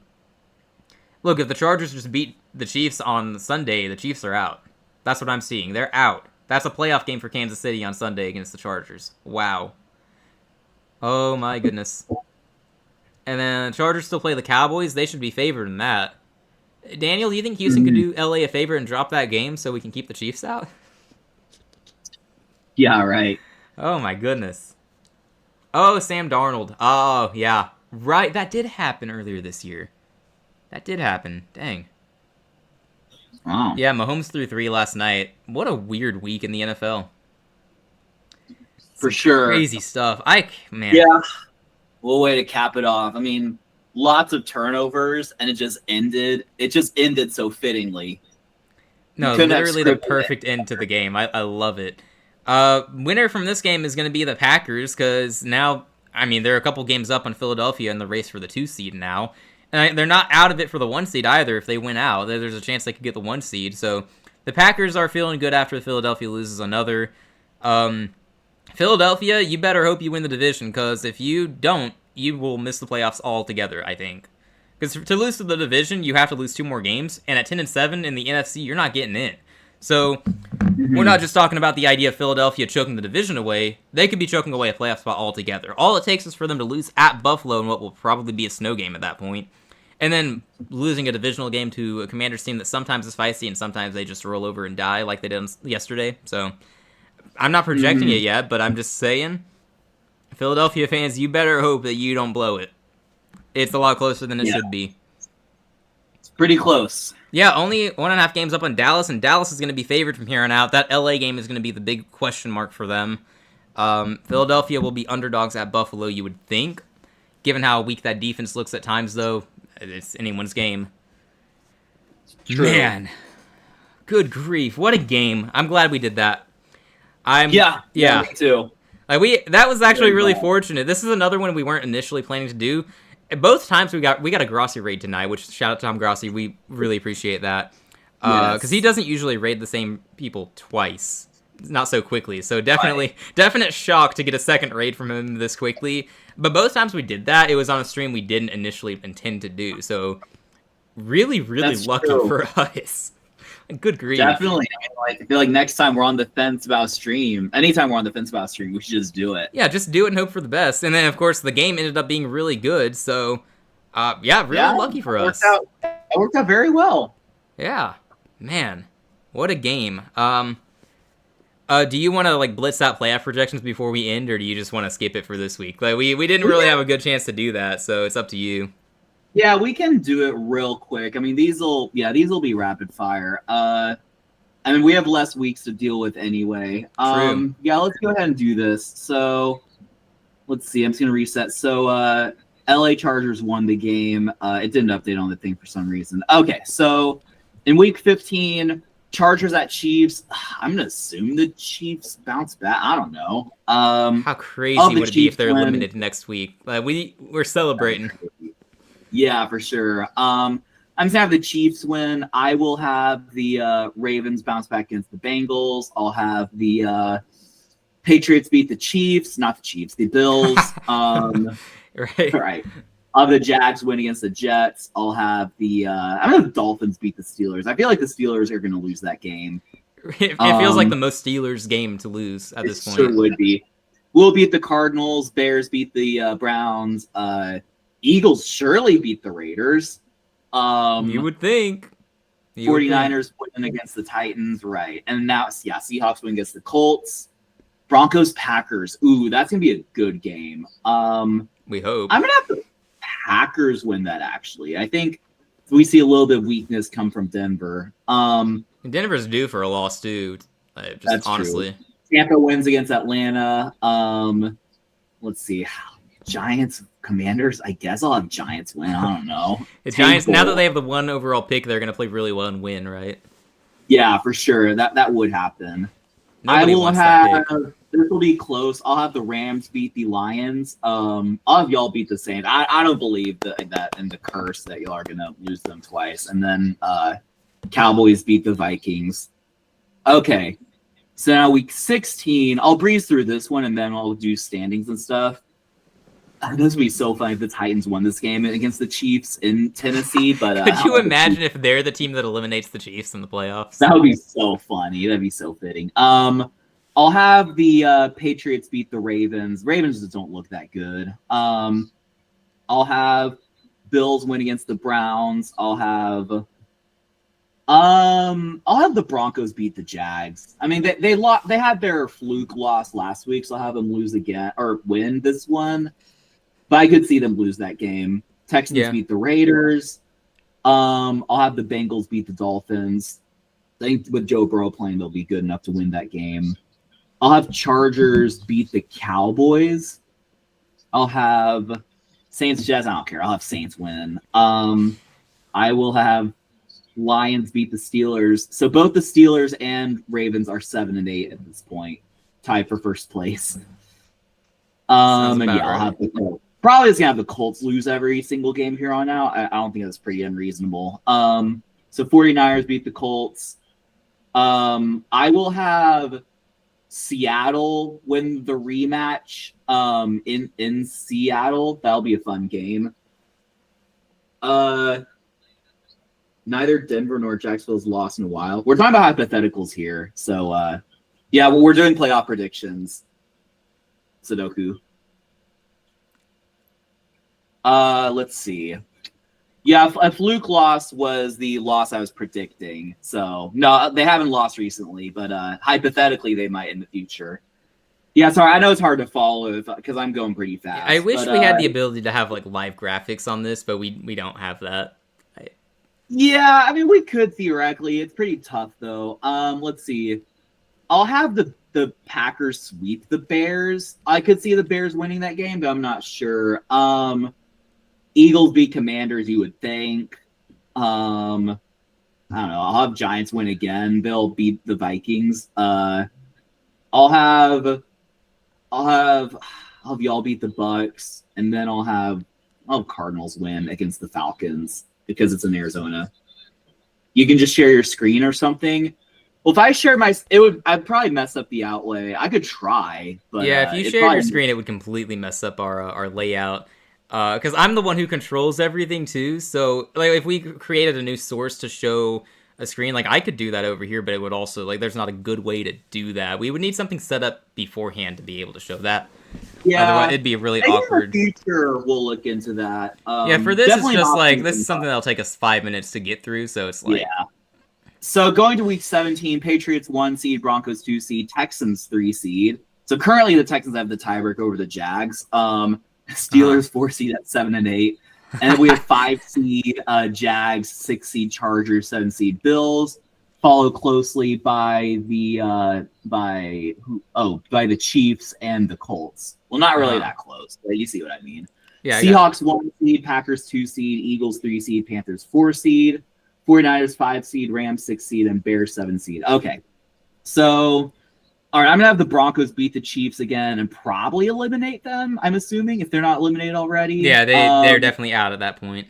A: if the Chargers just beat the Chiefs on Sunday, the Chiefs are out. That's what I'm seeing. They're out. That's a playoff game for Kansas City on Sunday against the Chargers. Wow. Oh, my goodness. And then the Chargers still play the Cowboys. They should be favored in that. Daniel, do you think Houston could do LA a favor and drop that game so we can keep the Chiefs out?
B: Yeah, right.
A: Oh, my goodness. Oh, Sam Darnold. Oh, yeah. Right, that did happen earlier this year. That did happen. Dang.
B: Wow.
A: Yeah, Mahomes threw 3 last night. What a weird week in the NFL.
B: For sure.
A: Crazy stuff. Man.
B: Yeah. Well, way to cap it off. I mean, lots of turnovers, and it just ended. It just ended so fittingly.
A: No, literally the perfect end to the game. I love it. Winner from this game is going to be the Packers, because now, I mean, they're a couple games up on Philadelphia in the race for the 2 seed now. And they're not out of it for the 1 seed either. If they win out, there's a chance they could get the 1 seed. So the Packers are feeling good after Philadelphia loses another. Philadelphia, you better hope you win the division, because if you don't, you will miss the playoffs altogether, I think. Because to lose to the division, you have to lose 2 more games, and at 10-7 in the NFC, you're not getting in. So we're not just talking about the idea of Philadelphia choking the division away. They could be choking away a playoff spot altogether. All it takes is for them to lose at Buffalo in what will probably be a snow game at that point, and then losing a divisional game to a Commanders team that sometimes is feisty and sometimes they just roll over and die like they did yesterday. So I'm not projecting it yet, but I'm just saying, Philadelphia fans, you better hope that you don't blow it. It's a lot closer than it should be.
B: It's pretty close.
A: Yeah, only 1.5 games up on Dallas, and Dallas is going to be favored from here on out. That LA game is going to be the big question mark for them. Philadelphia will be underdogs at Buffalo, you would think. Given how weak that defense looks at times, though, it's anyone's game. True. Man, good grief. What a game. I'm glad we did that. Yeah,
B: me too.
A: That was actually really fortunate. This is another one we weren't initially planning to do. Both times we got a Grossi raid tonight, which shout out to Tom Grossi. We really appreciate that. Because he doesn't usually raid the same people twice. Not so quickly. So definite shock to get a second raid from him this quickly. But both times we did that, it was on a stream we didn't initially intend to do. So really, really lucky for us. Good grief.
B: Definitely. I mean, like, I feel like next time we're on the fence about stream, anytime we're on the fence about stream, we should just do it.
A: Yeah, just do it and hope for the best. And then, of course, the game ended up being really good. So, yeah, really
B: Yeah,
A: lucky for
B: it worked
A: us.
B: out. It worked out very well.
A: Yeah, man, what a game. Do you want to like blitz out playoff projections before we end, or do you just want to skip it for this week? Like we didn't really have a good chance to do that, so it's up to you.
B: Yeah, we can do it real quick. I mean, these will be rapid fire. I mean, we have less weeks to deal with anyway.
A: True.
B: Yeah, let's go ahead and do this. So, let's see. I'm just gonna reset. So, LA Chargers won the game. It didn't update on the thing for some reason. Okay, so in week 15, Chargers at Chiefs. I'm gonna assume the Chiefs bounce back. I don't know.
A: How crazy would it be if they're eliminated next week? Like we're celebrating.
B: Yeah, for sure. I'm just gonna have the Chiefs win. I will have the Ravens bounce back against the Bengals. I'll have the Patriots beat the Chiefs, not the Chiefs, the Bills.
A: Right.
B: Right. I'll have the Jags win against the Jets. I'll have I'm gonna have the Dolphins beat the Steelers. I feel like the Steelers are gonna lose that game.
A: It feels like the most Steelers game to lose at this point.
B: Sure would be. We'll beat the Cardinals. Bears beat the Browns. Eagles surely beat the Raiders.
A: You would think.
B: 49ers win against the Titans, right? And now, yeah, Seahawks win against the Colts. Broncos, Packers. Ooh, that's gonna be a good game.
A: We hope.
B: I'm gonna have the Packers win that. Actually, I think we see a little bit of weakness come from Denver.
A: Denver's due for a loss too.
B: That's
A: honestly.
B: True. Tampa wins against Atlanta. Let's see. Giants, Commanders. I guess I'll have Giants win. I don't know.
A: The Giants, now that they have the 1 overall pick, they're going to play really well and win, right?
B: Yeah, for sure. That would happen.
A: Nobody wants that pick.
B: This will be close. I'll have the Rams beat the Lions. I'll have y'all beat the Saints. I don't believe that in the curse that y'all are going to lose them twice. And then Cowboys beat the Vikings. Okay. So now week 16, I'll breeze through this one and then I'll do standings and stuff. This would be so funny if the Titans won this game against the Chiefs in Tennessee. But
A: could you imagine if they're the team that eliminates the Chiefs in the playoffs?
B: That would be so funny. That'd be so fitting. I'll have the Patriots beat the Ravens. Ravens just don't look that good. I'll have Bills win against the Browns. I'll have the Broncos beat the Jags. I mean, they had their fluke loss last week, so I'll have them lose again or win this one. But I could see them lose that game. Texans beat the Raiders. I'll have the Bengals beat the Dolphins. I think with Joe Burrow playing, they'll be good enough to win that game. I'll have Chargers beat the Cowboys. I'll have Saints, Jazz. I don't care. I'll have Saints win. I will have Lions beat the Steelers. So both the Steelers and Ravens are 7-8 at this point, tied for first place. And yeah, I'll have the Colts. Probably is gonna have the Colts lose every single game here on out. I don't think that's pretty unreasonable. So 49ers beat the Colts. I will have Seattle win the rematch in Seattle. That'll be a fun game. Neither Denver nor Jacksonville's lost in a while. We're talking about hypotheticals here. So yeah, well, we're doing playoff predictions. Sudoku. Let's see. Yeah, a fluke loss was the loss I was predicting. So, no, they haven't lost recently, but hypothetically, they might in the future. Yeah, sorry, I know it's hard to follow because I'm going pretty fast.
A: I wish we had the ability to have like live graphics on this, but we don't have that.
B: Yeah, I mean, we could theoretically. It's pretty tough, though. Let's see. I'll have the Packers sweep the Bears. I could see the Bears winning that game, but I'm not sure. Eagles beat Commanders, you would think. I don't know. I'll have Giants win again. They'll beat the Vikings. I'll have y'all beat the Bucks, and then I'll have Cardinals win against the Falcons because it's in Arizona. You can just share your screen or something. Well, if I share I'd probably mess up the outlay. I could try, but
A: yeah, if you shared your screen, it would completely mess up our layout. Because I'm the one who controls everything too. So, like, if we created a new source to show a screen. Like I could do that over here, but it would also like there's not a good way to do that. We would need something set up beforehand to be able to show that. Otherwise,
B: Yeah,
A: it'd be really
B: maybe in the
A: awkward.
B: future we'll look into that.
A: Yeah, for this, it's
B: Definitely an
A: just
B: option
A: like
B: to
A: this
B: think
A: is something
B: about.
A: that'll take us 5 minutes to get through. So it's like,
B: Yeah. So going to week 17, Patriots 1 seed, Broncos 2 seed, Texans 3 seed. So currently the Texans have the tiebreak over the Jags. Steelers 4 seed at 7 and 8. And then we have 5 seed Jags, 6 seed Chargers, 7 seed Bills, followed closely by the Chiefs and the Colts. Well, not really that close, but you see what I mean.
A: yeah,
B: Seahawks 1 seed, Packers 2 seed, Eagles 3 seed, Panthers 4 seed, 49ers 5 seed, Rams 6 seed, and Bears 7 seed. Okay. So, all right, I'm going to have the Broncos beat the Chiefs again and probably eliminate them, I'm assuming, if they're not eliminated already.
A: yeah, they're definitely out at that point.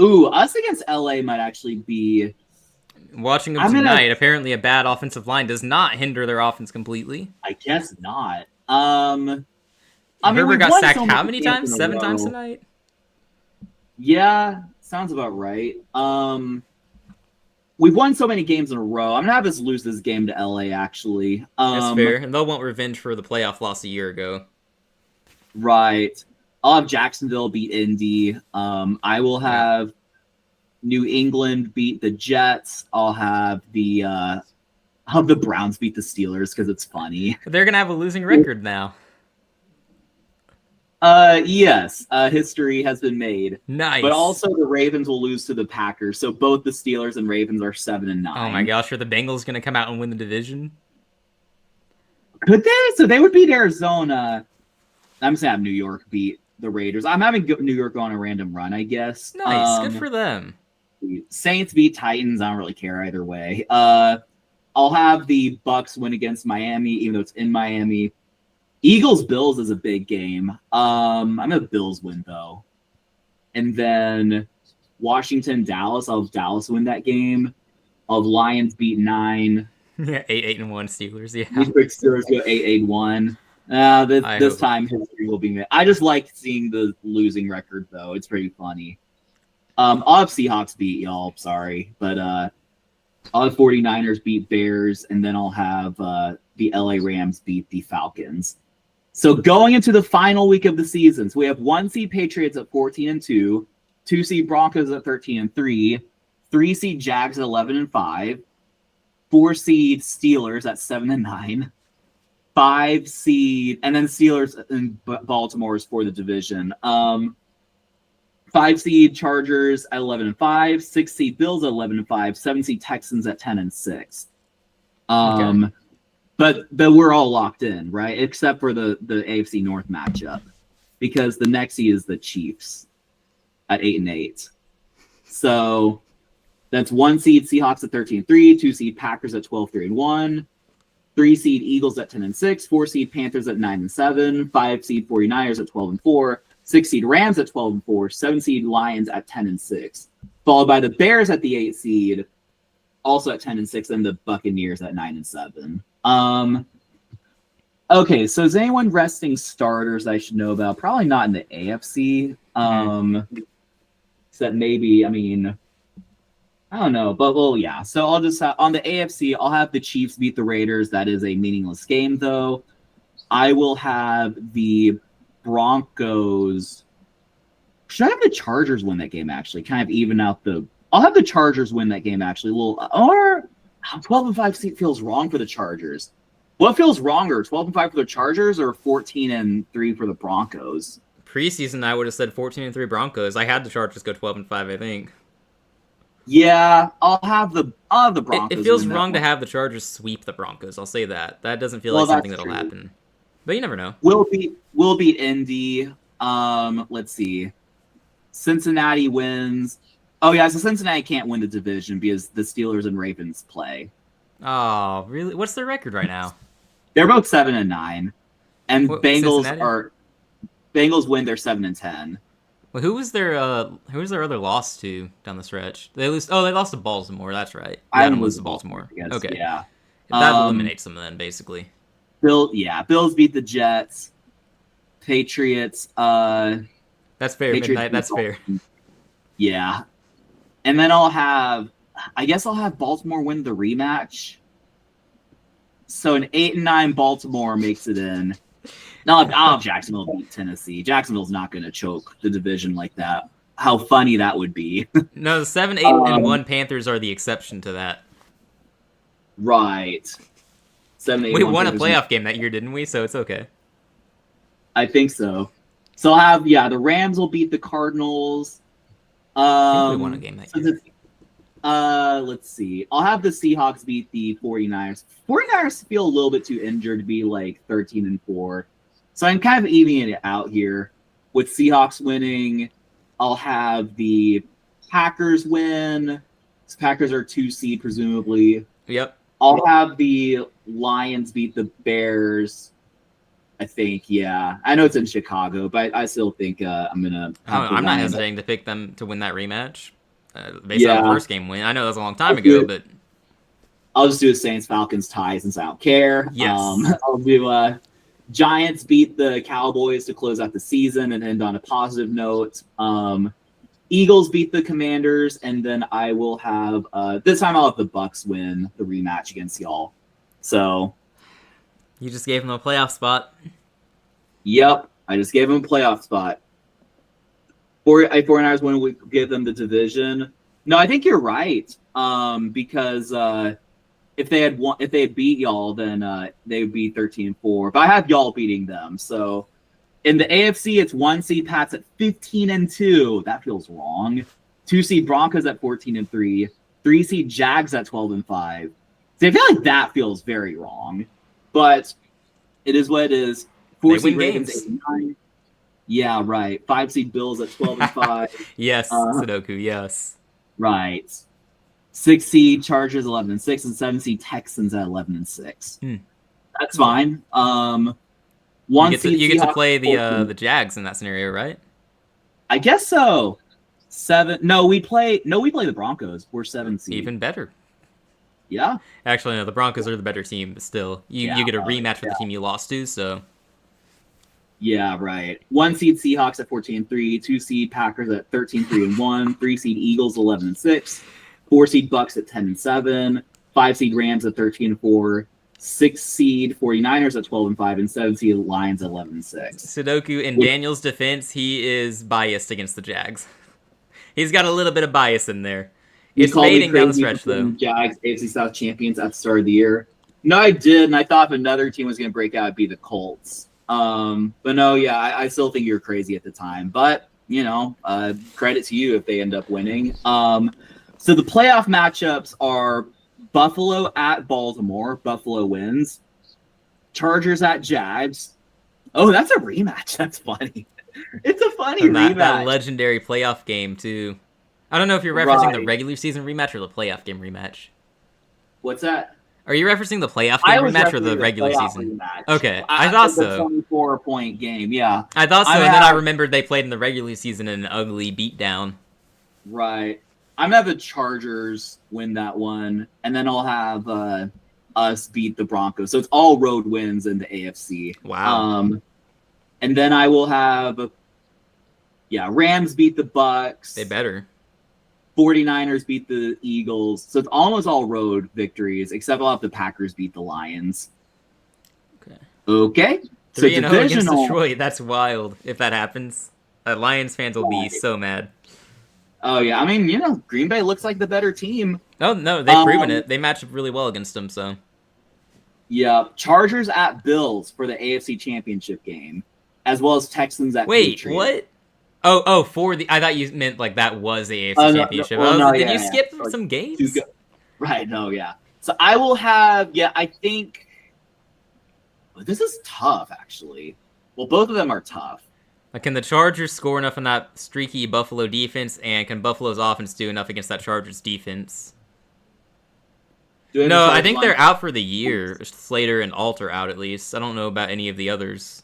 B: Ooh, us against LA might actually be...
A: Watching them tonight, apparently a bad offensive line does not hinder their offense completely.
B: I guess not. I mean,
A: Herbert got sacked how many
B: games
A: times?
B: in a
A: 7 times
B: row.
A: tonight?
B: Yeah, sounds about right. We've won so many games in a row. I'm gonna have us lose this game to LA. Actually,
A: That's fair, and they'll want revenge for the playoff loss a year ago.
B: Right. I'll have Jacksonville beat Indy. I will have New England beat the Jets. I'll have the Browns beat the Steelers because it's funny.
A: They're gonna have a losing record now.
B: Yes, history has been made.
A: Nice.
B: But also the Ravens will lose to the Packers, so both the Steelers and Ravens are 7 and 9.
A: Oh my gosh, are the Bengals gonna come out and win the division?
B: Could they? So they would beat Arizona. I'm just gonna have New York beat the Raiders. I'm having New York go on a random run, I guess.
A: Nice, good for them.
B: Saints beat Titans. I don't really care either way. I'll have the Bucks win against Miami, even though it's in Miami. Eagles Bills is a big game. I'm gonna Bills win though, and then Washington Dallas. I'll have Dallas win that game. I'll have Lions beat 9.
A: Yeah, 8-1 Steelers. Yeah,
B: Steelers go 8-1. This time history will be made. I just like seeing the losing record though. It's pretty funny. I'll have Seahawks beat y'all. Sorry, but I'll have 49ers beat Bears, and then I'll have the LA Rams beat the Falcons. So going into the final week of the season, so we have 1 seed Patriots at 14 and 2, 2 seed Broncos at 13 and 3, 3 seed Jags at 11 and 5, 4 seed Steelers at 7 and 9, 5 seed, and then Steelers and Baltimore is for the division. 5 seed Chargers at 11 and 5, 6 seed Bills at 11 and 5, 7 seed Texans at 10 and 6.
A: Okay.
B: But we're all locked in, right? Except for the AFC North matchup, because the next seed is the Chiefs at 8 and 8. So that's 1 seed Seahawks at 13 and 3, 2 seed Packers at 12-3 and 1, 3 seed Eagles at 10 and 6, 4 seed Panthers at 9 and 7, 5 seed 49ers at 12 and 4, 6 seed Rams at 12 and 4, 7 seed Lions at 10 and 6, followed by the Bears at the 8 seed, also at 10 and 6, and the Buccaneers at 9 and 7. Okay, so is anyone resting starters I should know about? Probably not in the AFC. Except maybe, I mean, I don't know, but well, yeah. So I'll just have, on the AFC, I'll have the Chiefs beat the Raiders. That is a meaningless game, though. I will have the Broncos. Should I have the Chargers win that game? Actually, kind of even out the. I'll have the Chargers win that game. Actually, or 12 and 5 seat feels wrong for the Chargers. What feels wronger, 12 and 5 for the Chargers or 14 and 3 for the Broncos?
A: Preseason, I would have said 14 and 3 Broncos. I had the Chargers go 12 and 5, I think.
B: Yeah, I'll have the Broncos.
A: It feels wrong to have the Chargers sweep the Broncos. I'll say that. That doesn't feel like something that'll happen. But you never know.
B: We'll beat Indy. Let's see. Cincinnati wins. Oh yeah, so Cincinnati can't win the division because the Steelers and Ravens play.
A: Oh, really? What's their record right now?
B: They're both 7 and 9, and
A: Bengals
B: win. They're 7 and 10.
A: Well, who was their other loss to down the stretch? They lose. Oh, they lost to Baltimore. That's right.
B: I
A: didn't lose to Baltimore. Okay.
B: Yeah.
A: That eliminates them then, basically.
B: Bills beat the Jets. Patriots.
A: That's fair,
B: Patriots
A: Midnight. That's fair.
B: Yeah. And then I'll have I guess I'll have Baltimore win the rematch. So an 8-9 Baltimore makes it in. No, I'll have Jacksonville beat Tennessee. Jacksonville's not going to choke the division like that. How funny that would be.
A: No, the 7-8-1 Panthers are the exception to that.
B: Right. 7-8.
A: We won a playoff game that year, didn't we? So it's okay.
B: I think so. So I'll have the Rams will beat the Cardinals.
A: I think we won a game that year.
B: Let's see. I'll have the Seahawks beat the 49ers. 49ers feel a little bit too injured to be like 13-4. So I'm kind of evening it out here. With Seahawks winning, I'll have the Packers win. The Packers are 2 seed, presumably.
A: Yep.
B: I'll have the Lions beat the Bears. I think, yeah. I know it's in Chicago, but I still think I'm going to have
A: I'm not hesitating to pick them to win that rematch. Based on the first game win. I know that was a long time ago, but...
B: I'll just do a Saints-Falcons tie since I don't care.
A: Yes.
B: I'll do Giants beat the Cowboys to close out the season and end on a positive note. Eagles beat the Commanders, and then I will have... this time I'll have the Bucks win the rematch against y'all. So...
A: You just gave them a playoff spot.
B: Yep, I just gave them a playoff spot. 49ers win, we give them the division. No, I think you're right. Because if they had beat y'all, then they would be 13-4. But I have y'all beating them. So in the AFC, it's 1 seed Pats at 15-2. That feels wrong. 2 seed Broncos at 14-3. 3 seed Jags at 12-5. So I feel like that feels very wrong. But it is what it is. 4 seed Ravens 8-9. Yeah, right. 5 seed Bills at 12-5.
A: Yes, Sudoku, yes.
B: Right. 6 seed Chargers 11-6, and 7 seed Texans at 11-6. That's fine.
A: You get to play the Jags in that scenario, right?
B: I guess so. 7. No, we play the Broncos. We're 7 seed.
A: Even better.
B: Yeah.
A: Actually, no, the Broncos are the better team, but still, you get a rematch with the team you lost to, so.
B: Yeah, right. 1 seed Seahawks at 14-3, 2 seed Packers at 13-3-1, 3 seed Eagles 11-6, 4 seed Bucks at 10-7, 5 seed Rams at 13-4, 6 seed 49ers at 12-5, and 7 seed Lions at 11-6.
A: Sudoku, in Daniel's defense, he is biased against the Jags. He's got a little bit of bias in there. It's fading down the stretch, though.
B: Jags, AFC South champions at the start of the year. No, I did, and I thought if another team was going to break out, it'd be the Colts. But no, yeah, I still think you're crazy at the time. But, credit to you if they end up winning. So the playoff matchups are Buffalo at Baltimore. Buffalo wins. Chargers at Jags. Oh, that's a rematch. That's funny. It's a funny rematch.
A: That legendary playoff game, too. I don't know if you're referencing the regular season rematch or the playoff game rematch.
B: What's that?
A: Are you referencing the playoff game rematch or the regular season?
B: Rematch.
A: Okay, I thought so.
B: 24-point game, yeah.
A: I thought so, and then I remembered they played in the regular season in an ugly beatdown.
B: Right. I'm going to have the Chargers win that one, and then I'll have us beat the Broncos. So it's all road wins in the AFC.
A: Wow.
B: And then I will have, Rams beat the Bucks.
A: They better.
B: 49ers beat the Eagles. So it's almost all road victories, except I'll have the Packers beat the Lions. Okay.
A: 3-0 against Detroit. That's wild if that happens. Lions fans will be so mad.
B: Oh, yeah. I mean, Green Bay looks like the better team.
A: Oh, no, they've proven it. They match up really well against them, so.
B: Yeah. Chargers at Bills for the AFC Championship game, as well as Texans at Patriots.
A: Wait, what? Oh, I thought you meant like that was the AFC Championship. Did you skip some games?
B: Right, no, yeah. So I will have, I think, this is tough, actually. Well, both of them are tough.
A: Can the Chargers score enough in that streaky Buffalo defense, and can Buffalo's offense do enough against that Chargers defense? No, I think they're out for the year. Slater and Alt are out, at least. I don't know about any of the others.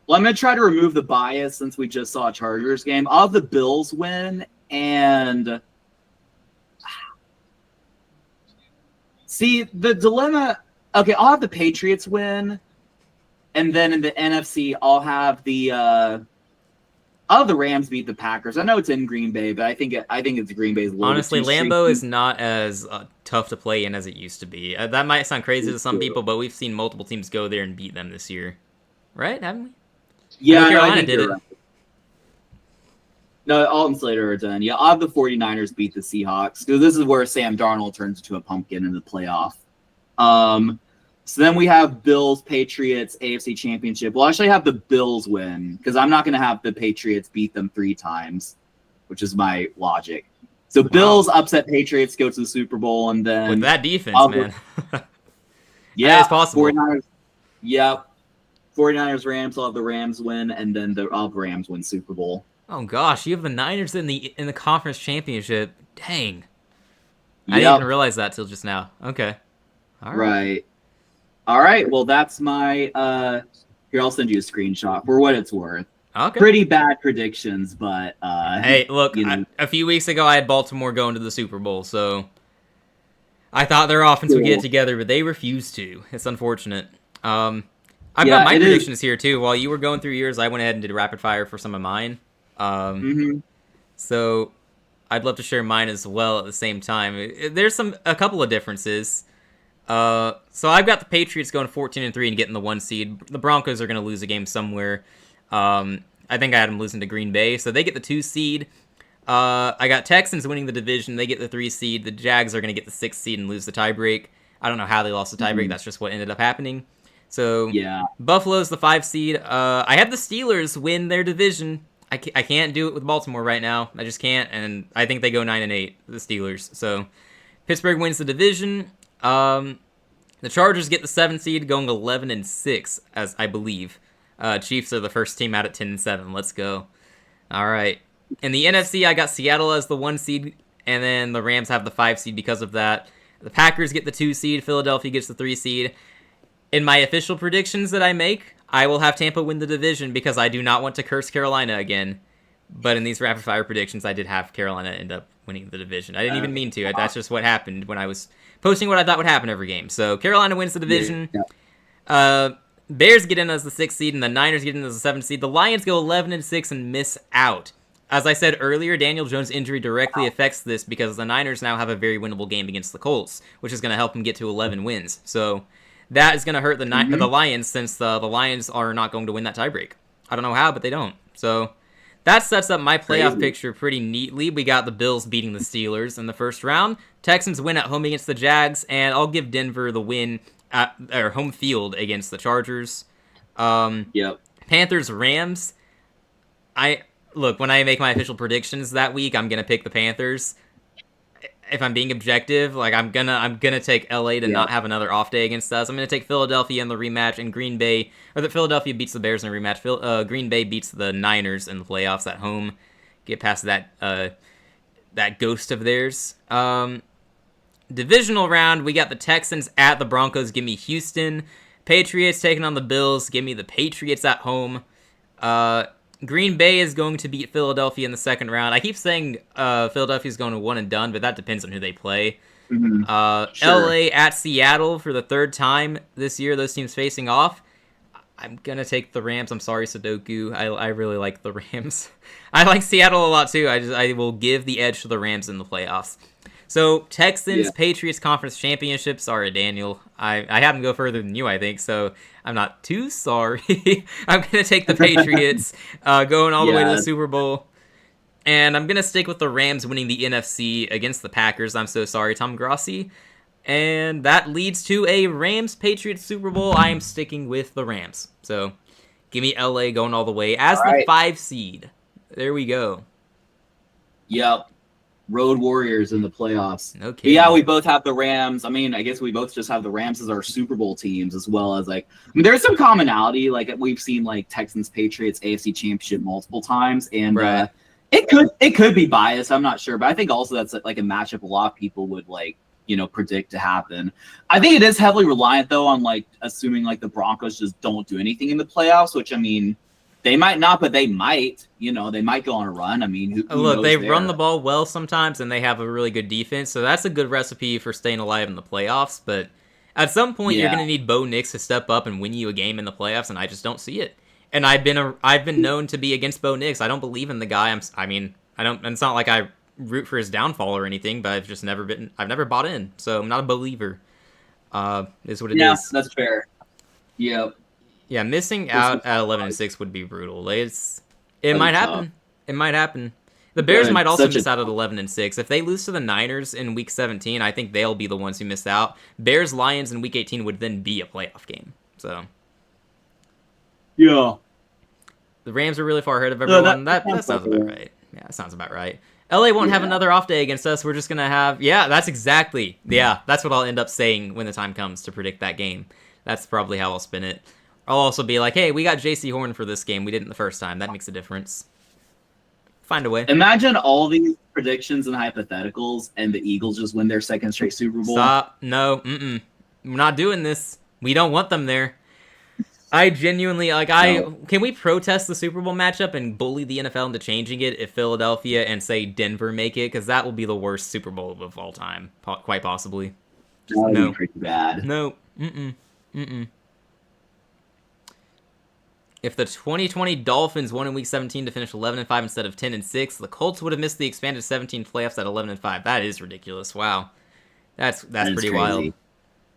B: Well, I'm going to try to remove the bias since we just saw a Chargers game. I'll have the Bills win, and see, the dilemma... Okay, I'll have the Patriots win, and then in the NFC, I'll have the The Rams beat the Packers. I know it's in Green Bay, but I think it's Green Bay's a little
A: Honestly,
B: bit too
A: Lambeau
B: streaky.
A: is not as tough to play in as it used to be. That might sound crazy to some people, but we've seen multiple teams go there and beat them this year. Right? Haven't we? I know
B: Yeah, no, I
A: Carolina
B: think
A: did
B: you're
A: it.
B: right. No, Alton Slater are done. Yeah, I'll have the 49ers beat the Seahawks because this is where Sam Darnold turns into a pumpkin in the playoff. Um, so then we have Bills, Patriots, AFC Championship. We'll actually have the Bills win because I'm not going to have the Patriots beat them 3 times, which is my logic. So Bills upset Patriots, go to the Super Bowl, and then
A: With that defense, man.
B: yeah,
A: It's possible.
B: 49ers. Yep. 49ers, Rams. I'll have the Rams win, and then I'll have Rams win Super Bowl.
A: Oh gosh, you have the Niners in the conference championship. Dang. I
B: Yep.
A: didn't even realize that till just now. Okay. All right.
B: Right. All right. Well, that's my here, I'll send you a screenshot for what it's worth.
A: Okay.
B: Pretty bad predictions, but
A: Hey, look,
B: you know.
A: a few weeks ago I had Baltimore going to the Super Bowl, so I thought their offense would get it together, but they refused to. It's unfortunate. I've got my predictions here too. While you were going through yours, I went ahead and did rapid fire for some of mine. So I'd love to share mine as well at the same time. There's a couple of differences. So I've got the Patriots going 14-3 and getting the 1 seed. The Broncos are going to lose a game somewhere. I think I had them losing to Green Bay, so they get the 2 seed. I got Texans winning the division. They get the 3 seed. The Jags are going to get the 6 seed and lose the tiebreak. I don't know how they lost the tiebreak. That's just what ended up happening. So
B: yeah,
A: Buffalo's the 5 seed. I have the Steelers win their division. I can't do it with Baltimore right now. I just can't, and I think they go 9-8, the Steelers. So Pittsburgh wins the division. The Chargers get the 7 seed, going 11-6, as I believe. Chiefs are the first team out at 10-7. Let's go. All right. In the NFC, I got Seattle as the 1 seed, and then the Rams have the 5 seed because of that. The Packers get the 2 seed. Philadelphia gets the 3 seed. In my official predictions that I make, I will have Tampa win the division because I do not want to curse Carolina again. But in these rapid fire predictions, I did have Carolina end up winning the division. I didn't even mean to. That's just what happened when I was posting what I thought would happen every game. So Carolina wins the division. Bears get in as the 6th seed, and the Niners get in as the 7th seed. The Lions go 11-6 and miss out. As I said earlier, Daniel Jones' injury directly affects this because the Niners now have a very winnable game against the Colts, which is going to help them get to 11 wins. So that is going to hurt the Lions since the Lions are not going to win that tiebreak. I don't know how, but they don't. So that sets up my playoff picture pretty neatly. We got the Bills beating the Steelers in the first round. Texans win at home against the Jags, and I'll give Denver the win at their home field against the Chargers. Panthers, Rams. Look, when I make my official predictions that week, I'm gonna pick the Panthers. If I'm being objective, like I'm gonna take LA to not have another off day against us. I'm gonna take Philadelphia in the rematch, and Green Bay, or that Philadelphia beats the Bears in a rematch. Green Bay beats the Niners in the playoffs at home. Get past that that ghost of theirs. Divisional round, we got the Texans at the Broncos. Give me Houston. Patriots taking on the Bills. Give me the Patriots at home. Green Bay is going to beat Philadelphia in the second round. I keep saying Philadelphia is going to 1 and done, but that depends on who they play. LA at Seattle for the 3rd time this year. Those teams facing off. I'm going to take the Rams. I'm sorry, Sudoku. I really like the Rams. I like Seattle a lot too. I will give the edge to the Rams in the playoffs. So Texans, Patriots conference championship. Sorry, Daniel. I had them go further than you, I think. So I'm not too sorry. I'm going to take the Patriots going all the way to the Super Bowl. And I'm going to stick with the Rams winning the NFC against the Packers. I'm so sorry, Tom Grossi. And that leads to a Rams-Patriots Super Bowl. I am sticking with the Rams. So give me LA going all the way as the 5 seed. There we go.
B: Yep. Road Warriors in the playoffs.
A: Okay.
B: Yeah, we both have the Rams. I mean, I guess we both just have the Rams as our Super Bowl teams, as well as there's some commonality. Like we've seen Texans Patriots AFC Championship multiple times, and it could be biased. I'm not sure, but I think also that's like a matchup a lot of people would predict to happen. I think it is heavily reliant though on assuming the Broncos just don't do anything in the playoffs, which I mean. They might not, but they might. They might go on a run. I mean, who
A: look, they
B: there?
A: run the ball well sometimes, and they have a really good defense, so that's a good recipe for staying alive in the playoffs. But at some point, you're going to need Bo Nix to step up and win you a game in the playoffs, and I just don't see it. And I've been known to be against Bo Nix. I don't believe in the guy. I mean, I don't. It's not like I root for his downfall or anything, but I've never bought in, so I'm not a believer. Is what it
B: Yeah,
A: is.
B: that's fair. Yep.
A: Yeah, missing
B: This
A: out
B: was
A: at 11-6 would be brutal. It
B: that'd
A: might
B: be tough.
A: happen. It might happen. The Bears
B: Good.
A: might also
B: Such a-
A: miss out at 11-6. If they lose to the Niners in Week 17, I think they'll be the ones who miss out. Bears Lions in Week 18 would then be a playoff game. So
B: Yeah.
A: the Rams are really far ahead of everyone. that sounds about right. Yeah, that sounds about right. LA won't have another off day against us. We're just gonna have that's what I'll end up saying when the time comes to predict that game. That's probably how I'll spin it. I'll also be like, hey, we got JC Horn for this game. We didn't the first time. That makes a difference. Find a way.
B: Imagine all these predictions and hypotheticals, and the Eagles just win their second straight Super Bowl.
A: Stop. No. We're not doing this. We don't want them there. I genuinely can we protest the Super Bowl matchup and bully the NFL into changing it if Philadelphia and say Denver make it? Because that will be the worst Super Bowl of all time, quite possibly.
B: That would
A: No.
B: be pretty bad.
A: No. If the 2020 Dolphins won in Week 17 to finish 11-5 instead of 10-6, the Colts would have missed the expanded 17 playoffs at 11-5. That is ridiculous. Wow, that's pretty
B: crazy.
A: wild.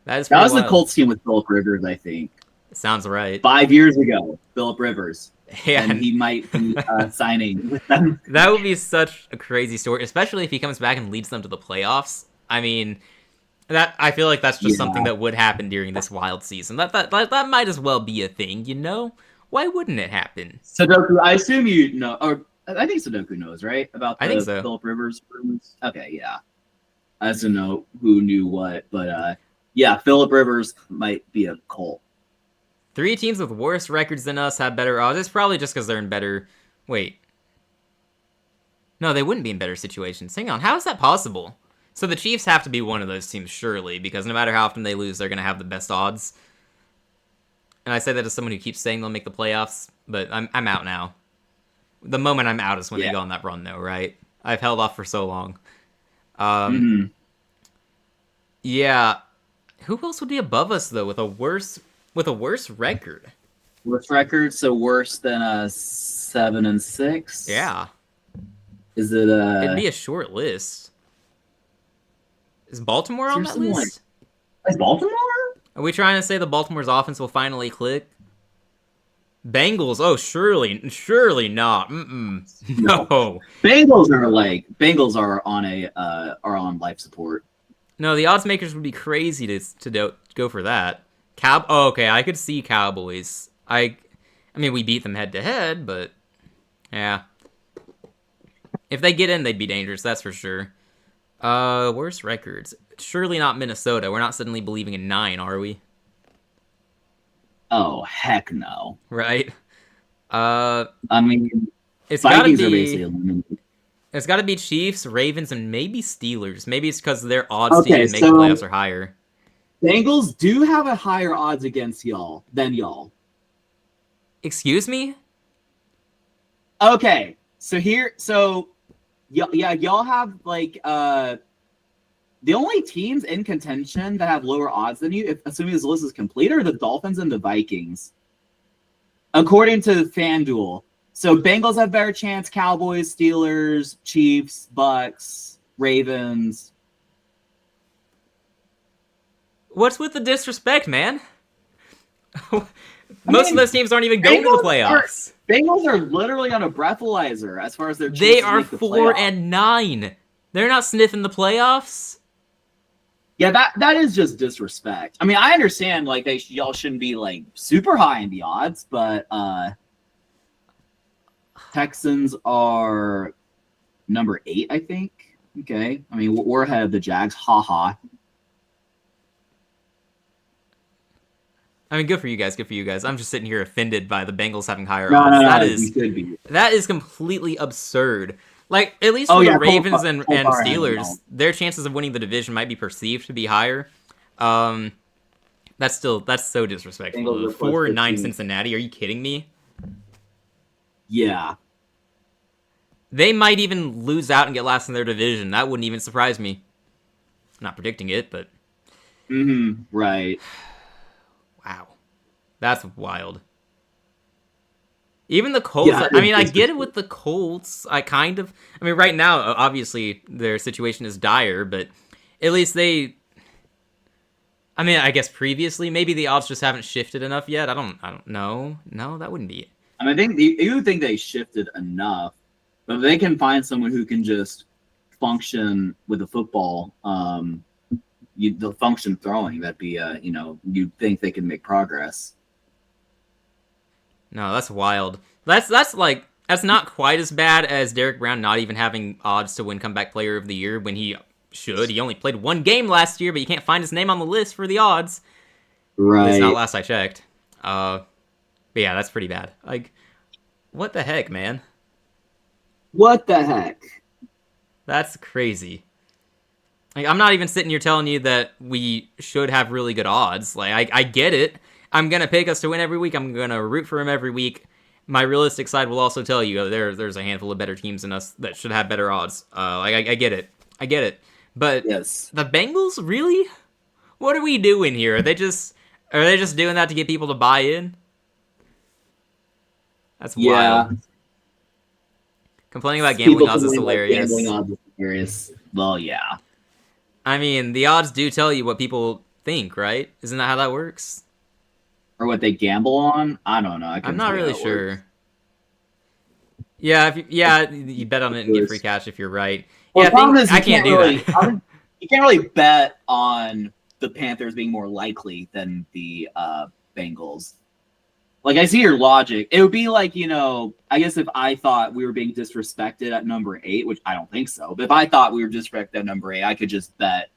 A: That
B: was the Colts team with Philip Rivers, I think.
A: Sounds right.
B: 5 years ago, Philip Rivers.
A: Yeah,
B: and he might be signing with them.
A: That would be such a crazy story, especially if he comes back and leads them to the playoffs. I mean, I feel like that's just something that would happen during this wild season. That might as well be a thing, you know? Why wouldn't it happen?
B: Sudoku, I assume you know, or I think Sudoku knows, right? About the
A: I think so.
B: Philip Rivers rumors. Okay, yeah. I just don't know who knew what, but yeah, Philip Rivers might be a Colt.
A: 3 teams with worse records than us have better odds. It's probably just because they're in better... Wait. No, they wouldn't be in better situations. Hang on, how is that possible? So the Chiefs have to be one of those teams, surely, because no matter how often they lose, they're going to have the best odds. And I say that as someone who keeps saying they'll make the playoffs, but I'm out now. The moment I'm out is when they go on that run, though, right? I've held off for so long. Yeah. Who else would be above us, though, with a worse record?
B: Worse record, so worse than a 7-6?
A: Yeah.
B: Is it
A: It'd be a short list. Is Baltimore on that list?
B: Is Baltimore?
A: Are we trying to say the Baltimore's offense will finally click? Bengals? Oh, surely not. No.
B: Bengals are on life support.
A: No, the odds makers would be crazy to go for that. Okay, I could see Cowboys. I mean, we beat them head to head, but yeah. If they get in, they'd be dangerous. That's for sure. Worst records. Surely not Minnesota. We're not suddenly believing in 9, are we?
B: Oh, heck no.
A: Right?
B: I mean,
A: it's
B: Vikings
A: gotta
B: are
A: be,
B: basically eliminated.
A: It's got to be Chiefs, Ravens, and maybe Steelers. Maybe it's because their odds to even make the playoffs are higher.
B: Bengals do have a higher odds against y'all than y'all.
A: Excuse me?
B: Okay, y'all have like the only teams in contention that have lower odds than you, assuming this list is complete, are the Dolphins and the Vikings, according to FanDuel. So Bengals have better chance. Cowboys, Steelers, Chiefs, Bucks, Ravens.
A: What's with the disrespect, man? Most of those teams aren't even going to the playoffs.
B: Bengals are literally on a breathalyzer as far as their chances
A: They are
B: to make the
A: 4-9. They're not sniffing the playoffs.
B: Yeah, that is just disrespect. I mean, I understand like y'all shouldn't be like super high in the odds, but Texans are number 8, I think. Okay, I mean we're ahead of the Jags. Ha ha.
A: I mean, good for you guys. Good for you guys. I'm just sitting here offended by the Bengals having higher
B: No,
A: odds.
B: no,
A: That is completely absurd. Like, at least for the Ravens and Steelers, their chances of winning the division might be perceived to be higher. That's so disrespectful. 4-9 Cincinnati. Are you kidding me?
B: Yeah.
A: They might even lose out and get last in their division. That wouldn't even surprise me. I'm not predicting it, but...
B: Right.
A: Wow. That's wild. Even the Colts.
B: Yeah,
A: I mean, I get it with the Colts. I mean, right now, obviously, their situation is dire, but at least they. I mean, I guess previously, maybe the odds just haven't shifted enough yet. I don't know. No, that wouldn't be it.
B: I mean, I think you think they shifted enough, but if they can find someone who can just function with the football, the function throwing, that'd be, you'd think they can make progress.
A: No, that's wild. That's not quite as bad as Derek Brown not even having odds to win Comeback Player of the Year when he should. He only played one game last year, but you can't find his name on the list for the odds.
B: Right.
A: It's not last I checked. But yeah, that's pretty bad. Like, what the heck, man?
B: What the heck?
A: That's crazy. Like, I'm not even sitting here telling you that we should have really good odds. Like, I get it. I'm gonna pick us to win every week. I'm gonna root for him every week. My realistic side will also tell you there's a handful of better teams than us that should have better odds. I get it. I get it. But
B: yes,
A: the Bengals, really? What are we doing here? Are they just doing that to get people to buy in? That's wild. Complaining about gambling odds is hilarious.
B: Gambling odds is hilarious. Well, yeah.
A: I mean, the odds do tell you what people think, right? Isn't that how that works?
B: Or what they gamble on? I don't know.
A: I'm not really sure. Yeah, you bet on it and get free cash if you're right.
B: Well,
A: yeah, I can't do that.
B: You can't really bet on the Panthers being more likely than the Bengals. Like, I see your logic. It would be like, I guess if I thought we were being disrespected at number 8, which I don't think so, but if I thought we were disrespected at number 8, I could just bet,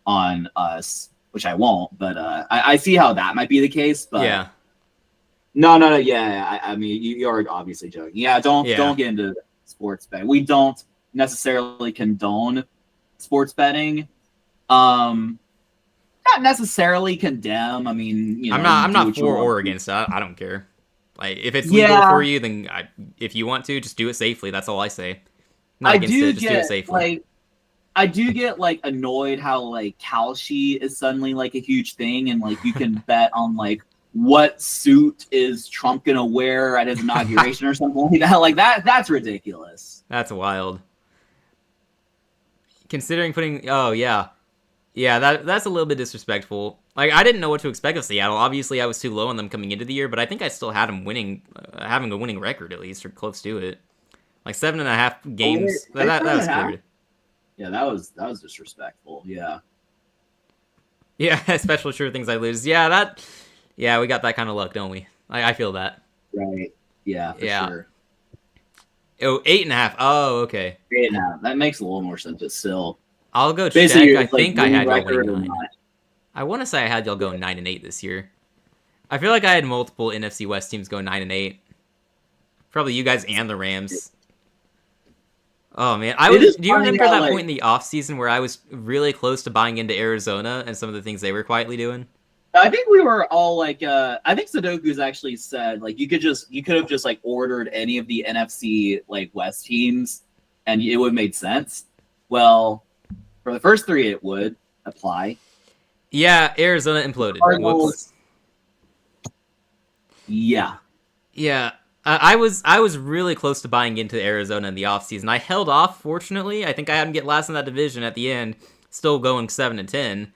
B: on us, which I won't. But I see how that might be the case. But
A: yeah.
B: No. Yeah. I mean, you are obviously joking. Yeah, don't get into sports betting. We don't necessarily condone sports betting. Not necessarily condemn. I mean,
A: I'm not for or against. I don't care. Like, if it's legal for you, then if you want to, just do it safely. That's all I say. Not against it. Just do it safely.
B: I do get annoyed how Kalshi is suddenly a huge thing, and you can bet on what suit is Trump gonna wear at his inauguration or something like that. That's ridiculous.
A: That's wild. Considering putting, that's a little bit disrespectful. I didn't know what to expect of Seattle. Obviously, I was too low on them coming into the year, but I think I still had them winning, having a winning record at least, or close to it. 7.5 games. That was clear.
B: Yeah, that was disrespectful. Yeah.
A: Yeah, especially sure things I lose. Yeah, we got that kind of luck, don't we? I feel that.
B: Right. Yeah, for sure.
A: Oh, 8.5. Oh, okay.
B: 8.5. That makes a little more sense, but still.
A: I'll go check. I think I had y'all winning 9. I want to say I had y'all go 9-8 this year. I feel like I had multiple NFC West teams go 9-8. Probably you guys and the Rams. Oh man, do you remember that point in the offseason where I was really close to buying into Arizona and some of the things they were quietly doing?
B: I think we were all I think Sudoku's actually said you could have just ordered any of the NFC West teams and it would have made sense. Well, for the first 3 it would apply.
A: Yeah, Arizona imploded.
B: Whoops. Yeah.
A: Yeah. I was really close to buying into Arizona in the offseason. I held off, fortunately. I think I had them get last in that division at the end, still going 7-10.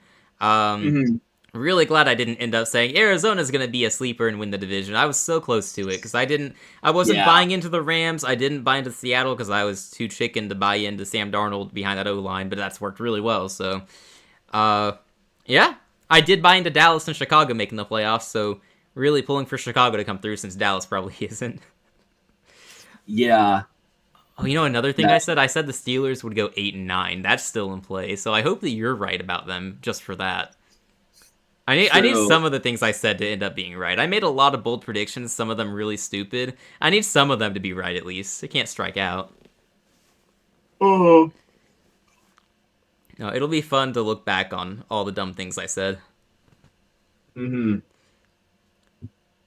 A: Really glad I didn't end up saying Arizona's going to be a sleeper and win the division. I was so close to it because I wasn't buying into the Rams. I didn't buy into Seattle because I was too chicken to buy into Sam Darnold behind that O-line, but that's worked really well. So, yeah, I did buy into Dallas and Chicago making the playoffs, so really pulling for Chicago to come through since Dallas probably isn't.
B: Yeah.
A: Oh, another thing I said? I said the Steelers would go 8-9. That's still in play, so I hope that you're right about them just for that. I need some of the things I said to end up being right. I made a lot of bold predictions, some of them really stupid. I need some of them to be right at least. It can't strike out.
B: Oh.
A: No, it'll be fun to look back on all the dumb things I said.
B: Mm-hmm.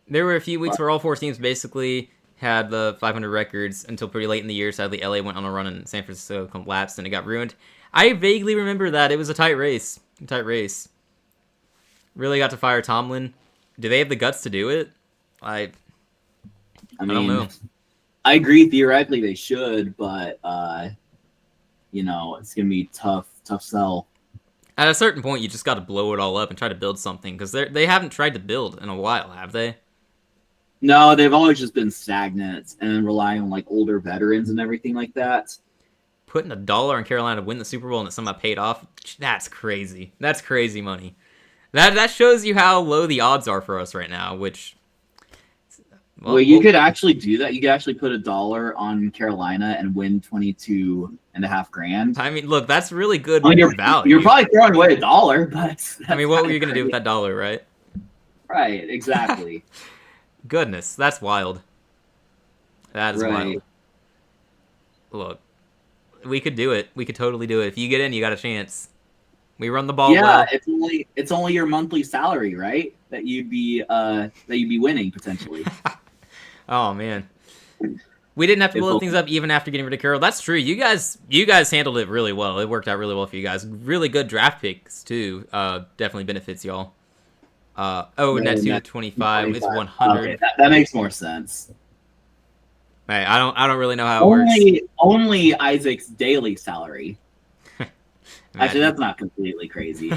A: There were a few weeks where all 4 teams basically had the 500 records until pretty late in the year. Sadly, LA went on a run and San Francisco collapsed and it got ruined. I vaguely remember that. It was a tight race. Really got to fire Tomlin. Do they have the guts to do it? I
B: I
A: I don't
B: mean,
A: know.
B: I agree theoretically they should, but it's gonna be tough sell.
A: At a certain point, you just got to blow it all up and try to build something because they haven't tried to build in a while, have they?
B: No, they've always just been stagnant and relying on like older veterans and everything like that.
A: Putting $1 in Carolina to win the Super Bowl and it somehow paid off. That's crazy. That's crazy money. That shows you how low the odds are for us right now. Which,
B: Well, you could actually do that. You could actually put $1 on Carolina and win 22.5 grand.
A: I mean, look, that's really good value.
B: You're probably throwing away $1, but
A: I mean, what were you gonna do with that $1, right?
B: Right, exactly.
A: Goodness, that's wild. That is
B: Right.
A: wild. Look, we could do it. We could totally do it. If you get in, you got a chance. We run the ball well.
B: It's only your monthly salary, right? That you'd be winning potentially.
A: Oh man, we didn't have to blow things up even after getting rid of Carroll. That's true. You guys handled it really well. It worked out really well for you guys. Really good draft picks too. Definitely benefits y'all. Net 225 is 100.
B: Okay, that makes more sense.
A: Hey, I don't really know how it works.
B: Only Isaac's daily salary. Actually, that's not completely crazy.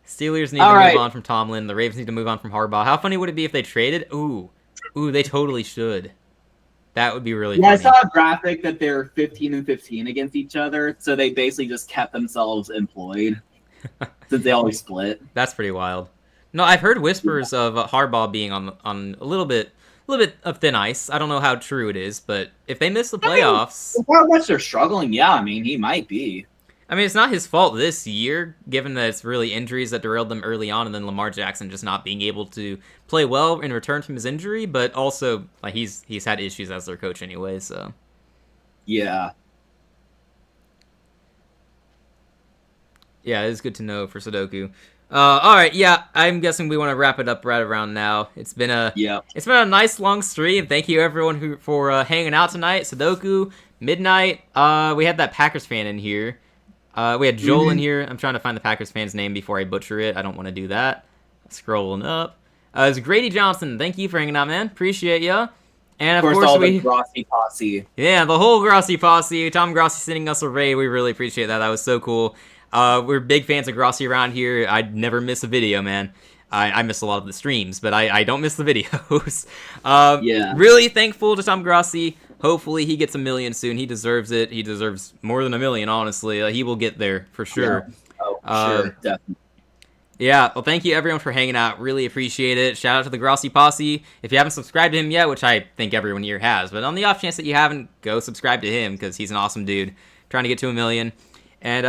A: Steelers need to move on from Tomlin. The Ravens need to move on from Harbaugh. How funny would it be if they traded? Ooh, they totally should. That would be really funny.
B: I saw a graphic that they're 15-15 against each other, so they basically just kept themselves employed since they always split.
A: That's pretty wild. No, I've heard whispers of Harbaugh being on a little bit of thin ice. I don't know how true it is, but if they miss the playoffs,
B: how much they're struggling, yeah, I mean, he might be.
A: I mean, it's not his fault this year, given that it's really injuries that derailed them early on, and then Lamar Jackson just not being able to play well in return from his injury. But also, like he's had issues as their coach anyway. So
B: yeah,
A: it's good to know for Sudoku. All right, yeah, I'm guessing we want to wrap it up right around now. It's been a nice long stream. Thank you everyone for hanging out tonight. Sudoku, Midnight. We had that Packers fan in here. We had Joel in here. I'm trying to find the Packers fan's name before I butcher it. I don't want to do that. Scrolling up. It's Grady Johnson. Thank you for hanging out, man. Appreciate ya. And of course
B: the Grossi posse.
A: Yeah, the whole Grossi posse. Tom Grossi sending us a raid. We really appreciate that. That was so cool. We're big fans of Grossi around here. I never miss a video, man. I miss a lot of the streams, but I don't miss the videos. Really thankful to Tom Grossi. Hopefully he gets 1 million soon. He deserves it. He deserves more than 1 million, honestly. He will get there for sure.
B: Yeah. Oh, sure, definitely.
A: Yeah, well, thank you everyone for hanging out. Really appreciate it. Shout out to the Grossi Posse. If you haven't subscribed to him yet, which I think everyone here has, but on the off chance that you haven't, go subscribe to him because he's an awesome dude. Trying to get to 1 million. And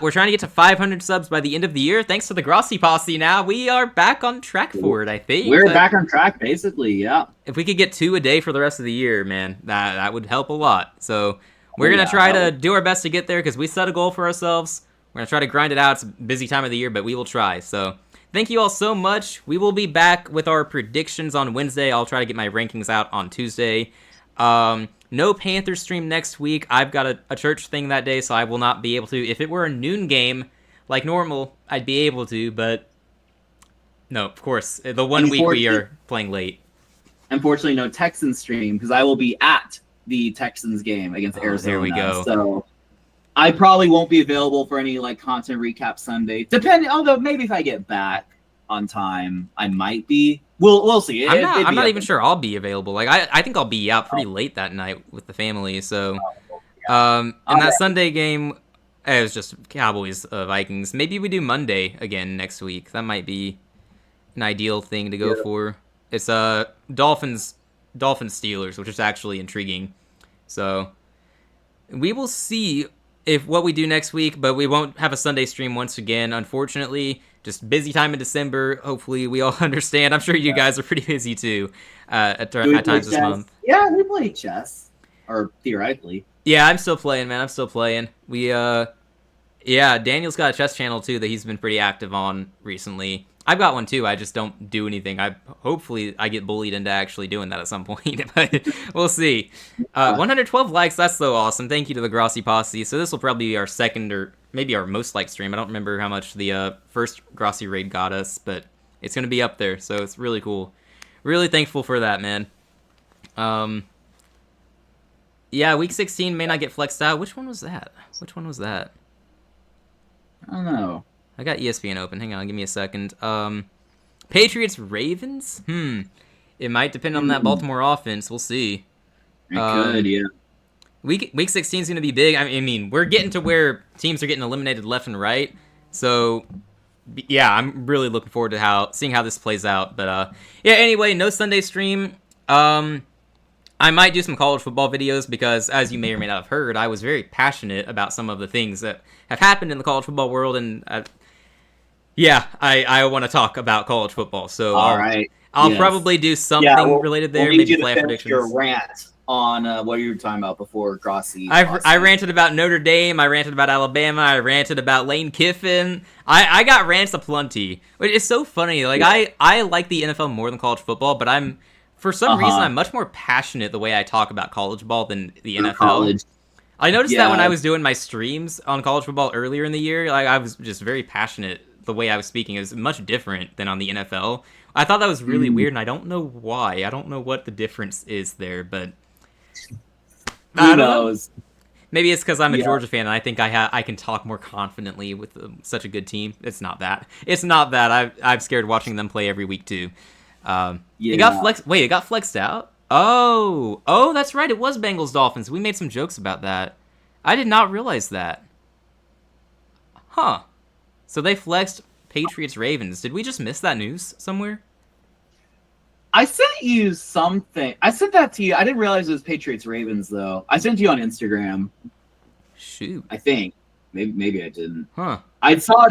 A: we're trying to get to 500 subs by the end of the year. Thanks to the Grossi Posse now. We are back on track for it, I think.
B: We're back on track, basically, yeah.
A: If we could get 2 a day for the rest of the year, man, that would help a lot. So we're going to try to do our best to get there because we set a goal for ourselves. We're going to try to grind it out. It's a busy time of the year, but we will try. So thank you all so much. We will be back with our predictions on Wednesday. I'll try to get my rankings out on Tuesday. No Panthers stream next week. I've got a church thing that day, so I will not be able to. If it were a noon game, like normal, I'd be able to, but no, of course. The 1 week we are playing late.
B: Unfortunately, no Texans stream, because I will be at the Texans game against Arizona.
A: There we go.
B: So I probably won't be available for any content recap Sunday. Although maybe if I get back on time, I might be. We'll see.
A: I'm not even sure I'll be available. I think I'll be out pretty late that night with the family. So, and that Sunday game, it was just Cowboys Vikings. Maybe we do Monday again next week. That might be an ideal thing to go for. It's Dolphins Steelers, which is actually intriguing. So we will see what we do next week, but we won't have a Sunday stream once again, unfortunately. Just busy time in December. Hopefully we all understand. I'm sure you guys are pretty busy too at times this month.
B: Yeah, we play chess. Or theoretically.
A: Yeah, I'm still playing, man. I'm still playing. Daniel's got a chess channel too that he's been pretty active on recently. I've got one too. I just don't do anything. Hopefully I get bullied into actually doing that at some point, but we'll see. 112 likes. That's so awesome. Thank you to the Grossi Posse. So this will probably be our second or maybe our most liked stream. I don't remember how much the first Grossi raid got us, but it's going to be up there. So it's really cool. Really thankful for that, man. Yeah, week 16 may not get flexed out. Which one was that? Which one was that?
B: I don't know.
A: I got ESPN open. Hang on, give me a second. Patriots Ravens. It might depend on that Baltimore offense. We'll see.
B: It could, yeah.
A: Week 16 is going to be big. I mean, we're getting to where teams are getting eliminated left and right. So, yeah, I'm really looking forward to seeing how this plays out. But yeah, anyway, no Sunday stream. I might do some college football videos because, as you may or may not have heard, I was very passionate about some of the things that have happened in the college football world, and I want to talk about college football. So I'll probably do something related there.
B: We'll
A: maybe
B: playoff predictions. Your rant on what you were talking about before Grossi.
A: I ranted about Notre Dame. I ranted about Alabama. I ranted about Lane Kiffin. I got rants aplenty. It's so funny. Like I like the NFL more than college football, but for some reason I'm much more passionate the way I talk about college ball than the NFL. College. I noticed that when I was doing my streams on college football earlier in the year, like I was just very passionate. The way I was speaking is much different than on the NFL. I thought that was really weird, and I don't know why. I don't know what the difference is there, but
B: who knows?
A: Maybe it's because I'm a Georgia fan, and I think I can talk more confidently with such a good team. It's not that. It's not that. I'm scared watching them play every week too. It got flexed. Wait, it got flexed out? Oh, that's right. It was Bengals Dolphins. We made some jokes about that. I did not realize that. Huh. So they flexed Patriots Ravens. Did we just miss that news somewhere?
B: I sent you something. I sent that to you. I didn't realize it was Patriots Ravens though. I sent you on Instagram.
A: Shoot.
B: I think. Maybe I didn't.
A: Huh.
B: I saw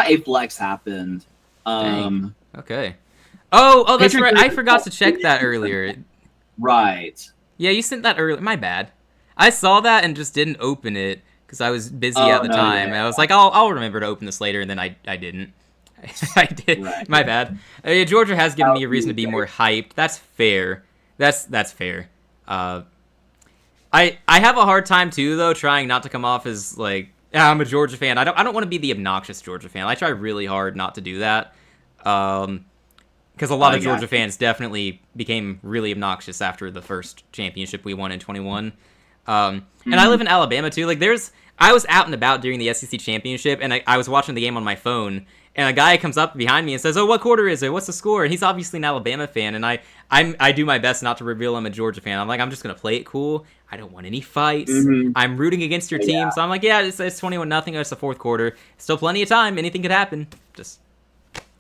B: a flex happened.
A: Dang. Okay. Oh, that's right. I forgot to check that earlier.
B: Right.
A: Yeah, you sent that earlier. My bad. I saw that and just didn't open it because I was busy at the time. Yeah. I was like, I'll remember to open this later, and then I didn't. I did. Right. My bad. Georgia has given me a reason to be more hyped. That's fair. That's fair. I have a hard time too, though, trying not to come off as like I'm a Georgia fan. I don't want to be the obnoxious Georgia fan. I try really hard not to do that. Because a lot of Georgia fans definitely became really obnoxious after the first championship we won in 21. And I live in Alabama too. Like I was out and about during the SEC championship, and I was watching the game on my phone, and a guy comes up behind me and says, "Oh, what quarter is it? What's the score?" And he's obviously an Alabama fan, and I do my best not to reveal I'm a Georgia fan. I'm like, I'm just gonna play it cool. I don't want any fights. I'm rooting against your team, so I'm like, yeah, it's 21-0. It's the fourth quarter. Still plenty of time. Anything could happen. Just.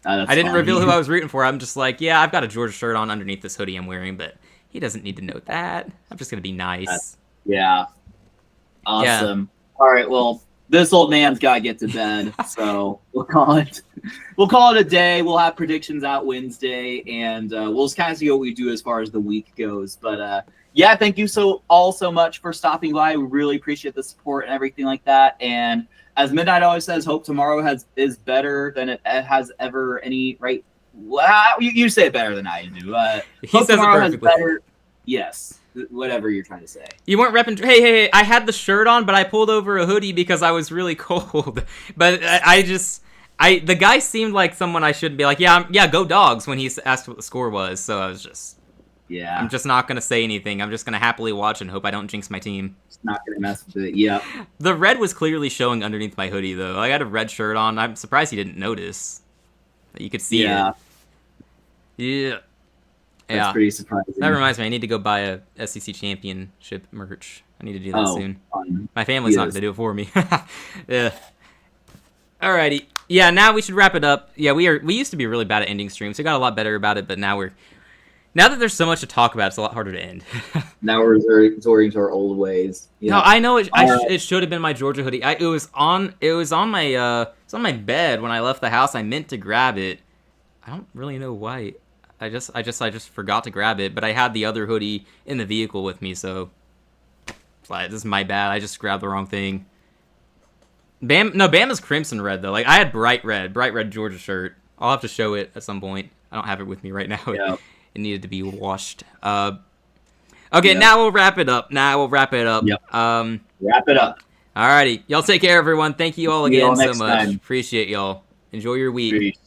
A: I didn't reveal who I was rooting for. I'm just like, yeah, I've got a Georgia shirt on underneath this hoodie I'm wearing, but he doesn't need to know that. I'm just gonna be nice.
B: Yeah. Awesome. Yeah. All right. Well, this old man's got to get to bed, so we'll call it a day. We'll have predictions out Wednesday, and we'll just kind of see what we do as far as the week goes. But yeah, thank you so much for stopping by. We really appreciate the support and everything like that. And as Midnight always says, hope tomorrow is better than it has ever any. Right? Well, you say it better than I do.
A: He says tomorrow it perfectly.
B: Has better. Yes. Whatever you're trying to say.
A: You weren't repping. Hey! I had the shirt on, but I pulled over a hoodie because I was really cold. But the guy seemed like someone I should be like, yeah, go Dogs when he asked what the score was. So I was just, I'm just not gonna say anything. I'm just gonna happily watch and hope I don't jinx my team.
B: Just not gonna mess with it. Yeah.
A: The red was clearly showing underneath my hoodie though. I had a red shirt on. I'm surprised he didn't notice. You could see it. Yeah.
B: That's pretty surprising.
A: That reminds me, I need to go buy a SEC championship merch. I need to do that soon. Fun. My family's not going to do it for me. Yeah. Alrighty. Yeah, now we should wrap it up. Yeah, we used to be really bad at ending streams. We got a lot better about it, but now that there's so much to talk about, it's a lot harder to end.
B: Now we're resorting to our old ways.
A: Yeah. No, I know it should have been my Georgia hoodie. It was on my bed when I left the house. I meant to grab it. I don't really know why. I just forgot to grab it, but I had the other hoodie in the vehicle with me, so this is my bad. I just grabbed the wrong thing. Bama's crimson red though. Like I had bright red Georgia shirt. I'll have to show it at some point. I don't have it with me right now. Yeah. It needed to be washed. Okay, now we'll wrap it up.
B: Yep. Wrap it up.
A: Alrighty, y'all take care, everyone. Thank you all again so much. Appreciate y'all. Enjoy your week.
B: Peace.